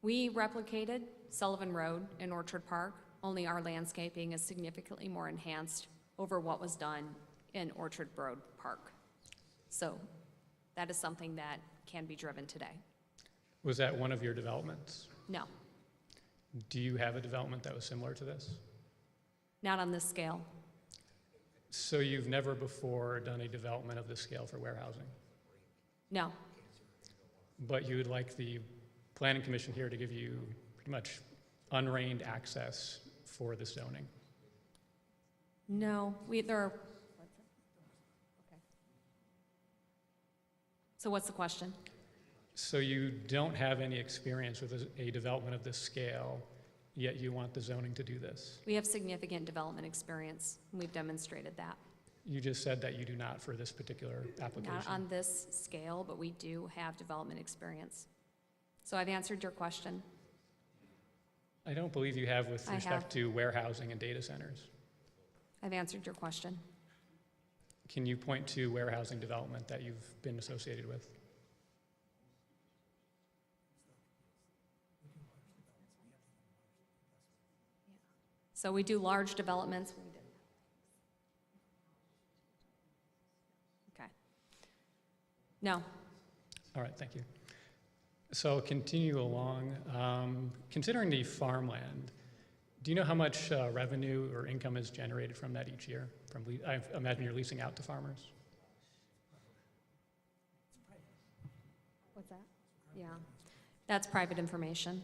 [SPEAKER 9] We replicated Sullivan Road in Orchard Park, only our landscaping is significantly more enhanced over what was done in Orchard Road Park. So that is something that can be driven today.
[SPEAKER 20] Was that one of your developments?
[SPEAKER 9] No,
[SPEAKER 20] Do you have a development that was similar to this?
[SPEAKER 9] not on this scale.
[SPEAKER 20] So you've never before done a development of this scale for warehousing,
[SPEAKER 9] No,
[SPEAKER 20] but you would like the Planning Commission here to give you pretty much unreined access for the zoning.
[SPEAKER 9] no, there are. Okay. So what's the question?
[SPEAKER 20] So you don't have any experience with a development of this scale, yet you want the zoning to do this.
[SPEAKER 9] We have significant development experience, and we've demonstrated that.
[SPEAKER 20] You just said that you do not for this particular application.
[SPEAKER 9] Not on this scale, but we do have development experience. So I've answered your question.
[SPEAKER 20] I don't believe you have with
[SPEAKER 9] I
[SPEAKER 20] respect
[SPEAKER 9] have.
[SPEAKER 20] to warehousing and data centers.
[SPEAKER 9] I've answered your question.
[SPEAKER 20] Can you point to warehousing development that you've been associated with?
[SPEAKER 9] So we do large developments. Okay. No,
[SPEAKER 20] All right, thank you. So continue along. Considering the farmland, do you know how much revenue or income is generated from that each year? I imagine you're leasing out to farmers.
[SPEAKER 9] what's that? Yeah, that's private information.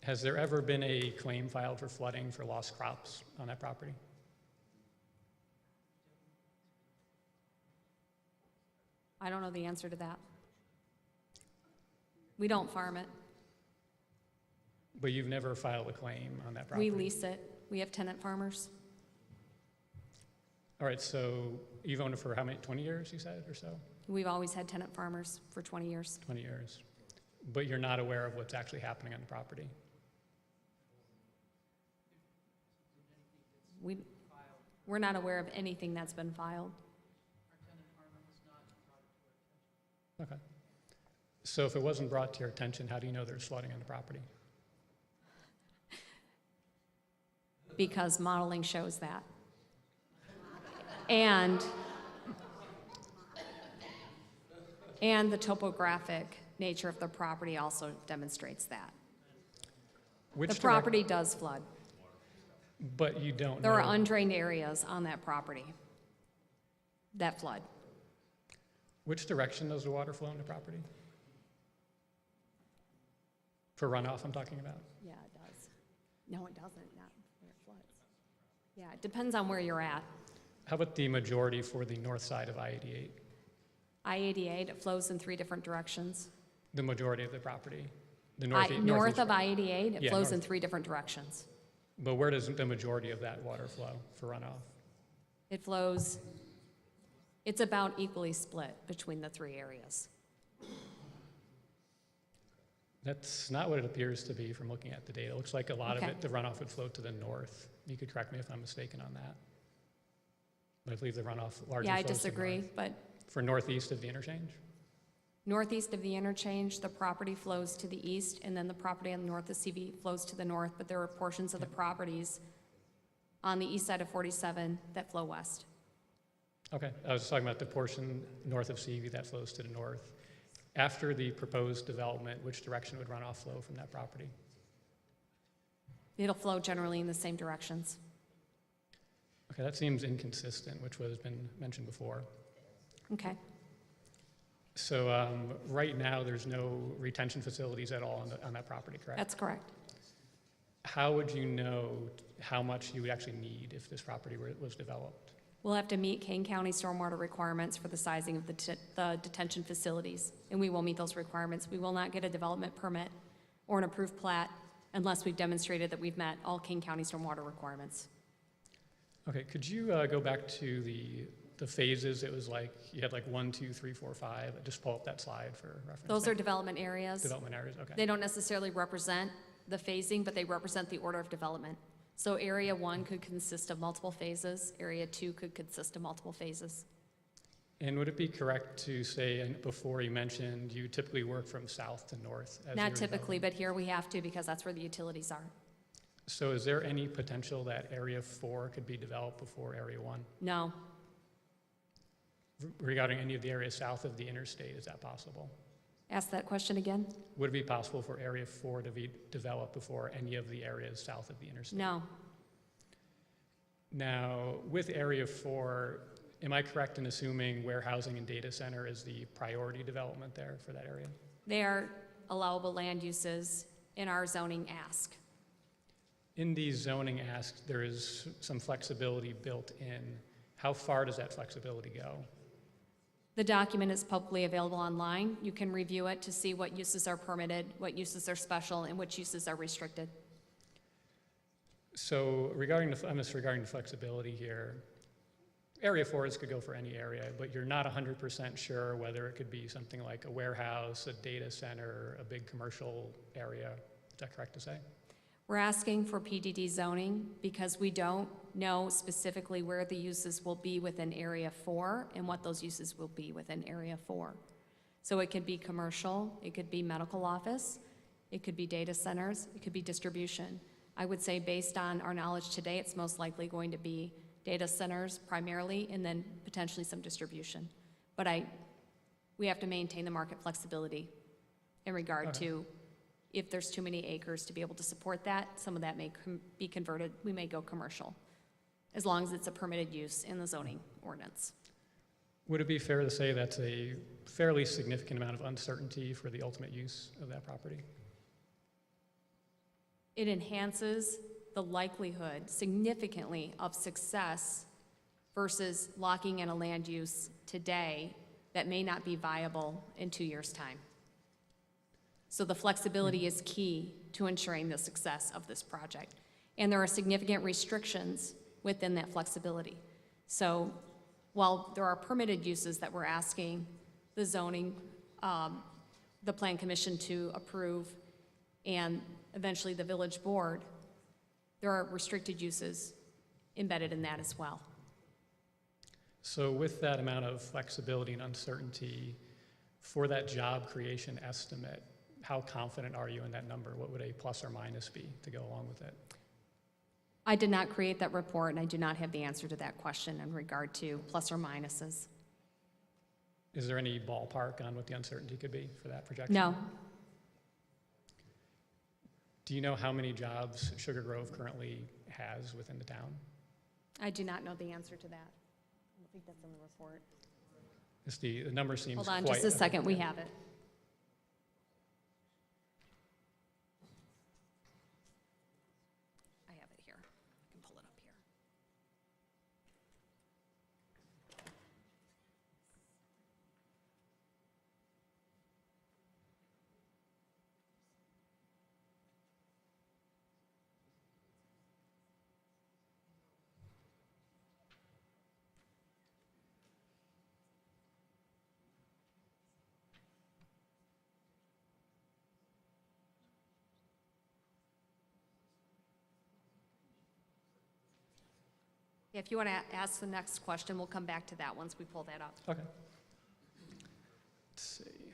[SPEAKER 20] Has there ever been a claim filed for flooding for lost crops on that property?
[SPEAKER 9] I don't know the answer to that. We don't farm it.
[SPEAKER 20] But you've never filed a claim on that property?
[SPEAKER 9] We lease it. We have tenant farmers.
[SPEAKER 20] All right, so you've owned it for how many, 20 years, you said, or so?
[SPEAKER 9] We've always had tenant farmers for 20 years.
[SPEAKER 20] 20 years. But you're not aware of what's actually happening on the property?
[SPEAKER 9] We're not aware of anything that's been filed.
[SPEAKER 20] Okay. So if it wasn't brought to your attention, how do you know there's flooding on the property?
[SPEAKER 9] because modeling shows that. And the topographic nature of the property also demonstrates that. The property does flood.
[SPEAKER 20] But you don't
[SPEAKER 9] There
[SPEAKER 20] know.
[SPEAKER 9] are undrained areas on that property that flood.
[SPEAKER 20] Which direction does the water flow into property? For runoff, I'm talking about.
[SPEAKER 9] Yeah, it does. No, it doesn't, not where it floods. Yeah, it depends on where you're at.
[SPEAKER 20] How about the majority for the north side of I-88?
[SPEAKER 9] I-88, it flows in 3 different directions.
[SPEAKER 20] The majority of the property? The
[SPEAKER 9] North
[SPEAKER 20] northeast
[SPEAKER 9] of
[SPEAKER 20] part.
[SPEAKER 9] I-88, it
[SPEAKER 20] Yeah,
[SPEAKER 9] flows in
[SPEAKER 20] north.
[SPEAKER 9] 3 different directions.
[SPEAKER 20] But where does the majority of that water flow for runoff?
[SPEAKER 9] It flows, it's about equally split between the 3 areas.
[SPEAKER 20] That's not what it appears to be from looking at the data. It looks like a lot of
[SPEAKER 9] Okay.
[SPEAKER 20] it, the runoff would flow to the north. You could correct me if I'm mistaken on that. But I believe the runoff largely
[SPEAKER 9] Yeah, I
[SPEAKER 20] flows to
[SPEAKER 9] disagree,
[SPEAKER 20] north.
[SPEAKER 9] but
[SPEAKER 20] For northeast of the interchange?
[SPEAKER 9] northeast of the interchange, the property flows to the east, and then the property on the north of CV flows to the north, but there are portions of the properties on the east side of 47 that flow west.
[SPEAKER 20] Okay, I was talking about the portion north of CV that flows to the north. After the proposed development, which direction would runoff flow from that property?
[SPEAKER 9] It'll flow generally in the same directions.
[SPEAKER 20] Okay, that seems inconsistent, which has been mentioned before.
[SPEAKER 9] Okay.
[SPEAKER 20] So right now, there's no retention facilities at all on that property, correct?
[SPEAKER 9] That's correct.
[SPEAKER 20] How would you know how much you would actually need if this property was developed?
[SPEAKER 9] We'll have to meet Kane County stormwater requirements for the sizing of the detention facilities, and we will meet those requirements. We will not get a development permit or an approved plat unless we've demonstrated that we've met all Kane County stormwater requirements.
[SPEAKER 20] Okay, could you go back to the phases? It was like, you had like 1, 2, 3, 4, 5. Just pull up that slide for reference.
[SPEAKER 9] Those are development areas.
[SPEAKER 20] Development areas, okay.
[SPEAKER 9] They don't necessarily represent the phasing, but they represent the order of development. So area 1 could consist of multiple phases. Area 2 could consist of multiple phases.
[SPEAKER 20] And would it be correct to say, and before you mentioned, you typically work from south to north? As
[SPEAKER 9] Not
[SPEAKER 20] your
[SPEAKER 9] typically, but here we have to because that's where the utilities are.
[SPEAKER 20] So is there any potential that Area 4 could be developed before Area 1?
[SPEAKER 9] No.
[SPEAKER 20] Regarding any of the areas south of the interstate, is that possible?
[SPEAKER 9] Ask that question again?
[SPEAKER 20] Would it be possible for Area 4 to be developed before any of the areas south of the interstate?
[SPEAKER 9] No.
[SPEAKER 20] Now, with Area 4, am I correct in assuming warehousing and data center is the priority development there for that area?
[SPEAKER 9] They are allowable land uses in our zoning ask.
[SPEAKER 20] In these zoning asks, there is some flexibility built in. How far does that flexibility go?
[SPEAKER 9] The document is publicly available online. You can review it to see what uses are permitted, what uses are special, and which uses are restricted.
[SPEAKER 20] So regarding the flexibility here, Area 4s could go for any area, but you're not 100% sure whether it could be something like a warehouse, a data center, a big commercial area. Is that correct to say?
[SPEAKER 9] We're asking for PDD zoning because we don't know specifically where the uses will be within Area 4 and what those uses will be within Area 4. So it could be commercial, it could be medical office, it could be data centers, it could be distribution. I would say based on our knowledge today, it's most likely going to be data centers primarily and then potentially some distribution. But we have to maintain the market flexibility in regard to if there's too many acres to be able to support that, some of that may be converted. We may go commercial, as long as it's a permitted use in the zoning ordinance.
[SPEAKER 20] Would it be fair to say that's a fairly significant amount of uncertainty for the ultimate use of that property?
[SPEAKER 9] It enhances the likelihood significantly of success versus locking in a land use today that may not be viable in 2 years' time. So the flexibility is key to ensuring the success of this project. And there are significant restrictions within that flexibility. So while there are permitted uses that we're asking the zoning, the Plan Commission to approve, and eventually the village board, there are restricted uses embedded in that as well.
[SPEAKER 20] So with that amount of flexibility and uncertainty for that job creation estimate, how confident are you in that number? What would a plus or minus be to go along with it?
[SPEAKER 9] I did not create that report, and I do not have the answer to that question in regard to plus or minuses.
[SPEAKER 20] Is there any ballpark on what the uncertainty could be for that projection?
[SPEAKER 9] No.
[SPEAKER 20] Do you know how many jobs Sugar Grove currently has within the town?
[SPEAKER 9] I do not know the answer to that. I don't think that's in the report.
[SPEAKER 20] The number seems
[SPEAKER 9] Hold on
[SPEAKER 20] quite-
[SPEAKER 9] just a second, we have it. I have it here. I can pull it up here. If you want to ask the next question, we'll come back to that once we pull that up.
[SPEAKER 20] Okay. Let's see.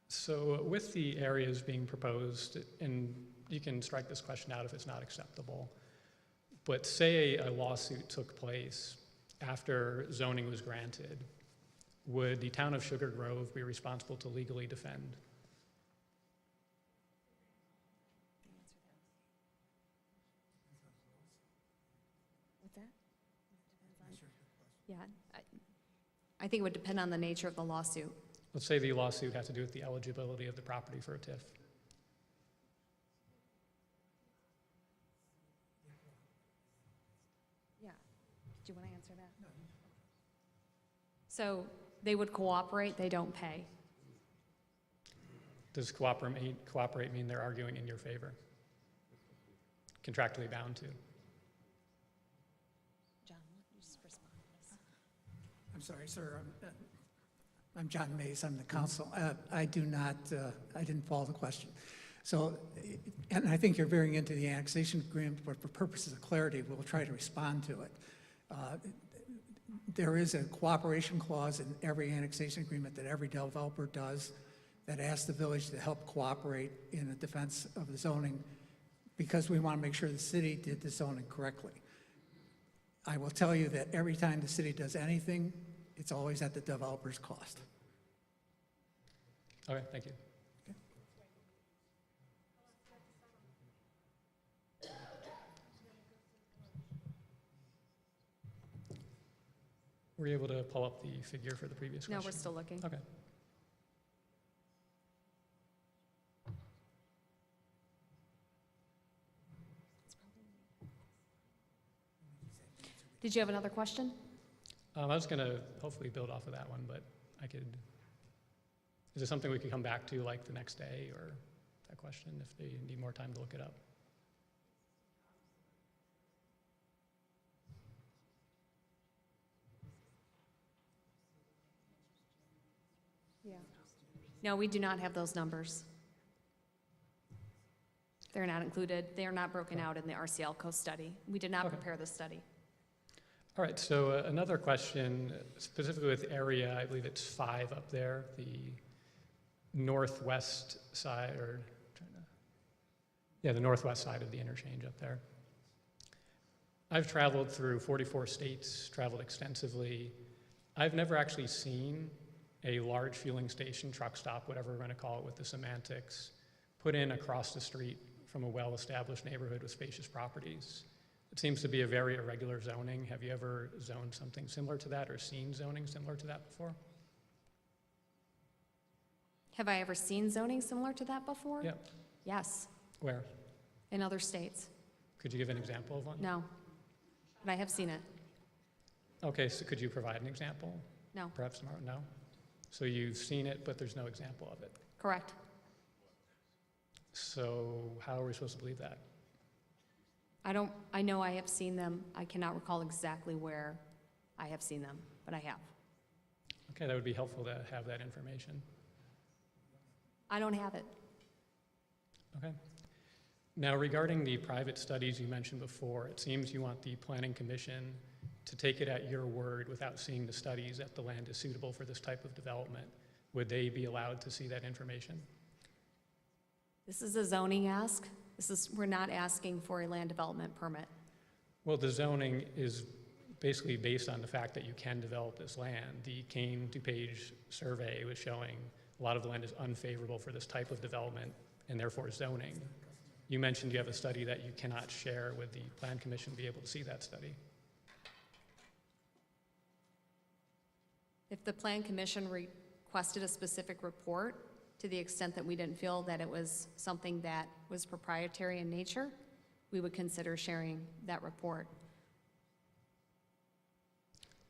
[SPEAKER 20] So with the areas being proposed, and you can strike this question out if it's not acceptable, but say a lawsuit took place after zoning was granted, would the town of Sugar Grove be responsible to legally defend?
[SPEAKER 9] What's that? Yeah, I think it would depend on the nature of the lawsuit.
[SPEAKER 20] Let's say the lawsuit has to do with the eligibility of the property for a TIF.
[SPEAKER 9] Yeah. Do you want to answer that? No. So they would cooperate, they don't pay.
[SPEAKER 20] Does cooperate mean they're arguing in your favor? Contractually bound to?
[SPEAKER 9] John, you just respond to this.
[SPEAKER 19] I'm sorry, sir. I'm John Mays. I'm the counsel. I didn't follow the question. So, and I think you're veering into the annexation agreement, but for purposes of clarity, we'll try to respond to it. There is a cooperation clause in every annexation agreement that every developer does that asks the village to help cooperate in the defense of the zoning because we want to make sure the city did the zoning correctly. I will tell you that every time the city does anything, it's always at the developer's cost.
[SPEAKER 20] Okay, thank you. Were you able to pull up the figure for the previous question?
[SPEAKER 9] No, we're still looking.
[SPEAKER 20] Okay.
[SPEAKER 9] Did you have another question?
[SPEAKER 20] I was going to hopefully build off of that one, but I could, is it something we could come back to like the next day or that question if they need more time to look it up?
[SPEAKER 9] Yeah. No, we do not have those numbers. They're not included. They are not broken out in the RCLCO study. We did not prepare the study.
[SPEAKER 20] All right, so another question, specifically with area, I believe it's 5 up there, the northwest side, the northwest side of the interchange up there. I've traveled through 44 states, traveled extensively. I've never actually seen a large fueling station, truck stop, whatever we're going to call it with the semantics, put in across the street from a well-established neighborhood with spacious properties. It seems to be a very irregular zoning. Have you ever zoned something similar to that or seen zoning similar to that before?
[SPEAKER 9] Have I ever seen zoning similar to that before?
[SPEAKER 20] Yep.
[SPEAKER 9] Yes,
[SPEAKER 20] Where?
[SPEAKER 9] in other states.
[SPEAKER 20] Could you give an example of one?
[SPEAKER 9] No, but I have seen it.
[SPEAKER 20] Okay, so could you provide an example?
[SPEAKER 9] No.
[SPEAKER 20] Perhaps tomorrow? No? So you've seen it, but there's no example of it.
[SPEAKER 9] Correct.
[SPEAKER 20] So how are we supposed to believe that?
[SPEAKER 9] I know I have seen them. I cannot recall exactly where I have seen them, but I have.
[SPEAKER 20] Okay, that would be helpful to have that information.
[SPEAKER 9] I don't have it.
[SPEAKER 20] Okay. Now, regarding the private studies you mentioned before, it seems you want the Planning Commission to take it at your word without seeing the studies that the land is suitable for this type of development. Would they be allowed to see that information?
[SPEAKER 9] This is a zoning ask. We're not asking for a land development permit.
[SPEAKER 20] Well, the zoning is basically based on the fact that you can develop this land. The Kane DuPage survey was showing a lot of the land is unfavorable for this type of development and therefore zoning. You mentioned you have a study that you cannot share with the Plan Commission, be able to see that study.
[SPEAKER 9] If the Plan Commission requested a specific report, to the extent that we didn't feel that it was something that was proprietary in nature, we would consider sharing that report.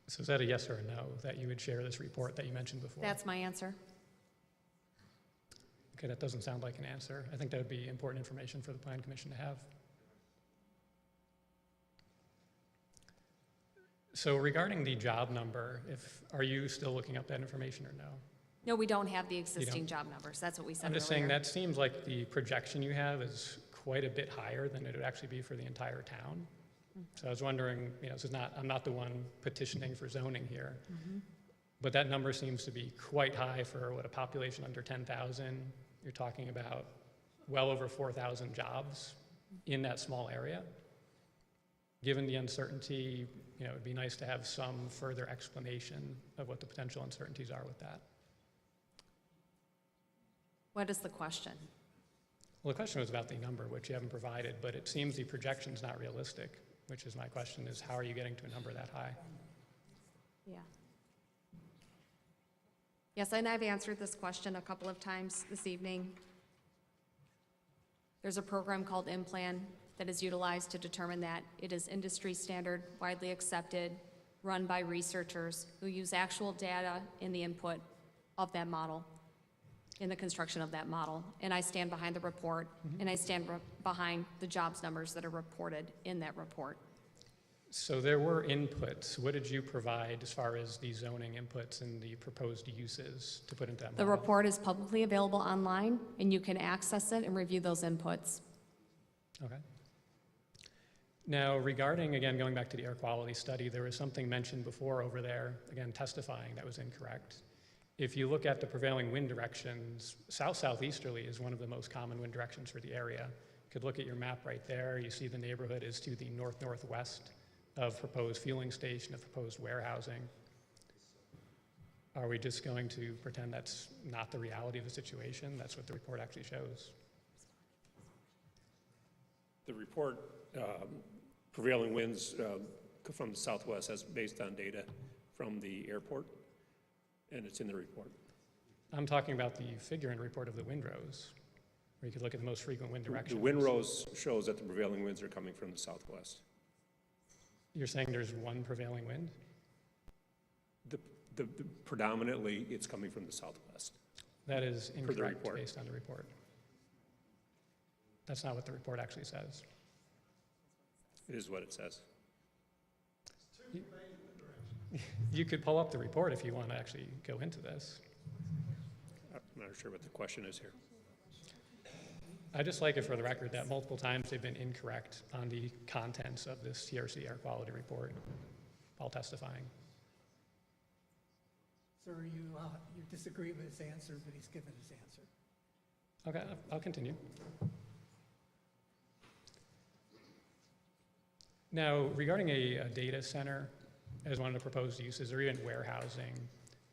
[SPEAKER 20] So is that a yes or a no, that you would share this report that you mentioned before?
[SPEAKER 9] That's my answer.
[SPEAKER 20] Okay, that doesn't sound like an answer. I think that would be important information for the Plan Commission to have. So regarding the job number, are you still looking up that information or no?
[SPEAKER 9] No, we don't have the existing job numbers. That's what we said
[SPEAKER 20] I'm just saying
[SPEAKER 9] earlier.
[SPEAKER 20] that seems like the projection you have is quite a bit higher than it would actually be for the entire town. So I was wondering, I'm not the one petitioning for zoning here, but that number seems to be quite high for what, a population under 10,000. You're talking about well over 4,000 jobs in that small area. Given the uncertainty, it'd be nice to have some further explanation of what the potential uncertainties are with that.
[SPEAKER 9] What is the question?
[SPEAKER 20] Well, the question was about the number, which you haven't provided, but it seems the projection's not realistic, which is my question, is how are you getting to a number that high?
[SPEAKER 9] Yeah. Yes, and I've answered this question a couple of times this evening. There's a program called InPlan that is utilized to determine that it is industry standard, widely accepted, run by researchers who use actual data in the input of that model, in the construction of that model. And I stand behind the report, and I stand behind the jobs numbers that are reported in that report.
[SPEAKER 20] So there were inputs. What did you provide as far as the zoning inputs and the proposed uses to put into that model?
[SPEAKER 9] The report is publicly available online, and you can access it and review those inputs.
[SPEAKER 20] Okay. Now, regarding, again, going back to the air quality study, there was something mentioned before over there, again, testifying that was incorrect. If you look at the prevailing wind directions, south-southeasterly is one of the most common wind directions for the area. You could look at your map right there. You see the neighborhood is to the north-northwest of proposed fueling station, of proposed warehousing. Are we just going to pretend that's not the reality of the situation? That's what the report actually shows.
[SPEAKER 5] The report, prevailing winds from the southwest, that's based on data from the airport, and it's in the report.
[SPEAKER 20] I'm talking about the figure in report of the windrows, where you could look at the most frequent wind directions.
[SPEAKER 5] The windrows shows that the prevailing winds are coming from the southwest.
[SPEAKER 20] You're saying there's one prevailing wind?
[SPEAKER 5] Predominantly, it's coming from the southwest.
[SPEAKER 20] That is incorrect
[SPEAKER 5] report.
[SPEAKER 20] based on the report. That's not what the report actually says.
[SPEAKER 5] It is what it says.
[SPEAKER 20] You could pull up the report if you want to actually go into this.
[SPEAKER 5] I'm not sure what the question is here.
[SPEAKER 20] I just like it for the record that multiple times they've been incorrect on the contents of this CRC air quality report while testifying.
[SPEAKER 19] Sir, you disagree with his answer, but he's given his answer.
[SPEAKER 20] Okay, I'll continue. Now, regarding a data center as one of the proposed uses, or even warehousing,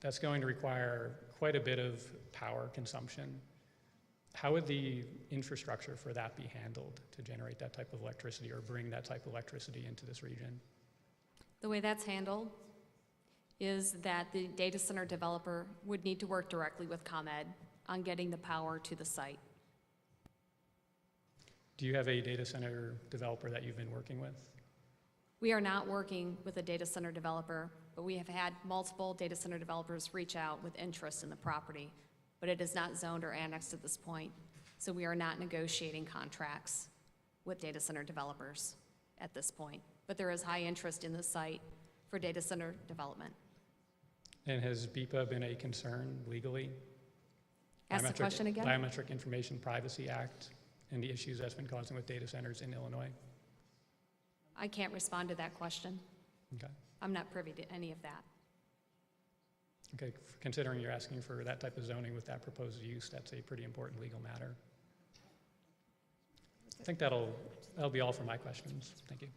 [SPEAKER 20] that's going to require quite a bit of power consumption. How would the infrastructure for that be handled to generate that type of electricity or bring that type of electricity into this region?
[SPEAKER 9] The way that's handled is that the data center developer would need to work directly with ComEd on getting the power to the site.
[SPEAKER 20] Do you have a data center developer that you've been working with?
[SPEAKER 9] We are not working with a data center developer, but we have had multiple data center developers reach out with interest in the property, but it is not zoned or annexed at this point, so we are not negotiating contracts with data center developers at this point. But there is high interest in the site for data center development.
[SPEAKER 20] And has BEPA been a concern legally?
[SPEAKER 9] Ask the question again.
[SPEAKER 20] Biometric Information Privacy Act and the issues that's been causing with data centers in Illinois?
[SPEAKER 9] I can't respond to that question.
[SPEAKER 20] Okay.
[SPEAKER 9] I'm not privy to any of that.
[SPEAKER 20] Okay, considering you're asking for that type of zoning with that proposed use, that's a pretty important legal matter. I think that'll be all for my questions. Thank you.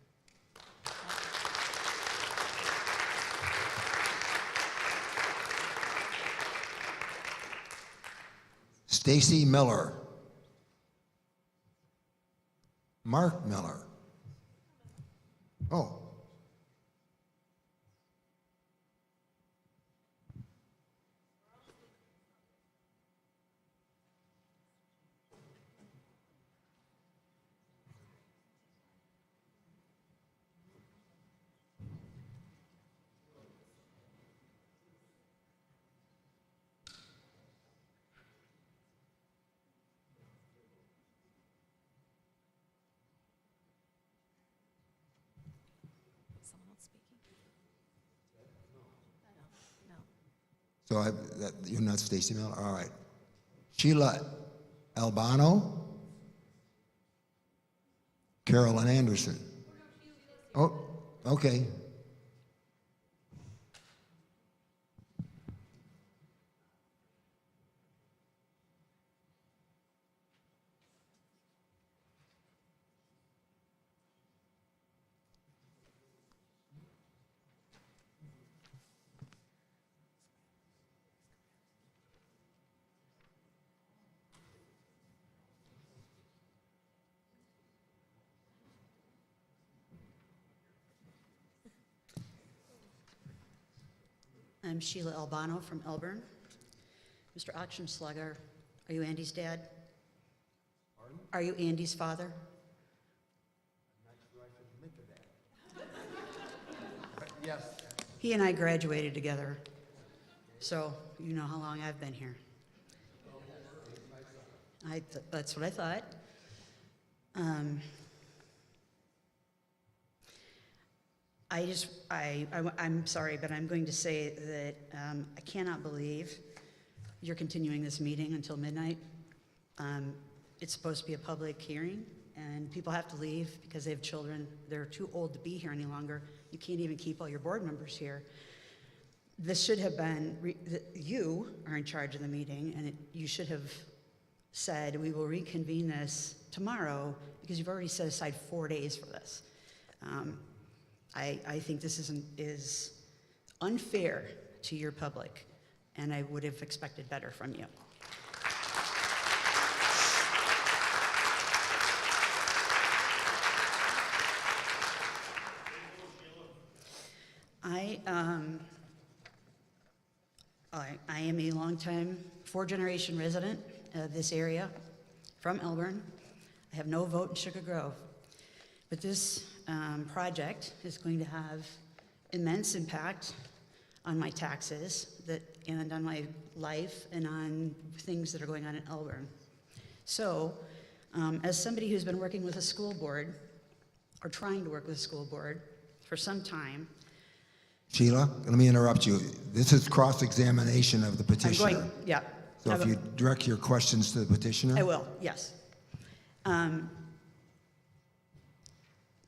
[SPEAKER 21] Stacy Miller. Mark Miller. Oh.
[SPEAKER 22] Someone else speaking? No.
[SPEAKER 21] So you're not Stacy Miller? All right. Sheila Albano. Carolyn Anderson. Oh, okay.
[SPEAKER 11] I'm Sheila Albano from Elburn. Mr. Auchenschlager, are you Andy's dad? Pardon? Are you Andy's father?
[SPEAKER 21] I'm not sure I should admit to that. But yes.
[SPEAKER 11] He and I graduated together, so you know how long I've been here. That's what I thought. I'm sorry, but I'm going to say that I cannot believe you're continuing this meeting until midnight. It's supposed to be a public hearing, and people have to leave because they have children. They're too old to be here any longer. You can't even keep all your board members here. This should have been, you are in charge of the meeting, and you should have said, we will reconvene this tomorrow, because you've already set aside 4 days for this. I think this is unfair to your public, and I would have expected better from you. I am a longtime four-generation resident of this area from Elburn. I have no vote in Sugar Grove. But this project is going to have immense impact on my taxes and on my life and on things that are going on in Elburn. So, as somebody who's been working with a school board, or trying to work with a school board for some time.
[SPEAKER 21] Sheila, let me interrupt you. This is cross-examination of the petitioner.
[SPEAKER 11] Yeah.
[SPEAKER 21] So if you direct your questions to the petitioner.
[SPEAKER 11] I will, yes.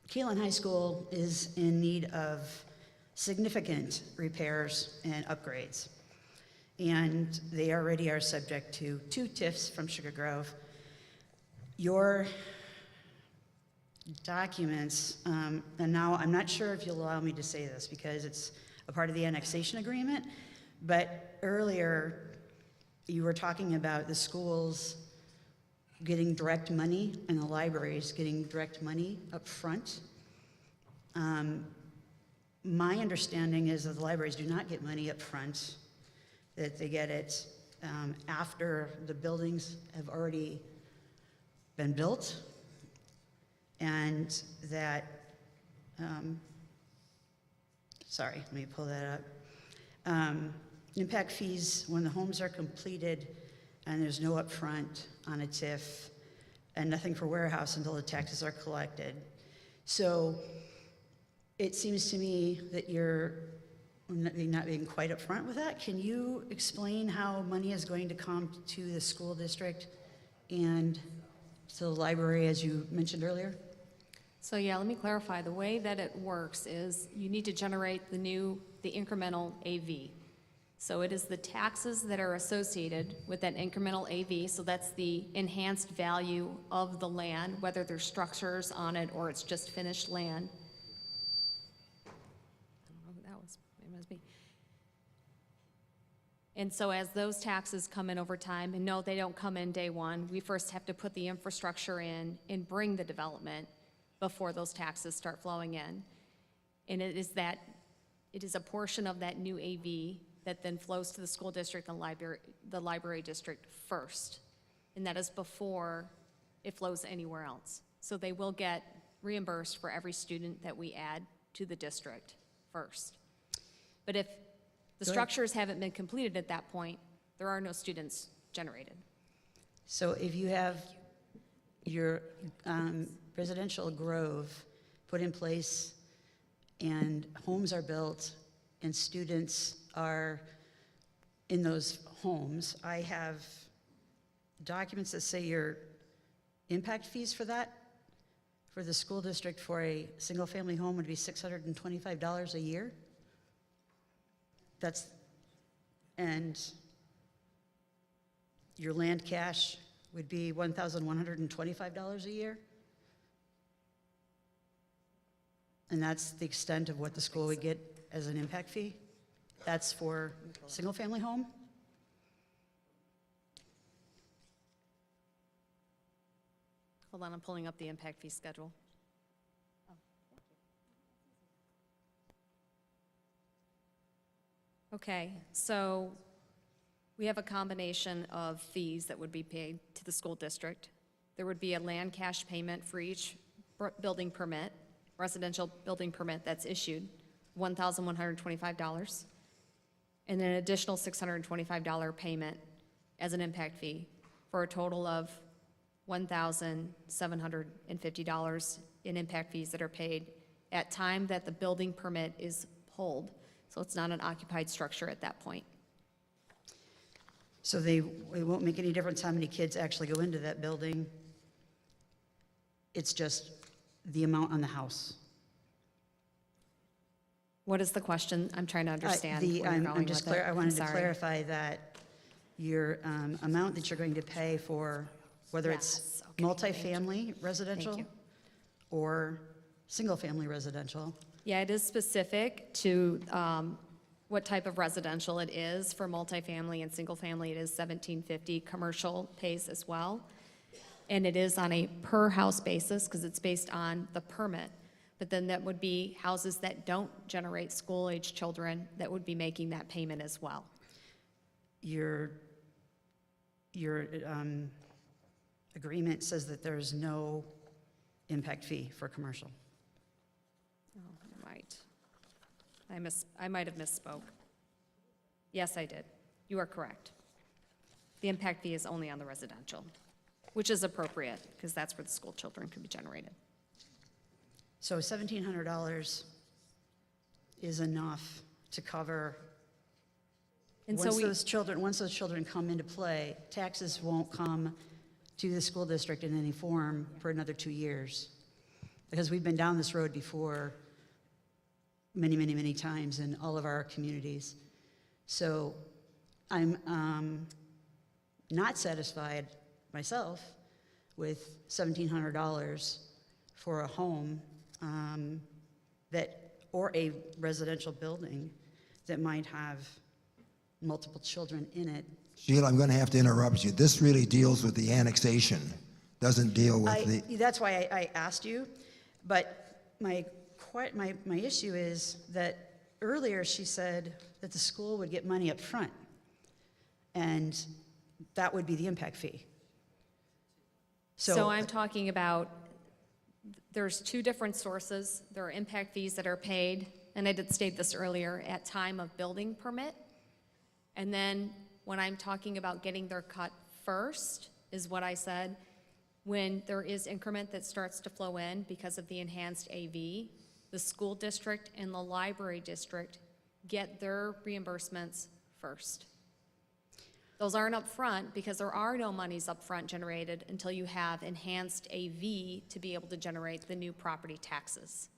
[SPEAKER 11] Keelan High School is in need of significant repairs and upgrades. And they already are subject to 2 TIFs from Sugar Grove. Your documents, and now I'm not sure if you'll allow me to say this because it's a part of the annexation agreement, but earlier you were talking about the schools getting direct money and the libraries getting direct money up front. My understanding is that the libraries do not get money up front, that they get it after the buildings have already been built, and that, sorry, let me pull that up. Impact fees, when the homes are completed and there's no upfront on a TIF, and nothing for warehouse until the taxes are collected. So it seems to me that you're not being quite upfront with that. Can you explain how money is going to come to the school district and to the library, as you mentioned earlier?
[SPEAKER 9] So yeah, let me clarify. The way that it works is you need to generate the incremental AV. So it is the taxes that are associated with that incremental AV, so that's the enhanced value of the land, whether there's structures on it or it's just finished land. I don't know who that was, it must be. And so as those taxes come in over time, and no, they don't come in day one, we first have to put the infrastructure in and bring the development before those taxes start flowing in. And it is a portion of that new AV that then flows to the school district and the library district first. And that is before it flows anywhere else. So they will get reimbursed for every student that we add to the district first. But if the structures haven't been completed at that point, there are no students generated.
[SPEAKER 11] So if you have your residential grove put in place and homes are built and students are in those homes, I have documents that say your impact fees for that, for the school district for a single-family home would be $625 a year. And your land cash would be $1,125 a year. And that's the extent of what the school would get as an impact fee. That's for single-family home.
[SPEAKER 9] Hold on, I'm pulling up the impact fee schedule. Okay, so we have a combination of fees that would be paid to the school district. There would be a land cash payment for each building permit, residential building permit that's issued, $1,125, and then an additional $625 payment as an impact fee for a total of $1,750 in impact fees that are paid at time that the building permit is pulled. So it's not an occupied structure at that point.
[SPEAKER 11] So it won't make any difference how many kids actually go into that building. It's just the amount on the house.
[SPEAKER 9] What is the question? I'm trying to understand where you're going with it.
[SPEAKER 11] I wanted to
[SPEAKER 9] sorry.
[SPEAKER 11] clarify that your amount that you're going to pay for, whether it's multifamily residential or single-family residential.
[SPEAKER 9] Yeah, it is specific to what type of residential it is. For multifamily and single-family, it is $1,750. Commercial pays as well. And it is on a per-house basis because it's based on the permit. But then that would be houses that don't generate school-age children that would be making that payment as well.
[SPEAKER 11] Your agreement says that there's no impact fee for commercial.
[SPEAKER 9] Oh, right. I might have misspoke. Yes, I did. You are correct. The impact fee is only on the residential, which is appropriate because that's where the school children could be generated.
[SPEAKER 11] So $1,700 is enough to cover.
[SPEAKER 9] And
[SPEAKER 11] once
[SPEAKER 9] so
[SPEAKER 11] those children come into play, taxes won't come to the school district in any form for another 2 years. Because we've been down this road before many, many, many times in all of our communities. So I'm not satisfied myself with $1,700 for a home or a residential building that might have multiple children in it.
[SPEAKER 21] Sheila, I'm going to have to interrupt you. This really deals with the annexation, doesn't deal with the...
[SPEAKER 11] That's why I asked you, but my issue is that earlier she said that the school would get money up front, and that would be the impact fee.
[SPEAKER 9] So I'm talking about, there's two different sources. There are impact fees that are paid, and I did state this earlier, at time of building permit. And then when I'm talking about getting their cut first, is what I said, when there is increment that starts to flow in because of the enhanced AV, the school district and the library district get their reimbursements first. Those aren't up front because there are no monies up front generated until you have enhanced AV to be able to generate the new property taxes.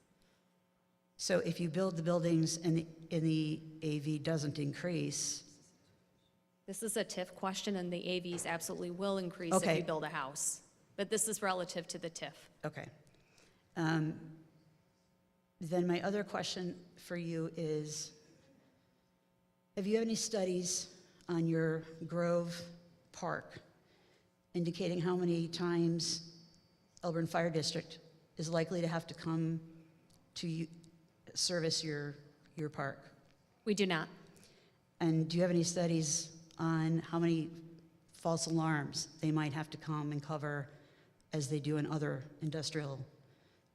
[SPEAKER 11] So if you build the buildings and the AV doesn't increase,
[SPEAKER 9] This is a TIF question, and the AVs absolutely will increase if
[SPEAKER 11] Okay.
[SPEAKER 9] you build a house. But this is relative to the TIF.
[SPEAKER 11] Okay. Then my other question for you is, have you any studies on your Grove Park indicating how many times Elburn Fire District is likely to have to come to service your park?
[SPEAKER 9] We do not.
[SPEAKER 11] And do you have any studies on how many false alarms they might have to come and cover as they do in other industrial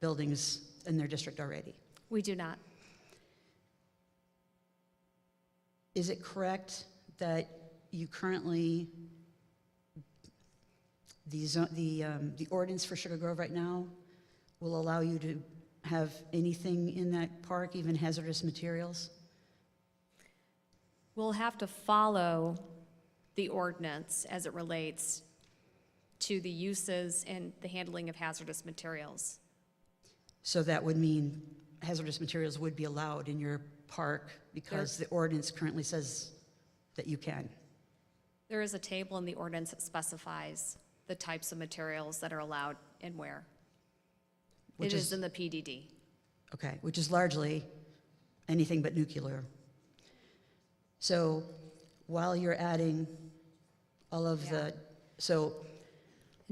[SPEAKER 11] buildings in their district already?
[SPEAKER 9] We do not.
[SPEAKER 11] Is it correct that you currently, the ordinance for Sugar Grove right now will allow you to have anything in that park, even hazardous materials?
[SPEAKER 9] We'll have to follow the ordinance as it relates to the uses and the handling of hazardous materials.
[SPEAKER 11] So that would mean hazardous materials would be allowed in your park because the ordinance currently says that you can.
[SPEAKER 9] There is a table in the ordinance that specifies the types of materials that are allowed and where.
[SPEAKER 11] Which
[SPEAKER 9] It is
[SPEAKER 11] is-
[SPEAKER 9] in the PDD.
[SPEAKER 11] Okay, which is largely anything but nuclear. So while you're adding all of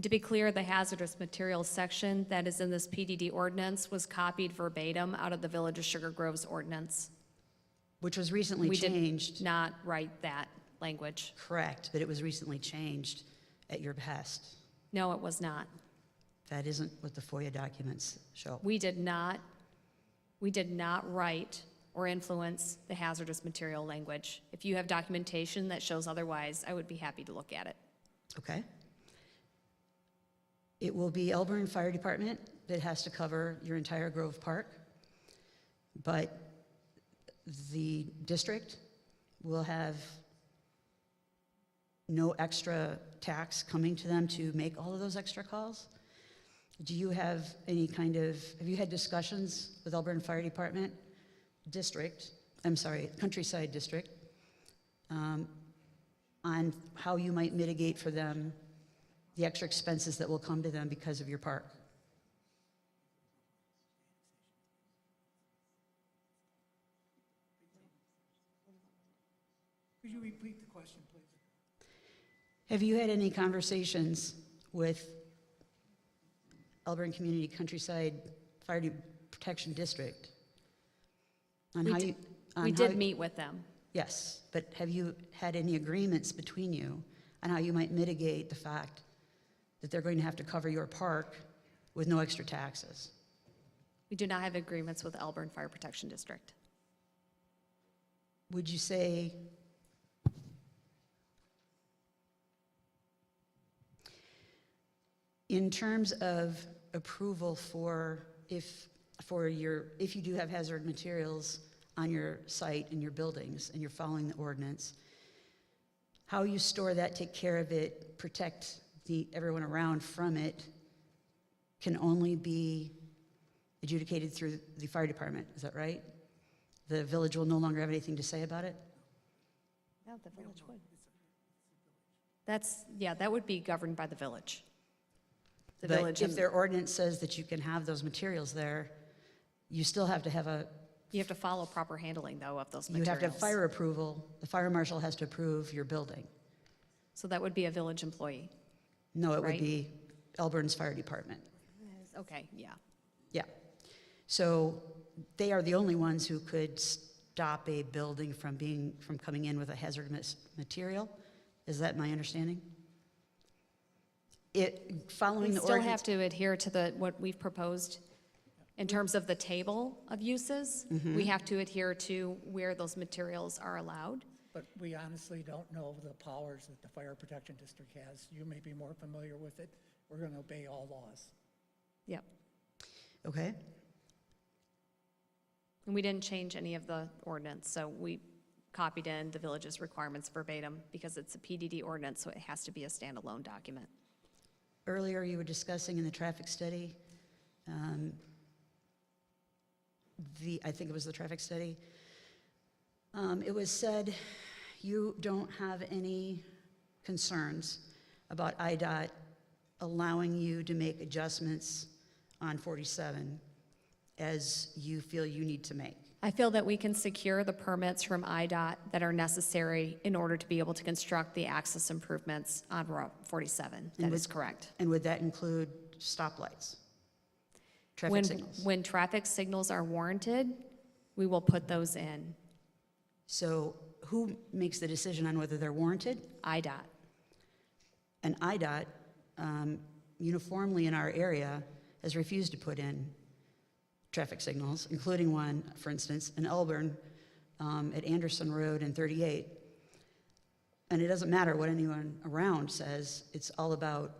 [SPEAKER 9] To be clear, the hazardous materials section that is in this PDD ordinance was copied verbatim out of the Village of Sugar Grove's ordinance.
[SPEAKER 11] which was recently
[SPEAKER 9] We
[SPEAKER 11] changed.
[SPEAKER 9] did not write that language.
[SPEAKER 11] Correct, but it was recently changed at your behest.
[SPEAKER 9] No, it was not.
[SPEAKER 11] That isn't what the FOIA documents show.
[SPEAKER 9] We did not write or influence the hazardous material language. If you have documentation that shows otherwise, I would be happy to look at it.
[SPEAKER 11] Okay. It will be Elburn Fire Department that has to cover your entire Grove Park, but the district will have no extra tax coming to them to make all of those extra calls. Do you have any kind of, have you had discussions with Elburn Fire Department Countryside District, on how you might mitigate for them the extra expenses that will come to them because of your park?
[SPEAKER 19] Could you repeat the question, please?
[SPEAKER 11] Have you had any conversations with Elburn Community Countryside Fire Protection District on how you?
[SPEAKER 9] We did meet with them.
[SPEAKER 11] Yes, but have you had any agreements between you on how you might mitigate the fact that they're going to have to cover your park with no extra taxes?
[SPEAKER 9] We do not have agreements with Elburn Fire Protection District.
[SPEAKER 11] Would you say in terms of approval for if you do have hazard materials on your site in your buildings and you're following the ordinance, how you store that, take care of it, protect everyone around from it can only be adjudicated through the fire department, is that right? The village will no longer have anything to say about it?
[SPEAKER 9] No, the village would. That would be governed by the village. The
[SPEAKER 11] But
[SPEAKER 9] village
[SPEAKER 11] if
[SPEAKER 9] and-
[SPEAKER 11] their ordinance says that you can have those materials there, you still have to have
[SPEAKER 9] You have to follow proper handling, though, of those
[SPEAKER 11] you
[SPEAKER 9] materials.
[SPEAKER 11] have to have fire approval. The fire marshal has to approve your building.
[SPEAKER 9] So that would be a village employee.
[SPEAKER 11] No, it would
[SPEAKER 9] Right.
[SPEAKER 11] be Elburn's fire department.
[SPEAKER 9] Okay, yeah.
[SPEAKER 11] Yeah. So they are the only ones who could stop a building from coming in with a hazardous material. Is that my understanding? Following
[SPEAKER 9] We
[SPEAKER 11] the
[SPEAKER 9] still
[SPEAKER 11] ordinance.
[SPEAKER 9] have to adhere to what we've proposed in terms of the table of uses.
[SPEAKER 11] Mhm.
[SPEAKER 9] We have to adhere to where those materials are allowed.
[SPEAKER 19] But we honestly don't know the powers that the Fire Protection District has. You may be more familiar with it. We're going to obey all laws.
[SPEAKER 9] Yep.
[SPEAKER 11] Okay.
[SPEAKER 9] And we didn't change any of the ordinance, so we copied in the village's requirements verbatim because it's a PDD ordinance, so it has to be a standalone document.
[SPEAKER 11] Earlier, you were discussing in the traffic study, I think it was the traffic study, it was said you don't have any concerns about IDOT allowing you to make adjustments on 47 as you feel you need to make?
[SPEAKER 9] I feel that we can secure the permits from IDOT that are necessary in order to be able to construct the access improvements on Route 47. That is correct.
[SPEAKER 11] And would that include stoplights? Traffic signals?
[SPEAKER 9] When traffic signals are warranted, we will put those in.
[SPEAKER 11] So who makes the decision on whether they're warranted?
[SPEAKER 9] IDOT.
[SPEAKER 11] And IDOT, uniformly in our area, has refused to put in traffic signals, including one, for instance, in Elburn at Anderson Road and 38. And it doesn't matter what anyone around says, it's all about,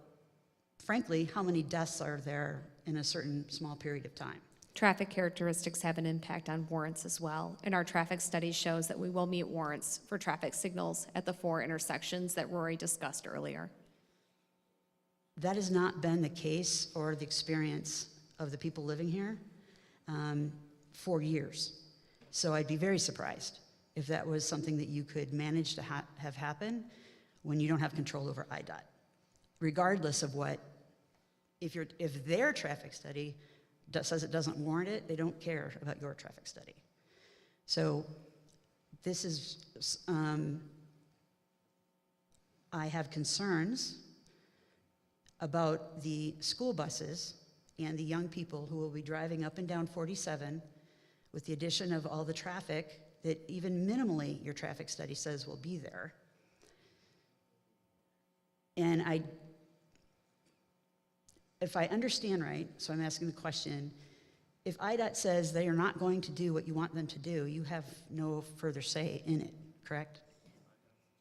[SPEAKER 11] frankly, how many deaths are there in a certain small period of time.
[SPEAKER 9] Traffic characteristics have an impact on warrants as well, and our traffic study shows that we will meet warrants for traffic signals at the 4 intersections that Rory discussed earlier.
[SPEAKER 11] That has not been the case or the experience of the people living here for years. So I'd be very surprised if that was something that you could manage to have happen when you don't have control over IDOT. Regardless of what, if their traffic study says it doesn't warrant it, they don't care about your traffic study. So this is, I have concerns about the school buses and the young people who will be driving up and down 47 with the addition of all the traffic that even minimally your traffic study says will be there. And if I understand right, so I'm asking the question, if IDOT says they are not going to do what you want them to do, you have no further say in it, correct?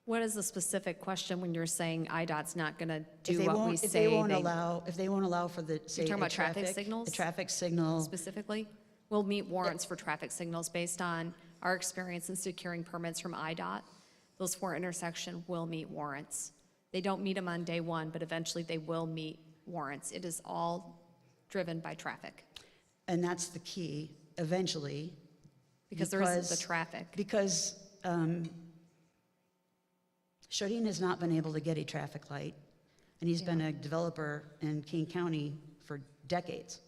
[SPEAKER 9] What is the specific question when you're saying IDOT's not going to
[SPEAKER 11] If
[SPEAKER 9] do
[SPEAKER 11] they
[SPEAKER 9] what we
[SPEAKER 11] won't,
[SPEAKER 9] say?
[SPEAKER 11] if they won't allow for the, say,
[SPEAKER 9] You're talking
[SPEAKER 11] a
[SPEAKER 9] about traffic signals?
[SPEAKER 11] A traffic signal.
[SPEAKER 9] Specifically? We'll meet warrants for traffic signals based on our experience in securing permits from IDOT. Those 4 intersections will meet warrants. They don't meet them on day one, but eventually they will meet warrants. It is all driven by traffic.
[SPEAKER 11] And that's the key, eventually.
[SPEAKER 9] Because there isn't the traffic.
[SPEAKER 11] Because Shodin has not been able to get a traffic light, and he's been a developer in King County for decades.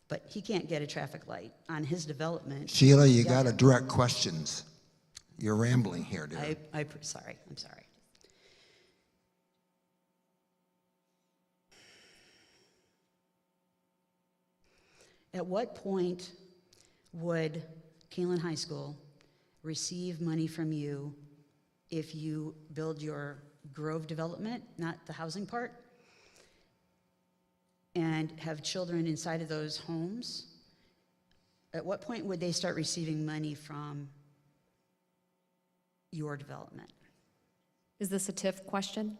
[SPEAKER 11] But he can't get a traffic light on his development.
[SPEAKER 21] Sheila, you got to direct questions. You're rambling here, dear.
[SPEAKER 11] I'm sorry. At what point would Keeneland High School receive money from you if you build your Grove development, not the housing part, and have children inside of those homes? At what point would they start receiving money from your development?
[SPEAKER 9] Is this a TIF question?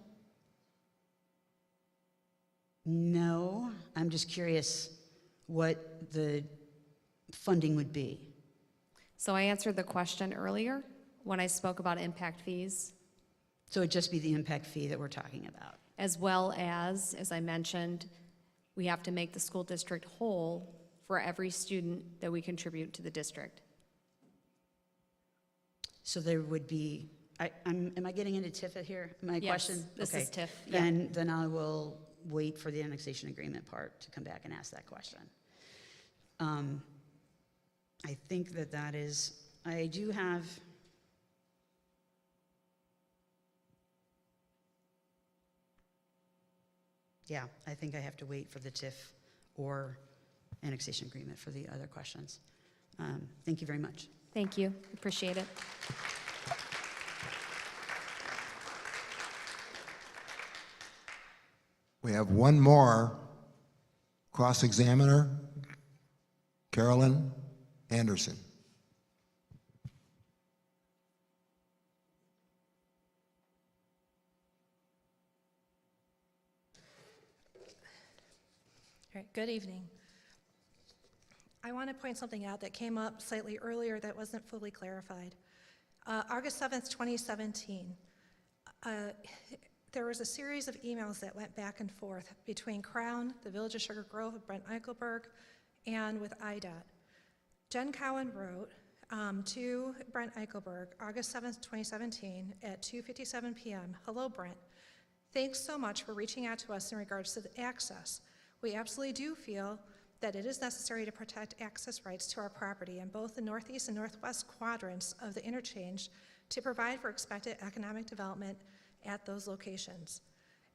[SPEAKER 11] No, I'm just curious what the funding would be.
[SPEAKER 9] So I answered the question earlier when I spoke about impact fees.
[SPEAKER 11] So it'd just be the impact fee that we're talking about.
[SPEAKER 9] As well as I mentioned, we have to make the school district whole for every student that we contribute to the district.
[SPEAKER 11] So there would be, am I getting into TIF here? My
[SPEAKER 9] Yes,
[SPEAKER 11] question?
[SPEAKER 9] this
[SPEAKER 11] Okay.
[SPEAKER 9] is TIF, yeah.
[SPEAKER 11] Then I will wait for the annexation agreement part to come back and ask that question. I think that is, I do have, yeah, I think I have to wait for the TIF or annexation agreement for the other questions. Thank you very much.
[SPEAKER 9] Thank you, appreciate it.
[SPEAKER 21] We have one more cross-examiner, Carolyn Anderson.
[SPEAKER 12] All right, good evening. I want to point something out that came up slightly earlier that wasn't fully clarified. August 7th, 2017, there was a series of emails that went back and forth between Crown, the Village of Sugar Grove, Brent Eichelberg, and with IDOT. Jen Cowan wrote, To Brent Eichelberg, August 7th, 2017, at 2:57 p.m. Hello, Brent. Thanks so much for reaching out to us in regards to the access. We absolutely do feel that it is necessary to protect access rights to our property in both the northeast and northwest quadrants of the interchange to provide for expected economic development at those locations.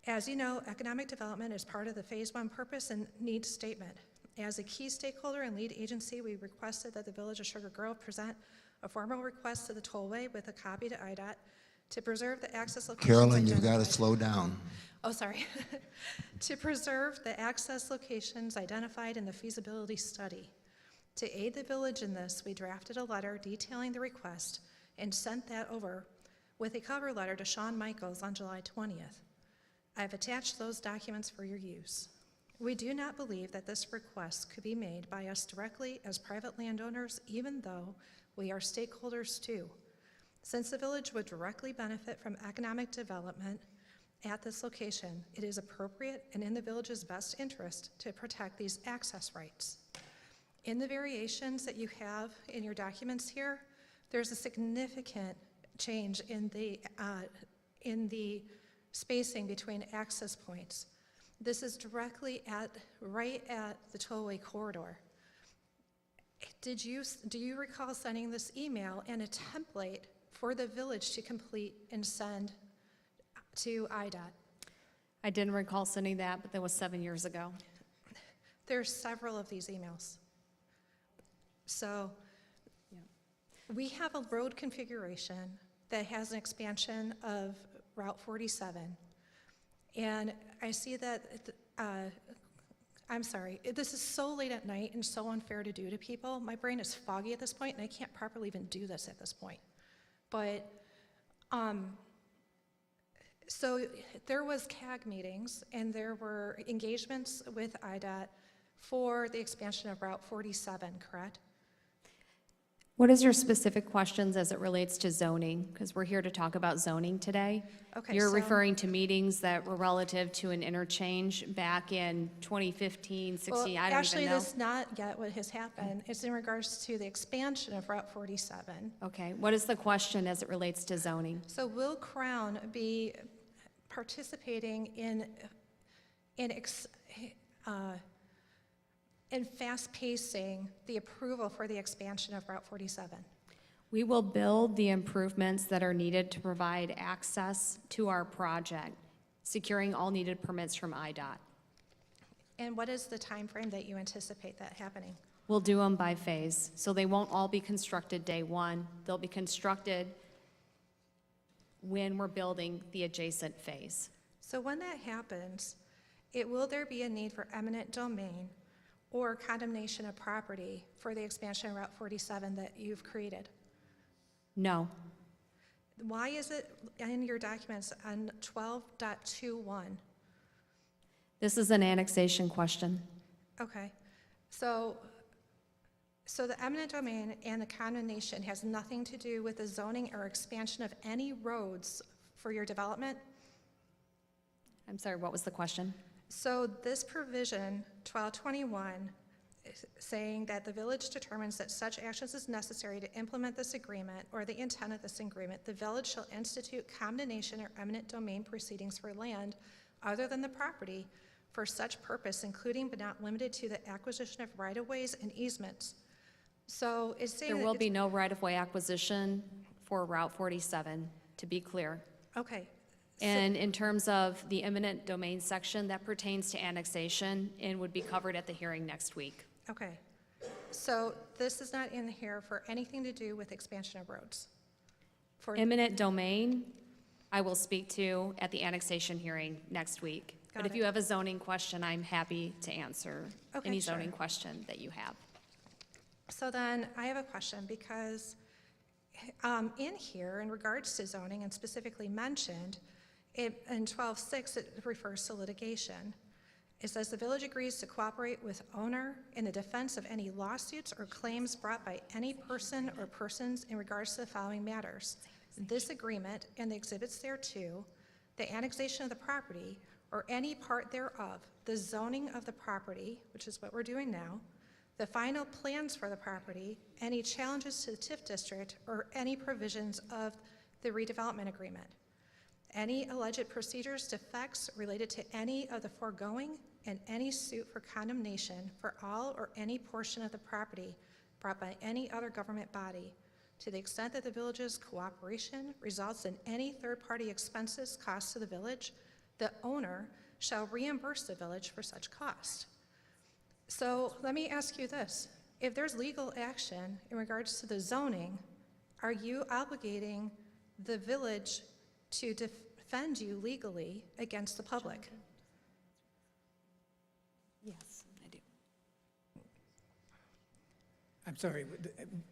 [SPEAKER 12] As you know, economic development is part of the Phase 1 purpose and needs statement. As a key stakeholder and lead agency, we requested that the Village of Sugar Grove present a formal request to the tollway with a copy to IDOT to preserve the access locations
[SPEAKER 21] Carolyn, you've got to
[SPEAKER 12] identified.
[SPEAKER 21] slow down.
[SPEAKER 12] Oh, sorry. To preserve the access locations identified in the feasibility study. To aid the village in this, we drafted a letter detailing the request and sent that over with a cover letter to Sean Michaels on July 20th. I've attached those documents for your use. We do not believe that this request could be made by us directly as private landowners, even though we are stakeholders too. Since the village would directly benefit from economic development at this location, it is appropriate and in the village's best interest to protect these access rights. In the variations that you have in your documents here, there's a significant change in the spacing between access points. This is directly right at the tollway corridor. Do you recall sending this email and a template for the village to complete and send to IDOT?
[SPEAKER 9] I didn't recall sending that, but that was 7 years ago.
[SPEAKER 12] There's several of these emails. So we have a road configuration that has an expansion of Route 47. And I see that, I'm sorry, this is so late at night and so unfair to do to people. My brain is foggy at this point, and I can't properly even do this at this point. But, so there was CAG meetings, and there were engagements with IDOT for the expansion of Route 47, correct?
[SPEAKER 9] What is your specific questions as it relates to zoning? Because we're here to talk about zoning today.
[SPEAKER 12] Okay,
[SPEAKER 9] You're
[SPEAKER 12] so-
[SPEAKER 9] referring to meetings that were relative to an interchange back in 2015, 16, I don't
[SPEAKER 12] Actually,
[SPEAKER 9] even know.
[SPEAKER 12] that's not yet what has happened. It's in regards to the expansion of Route 47.
[SPEAKER 9] Okay, what is the question as it relates to zoning?
[SPEAKER 12] So will Crown be participating in fast-pacing the approval for the expansion of Route 47?
[SPEAKER 9] We will build the improvements that are needed to provide access to our project, securing all needed permits from IDOT.
[SPEAKER 12] And what is the time frame that you anticipate that happening?
[SPEAKER 9] We'll do them by phase, so they won't all be constructed day one. They'll be constructed when we're building the adjacent phase.
[SPEAKER 12] So when that happens, will there be a need for eminent domain or condemnation of property for the expansion of Route 47 that you've created?
[SPEAKER 9] No.
[SPEAKER 12] Why is it in your documents on 12.21?
[SPEAKER 9] This is an annexation question.
[SPEAKER 12] Okay, so the eminent domain and the condemnation has nothing to do with the zoning or expansion of any roads for your development?
[SPEAKER 9] I'm sorry, what was the question?
[SPEAKER 12] So this provision, 1221, is saying that the village determines that such actions is necessary to implement this agreement or the intent of this agreement, the village shall institute condemnation or eminent domain proceedings for land other than the property for such purpose, including but not limited to the acquisition of right-of-ways and easements. So it's saying
[SPEAKER 9] There
[SPEAKER 12] that
[SPEAKER 9] will
[SPEAKER 12] it's-
[SPEAKER 9] be no right-of-way acquisition for Route 47, to be clear.
[SPEAKER 12] Okay.
[SPEAKER 9] And in terms of the eminent domain section, that pertains to annexation and would be covered at the hearing next week.
[SPEAKER 12] Okay, so this is not in here for anything to do with expansion of roads? For
[SPEAKER 9] Eminent domain, I will speak to at the annexation hearing next week.
[SPEAKER 12] Got
[SPEAKER 9] But if
[SPEAKER 12] it.
[SPEAKER 9] you have a zoning question, I'm happy to answer
[SPEAKER 12] Okay,
[SPEAKER 9] any
[SPEAKER 12] sure.
[SPEAKER 9] zoning question that you have.
[SPEAKER 12] So then I have a question because in here, in regards to zoning and specifically mentioned, in 12.6, it refers to litigation. It says the village agrees to cooperate with owner in the defense of any lawsuits or claims brought by any person or persons in regards to the following matters. This agreement and the exhibits thereto, the annexation of the property or any part thereof, the zoning of the property, which is what we're doing now, the final plans for the property, any challenges to the TIF district, or any provisions of the redevelopment agreement. Any alleged procedures, defects related to any of the foregoing, and any suit for condemnation for all or any portion of the property brought by any other government body, to the extent that the village's cooperation results in any third-party expenses, costs to the village, the owner shall reimburse the village for such cost. So let me ask you this. If there's legal action in regards to the zoning, are you obligating the village to defend you legally against the public?
[SPEAKER 15] Yes, I do.
[SPEAKER 19] I'm sorry,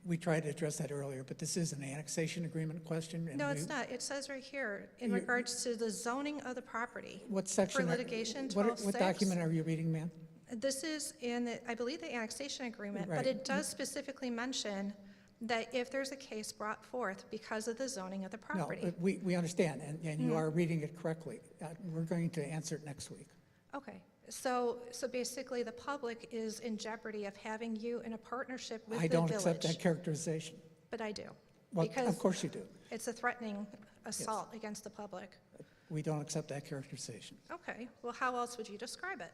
[SPEAKER 19] we tried to address that earlier, but this is an annexation agreement question. and
[SPEAKER 12] No,
[SPEAKER 19] we-
[SPEAKER 12] it's not. It says right here, in
[SPEAKER 19] You-
[SPEAKER 12] regards to the zoning of the property.
[SPEAKER 19] What section?
[SPEAKER 12] For
[SPEAKER 19] are-
[SPEAKER 12] litigation,
[SPEAKER 19] what
[SPEAKER 12] 12.6.
[SPEAKER 19] document are you reading, ma'am?
[SPEAKER 12] This is in, I believe, the annexation agreement, but
[SPEAKER 19] Right.
[SPEAKER 12] it does specifically mention that if there's a case brought forth because of the zoning of the
[SPEAKER 19] No,
[SPEAKER 12] property.
[SPEAKER 19] but we understand, and you
[SPEAKER 12] Mhm.
[SPEAKER 19] are reading it correctly. We're going to answer it next week.
[SPEAKER 12] Okay, so basically the public is in jeopardy of having you in a partnership with
[SPEAKER 19] I
[SPEAKER 12] the
[SPEAKER 19] don't
[SPEAKER 12] village.
[SPEAKER 19] accept that characterization.
[SPEAKER 12] But I do.
[SPEAKER 19] Well,
[SPEAKER 12] Because
[SPEAKER 19] of course you do.
[SPEAKER 12] it's a threatening assault against the public.
[SPEAKER 19] We don't accept that characterization.
[SPEAKER 12] Okay, well, how else would you describe it?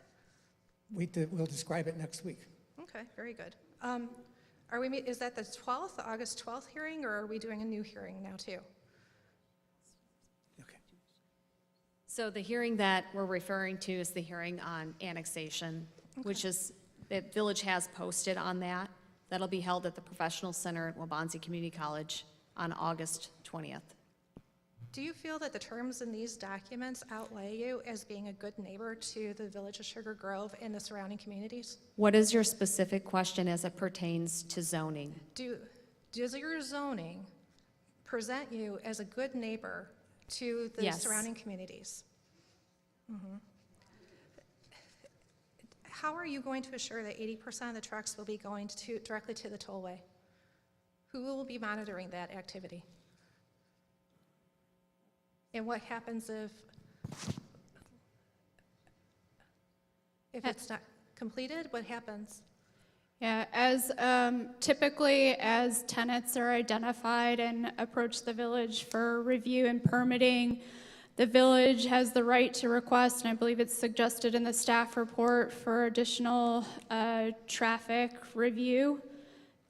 [SPEAKER 19] We'll describe it next week.
[SPEAKER 12] Okay, very good. Is that the 12th, the August 12th hearing, or are we doing a new hearing now too?
[SPEAKER 9] So the hearing that we're referring to is the hearing on annexation, which is, the village has posted on that. That'll be held at the Professional Center at Wabansie Community College on August 20th.
[SPEAKER 12] Do you feel that the terms in these documents outlay you as being a good neighbor to the village of Sugar Grove and the surrounding communities?
[SPEAKER 9] What is your specific question as it pertains to zoning?
[SPEAKER 12] Does your zoning present you as a good neighbor to the
[SPEAKER 9] Yes.
[SPEAKER 12] surrounding communities? Mhm. How are you going to assure that 80% of the trucks will be going directly to the tollway? Who will be monitoring that activity? And what happens if it's not completed? What happens?
[SPEAKER 10] Yeah, as typically as tenants are identified and approach the village for review and permitting, the village has the right to request, and I believe it's suggested in the staff report, for additional traffic review.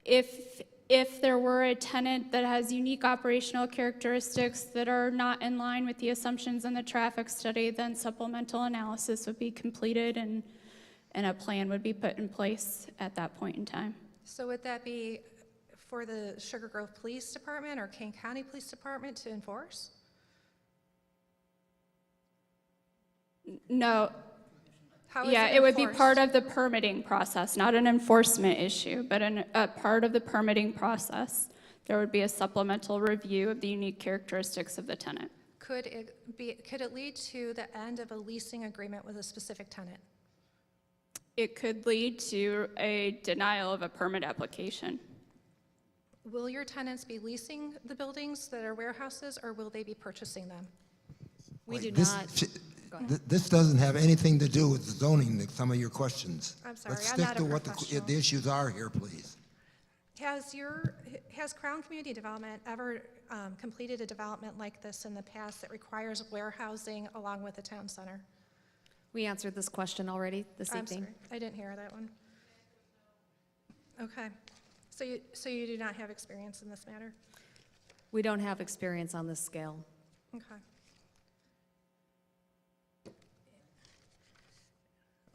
[SPEAKER 10] If there were a tenant that has unique operational characteristics that are not in line with the assumptions in the traffic study, then supplemental analysis would be completed and a plan would be put in place at that point in time.
[SPEAKER 12] So would that be for the Sugar Grove Police Department or Kane County Police Department to enforce?
[SPEAKER 10] No.
[SPEAKER 12] How is
[SPEAKER 10] Yeah,
[SPEAKER 12] it
[SPEAKER 10] it would be
[SPEAKER 12] enforced?
[SPEAKER 10] part of the permitting process, not an enforcement issue, but a part of the permitting process. There would be a supplemental review of the unique characteristics of the tenant.
[SPEAKER 12] Could it lead to the end of a leasing agreement with a specific tenant?
[SPEAKER 10] It could lead to a denial of a permit application.
[SPEAKER 12] Will your tenants be leasing the buildings that are warehouses, or will they be purchasing them?
[SPEAKER 9] We do
[SPEAKER 21] This-
[SPEAKER 9] not. Go ahead.
[SPEAKER 21] This doesn't have anything to do with zoning, some of your questions.
[SPEAKER 12] I'm sorry,
[SPEAKER 21] Let's
[SPEAKER 12] I'm
[SPEAKER 21] stick
[SPEAKER 12] not a
[SPEAKER 21] to what
[SPEAKER 12] professional.
[SPEAKER 21] the issues are here, please.
[SPEAKER 12] Has Crown Community Development ever completed a development like this in the past that requires warehousing along with the town center?
[SPEAKER 9] We answered this question already this
[SPEAKER 12] I'm
[SPEAKER 9] evening.
[SPEAKER 12] sorry, I didn't hear that one. Okay, so you do not have experience in this matter?
[SPEAKER 9] We don't have experience on this scale.
[SPEAKER 12] Okay.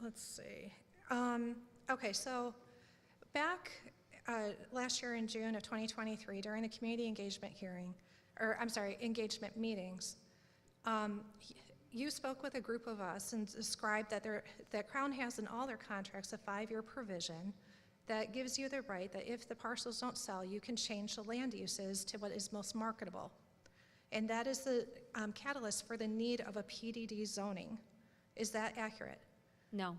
[SPEAKER 12] Let's see. Okay, so back last year in June of 2023, during the community engagement hearing, engagement meetings, you spoke with a group of us and described that Crown has in all their contracts a 5-year provision that gives you the right that if the parcels don't sell, you can change the land uses to what is most marketable. And that is the catalyst for the need of a PDD zoning. Is that accurate?
[SPEAKER 9] No.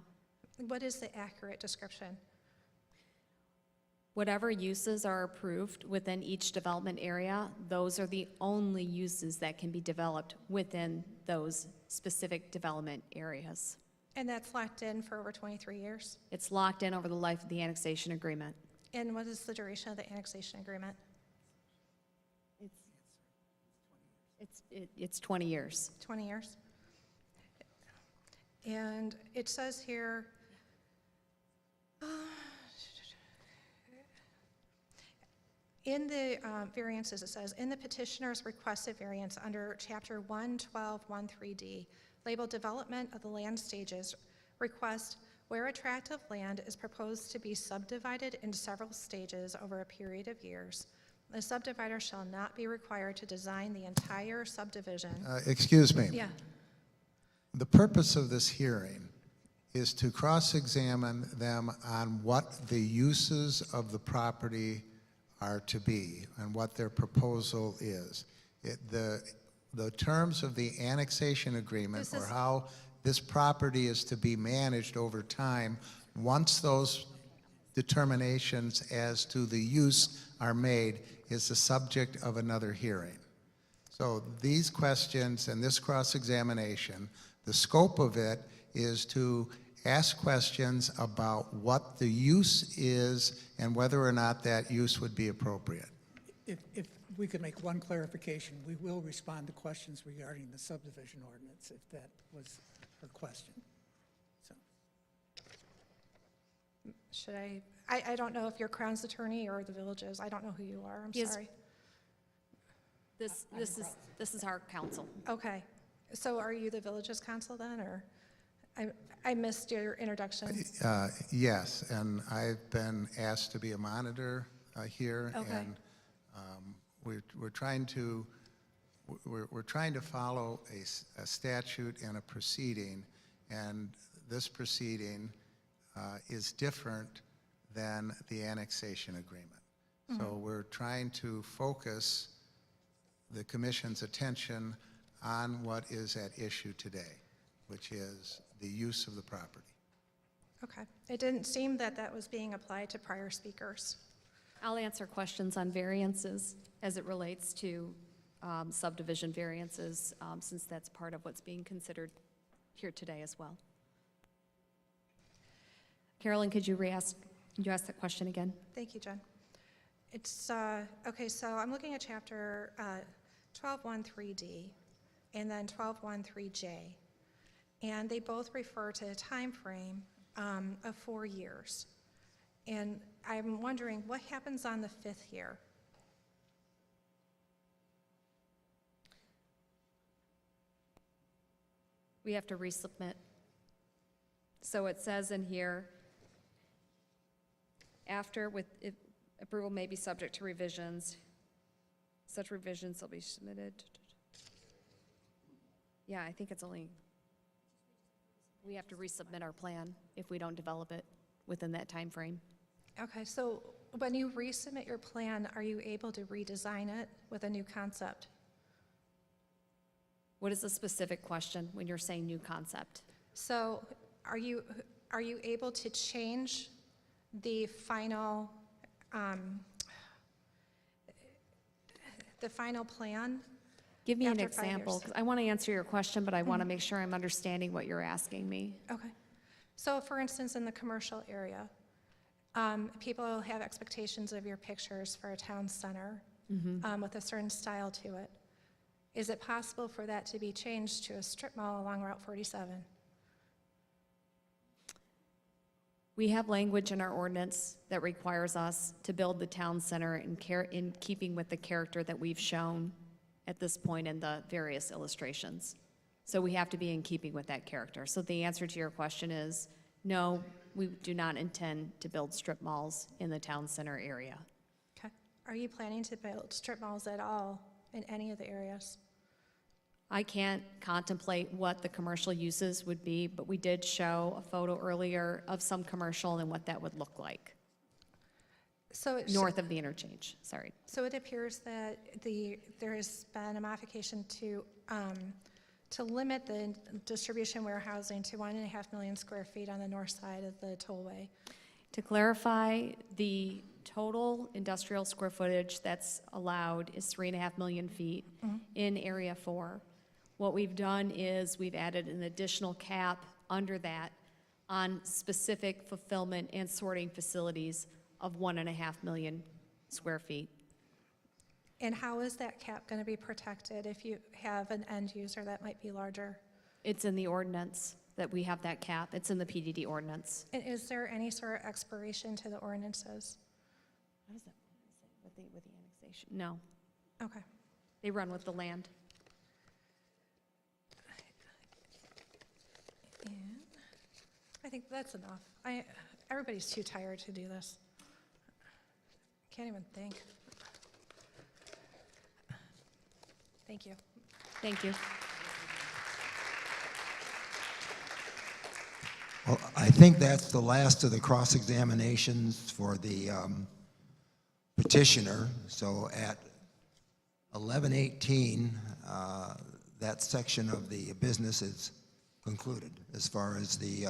[SPEAKER 12] What is the accurate description?
[SPEAKER 9] Whatever uses are approved within each development area, those are the only uses that can be developed within those specific development areas.
[SPEAKER 12] And that's locked in for over 23 years?
[SPEAKER 9] It's locked in over the life of the annexation agreement.
[SPEAKER 12] And what is the duration of the annexation agreement?
[SPEAKER 9] It's 20 years.
[SPEAKER 12] 20 years? And it says here, in the variances, it says, in the petitioner's requested variance under Chapter 112.13D, labeled Development of the Land Stages, request where a tract of land is proposed to be subdivided into several stages over a period of years, the subdivider shall not be required to design the entire subdivision.
[SPEAKER 1] Excuse me.
[SPEAKER 12] Yeah.
[SPEAKER 1] The purpose of this hearing is to cross-examine them on what the uses of the property are to be and what their proposal is. The terms of the annexation agreement or how this property is to be managed over time, once those determinations as to the use are made, is the subject of another hearing. So these questions and this cross-examination, the scope of it is to ask questions about what the use is and whether or not that use would be appropriate.
[SPEAKER 19] If we could make one clarification, we will respond to questions regarding the subdivision ordinance, if that was her question. So.
[SPEAKER 12] Should I don't know if you're Crown's attorney or the village's. I don't know who you are. I'm
[SPEAKER 9] Yes.
[SPEAKER 12] sorry.
[SPEAKER 9] This is our counsel.
[SPEAKER 12] Okay. So are you the village's counsel then, or? I missed your introduction.
[SPEAKER 1] Yes, and I've been asked to be a monitor here,
[SPEAKER 12] Okay.
[SPEAKER 1] and we're trying to follow a statute and a proceeding, and this proceeding is different than the annexation agreement. So we're trying to focus the commission's attention on what is at issue today, which is the use of the property.
[SPEAKER 12] Okay. It didn't seem that that was being applied to prior speakers.
[SPEAKER 9] I'll answer questions on variances as it relates to subdivision variances, since that's part of what's being considered here today as well. Carolyn, could you ask that question again?
[SPEAKER 12] Thank you, Jen. It's, okay, so I'm looking at chapter 12.13D and then 12.13J. And they both refer to a time frame of 4 years. And I'm wondering, what happens on the 5th year?
[SPEAKER 9] We have to resubmit. So it says in here, if approval may be subject to revisions, such revisions will be submitted. Yeah, I think it's only, we have to resubmit our plan if we don't develop it within that time frame.
[SPEAKER 12] Okay, so when you resubmit your plan, are you able to redesign it with a new concept?
[SPEAKER 9] What is the specific question when you're saying new concept?
[SPEAKER 12] So are you able to change the final plan?
[SPEAKER 9] Give me an
[SPEAKER 12] after 5 years?
[SPEAKER 9] example, because I want to answer your question, but I want to make sure I'm understanding what you're asking me.
[SPEAKER 12] Okay. So for instance, in the commercial area, people have expectations of your pictures for a town center with a certain style to it. Is it possible for that to be changed to a strip mall along Route 47?
[SPEAKER 9] We have language in our ordinance that requires us to build the town center in keeping with the character that we've shown at this point in the various illustrations. So we have to be in keeping with that character. So the answer to your question is, no, we do not intend to build strip malls in the town center area.
[SPEAKER 12] Okay. Are you planning to build strip malls at all in any of the areas?
[SPEAKER 9] I can't contemplate what the commercial uses would be, but we did show a photo earlier of some commercial and what that would look like.
[SPEAKER 12] So
[SPEAKER 9] North of the interchange, sorry.
[SPEAKER 12] So it appears that there has been a modification to limit the distribution warehousing to 1.5 million square feet on the north side of the tollway.
[SPEAKER 9] To clarify, the total industrial square footage that's allowed is 3.5 million feet in Area 4. What we've done is we've added an additional cap under that on specific fulfillment and sorting facilities of 1.5 million square feet.
[SPEAKER 12] And how is that cap going to be protected if you have an end user that might be larger?
[SPEAKER 9] It's in the ordinance that we have that cap. It's in the PDD ordinance.
[SPEAKER 12] And is there any sort of expiration to the ordinances?
[SPEAKER 9] What is that with the annexation? No,
[SPEAKER 12] Okay.
[SPEAKER 9] they run with the land.
[SPEAKER 12] And I think that's enough. Everybody's too tired to do this. Can't even think. Thank you.
[SPEAKER 9] Thank you.
[SPEAKER 21] Well, I think that's the last of the cross-examinations for the petitioner. So at 11:18, that section of the business is concluded as far as the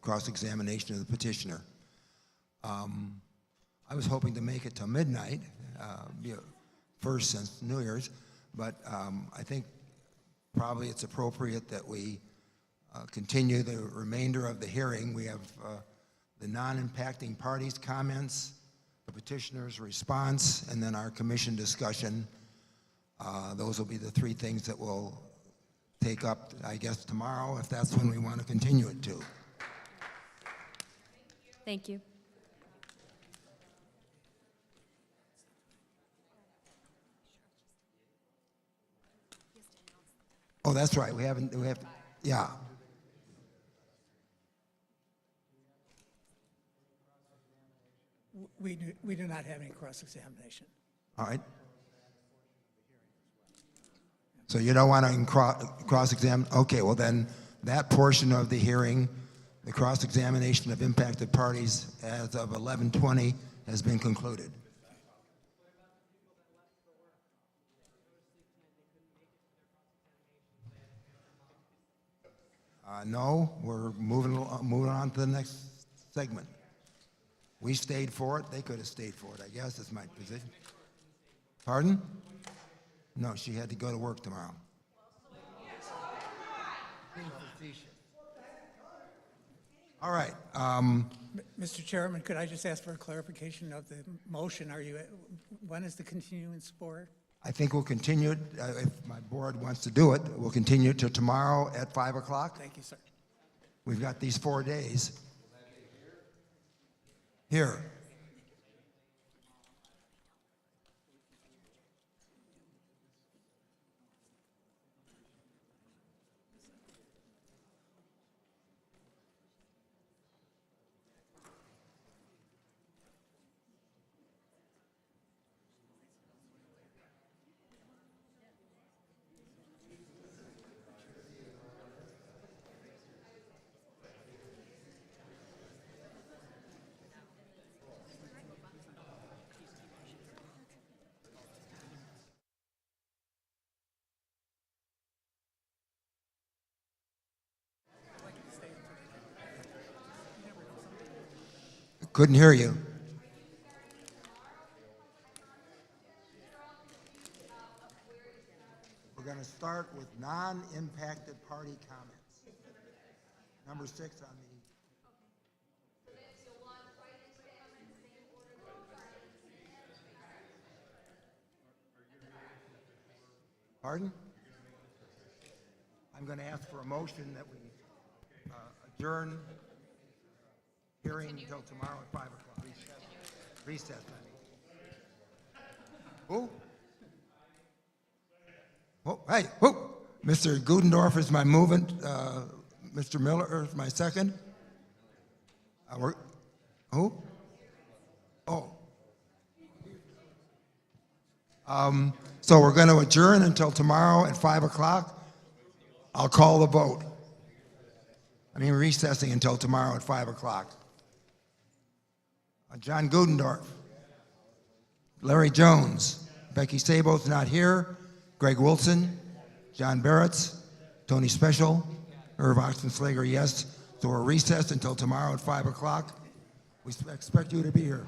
[SPEAKER 21] cross-examination of the petitioner. I was hoping to make it till midnight, first since New Year's, but I think probably it's appropriate that we continue the remainder of the hearing. We have the non-impacting parties' comments, the petitioner's response, and then our commission discussion. Those will be the three things that we'll take up, I guess, tomorrow, if that's when we want to continue it to.
[SPEAKER 9] Thank you.
[SPEAKER 21] Oh, that's right, yeah.
[SPEAKER 19] We do not have any cross-examination.
[SPEAKER 21] All right. So you don't want to cross-examine? Okay, well then, that portion of the hearing, the cross-examination of impacted parties as of 11:20 has been concluded. No, we're moving on to the next segment. We stayed for it. They could have stayed for it, I guess, is my position. Pardon? No, she had to go to work tomorrow. All right.
[SPEAKER 19] Mr. Chairman, could I just ask for a clarification of the motion? When is the continuance for?
[SPEAKER 21] I think we'll continue it, if my board wants to do it, we'll continue to tomorrow at 5 o'clock.
[SPEAKER 19] Thank you, sir.
[SPEAKER 21] We've got these 4 days. Here. Couldn't hear you. We're going to start with non-impacted party comments. Number 6 on the... Pardon? I'm going to ask for a motion that we adjourn hearing until tomorrow at 5 o'clock. Recess, I mean. Who? Oh, hey, who? Mr. Gudendorf is my movement. Mr. Miller is my second. Who? Oh. So we're going to adjourn until tomorrow at 5 o'clock. I'll call the vote. Recessing until tomorrow at 5 o'clock. John Gudendorf, Larry Jones, Becky Sabo's not here, Greg Wilson, John Barretts, Tony Special, Irv Oxenslager, yes. So we're recessed until tomorrow at 5 o'clock. We expect you to be here.